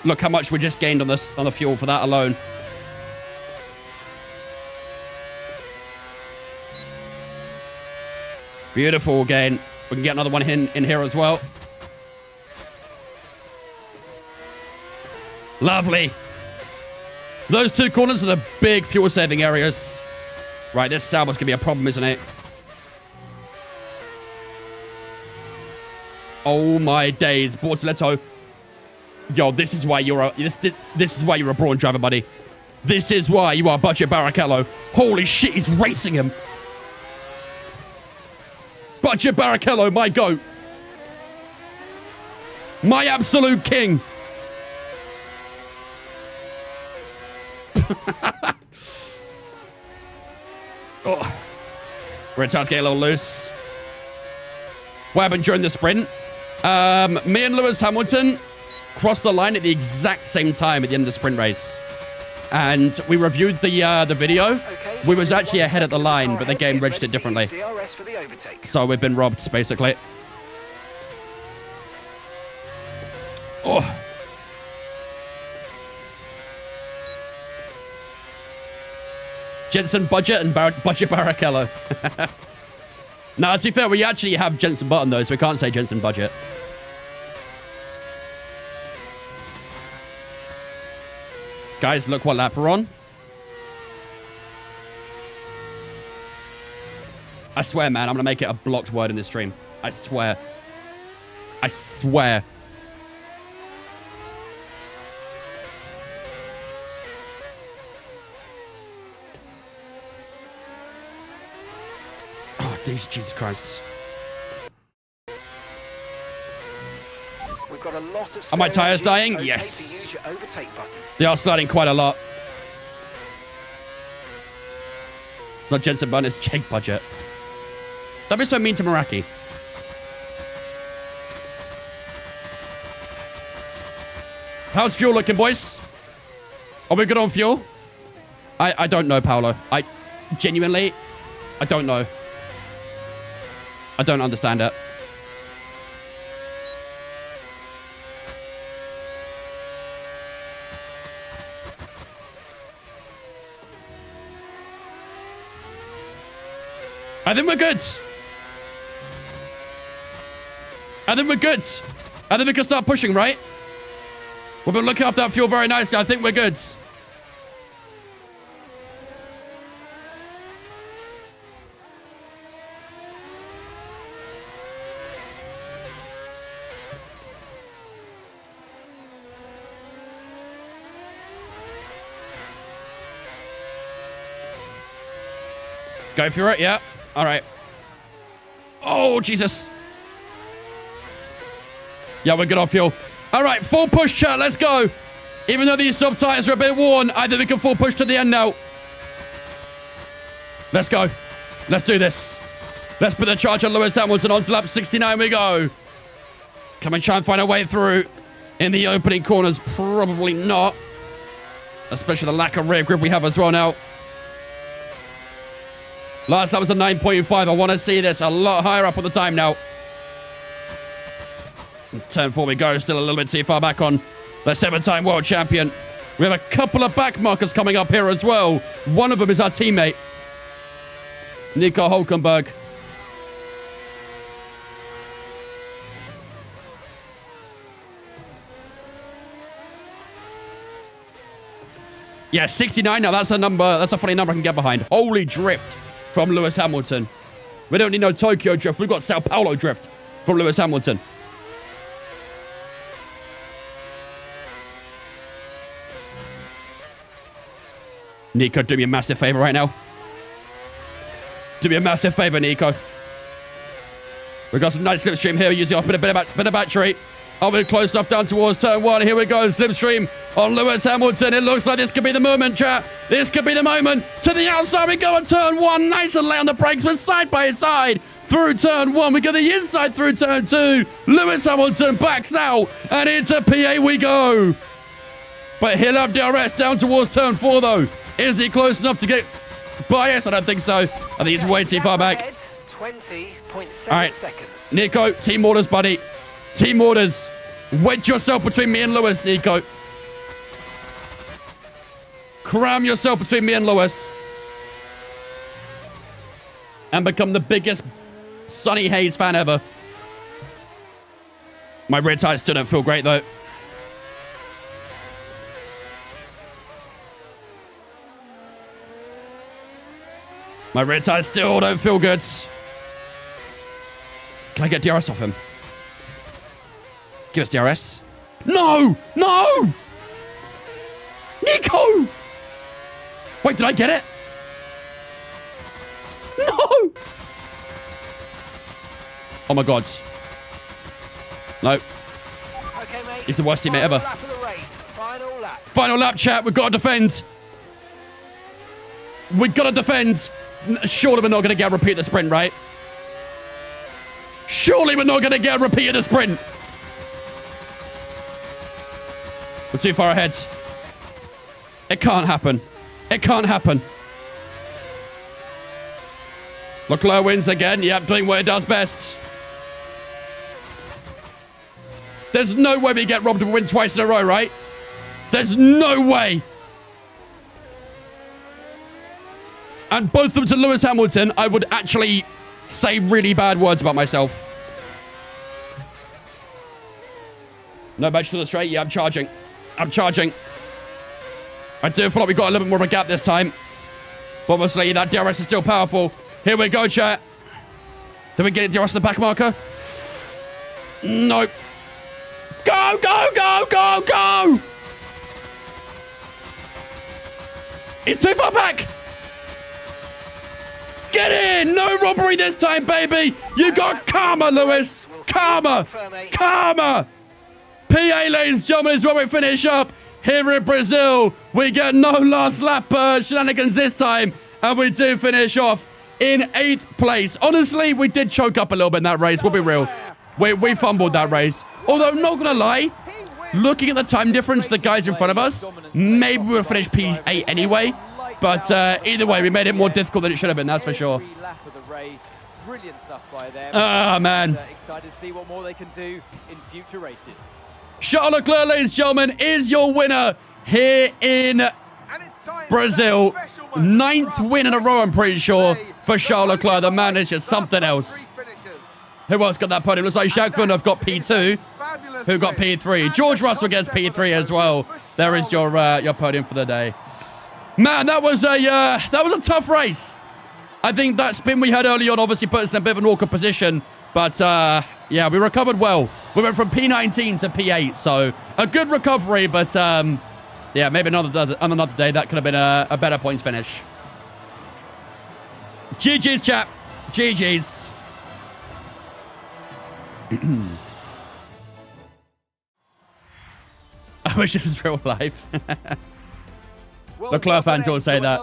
Look how much we just gained on this on the fuel for that alone. Beautiful gain. We can get another one in here as well. Lovely. Those 2 corners are the big fuel saving areas. Right, this Sauber's gonna be a problem, isn't it? Oh my days, Bortoletto. Yo, this is why you're a this is why you're a Brawn driver, buddy. This is why you are Budget Barrichello. Holy shit, he's racing him. Budget Barrichello, my goat. My absolute king. Oh. Red tires getting a little loose. What happened during the sprint? Me and Lewis Hamilton crossed the line at the exact same time at the end of the sprint race. And we reviewed the video. Okay, we was actually ahead at the line, but the game registered differently. DRS for the overtake. So we've been robbed, basically. Oh. Jensen Budget and Budget Barrichello. No, to be fair, we actually have Jensen Button, though, so we can't say Jensen Budget. Guys, look what lap we're on. I swear, man, I'm going to make it a blocked word in this stream. I swear. I swear. Oh, Jesus Christ. We've got a lot of Are my spare tyres energy. dying? Okay Yes. to use your overtake button. They are sliding quite a lot. It's not Jensen Button, it's Jake Budget. Don't be so mean to Meraki. How's fuel looking, boys? Are we good on fuel? I don't know, Paolo. I genuinely, I don't know. I don't understand it. I think we're good. I think we're good. I think we can start pushing, right? We've been looking after that fuel very nicely. I think we're good. Go for it, yeah. All right. Oh, Jesus. Yeah, we're good on fuel. All right, full push, chat. Let's go. Even though these sub tires are a bit worn, I think we can full push to the end now. Let's go. Let's do this. Let's put the charge on Lewis Hamilton onto lap 69 we go. Can we try and find a way through in the opening corners? Probably not. Especially the lack of rear grip we have as well now. Last, that was a 9.5. I want to see this a lot higher up on the time now. Turn 4 we go. Still a little bit too far back on the 7-time world champion. We have a couple of back markers coming up here as well. One of them is our teammate, Nico Hulkenberg. Yeah, 69 now. That's a number. That's a funny number I can get behind. Holy drift from Lewis Hamilton. We don't need no Tokyo drift. We've got Sao Paulo drift from Lewis Hamilton. Nico, do me a massive favor right now. Do me a massive favor, Nico. We've got some nice slipstream here using up a bit of battery. Oh, we're close enough down towards turn 1. Here we go. Slipstream on Lewis Hamilton. It looks like this could be the moment, chat. This could be the moment. To the outside we go at turn 1. Nice and lay on the brakes. We're side by side through turn 1. We go the inside through turn 2. Lewis Hamilton backs out. And into PA we go. But he'll have DRS down towards turn 4, though. Is he close enough to get by us? I don't think so. I think he's way too far back. 20.7 seconds. Nico, team orders, buddy. Team orders. Wedge yourself between me and Lewis, Nico. Cram yourself between me and Lewis. And become the biggest Sonny Hayes fan ever. My rear tires still don't feel great, though. My rear tires still don't feel good. Can I get DRS off him? Give us DRS. No! No! Nico! Wait, did I get it? No! Oh my god. No. Okay, mate. He's the worst teammate ever. Lap of the race. Final lap. Final lap, chat. We've got to defend. We've got to defend. Surely we're not going to get a repeat of the sprint, right? Surely we're not going to get a repeat of the sprint. We're too far ahead. It can't happen. It can't happen. Leclerc wins again. Yep, doing what it does best. There's no way we get robbed of a win twice in a row, right? There's no way. And both of them to Lewis Hamilton, I would actually say really bad words about myself. No badge to the straight. Yeah, I'm charging. I'm charging. I do feel like we've got a little bit more of a gap this time. But obviously, that DRS is still powerful. Here we go, chat. Did we get DRS to the back marker? No. Go, go, go, go, go! It's too far back! Get in! No robbery this time, baby! You got karma, Lewis! Karma! Karma! PA, ladies and gentlemen, is where we finish up. Here in Brazil, we get no last lap shenanigans this time. And we do finish off in 8th place. Honestly, we did choke up a little bit in that race. We'll be real. We fumbled that race. Although, I'm not going to lie, looking at the time difference, the guys in front of us, maybe we'll finish P8 anyway. But either way, we made it more difficult than it should have been, that's for sure. Brilliant stuff by them. Ah, man. Excited to see what more they can do in future races. Charles Leclerc, ladies and gentlemen, is your winner here in Brazil. 9th win in a row, I'm pretty sure, for Charles Leclerc. The man is just something else. Who else got that podium? Looks like Jacques Villeneuve got P2. Who got P3? George Russell gets P3 as well. There is your podium for the day. Man, that was a tough race. I think that spin we had early on obviously put us in a bit of an awkward position. But, yeah, we recovered well. We went from P19 to P8, so a good recovery. But, yeah, maybe another day that could have been a better points finish. GG's, chap. GG's. I wish this was real life. Leclerc fans all say that.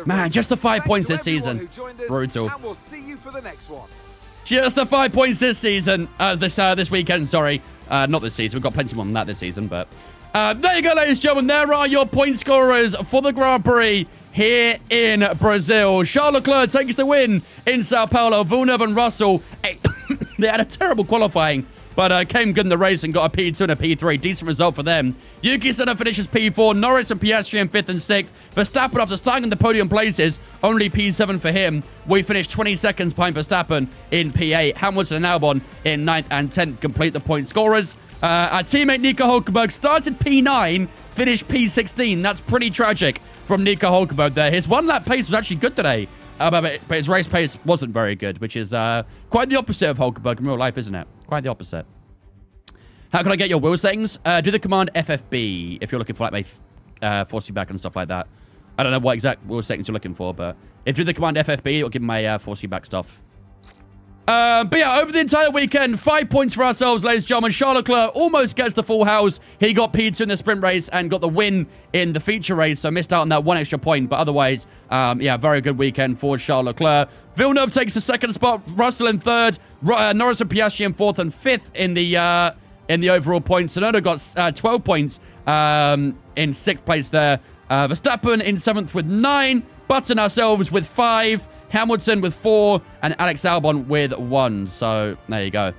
Man, just the 5 points this season. Brutal. And we'll see you for the next one. Just the 5 points this season. This weekend, sorry. Not this season. We've got plenty more than that this season, but... there you go, ladies and gentlemen. There are your point scorers for the Grand Prix here in Brazil. Charles Leclerc takes the win in Sao Paulo. Villeneuve and Russell, they had a terrible qualifying. but came good in the race and got a P2 and a P3. Decent result for them. Yuki Tsunoda finishes P4. Norris and Piastri in 5th and 6th. Verstappen, after starting in the podium places, only P7 for him. We finished 20 seconds behind Verstappen in P8. Hamilton and Albon in 9th and 10th complete the point scorers. Our teammate Nico Hulkenberg started P9, finished P16. That's pretty tragic from Nico Hulkenberg there. His one-lap pace was actually good today, but his race pace wasn't very good, which is quite the opposite of Hulkenberg in real life, isn't it? Quite the opposite. How can I get your wheel settings? Do the command FFB if you're looking for like my force feedback and stuff like that. I don't know what exact wheel settings you're looking for, but if you do the command FFB, it'll give me my force feedback stuff. But yeah, over the entire weekend, 5 points for ourselves, ladies and gentlemen. Charles Leclerc almost gets the full house. He got P2 in the sprint race and got the win in the feature race, so missed out on that one extra point. But otherwise, yeah, very good weekend for Charles Leclerc. Villeneuve takes the 2nd spot, Russell in 3rd, Norris and Piastri in 4th and 5th in the overall points. Tsunoda got 12 points in 6th place there. Verstappen in 7th with 9, Button ourselves with 5, Hamilton with 4, and Alex Albon with 1. So, there you go.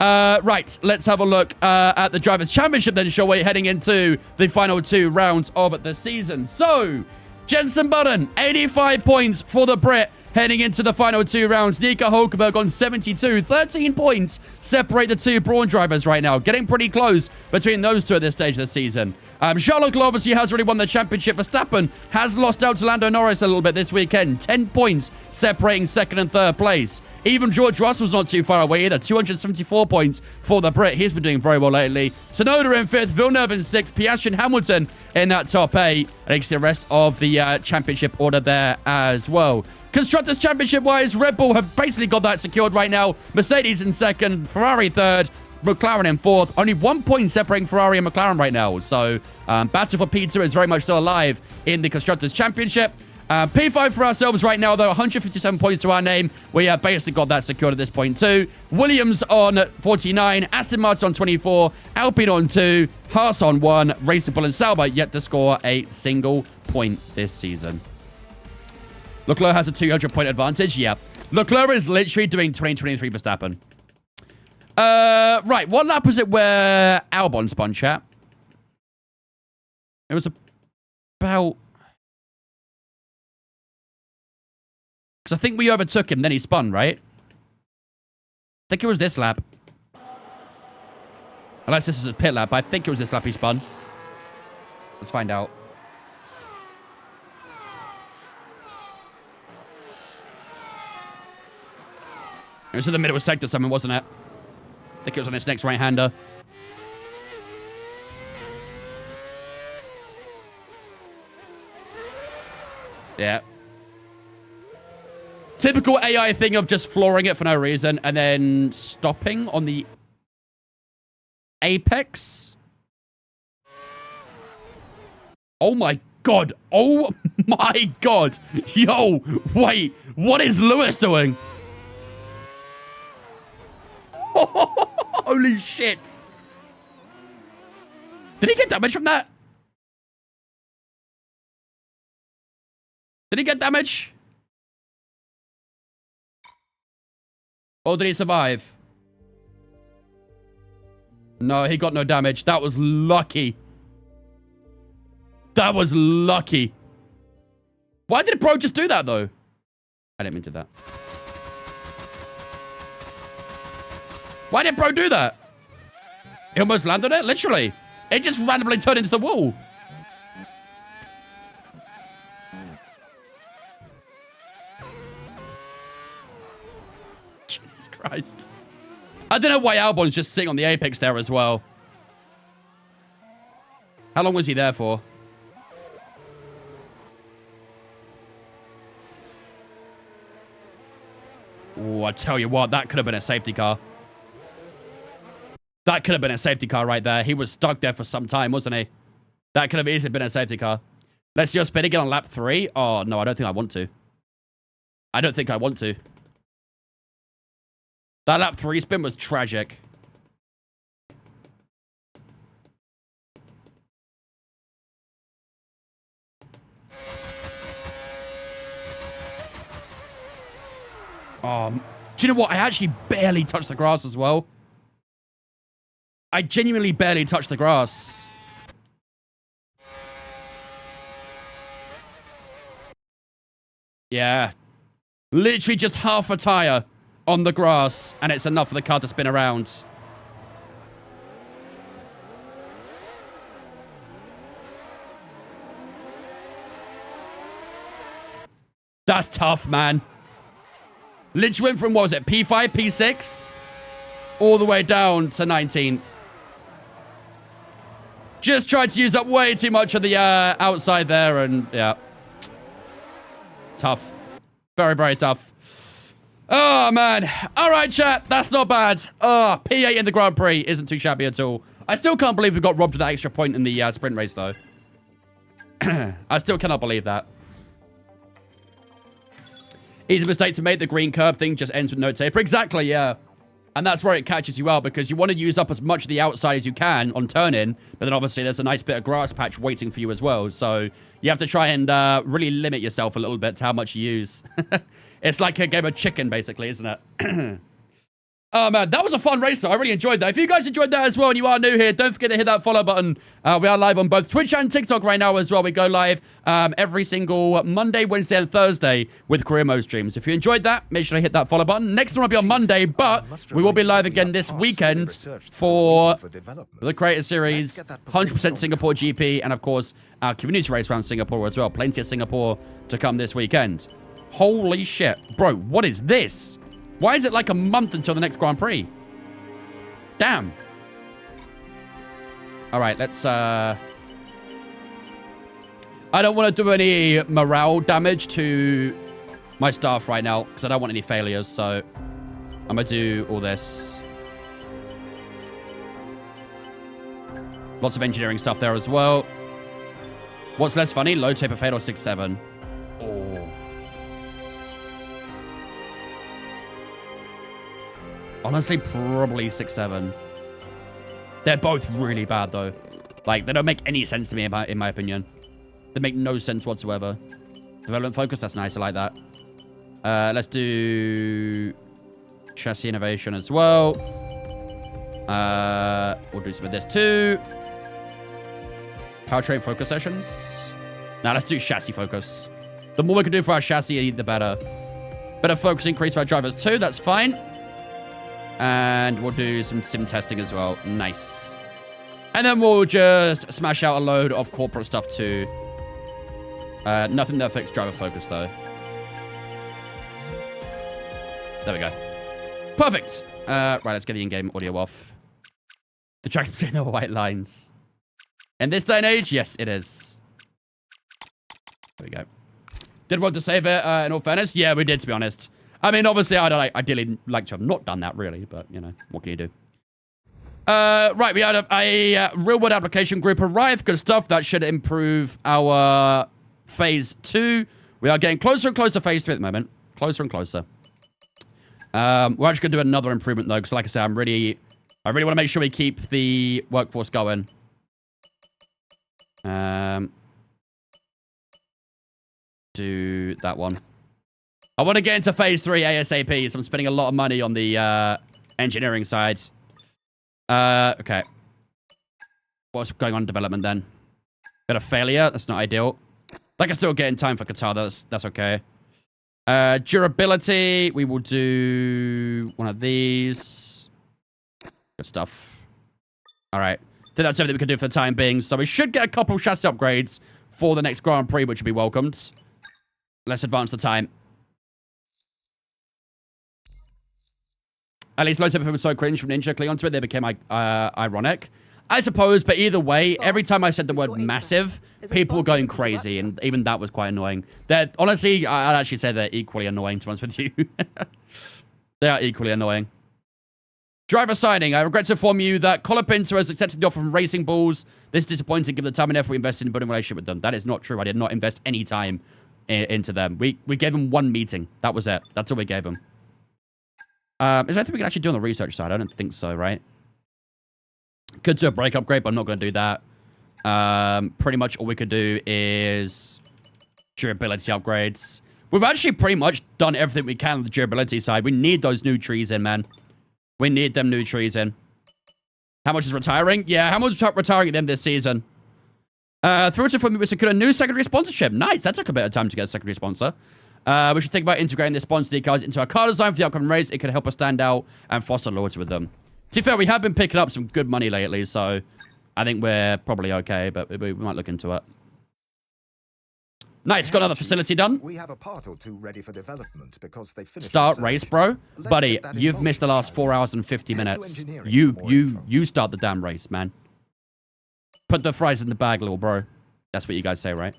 Right, let's have a look at the Drivers' Championship then, shall we? Heading into the final 2 rounds of the season. So, Jenson Button, 85 points for the Brit. Heading into the final 2 rounds, Nico Hulkenberg on 72. 13 points separate the 2 Brawn drivers right now. Getting pretty close between those 2 at this stage of the season. Charles Leclerc obviously has already won the championship. Verstappen has lost out to Lando Norris a little bit this weekend. 10 points separating 2nd and 3rd place. Even George Russell's not too far away either. 274 points for the Brit. He's been doing very well lately. Tsunoda in 5th, Villeneuve in 6th, Piastri and Hamilton in that top 8. And the rest of the championship order there as well. Constructors' Championship-wise, Red Bull have basically got that secured right now. Mercedes in 2nd, Ferrari 3rd, McLaren in 4th. Only 1 point separating Ferrari and McLaren right now. So, battle for P2 is very much still alive in the Constructors' Championship. P5 for ourselves right now, though. 157 points to our name. We have basically got that secured at this point, too. Williams on 49. Aston Martin on 24. Alpine on 2. Haas on 1. Racing Bull and Sauber yet to score a single point this season. Leclerc has a 200-point advantage. Yep. Leclerc is literally doing 2023 Verstappen. Right. What lap was it where Albon spun, chat? It was about... Because I think we overtook him, then he spun, right? I think it was this lap. Unless this is his pit lap. I think it was this lap he spun. Let's find out. It was in the middle of sector something, wasn't it? I think it was on this next right-hander. Yeah. Typical AI thing of just flooring it for no reason and then stopping on the apex. Oh my god. Oh my god. Yo, wait. What is Lewis doing? Holy shit. Did he get damage from that? Did he get damage? Or did he survive? No, he got no damage. That was lucky. That was lucky. Why did Bro just do that, though? I didn't mean to do that. Why did Bro do that? He almost landed it, literally. It just randomly turned into the wall. Jesus Christ. I don't know why Albon's just sitting on the apex there as well. How long was he there for? Oh, I tell you what, that could have been a safety car. That could have been a safety car right there. He was stuck there for some time, wasn't he? That could have easily been a safety car. Let's see us spin again on lap 3. Oh, no, I don't think I want to. I don't think I want to. That lap 3 spin was tragic. Do you know what? I actually barely touched the grass as well. I genuinely barely touched the grass. Yeah. Literally just half a tire on the grass, and it's enough for the car to spin around. That's tough, man. Literally went from, what was it, P5, P6? All the way down to 19th. Just tried to use up way too much of the outside there, and yeah. Tough. Very, very tough. Oh, man. All right, chat. That's not bad. Oh, P8 in the Grand Prix isn't too shabby at all. I still can't believe we got robbed of that extra point in the sprint race, though. I still cannot believe that. Easy mistake to make. The green curb thing just ends with no taper. Exactly, yeah. And that's where it catches you out, because you want to use up as much of the outside as you can on turn-in, but then obviously there's a nice bit of grass patch waiting for you as well. So you have to try and really limit yourself a little bit to how much you use. It's like a game of chicken, basically, isn't it? Oh, man, that was a fun race, though. I really enjoyed that. If you guys enjoyed that as well and you are new here, don't forget to hit that follow button. We are live on both Twitch and TikTok right now as well. We go live every single Monday, Wednesday, and Thursday with career mode streams. If you enjoyed that, make sure to hit that follow button. Next one will be on Monday, but we will be live again this weekend for the Creator Series, 100% Singapore GP, and, of course, our community race around Singapore as well. Plenty of Singapore to come this weekend. Holy shit. Bro, what is this? Why is it like a month until the next Grand Prix? Damn. All right, let's... I don't want to do any morale damage to my staff right now, because I don't want any failures, so I'm going to do all this. Lots of engineering stuff there as well. What's less funny? Low taper fade or 6-7? Oh. Honestly, probably 6-7. They're both really bad, though. Like, they don't make any sense to me, in my opinion. They make no sense whatsoever. Development focus, that's nice. I like that. Let's do chassis innovation as well. We'll do some of this, too. Powertrain focus sessions. Now, let's do chassis focus. The more we can do for our chassis, the better. Better focus increase for our drivers, too. That's fine. And we'll do some sim testing as well. Nice. And then we'll just smash out a load of corporate stuff too. Nothing that affects driver focus though. There we go. Perfect. Right, let's get the in-game audio off. The track's between the white lines. In this day and age, yes, it is. There we go. Did want to save it, in all fairness? Yeah, we did, to be honest. I mean, obviously, I'd ideally like to have not done that, really. But, you know, what can you do? Right, we had a real-world application group arrive. Good stuff. That should improve our phase 2. We are getting closer and closer to phase 3 at the moment. Closer and closer. We're actually going to do another improvement, though. Because, like I said, I really want to make sure we keep the workforce going. Do that one. I want to get into phase 3 ASAP, so I'm spending a lot of money on the engineering side. Okay. What's going on in development then? Bit of failure. That's not ideal. Like I still get in time for Qatar. That's okay. Durability. We will do one of these. Good stuff. All right. I think that's everything we can do for the time being. So we should get a couple chassis upgrades for the next Grand Prix, which will be welcomed. Let's advance the time. At least loads of people were so cringe from Ninja clinging onto it, they became ironic. I suppose, but either way, every time I said the word massive, people were going crazy, and even that was quite annoying. They're, honestly, I'd actually say they're equally annoying, to be honest with you. They are equally annoying. Driver signing. I regret to inform you that Colin Pinto has accepted the offer from Racing Bulls. This is disappointing given the time and effort we invested in building a relationship with them. That is not true. I did not invest any time into them. We gave them one meeting. That was it. That's all we gave them. Is there anything we can actually do on the research side? I don't think so, right? Could do a brake upgrade, but I'm not going to do that. Pretty much all we could do is durability upgrades. We've actually pretty much done everything we can on the durability side. We need those new trees in, man. We need them new trees in. How much is retiring? Yeah, how much is retiring at the end of this season? Through to we secured a new secondary sponsorship. Nice. That took a bit of time to get a secondary sponsor. We should think about integrating the sponsor decals into our car design for the upcoming race. It could help us stand out and foster loyalty with them. To be fair, we have been picking up some good money lately, so I think we're probably okay, but we might look into it. Nice, got another facility done. We have a part or two ready for development because they finished Start race, bro. Buddy, you've missed the last 4 hours and 50 minutes. You start the damn race, man. Put the fries in the bag, little bro. That's what you guys say, right?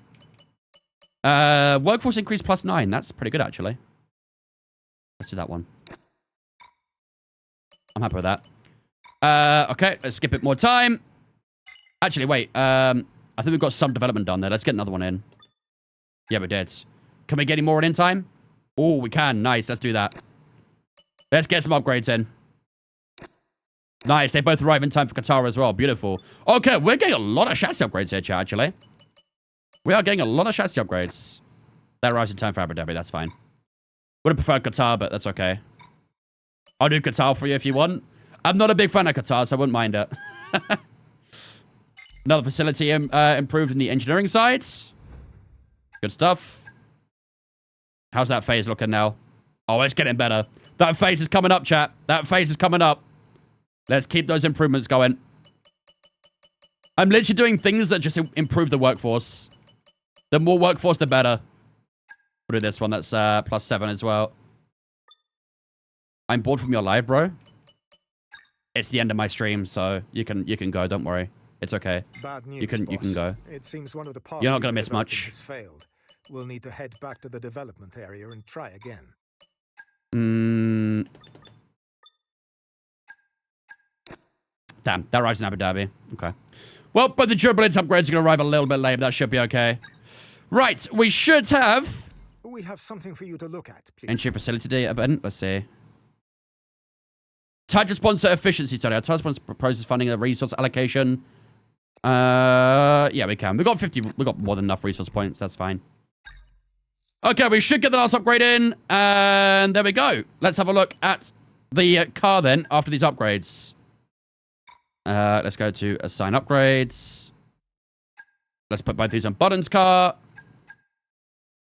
Workforce increase +9. That's pretty good, actually. Let's do that one. I'm happy with that. Okay, let's skip it more time. Actually, wait. I think we've got some development done there. Let's get another one in. Yeah, we did. Can we get any more in time? Oh, we can. Nice. Let's do that. Let's get some upgrades in. Nice. They both arrive in time for Qatar as well. Beautiful. Okay, we're getting a lot of chassis upgrades here, chat, actually. We are getting a lot of chassis upgrades. That arrives in time for Abu Dhabi. That's fine. Would have preferred Qatar, but that's okay. I'll do Qatar for you if you want. I'm not a big fan of Qatar, so I wouldn't mind it. Another facility improved in the engineering sides. Good stuff. How's that phase looking now? Oh, it's getting better. That phase is coming up, chat. That phase is coming up. Let's keep those improvements going. I'm literally doing things that just improve the workforce. The more workforce, the better. We'll do this one. That's +7 as well. I'm bored from your live, bro. It's the end of my stream, so you can go. Don't worry. It's okay. Bad news, You can go. It seems one of the parts You're not gonna miss much. has failed. We'll need to head back to the development area and try again. Damn, that arrives in Abu Dhabi. Okay. Well, but the durability upgrades are going to arrive a little bit late, but that should be okay. Right, we should have... We have something for you to look at, please. Entry facility day event. Let's see. Tighter sponsor efficiency study. Our tighter sponsor proposes funding a resource allocation. Yeah, we can. We got 50. We got more than enough resource points. That's fine. Okay, we should get the last upgrade in, and there we go. Let's have a look at the car then after these upgrades. Let's go to assign upgrades. Let's put both these on Button's car.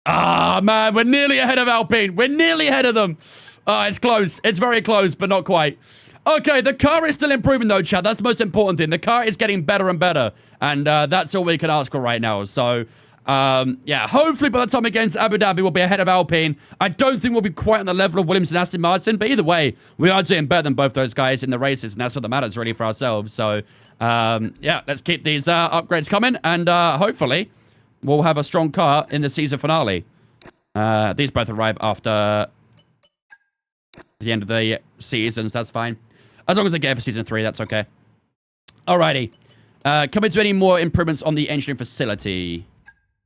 Ah, man, we're nearly ahead of Alpine. We're nearly ahead of them. It's close. It's very close, but not quite. Okay, the car is still improving, though, Chad. That's the most important thing. The car is getting better and better, and that's all we can ask for right now. So, yeah, hopefully by the time it gets to Abu Dhabi, we'll be ahead of Alpine. I don't think we'll be quite on the level of Williams and Aston Martin, but either way, we are doing better than both those guys in the races, and that's what that matters really for ourselves. So, yeah, let's keep these upgrades coming, and hopefully we'll have a strong car in the season finale. These both arrive after the end of the seasons. That's fine. As long as they get it for season 3, that's okay. Alrighty. Can we do any more improvements on the engineering facility?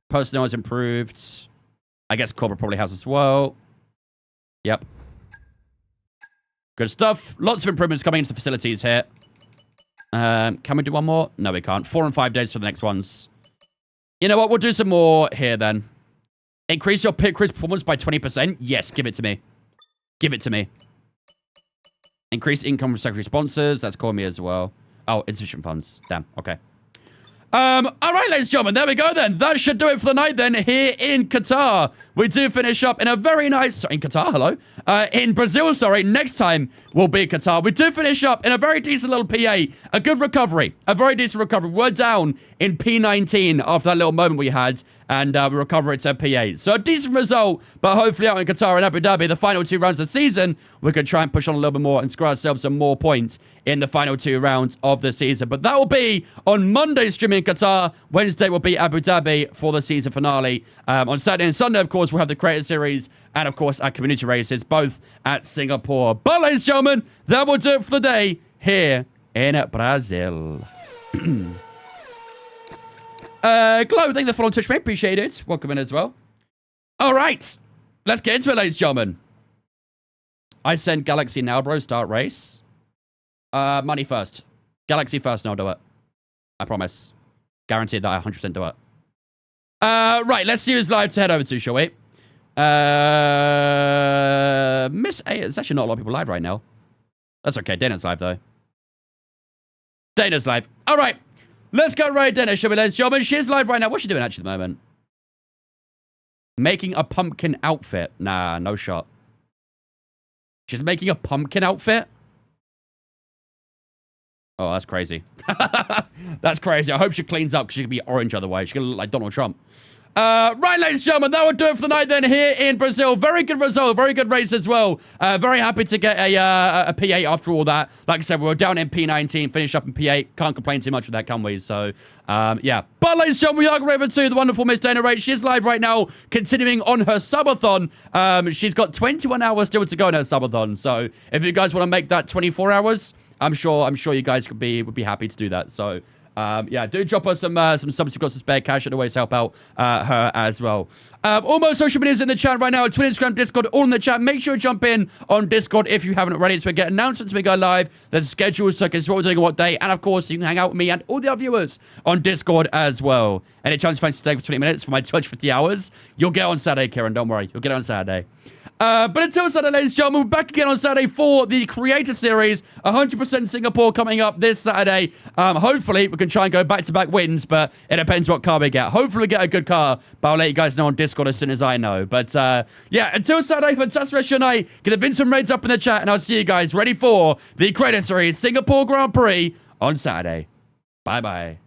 Personnel has improved. I guess corporate probably has as well. Yep. Good stuff. Lots of improvements coming into the facilities here. Can we do one more? No, we can't. 4 and 5 days for the next ones. You know what? We'll do some more here then. Increase your pit crews performance by 20%. Yes, give it to me. Give it to me. Increase income from secondary sponsors. That's calling me as well. Oh, insufficient funds. Damn. Okay. All right, ladies and gentlemen, there we go then. That should do it for the night then here in Qatar. We do finish up in a very nice... Sorry, in Qatar, hello. In Brazil, sorry. Next time will be Qatar. We do finish up in a very decent little P8. A good recovery. A very decent recovery. We're down in P19 after that little moment we had. And we recover it to P8. So a decent result, but hopefully out in Qatar and Abu Dhabi, the final 2 rounds of the season, we can try and push on a little bit more and score ourselves some more points in the final 2 rounds of the season. But that will be on Monday streaming in Qatar. Wednesday will be Abu Dhabi for the season finale. On Saturday and Sunday, of course, we'll have the Creator Series and, of course, our community races, both at Singapore. But, ladies and gentlemen, that will do it for the day here in Brazil. Glow, thank you for following Twitch, mate. Appreciate it. Welcome in as well. All right. Let's get into it, ladies and gentlemen. I send Galaxy now, bro. Start race. Money first. Galaxy first, and I'll do it. I promise. Guaranteed that I 100% do it. Right. Let's see who's live to head over to, shall we? Miss A. There's actually not a lot of people live right now. That's okay. Dana's live, though. Dana's live. All right. Let's go right, Dana, shall we, ladies and gentlemen? She's live right now. What's she doing, actually, at the moment? Making a pumpkin outfit. Nah, no shot. She's making a pumpkin outfit? Oh, that's crazy. That's crazy. I hope she cleans up because she could be orange otherwise. She could look like Donald Trump. Right, ladies and gentlemen, that will do it for the night then here in Brazil. Very good result, very good race as well. Very happy to get a P8 after all that. Like I said, we were down in P19, finished up in P8. Can't complain too much with that, can we? So, yeah. But, ladies and gentlemen, we are going over to the wonderful Miss Dana Raitt. She's live right now, continuing on her subathon. She's got 21 hours still to go in her subathon. So, if you guys want to make that 24 hours, I'm sure you guys would be happy to do that. So, yeah, do drop us some subs. You've got some spare cash. It'd always help out her as well. All my social medias in the chat right now. Twitter, Instagram, Discord, all in the chat. Make sure you jump in on Discord if you haven't already. So we get announcements when we go live. There's schedules so you can see what we're doing on what day. And, of course, you can hang out with me and all the other viewers on Discord as well. Any chance you fancy staying for 20 minutes for my 250 hours? You'll get on Saturday, Kieran. Don't worry. You'll get it on Saturday. But until Saturday, ladies and gentlemen, we're back again on Saturday for the Creator Series. 100% Singapore coming up this Saturday. Hopefully, we can try and go back-to-back wins, but it depends what car we get. Hopefully, we get a good car, but I'll let you guys know on Discord as soon as I know. But, yeah, until Saturday, fantastic rest of your night. Get the Vincent Raids up in the chat, and I'll see you guys ready for the Creator Series Singapore Grand Prix on Saturday. Bye-bye.